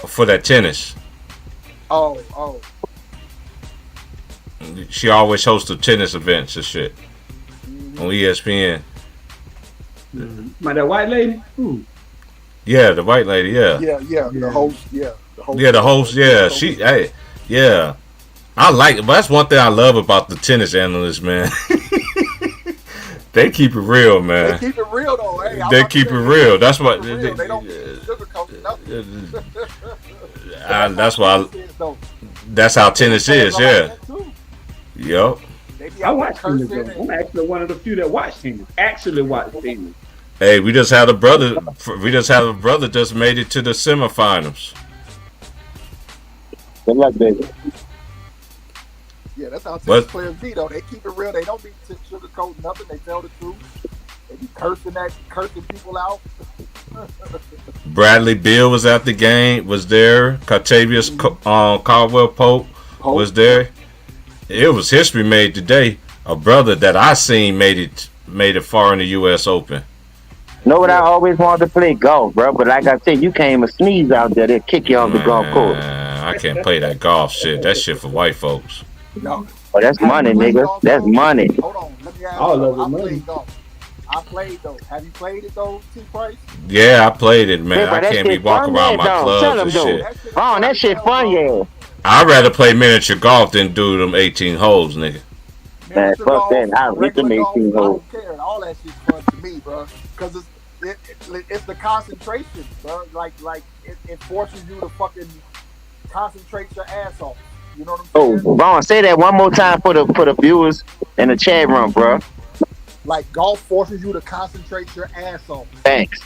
For that tennis. Oh. She always hosts the tennis events and shit on ESPN. My that white lady? Ooh. Yeah, the white lady. Yeah. Yeah. The host. Yeah. Yeah, the host. Yeah, hey, yeah. I like it, but that's one thing I love about the tennis analysts, man. They keep it real, man. They keep it real though. Hey, They keep it real. That's what. They don't sugarcoat nothing. That's why. That's how tennis is. Yeah. Yup. I watch tennis though. I'm actually one of the few that watch tennis. Actually watch tennis. Hey, we just had a brother. Just made it to the semifinals. Good luck, baby. Yeah, that's how tennis What? players be though. They keep it real. They don't be sugarcoating nothing. They tell the truth. They be cursing people out. Bradley Beal was at the game. Was there? Octavius Caldwell Pope was there. It was history made today. A brother that I seen made it far in the U.S. Open. Know what I always wanted to play golf, bro. But like I said, you came a sneeze out there, they'll kick you off the golf course. I can't play that golf shit. That shit for white folks. No. Oh, that's money, nigga. That's money. Hold on. Let me ask All you. over I money. played golf. I played though. Have you played it though, T Price? Yeah, I played it, man. Yeah, but I that can't be shit walking fun, around my yeah, dog. Tell clubs and him, shit. though. Oh, that shit fun, yeah. I'd rather play miniature golf than do them 18 holes, nigga. Man, fuck that. I'll hit them 18 I holes. don't care. All that shit's fun to me, bro. Because it's the concentration, bro. Like it forces you to fucking concentrate your ass off. You know what I'm Oh, saying? Vaughn, say that one more time for the viewers in the chat room, bro. Like golf forces you to concentrate your ass off. Thanks.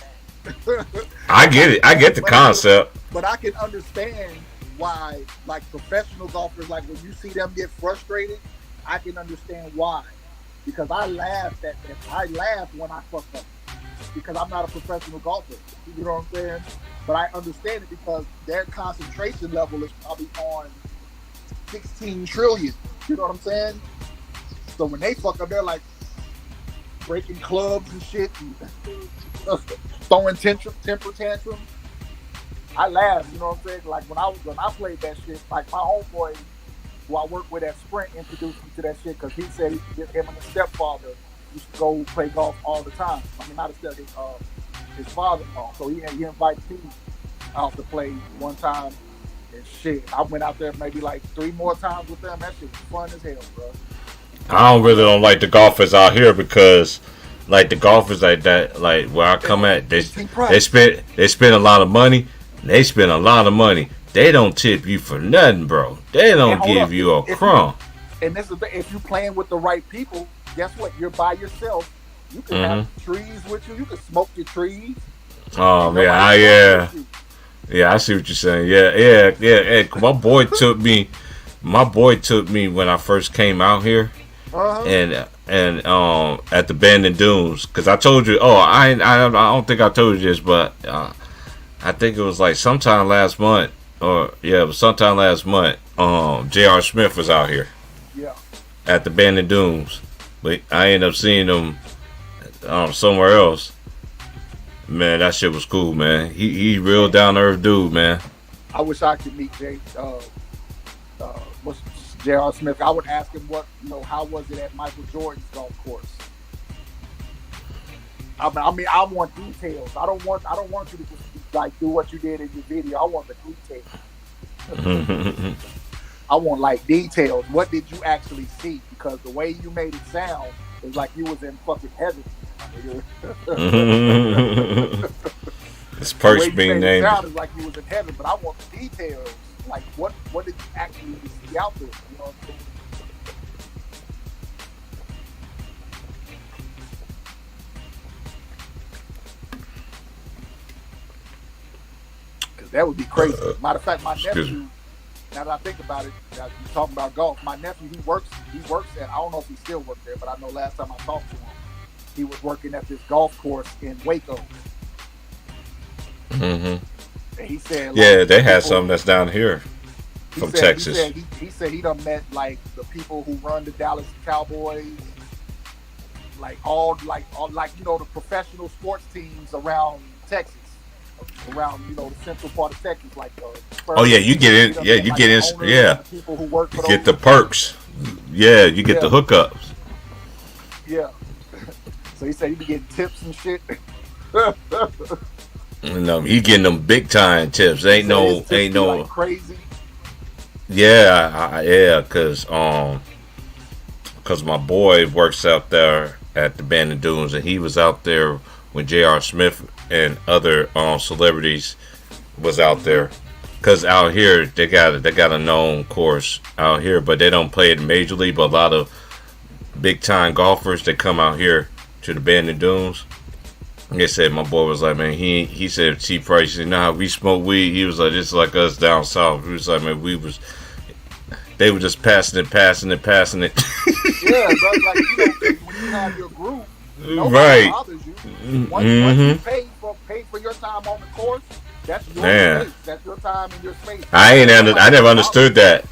I get it. I get the concept. But I can understand why, like professional golfers, like when you see them get frustrated, I can understand why. Because I laughed when I fucked up. Because I'm not a professional golfer. You know what I'm saying? But I understand it because their concentration level is probably on 16 trillion. You know what I'm saying? So when they fuck up, they're like breaking clubs and shit and throwing temper tantrums. I laugh, you know what I'm saying? Like when I played that shit, like my homeboy who I work with at Sprint introduced me to that shit because he said him and his stepfather used to go play golf all the time. I mean, not his stepfather, his father-in-law. So he invited me out to play one time and shit. I went out there maybe like 3 more times with them. That shit was fun as hell, bro. I don't like the golfers out here because, like the golfers like that, like where I come at, they spend a lot of money. They spend a lot of money. They don't tip you for nothing, bro. They don't give you a crumb. And this is if you're playing with the right people. Guess what? You're by yourself. You can have trees with you. You can smoke your trees. Oh man, yeah. I see what you're saying. Yeah. Hey, my boy took me when I first came out here, and at the Bandon Dunes, because I told you. Oh, I don't think I told you this, but I think it was like sometime last month, it was sometime last month. J.R. Smith was out here. Yeah. At the Bandon Dunes, but I ended up seeing him somewhere else. Man, that shit was cool, man. He real down to earth dude, man. I wish I could meet J.R. Smith. I would ask him how was it at Michael Jordan's golf course. I mean, I want details. I don't want you to just like do what you did in your video. I want the details. I want like details. What did you actually see? Because the way you made it sound is like you was in fucking heaven. This perks being named. It sounded like you was in heaven, but I want the details. Like what did you actually see out there? You know what I'm saying? Because that would be crazy. Matter of fact, my nephew. Now that I think about it, you're talking about golf. My nephew, he works at, I don't know if he still works there, but I know last time I talked to him, he was working at this golf course in Waco. And he said, they had something that's down here from Texas. He said he done met like the people who run the Dallas Cowboys, like all the professional sports teams around Texas. Around the central part of Texas, like you get in, you get in, people who work you get the perks, you get the hookups. Yeah. So he said he be getting tips and shit. He getting them big time tips. Ain't no like crazy. Cause my boy works out there at the Bandon Dunes, and he was out there when J.R. Smith and other celebrities was out there. Cause out here they got a known course out here, but they don't play it majorly. But a lot of big time golfers, they come out here to the Bandon Dunes. They said my boy was like, man, he said T Price, you know how we smoke weed. He was like, just like us down south. He was like, man, they were just passing it. Yeah, bro. Like when you have your group. Right. Bothers you. Once you pay for your time on the course, that's your space. That's your time and your space. I never understood that.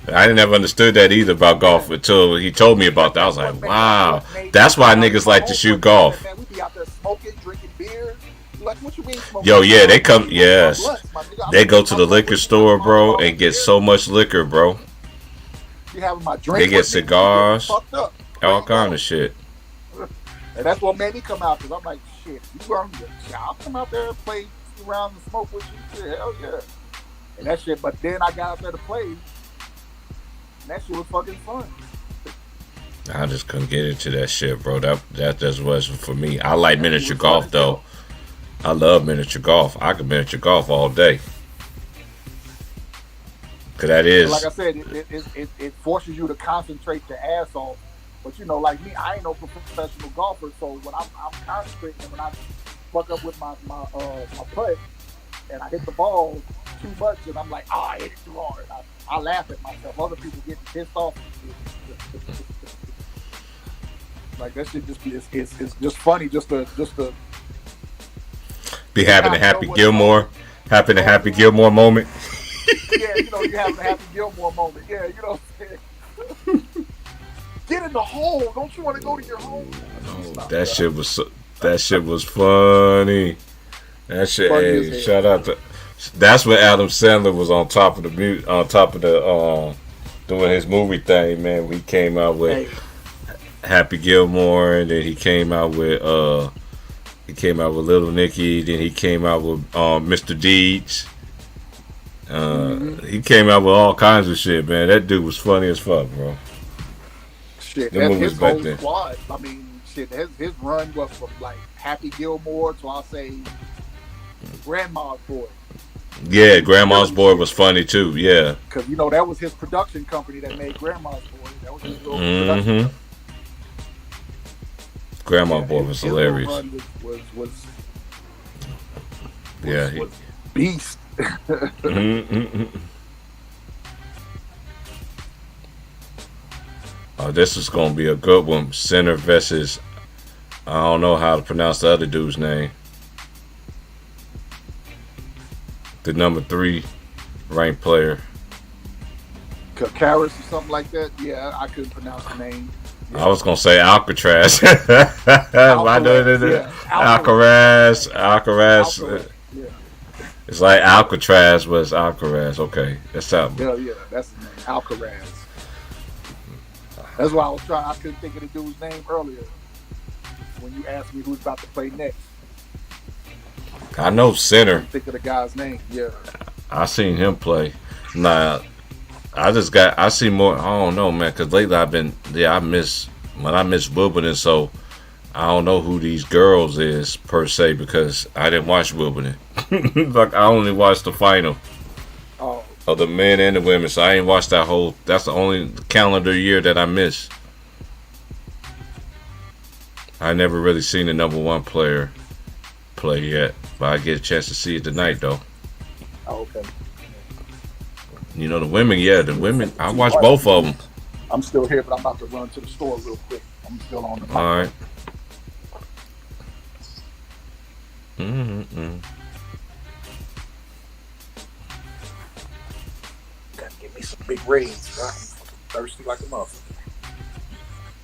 I never understood that either about golf until he told me about that. I was like, wow, that's why niggas like to shoot golf. Man, we be out there smoking, drinking beer. Like, what you mean smoking? Yo, yeah, they come. Yes, they go to the liquor store, bro, and get so much liquor, bro. You having my drink? They get cigars, all kind of shit. And that's what made me come out, because I'm like, shit, I'll come out there and play around and smoke with you. Shit, hell yeah. And that shit, but then I got out there to play, and that shit was fucking fun. I just couldn't get into that shit, bro. That just wasn't for me. I like miniature golf, though. I love miniature golf. I can miniature golf all day. Cause that And like is I said, it forces you to concentrate your ass off. But you know, like me, I ain't no professional golfer, so when I'm concentrating, and when I fuck up with my putt and I hit the ball too much, and I'm like, I hit it too hard. I laugh at myself. Other people getting pissed off. Like that shit just be it's just funny just to be having a kind of know Happy what's Gilmore, having a Happy Gilmore moment. yeah, you know, you have a Happy Gilmore moment. Yeah, you know what I'm saying? Get in the hole. Don't you want to go to your home? That shit was funny. That shit. Funny as Hey, hell. shout out to. That's when Adam Sandler was on top of the doing his movie thing, man. He came out with Happy Gilmore, and then he came out with Little Nicky. Then he came out with Mr. Deeds. He came out with all kinds of shit, man. That dude was funny as fuck, bro. Shit, Them that's movies his back whole then. squad. I mean, shit, his run was from like Happy Gilmore to I'll say Grandma's Boy. Yeah, Grandma's Boy was funny too. Yeah. Because you know that was his production company that made Grandma's Boy. That was his little production. Mm-hmm. Grandma Boy was His little hilarious. run was Yeah. was beast. Oh, this is gonna be a good one. Center versus I don't know how to pronounce the other dude's name. The number 3 ranked player. Karis or something like that. Yeah, I couldn't pronounce the name. I was gonna say Alcatraz. Why do it? Yeah, Alcaraz. Alcaraz, yeah. It's like Alcatraz was Alcaraz. Okay, that's something. Yeah, that's his name. Alcaraz. That's why I couldn't think of the dude's name earlier when you asked me who's about to play next. I know I center. couldn't think of the guy's name. Yeah. I seen him play. Nah, I see more. I don't know, man. Cause lately I miss Wimbledon, so I don't know who these girls is per se because I didn't watch Wimbledon. Like I only watched the final Oh, of the men and the women, so I ain't watched that whole. That's the only calendar year that I missed. I never really seen the number 1 player play yet, but I get a chance to see it tonight though. okay. You know the women, I watch both of them. I'm still here, but I'm about to run to the store real quick. I'm still on the All right. Mm-hmm. Gotta give me some big raids, bro. I'm thirsty like a motherfucker.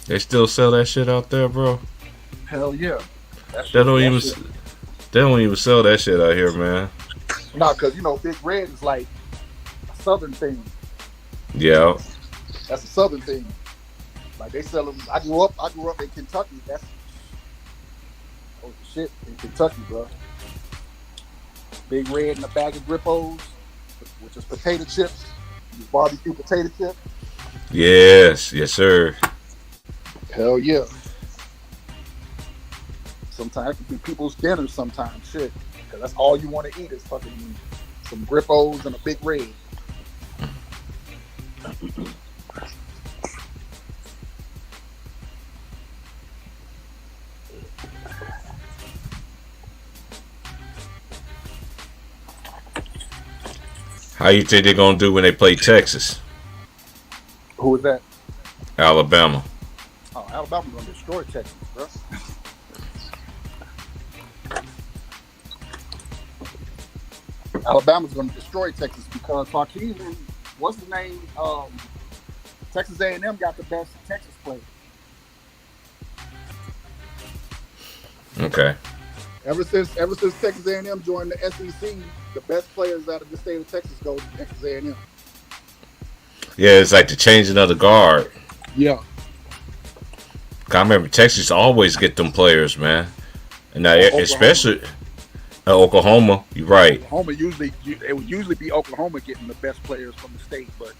They still sell that shit out there, bro. Hell yeah. They don't even sell that shit out here, man. No, because you know, Big Red is like a southern thing. Yeah. That's a southern thing. Like they sell them. I grew up in Kentucky. That's shit in Kentucky, bro. Big Red and a bag of Grippos, which is potato chips, barbecue potato chips. Yes, sir. Hell yeah. Sometimes it can be people's dinner. Sometimes shit, because that's all you want to eat is fucking some Grippos and a Big Red. How you think they're gonna do when they play Texas, Who is that? Alabama? Oh, Alabama's gonna destroy Texas, bro. Alabama's gonna destroy Texas because Sarkisian, what's his name? Texas A&M got the best Texas player. Okay. Ever since Texas A&M joined the SEC, the best players out of the state of Texas go to Texas A&M. Yeah, it's like the changing of the guard. Yeah. I remember Texas always get them players, man. And now, Oklahoma. especially Oklahoma, you're right. It would usually be Oklahoma getting the best players from the state, but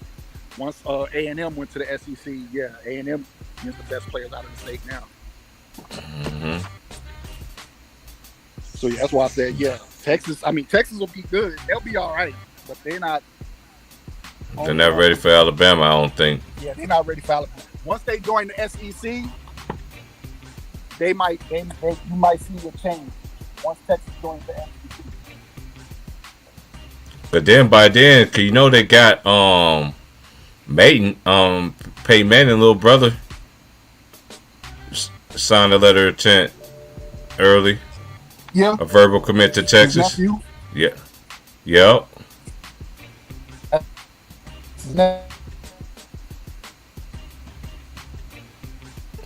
once A&M went to the SEC, yeah, A&M gets the best players out of the state now. Mm-hmm. So yeah, that's why I said, yeah, Texas will be good. They'll be all right, but they're not. They're not ready for Alabama, I don't think. Yeah, they're not ready for Alabama. Once they join the SEC, you might see a change. Once Texas joins the SEC. But then by then, cause you know they got Peyton Manning, little brother, signed a letter of intent early. Yeah. A verbal commit to Texas. Yeah. Yep.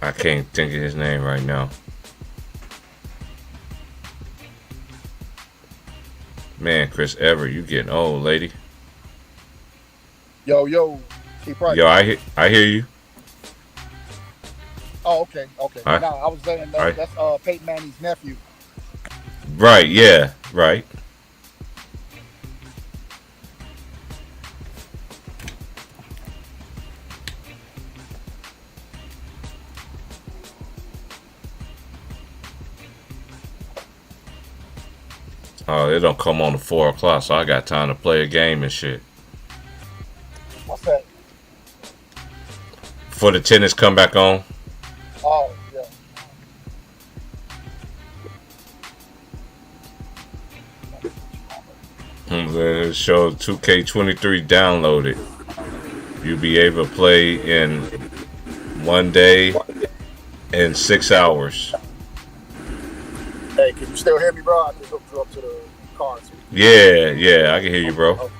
I can't think of his name right now. Man, Chris Everett, you getting old, lady. Yo, Yo, I hear you. Oh, okay. No, I was saying Right. that's Peyton Manning's nephew. Right, yeah, right. Oh, it don't come on at 4 o'clock, so I got time to play a game and shit. What's that? Before the tennis come back on. Oh, yeah. It shows 2K23 downloaded. You'll be able to play in 1 day and 6 hours. Hey, can you still hear me, bro? I just hooked you up to the car. Yeah, I can hear you, bro.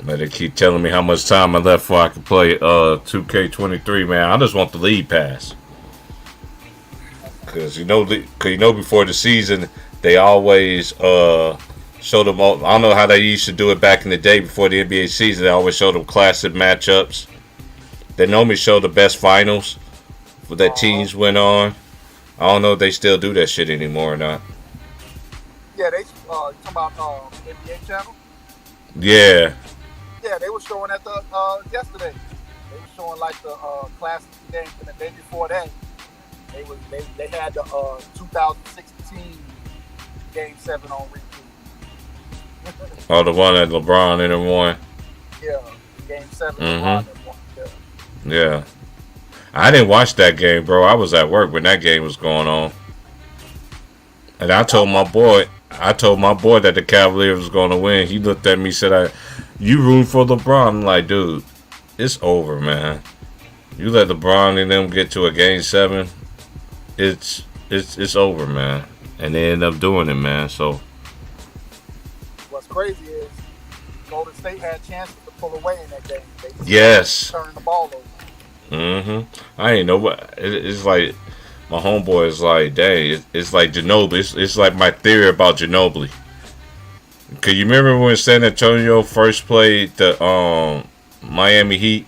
But they keep telling me how much time I left before I can play 2K23, man. I just want the league pass. Cause you know before the season they always show them all. I don't know how they used to do it back in the day before the NBA season. They always show them classic matchups. They normally show the best finals that teams went on. I don't know if they still do that shit anymore or not. Yeah, they talking about NBA channel. Yeah. Yeah, they were showing at the yesterday. They were showing like the classic games, and the day before that, they had the 2016 Game 7 on repeat. Oh, the one that LeBron in and won. Yeah, Game 7. Mm-hmm. Yeah. I didn't watch that game, bro. I was at work when that game was going on. And I told my boy that the Cavaliers was going to win. He looked at me and said, you rooting for LeBron? I'm like, dude, it's over, man. You let LeBron and them get to a Game 7, it's over, man. And they end up doing it, man. So what's crazy is Golden State had chances to pull away in that game. They yes. Turning the ball over. Mm-hmm. I ain't know what it's like. My homeboy is like, dang, it's like Ginobili. It's like my theory about Ginobili. Cause you remember when San Antonio first played the Miami Heat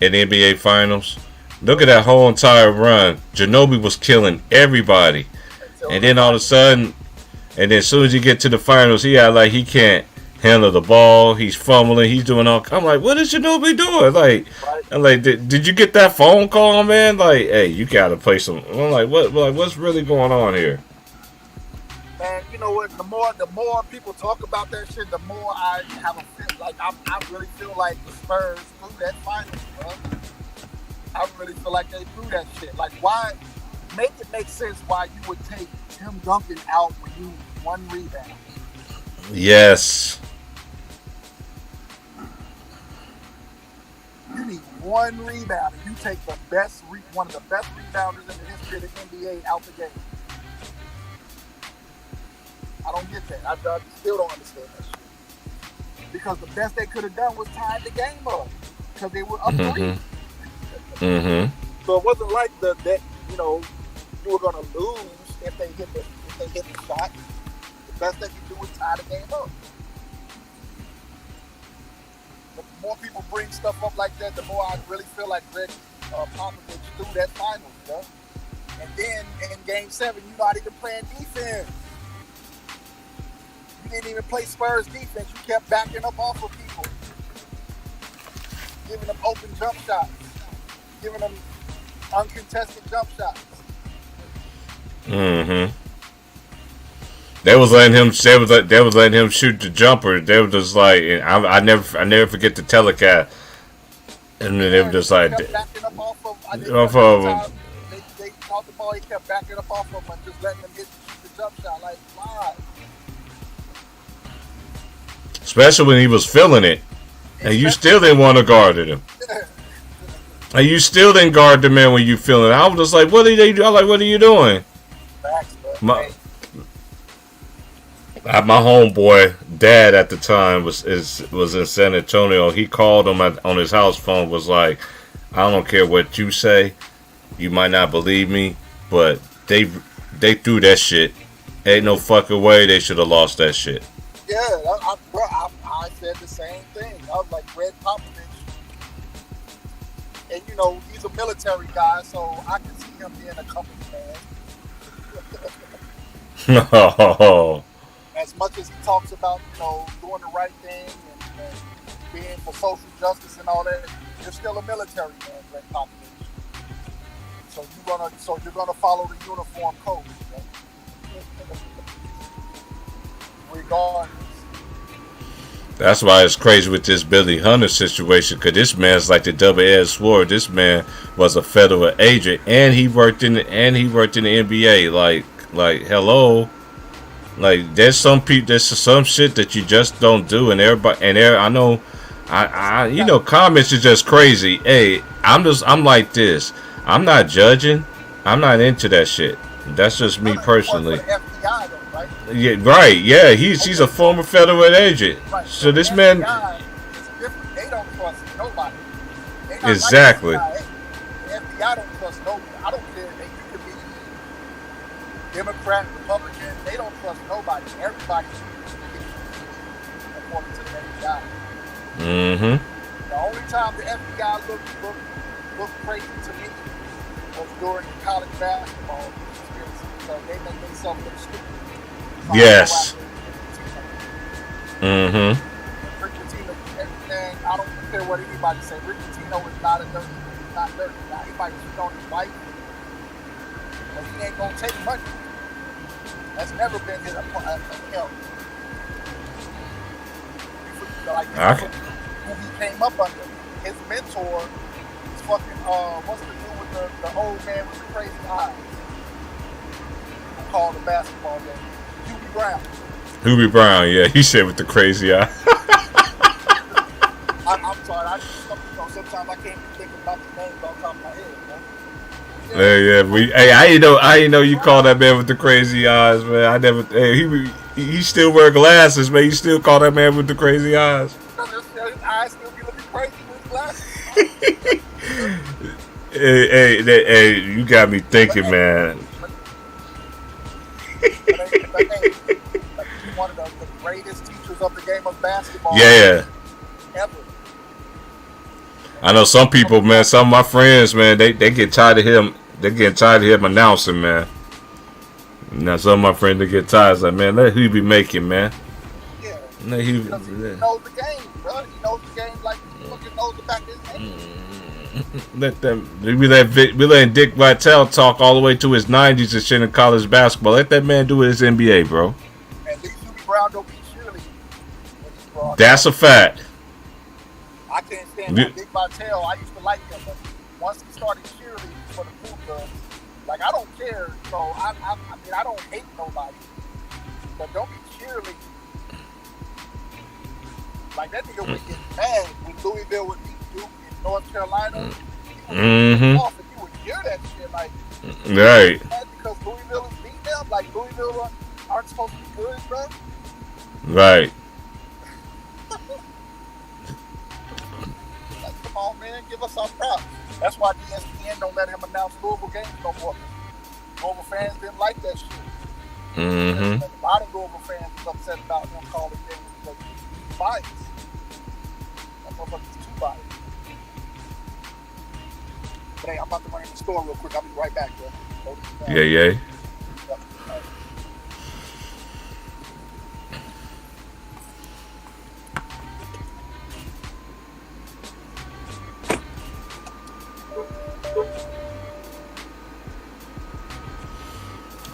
in the NBA Finals? Look at that whole entire run. Ginobili was killing everybody, and then all of a sudden, and then as soon as you get to the finals, he act like he can't handle the ball. He's fumbling. He's doing all. I'm like, what is Ginobili doing? Like, I'm like, did you get that phone call, man? Like, hey, you gotta play some. I'm like, what? Like, what's really going on here? Man, you know what? The more people talk about that shit, the more I have a feel like I really feel like the Spurs threw that finals, bro. I really feel like they threw that shit. Like, why? Make it make sense why you would take Tim Duncan out when you one rebound. Yes. You need one rebound, and you take the best, one of the best rebounders in the history of the NBA out the game. I don't get that. I still don't understand that shit. Because the best they could have done was tied the game up because they were up 3. Mm-hmm. So it wasn't like that you know you were gonna lose if they hit the shot. The best they could do was tie the game up. But the more people bring stuff up like that, the more I really feel like Greg Popovich threw that finals, bro. And then in Game 7, you're not even playing defense. You didn't even play Spurs defense. You kept backing up off of people, giving them open jump shots, giving them uncontested jump shots. Mm-hmm. They was letting him. They was letting him shoot the jumper. They were just like, and I never forget the telecast. And then they were just like, kept backing up off of. I think off every of him. time they caught the ball, he kept backing up off of him and just letting him hit the jump shot. Like, why? Especially when he was feeling it, and you still didn't want to guard him. And you still didn't guard the man when you feeling it. I was just like, what are they doing? I'm like, what are you doing? Facts, My homeboy dad at the time was in San Antonio. He called him on his house phone. Was like, I don't care what you say. You might not believe me, but they threw that shit. Ain't no fucking way they should have lost that shit. Yeah, I said the same thing. I was like, Red Popovich. And, you know, he's a military guy, so I can see him being a company man. Oh. As much as he talks about, you know, doing the right thing and being for social justice and all that, you're still a military man, Red Popovich. So you're gonna follow the uniform code, right? Regardless. That's why it's crazy with this Billy Hunter situation, because this man's like the double-edged sword. This man was a federal agent, and he worked in the NBA. Like hello, like there's some shit that you just don't do, and I know, you know, comments are just crazy. Hey, I'm like this. I'm not judging. I'm not into that shit. That's just me personally. Yeah, right. Yeah, he's a former federal agent. Right. So this man. It's different. They don't trust nobody. Exactly. Like the FBI don't trust nobody. I don't care. They could be Democrat, Republican. They don't trust nobody. Everybody's according to the FBI. Mm-hmm. The only time the FBI looked crazy to me was during the college basketball conspiracy. So they make themselves look stupid. Yes. Mm-hmm. Rick Pitino, and I don't care what anybody say. Rick Pitino is not dirty. Now, he might cheat on his wife, but he ain't gonna take money. That's never been his help. Like who he came up under. His mentor is fucking what's the dude with the old man with the crazy eyes? Who called the basketball game? Hubie Brown. Hubie Brown, yeah, he said with the crazy eye. I'm sorry, sometimes I can't even think about the names off the top of my head, man. I didn't know you call that man with the crazy eyes, man. I never. Hey, he still wear glasses, man. You still call that man with the crazy eyes. His eyes still be looking crazy with his glasses. Hey, you got me thinking, man. One of the greatest teachers of the game of basketball. Yeah. Ever. I know some people, man. Some of my friends, man, they get tired of him. They get tired of him announcing, man. Now some of my friends they get tired. It's like, man, let Hubie make it, man. Yeah. Let He knows the game, bro. He knows the game like he fucking knows the back of his hand. We letting Dick Vitale talk all the way to his 90s and shit in college basketball. Let that man do his NBA, bro. At least Hubie Brown don't be cheerleading. That's a fact. I can't stand that Dick Vitale. I used to like him, but once he started cheerleading for the Blue Bloods, like I don't care. So I mean I don't hate nobody, but don't be cheerleading. Like that nigga would get mad when Louisville would beat Duke in North Carolina. Mm-hmm. Off and you would hear that shit like, right. Because Louisville is beating them. Like Louisville aren't supposed to be good, bro. Right. Like, come on, man, give us our props. That's why ESPN don't let him announce Louisville games no more. Louisville fans didn't like that shit. Mm-hmm. A lot of Louisville fans was upset about him calling games because he's biased. That motherfucker's too biased. But hey, I'm about to run in the store real quick. I'll be right back, bro. Yeah.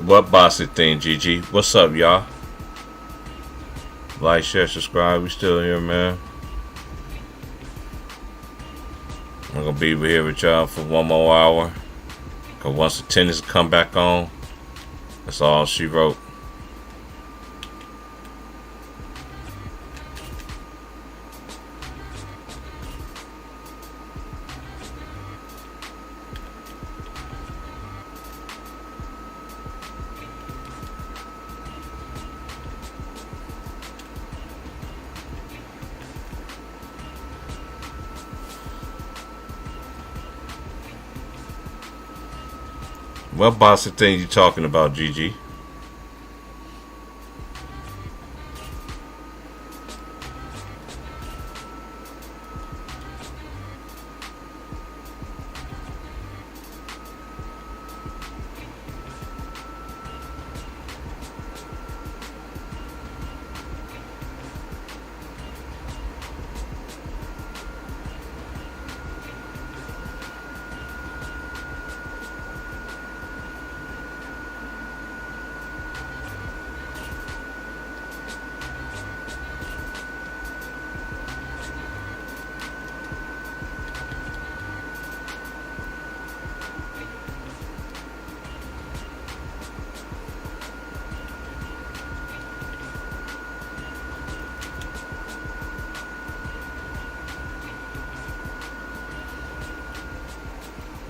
What bossy thing, GG? What's up, y'all? like, share, subscribe. We still here, man. I'm gonna be here with y'all for one more hour. Cause once the tennis come back on, that's all she wrote. What boxing thing you talking about, Gigi?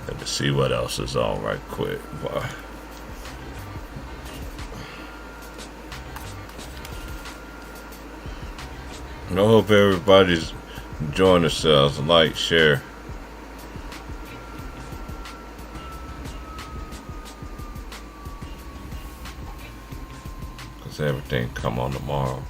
Let me see what else is on right quick. Boy. I hope everybody's enjoying themselves. Like, share. Because everything come on tomorrow.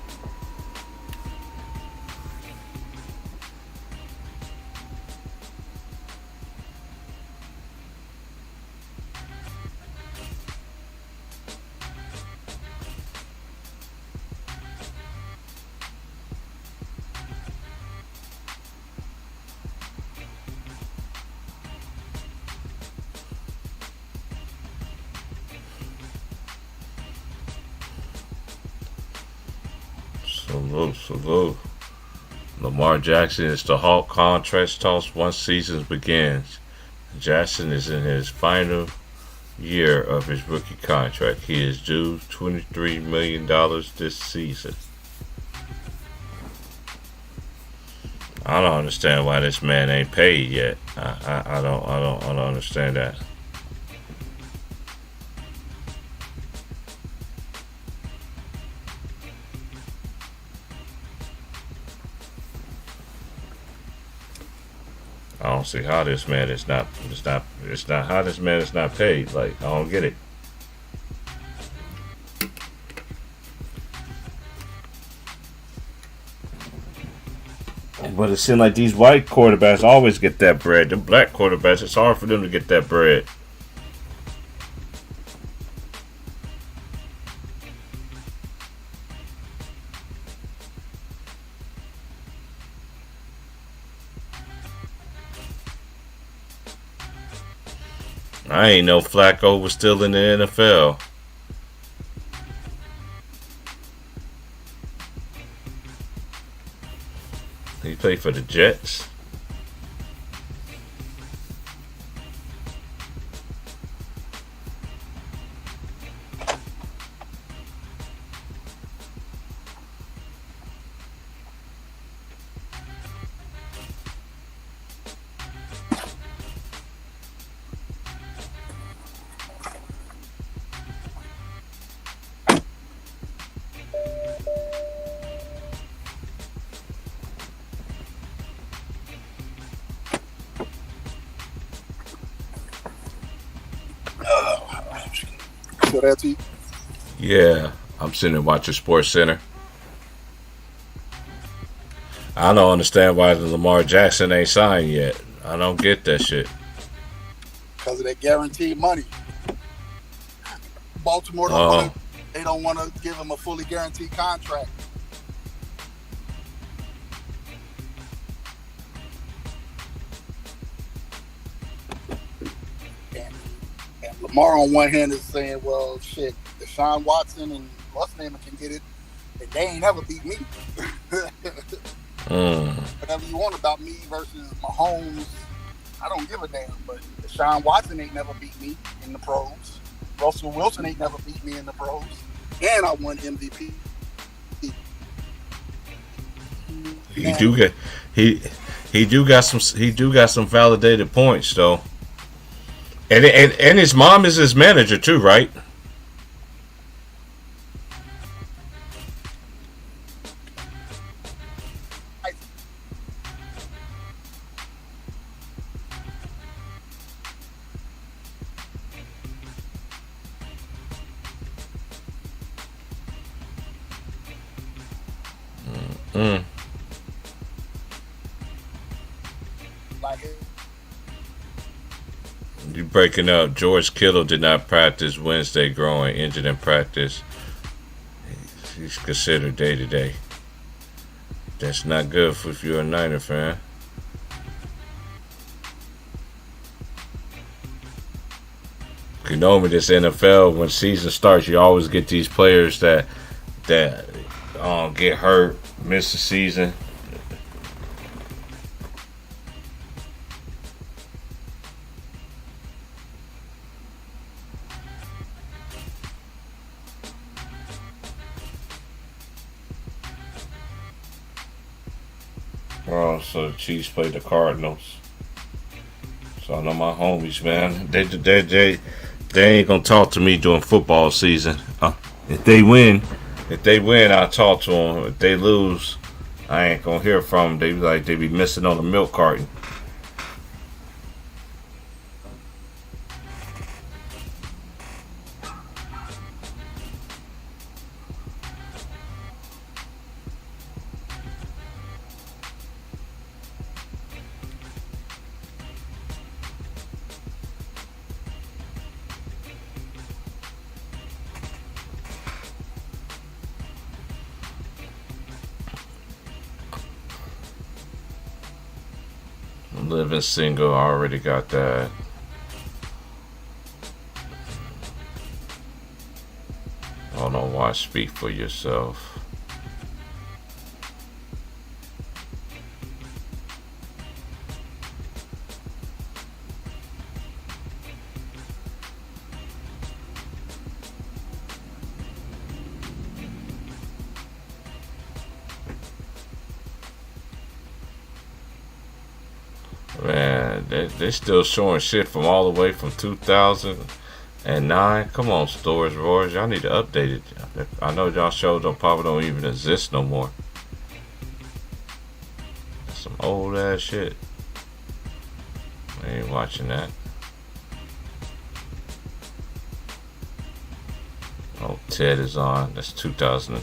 Salute. Lamar Jackson is the Hawk contract toss once season begins. Jackson is in his final year of his rookie contract. He is due $23 million this season. I don't understand why this man ain't paid yet. I don't understand that. I don't see how this man is not how this man is not paid. Like, I don't get it. But it seems like these white quarterbacks always get that bread. The black quarterbacks, it's hard for them to get that bread. I ain't know Flacco was still in the NFL. He played for the Jets. So that's it. Yeah, I'm sitting and watching Sports Center. I don't understand why the Lamar Jackson ain't signed yet. I don't get that shit. Because of that guaranteed money. Baltimore don't want to give him a fully guaranteed contract. And Lamar on one hand is saying, well, shit, Deshaun Watson and what's name can get it, and they ain't never beat me. Mm. Whatever you want about me versus Mahomes, I don't give a damn. But Deshaun Watson ain't never beat me in the pros. Russell Wilson ain't never beat me in the pros. And I won MVP. He do got some validated points though. And his mom is his manager too, right? Mm. You breaking up. George Kittle did not practice Wednesday, growing injured in practice. He's considered day to day. That's not good if you're a Niner fan. You know me, this NFL, when season starts, you always get these players that get hurt, miss the season. Oh, so the Chiefs played the Cardinals. So I know my homies, man. They ain't gonna talk to me during football season. If they win, I'll talk to them. If they lose, I ain't gonna hear from them. They be missing on the milk carton. Living single, I already got that. I don't know why. Speak for yourself. Man, they still showing shit from all the way from 2009. Come on, Storage Wars, y'all need to update it. I know y'all shows probably don't even exist no more. Some old ass shit. I ain't watching that. Oh, Ted is on. That's 2000.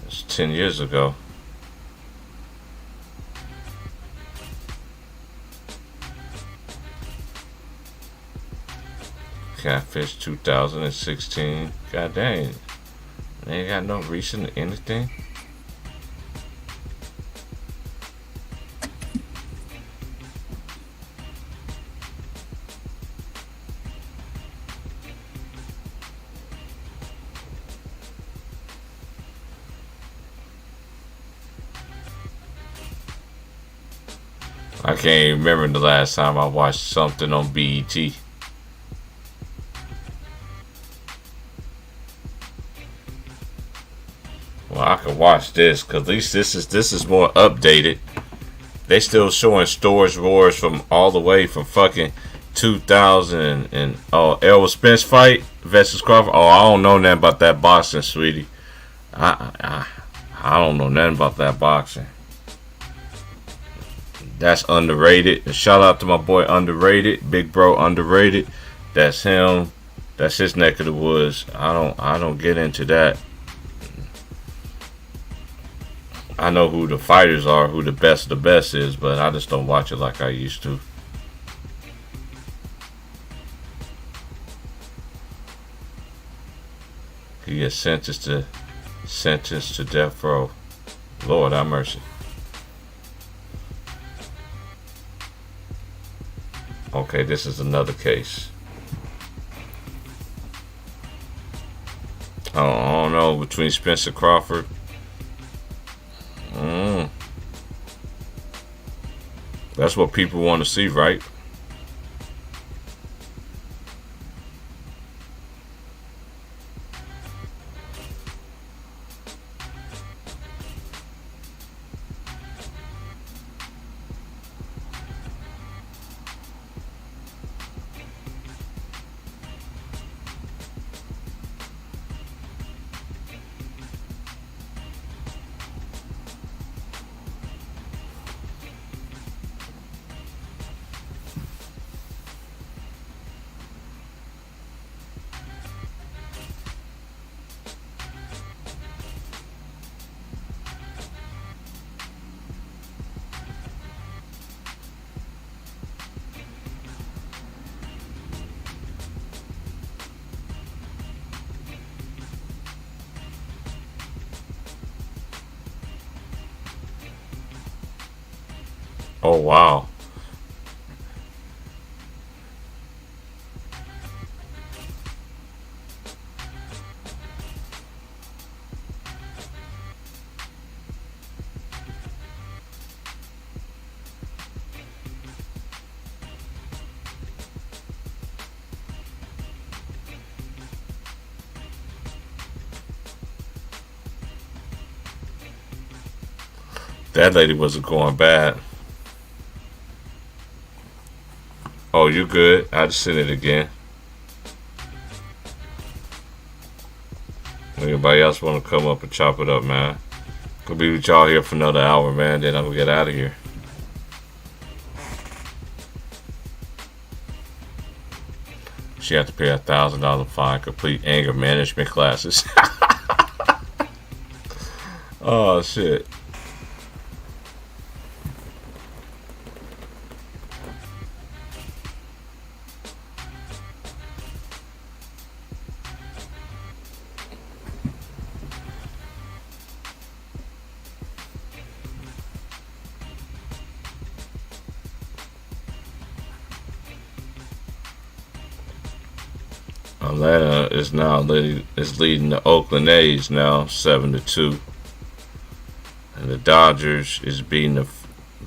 That's 10 years ago. Catfish 2016. God dang. They ain't got no recent anything. I can't even remember the last time I watched something on BET. Well, I can watch this because at least this is more updated. They still showing Storage Wars from all the way from fucking 2000 and Errol Spence fight versus Crawford. Oh, I don't know nothing about that boxing, sweetie. I don't know nothing about that boxing. That's underrated. And shout out to my boy Underrated, Big Bro Underrated. That's him. That's his neck of the woods. I don't get into that. I know who the fighters are, who the best of the best is, but I just don't watch it like I used to. He gets sentenced to death row. Lord have mercy. Okay, this is another case. I don't know on between Spencer Crawford. That's what people want to see, right? Oh, wow. That lady wasn't going bad. Oh, you good? I just sent it again. Anybody else want to come up and chop it up, man? Could be with y'all here for another hour, man. Then I'm gonna get out of here. She had to pay $1,000 fine. Complete anger management classes. Oh shit. Atlanta is now leading the Oakland A's now 7-2, and the Dodgers is beating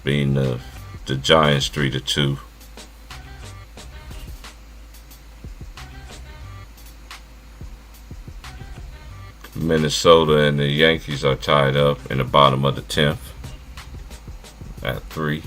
the Giants 3-2. Minnesota and the Yankees are tied up in the bottom of the 10th at 3.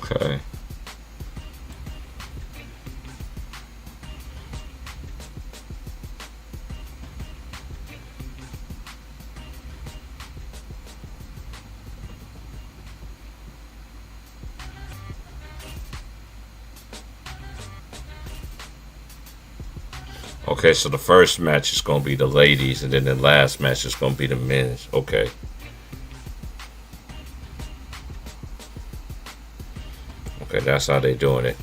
Okay. Okay, so the first match is going to be the ladies, and then the last match is going to be the men's. Okay. Okay, that's how they doing it.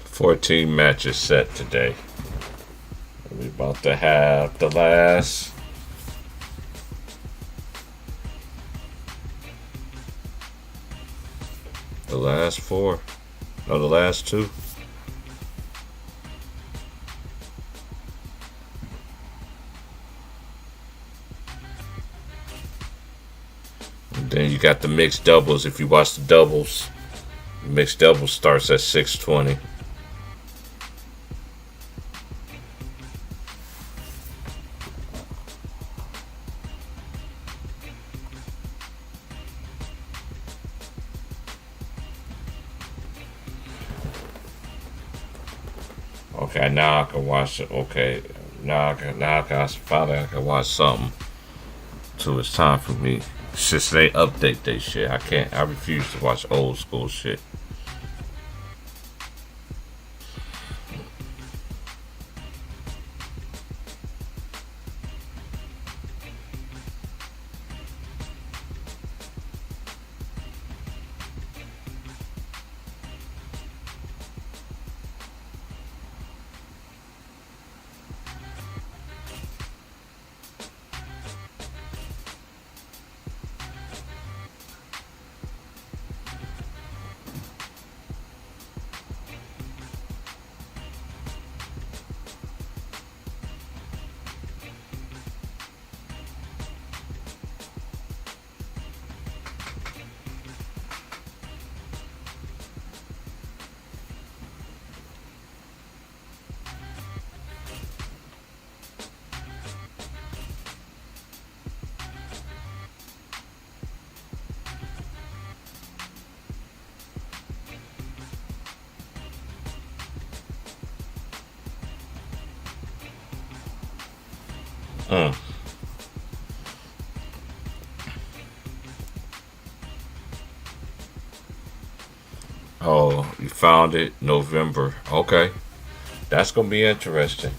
Fourteen matches set today. We're about to have the last 4. No, the last 2. Then you got the mixed doubles. If you watch the doubles, mixed doubles starts at 6:20. Okay, now I can watch it. Okay, finally I can watch something. So it's time for me. Since they update they shit, I refuse to watch old school shit. Mm. Oh, you found it November. Okay. That's gonna be interesting.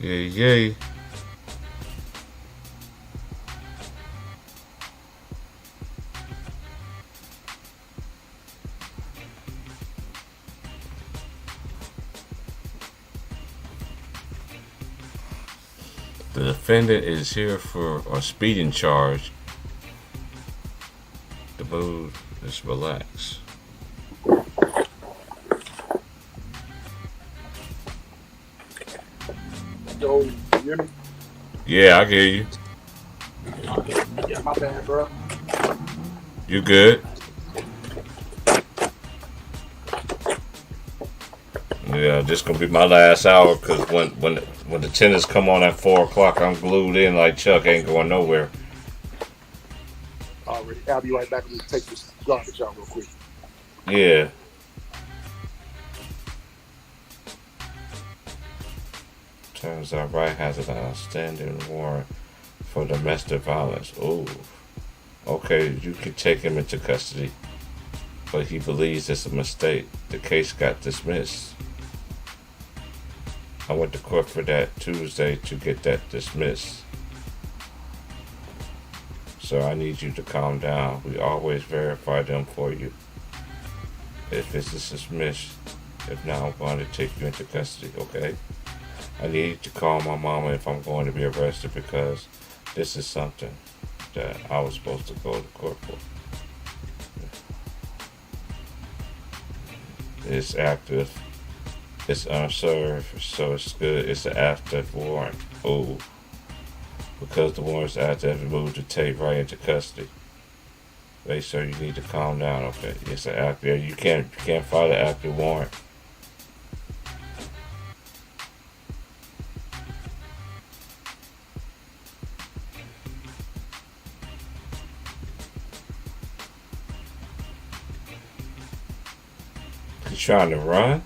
Yay, yay. The defendant is here for a speeding charge. The mood is relaxed. Yo, you hear me? Yeah, I hear you. Yeah, my bad, bro. You good? Yeah, this gonna be my last hour because when the tennis come on at 4 o'clock, I'm glued in like Chuck, ain't going nowhere. Already. I'll be right back. I'm gonna take this garbage out real quick. Yeah. Turns out Wright has an outstanding warrant for domestic violence. Ooh. Okay, you could take him into custody, but he believes it's a mistake. The case got dismissed. I went to court for that Tuesday to get that dismissed. So I need you to calm down. We always verify them for you. If it's dismissed, if not, I'm going to take you into custody, okay? I need to call my mama if I'm going to be arrested because this is something that I was supposed to go to court for. It's active. It's unserved, so it's good. It's an active warrant. Oh, because the warrant's active, moved the tape right into custody. Wait, sir, you need to calm down. Okay, it's an active. You can't file an active warrant. He's trying to run.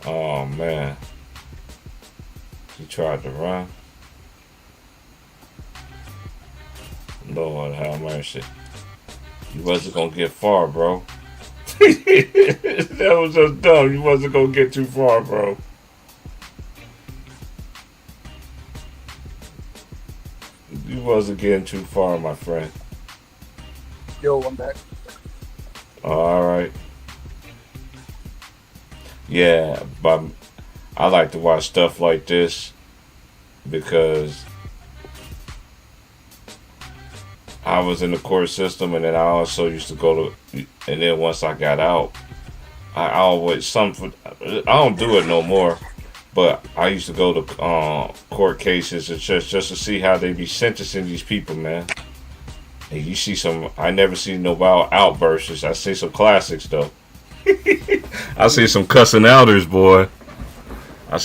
Oh man. He tried to run. Lord have mercy. You wasn't gonna get far, bro. That was just dumb. You wasn't gonna get too far, bro. You wasn't getting too far, my friend. Yo, I'm back. All right. Yeah, but I like to watch stuff like this because I was in the court system, and then I also used to go to. And then once I got out, I always I don't do it no more, but I used to go to court cases and just to see how they be sentencing these people, man. And you see some. I never seen no wild outbursts. I see some classics though. I see some cussing outers, boy. I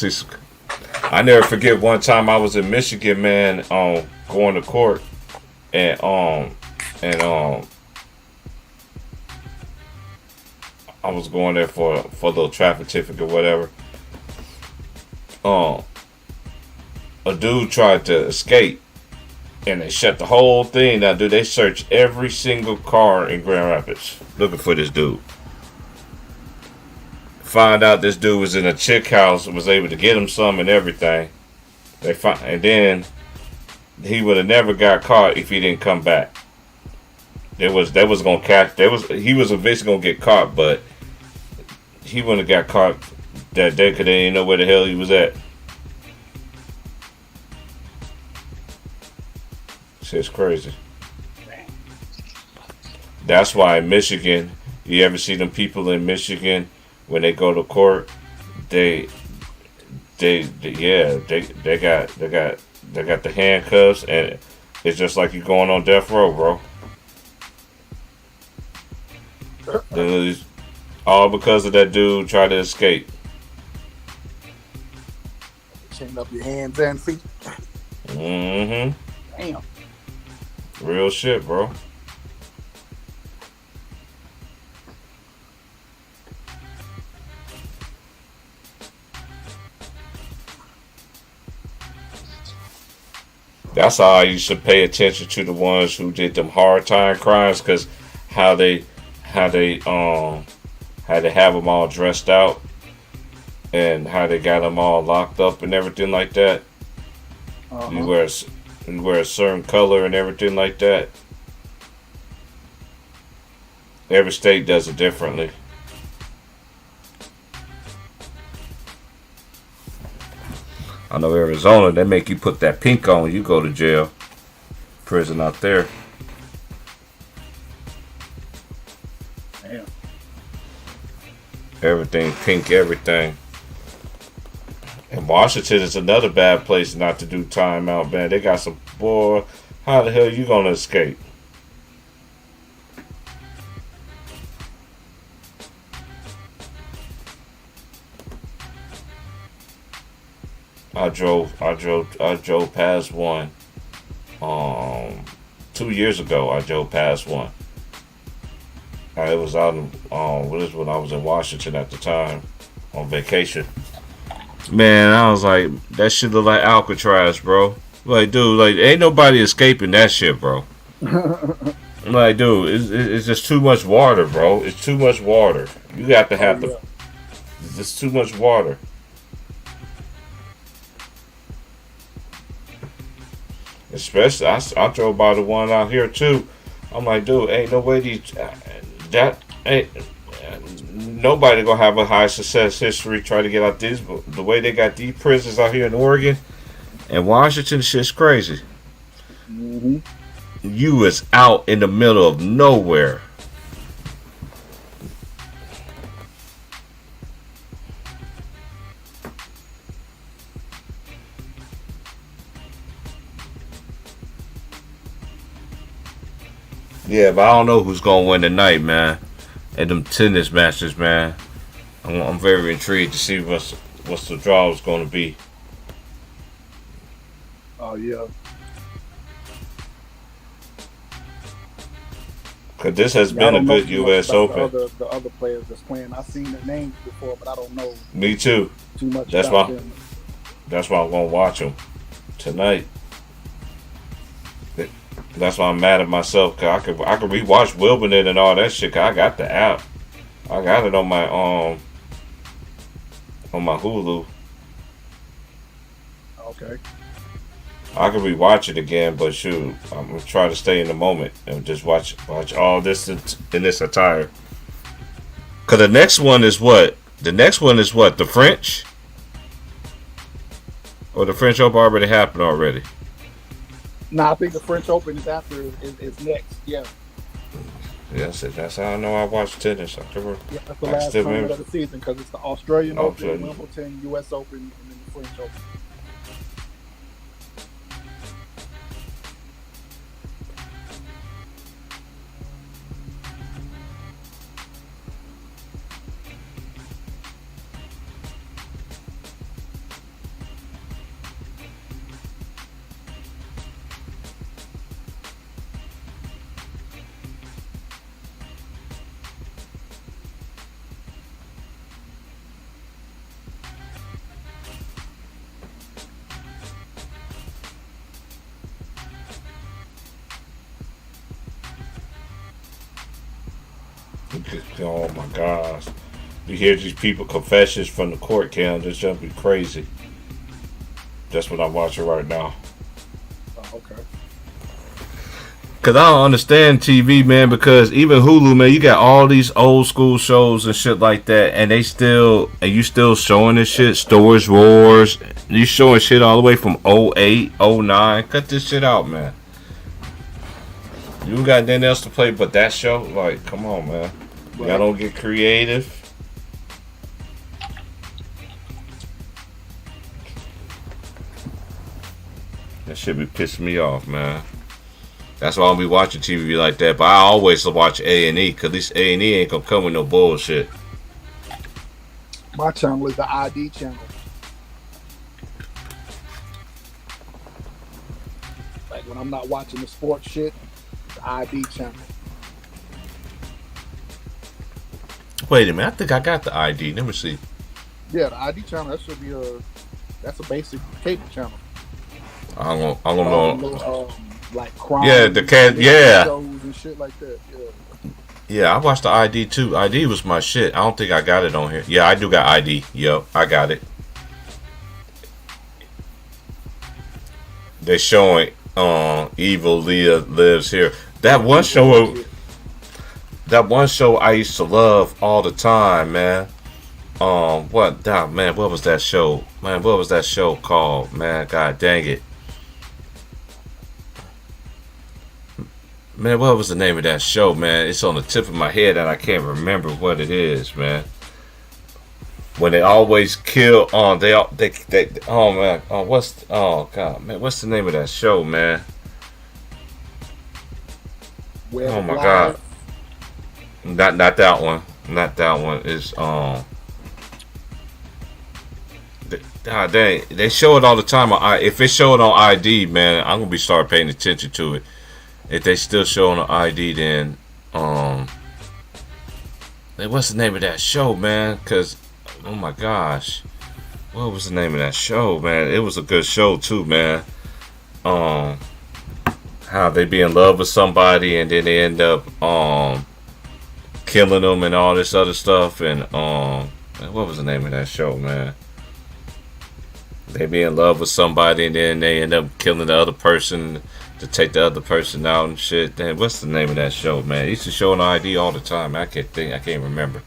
never forget one time I was in Michigan, man, going to court, and I was going there for a little traffic ticket or whatever. A dude tried to escape, and they shut the whole thing down. Dude, they searched every single car in Grand Rapids looking for this dude. Find out this dude was in a chick house and was able to get him some and everything. And then he would have never got caught if he didn't come back. He was eventually gonna get caught, but he wouldn't have got caught that day because they didn't know where the hell he was at. Shit's crazy. That's why in Michigan, you ever see them people in Michigan when they go to court, they got the handcuffs, and it's just like you going on death row, bro. All because of that dude trying to escape. Chain up your hands and feet. Mm-hmm. Damn. Real shit, bro. That's how I used to pay attention to the ones who did them hard time crimes, because how they had to have them all dressed out and how they got them all locked up and everything like that. You wear a certain color and everything like that. Every state does it differently. I know Arizona, they make you put that pink on, you go to jail. Prison out there. Damn. Everything pink, everything. And Washington is another bad place not to do time out, man. They got some, boy, how the hell you gonna escape? I drove past one. 2 years ago, I drove past one. It was out in, when I was in Washington at the time, on vacation. Man, I was like, that shit look like Alcatraz, bro. Like, dude, like, ain't nobody escaping that shit, bro. Like, dude, it's just too much water, bro. It's too much water. You got to have it's just too much water. Especially, I drove by the one out here too. I'm like, dude, ain't no way nobody gonna have a high success history trying to get out these. But the way they got these prisons out here in Oregon and Washington, shit's crazy. Mm-hmm. You is out in the middle of nowhere. Yeah, but I don't know who's gonna win tonight, man. At them tennis matches, man. I'm very intrigued to see what's the draw is gonna be. Oh yeah. Cause this has Yeah, I been a don't know good too much U.S. about Open. the other players that's playing. I've seen their names before, but I don't know Me too. too much That's about why. them. That's why I'm gonna watch them tonight. That's why I'm mad at myself. Cause I could rewatch Wimbledon and all that shit. Cause I got the app. I got it on my Hulu. Okay. I could rewatch it again, but shoot, I'm gonna try to stay in the moment and just watch all this in this attire. Cause the next one is what? The next one is what? The French? Or the French Open already happened already? Nah, I think the French Open is after is next. Yeah. Yes, that's how I know I watch tennis. Yeah, that's the I last still tournament remember. of the season because it's the Australian Open, Australian. Wimbledon, U.S. Open, and then the French Open. Oh my gosh. You hear these people confessions from the court, Cam, this jump be crazy. That's what I'm watching right now. Oh, okay. Cause I don't understand TV, man, because even Hulu, man, you got all these old school shows and shit like that, and you still showing this shit, Storage Wars. You showing shit all the way from 08, 09. Cut this shit out, man. You got nothing else to play but that show? Like, come on, man. Y'all don't get creative. That shit be pissing me off, man. That's why I don't be watching TV like that. But I always watch A&E, because this A&E ain't gonna come with no bullshit. My channel is the ID channel. Like when I'm not watching the sports shit, the ID channel. Wait a minute, I think I got the ID. Let me see. Yeah, the ID channel, that should be that's a basic cable channel. I don't know. Little, like crime. Yeah, the cat. Yeah. Shows and shit like that. Yeah. Yeah, I watched the ID too. ID was my shit. I don't think I got it on here. Yeah, I do got ID. Yep, I got it. They showing Evil Leah Lives Here. That one show I used to love all the time, man. What was that show? Man, what was that show called? Man, god dang it. Man, what was the name of that show, man? It's on the tip of my head and I can't remember what it is, man. When they always kill oh man, what's the name of that show, man? Oh my god. Not that one. Not that one. It's God dang, they show it all the time. If it's showing on ID, man, I'm gonna be start paying attention to it. If they still show on the ID, then what's the name of that show, man? Cause oh my gosh, what was the name of that show, man? It was a good show too, man. How they be in love with somebody and then they end up killing them and all this other stuff, and what was the name of that show, man? They be in love with somebody and then they end up killing the other person to take the other person out and shit. Damn, what's the name of that show, man? It used to show on ID all the time. I can't remember.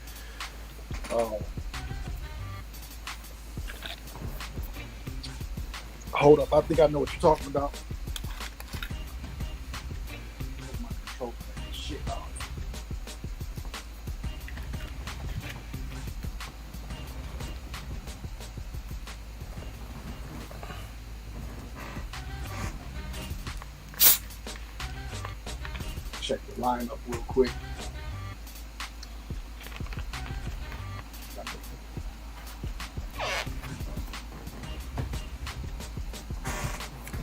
Hold up, I think I know what you're talking about. My control shit off. Check the lineup real quick.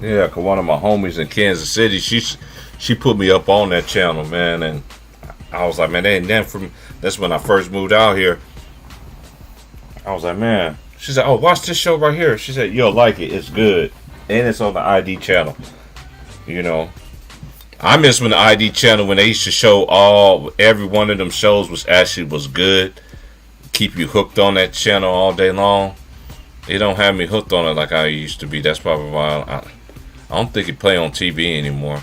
Yeah, cause one of my homies in Kansas City, she put me up on that channel, man, and I was like, man, they ain't nothing from. That's when I first moved out here. I was like, man. She said, oh, watch this show right here. She said, you'll like it. It's good, and it's on the ID channel. You know, I miss when the ID channel when they used to show every one of them shows was good. Keep you hooked on that channel all day long. They don't have me hooked on it like I used to be. That's probably why I don't think it play on TV anymore.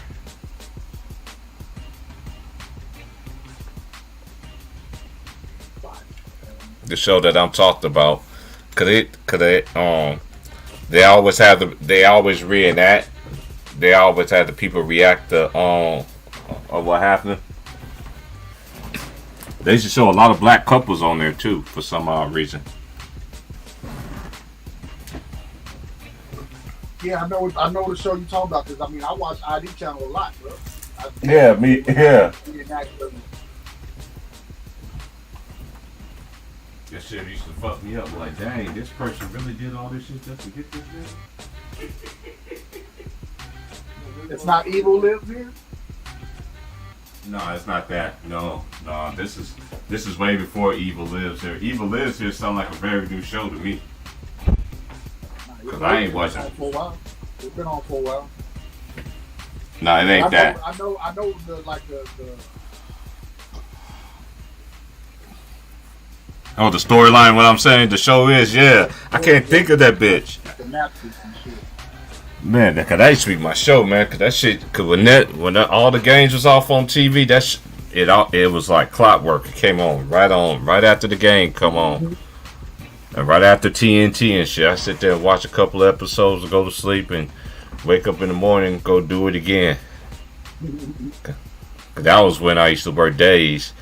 The show that I'm talked about, they always reenact. They always have the people react to of what happened. They used to show a lot of black couples on there too for some odd reason. Yeah, I know the show you talking about. Cause I mean, I watch ID channel a lot, bro. Yeah. That shit used to fuck me up. Like, dang, this person really did all this shit just to get this thing? It's not Evil Lives Here? No, it's not that. No. This is way before Evil Lives Here. Evil Lives Here sound like a very new show to me. Cause I ain't watching it. It's been on for a while. No, it ain't that. I know the Oh, the storyline, what I'm saying, the show is, yeah. I can't think of that bitch. the napkins and shit. Man, that used to be my show, man. Cause that shit, when all the games was off on TV, it was like clockwork. It came on right after the game come on, and right after TNT and shit. I sit there and watch a couple of episodes and go to sleep and wake up in the morning and go do it again. That was when I used to work days.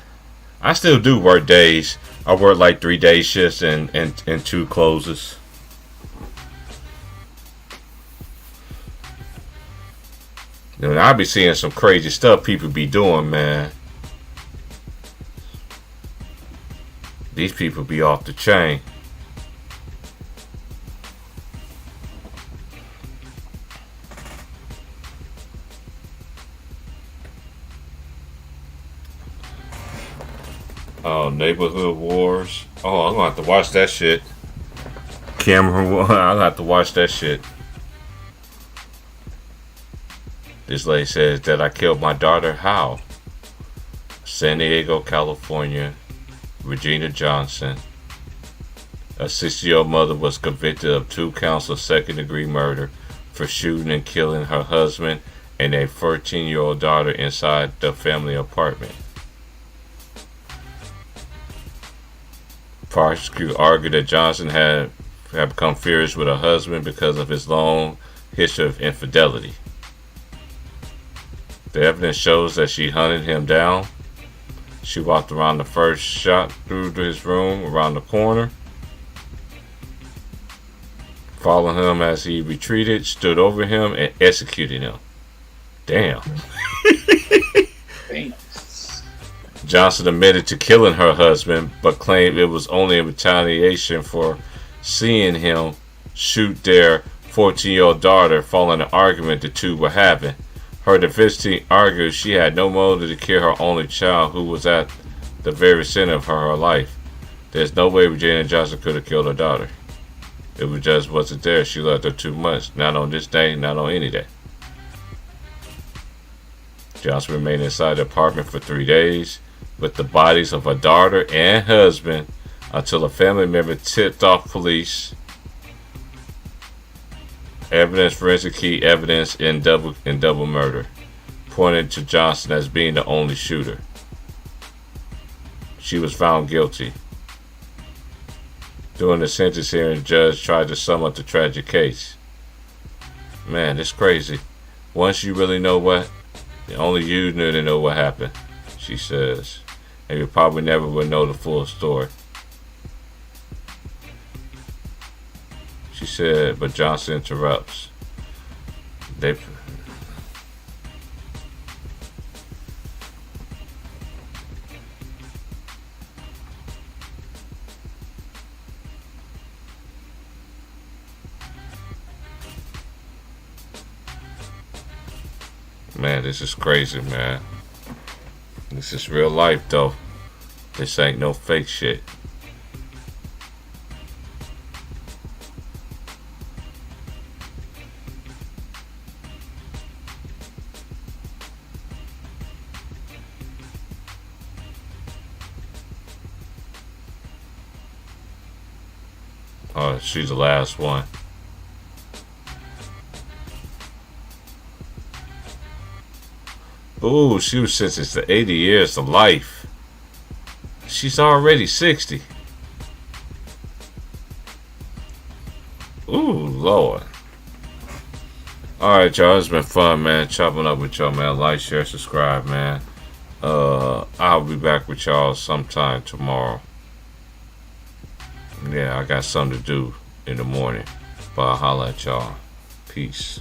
I still do work days. I work like 3 day shifts and 2 closes. And I be seeing some crazy stuff people be doing, man. These people be off the chain. Oh, Neighborhood Wars. Oh, I'm gonna have to watch that shit. Camera War. I'll have to watch that shit. This lady says that I killed my daughter. How? San Diego, California. Regina Johnson. A 60-year-old mother was convicted of 2 counts of second-degree murder for shooting and killing her husband and a 13-year-old daughter inside the family apartment. Prosecutor argued that Johnson had become furious with her husband because of his long history of infidelity. The evidence shows that she hunted him down. She walked around the first shot through his room around the corner, followed him as he retreated, stood over him, and executed him. Damn. Johnson admitted to killing her husband, but claimed it was only in retaliation for seeing him shoot their 14-year-old daughter following an argument the two were having. Her defense team argued she had no motive to kill her only child, who was at the very center of her life. There's no way Regina Johnson could have killed her daughter. It was just wasn't there. She loved her too much. Not on this day, not on any day. Johnson remained inside the apartment for 3 days with the bodies of her daughter and husband until a family member tipped off police. Forensic key evidence in double murder, pointed to Johnson as being the only shooter. She was found guilty. During the sentence hearing, the judge tried to sum up the tragic case. Man, it's crazy. Once you really know only you knew to know what happened, she says. And you probably never would know the full story. She said, but Johnson interrupts. Man, this is crazy, man. This is real life, though. This ain't no fake shit. Oh, she's the last one. Ooh, she was sentenced to 80 years to life. She's already 60. Ooh, Lord. Alright, y'all. It's been fun, man. Chopping up with y'all, man. Like, share, subscribe, man. I'll be back with y'all sometime tomorrow. Yeah, I got something to do in the morning. But I'll holla at y'all. Peace.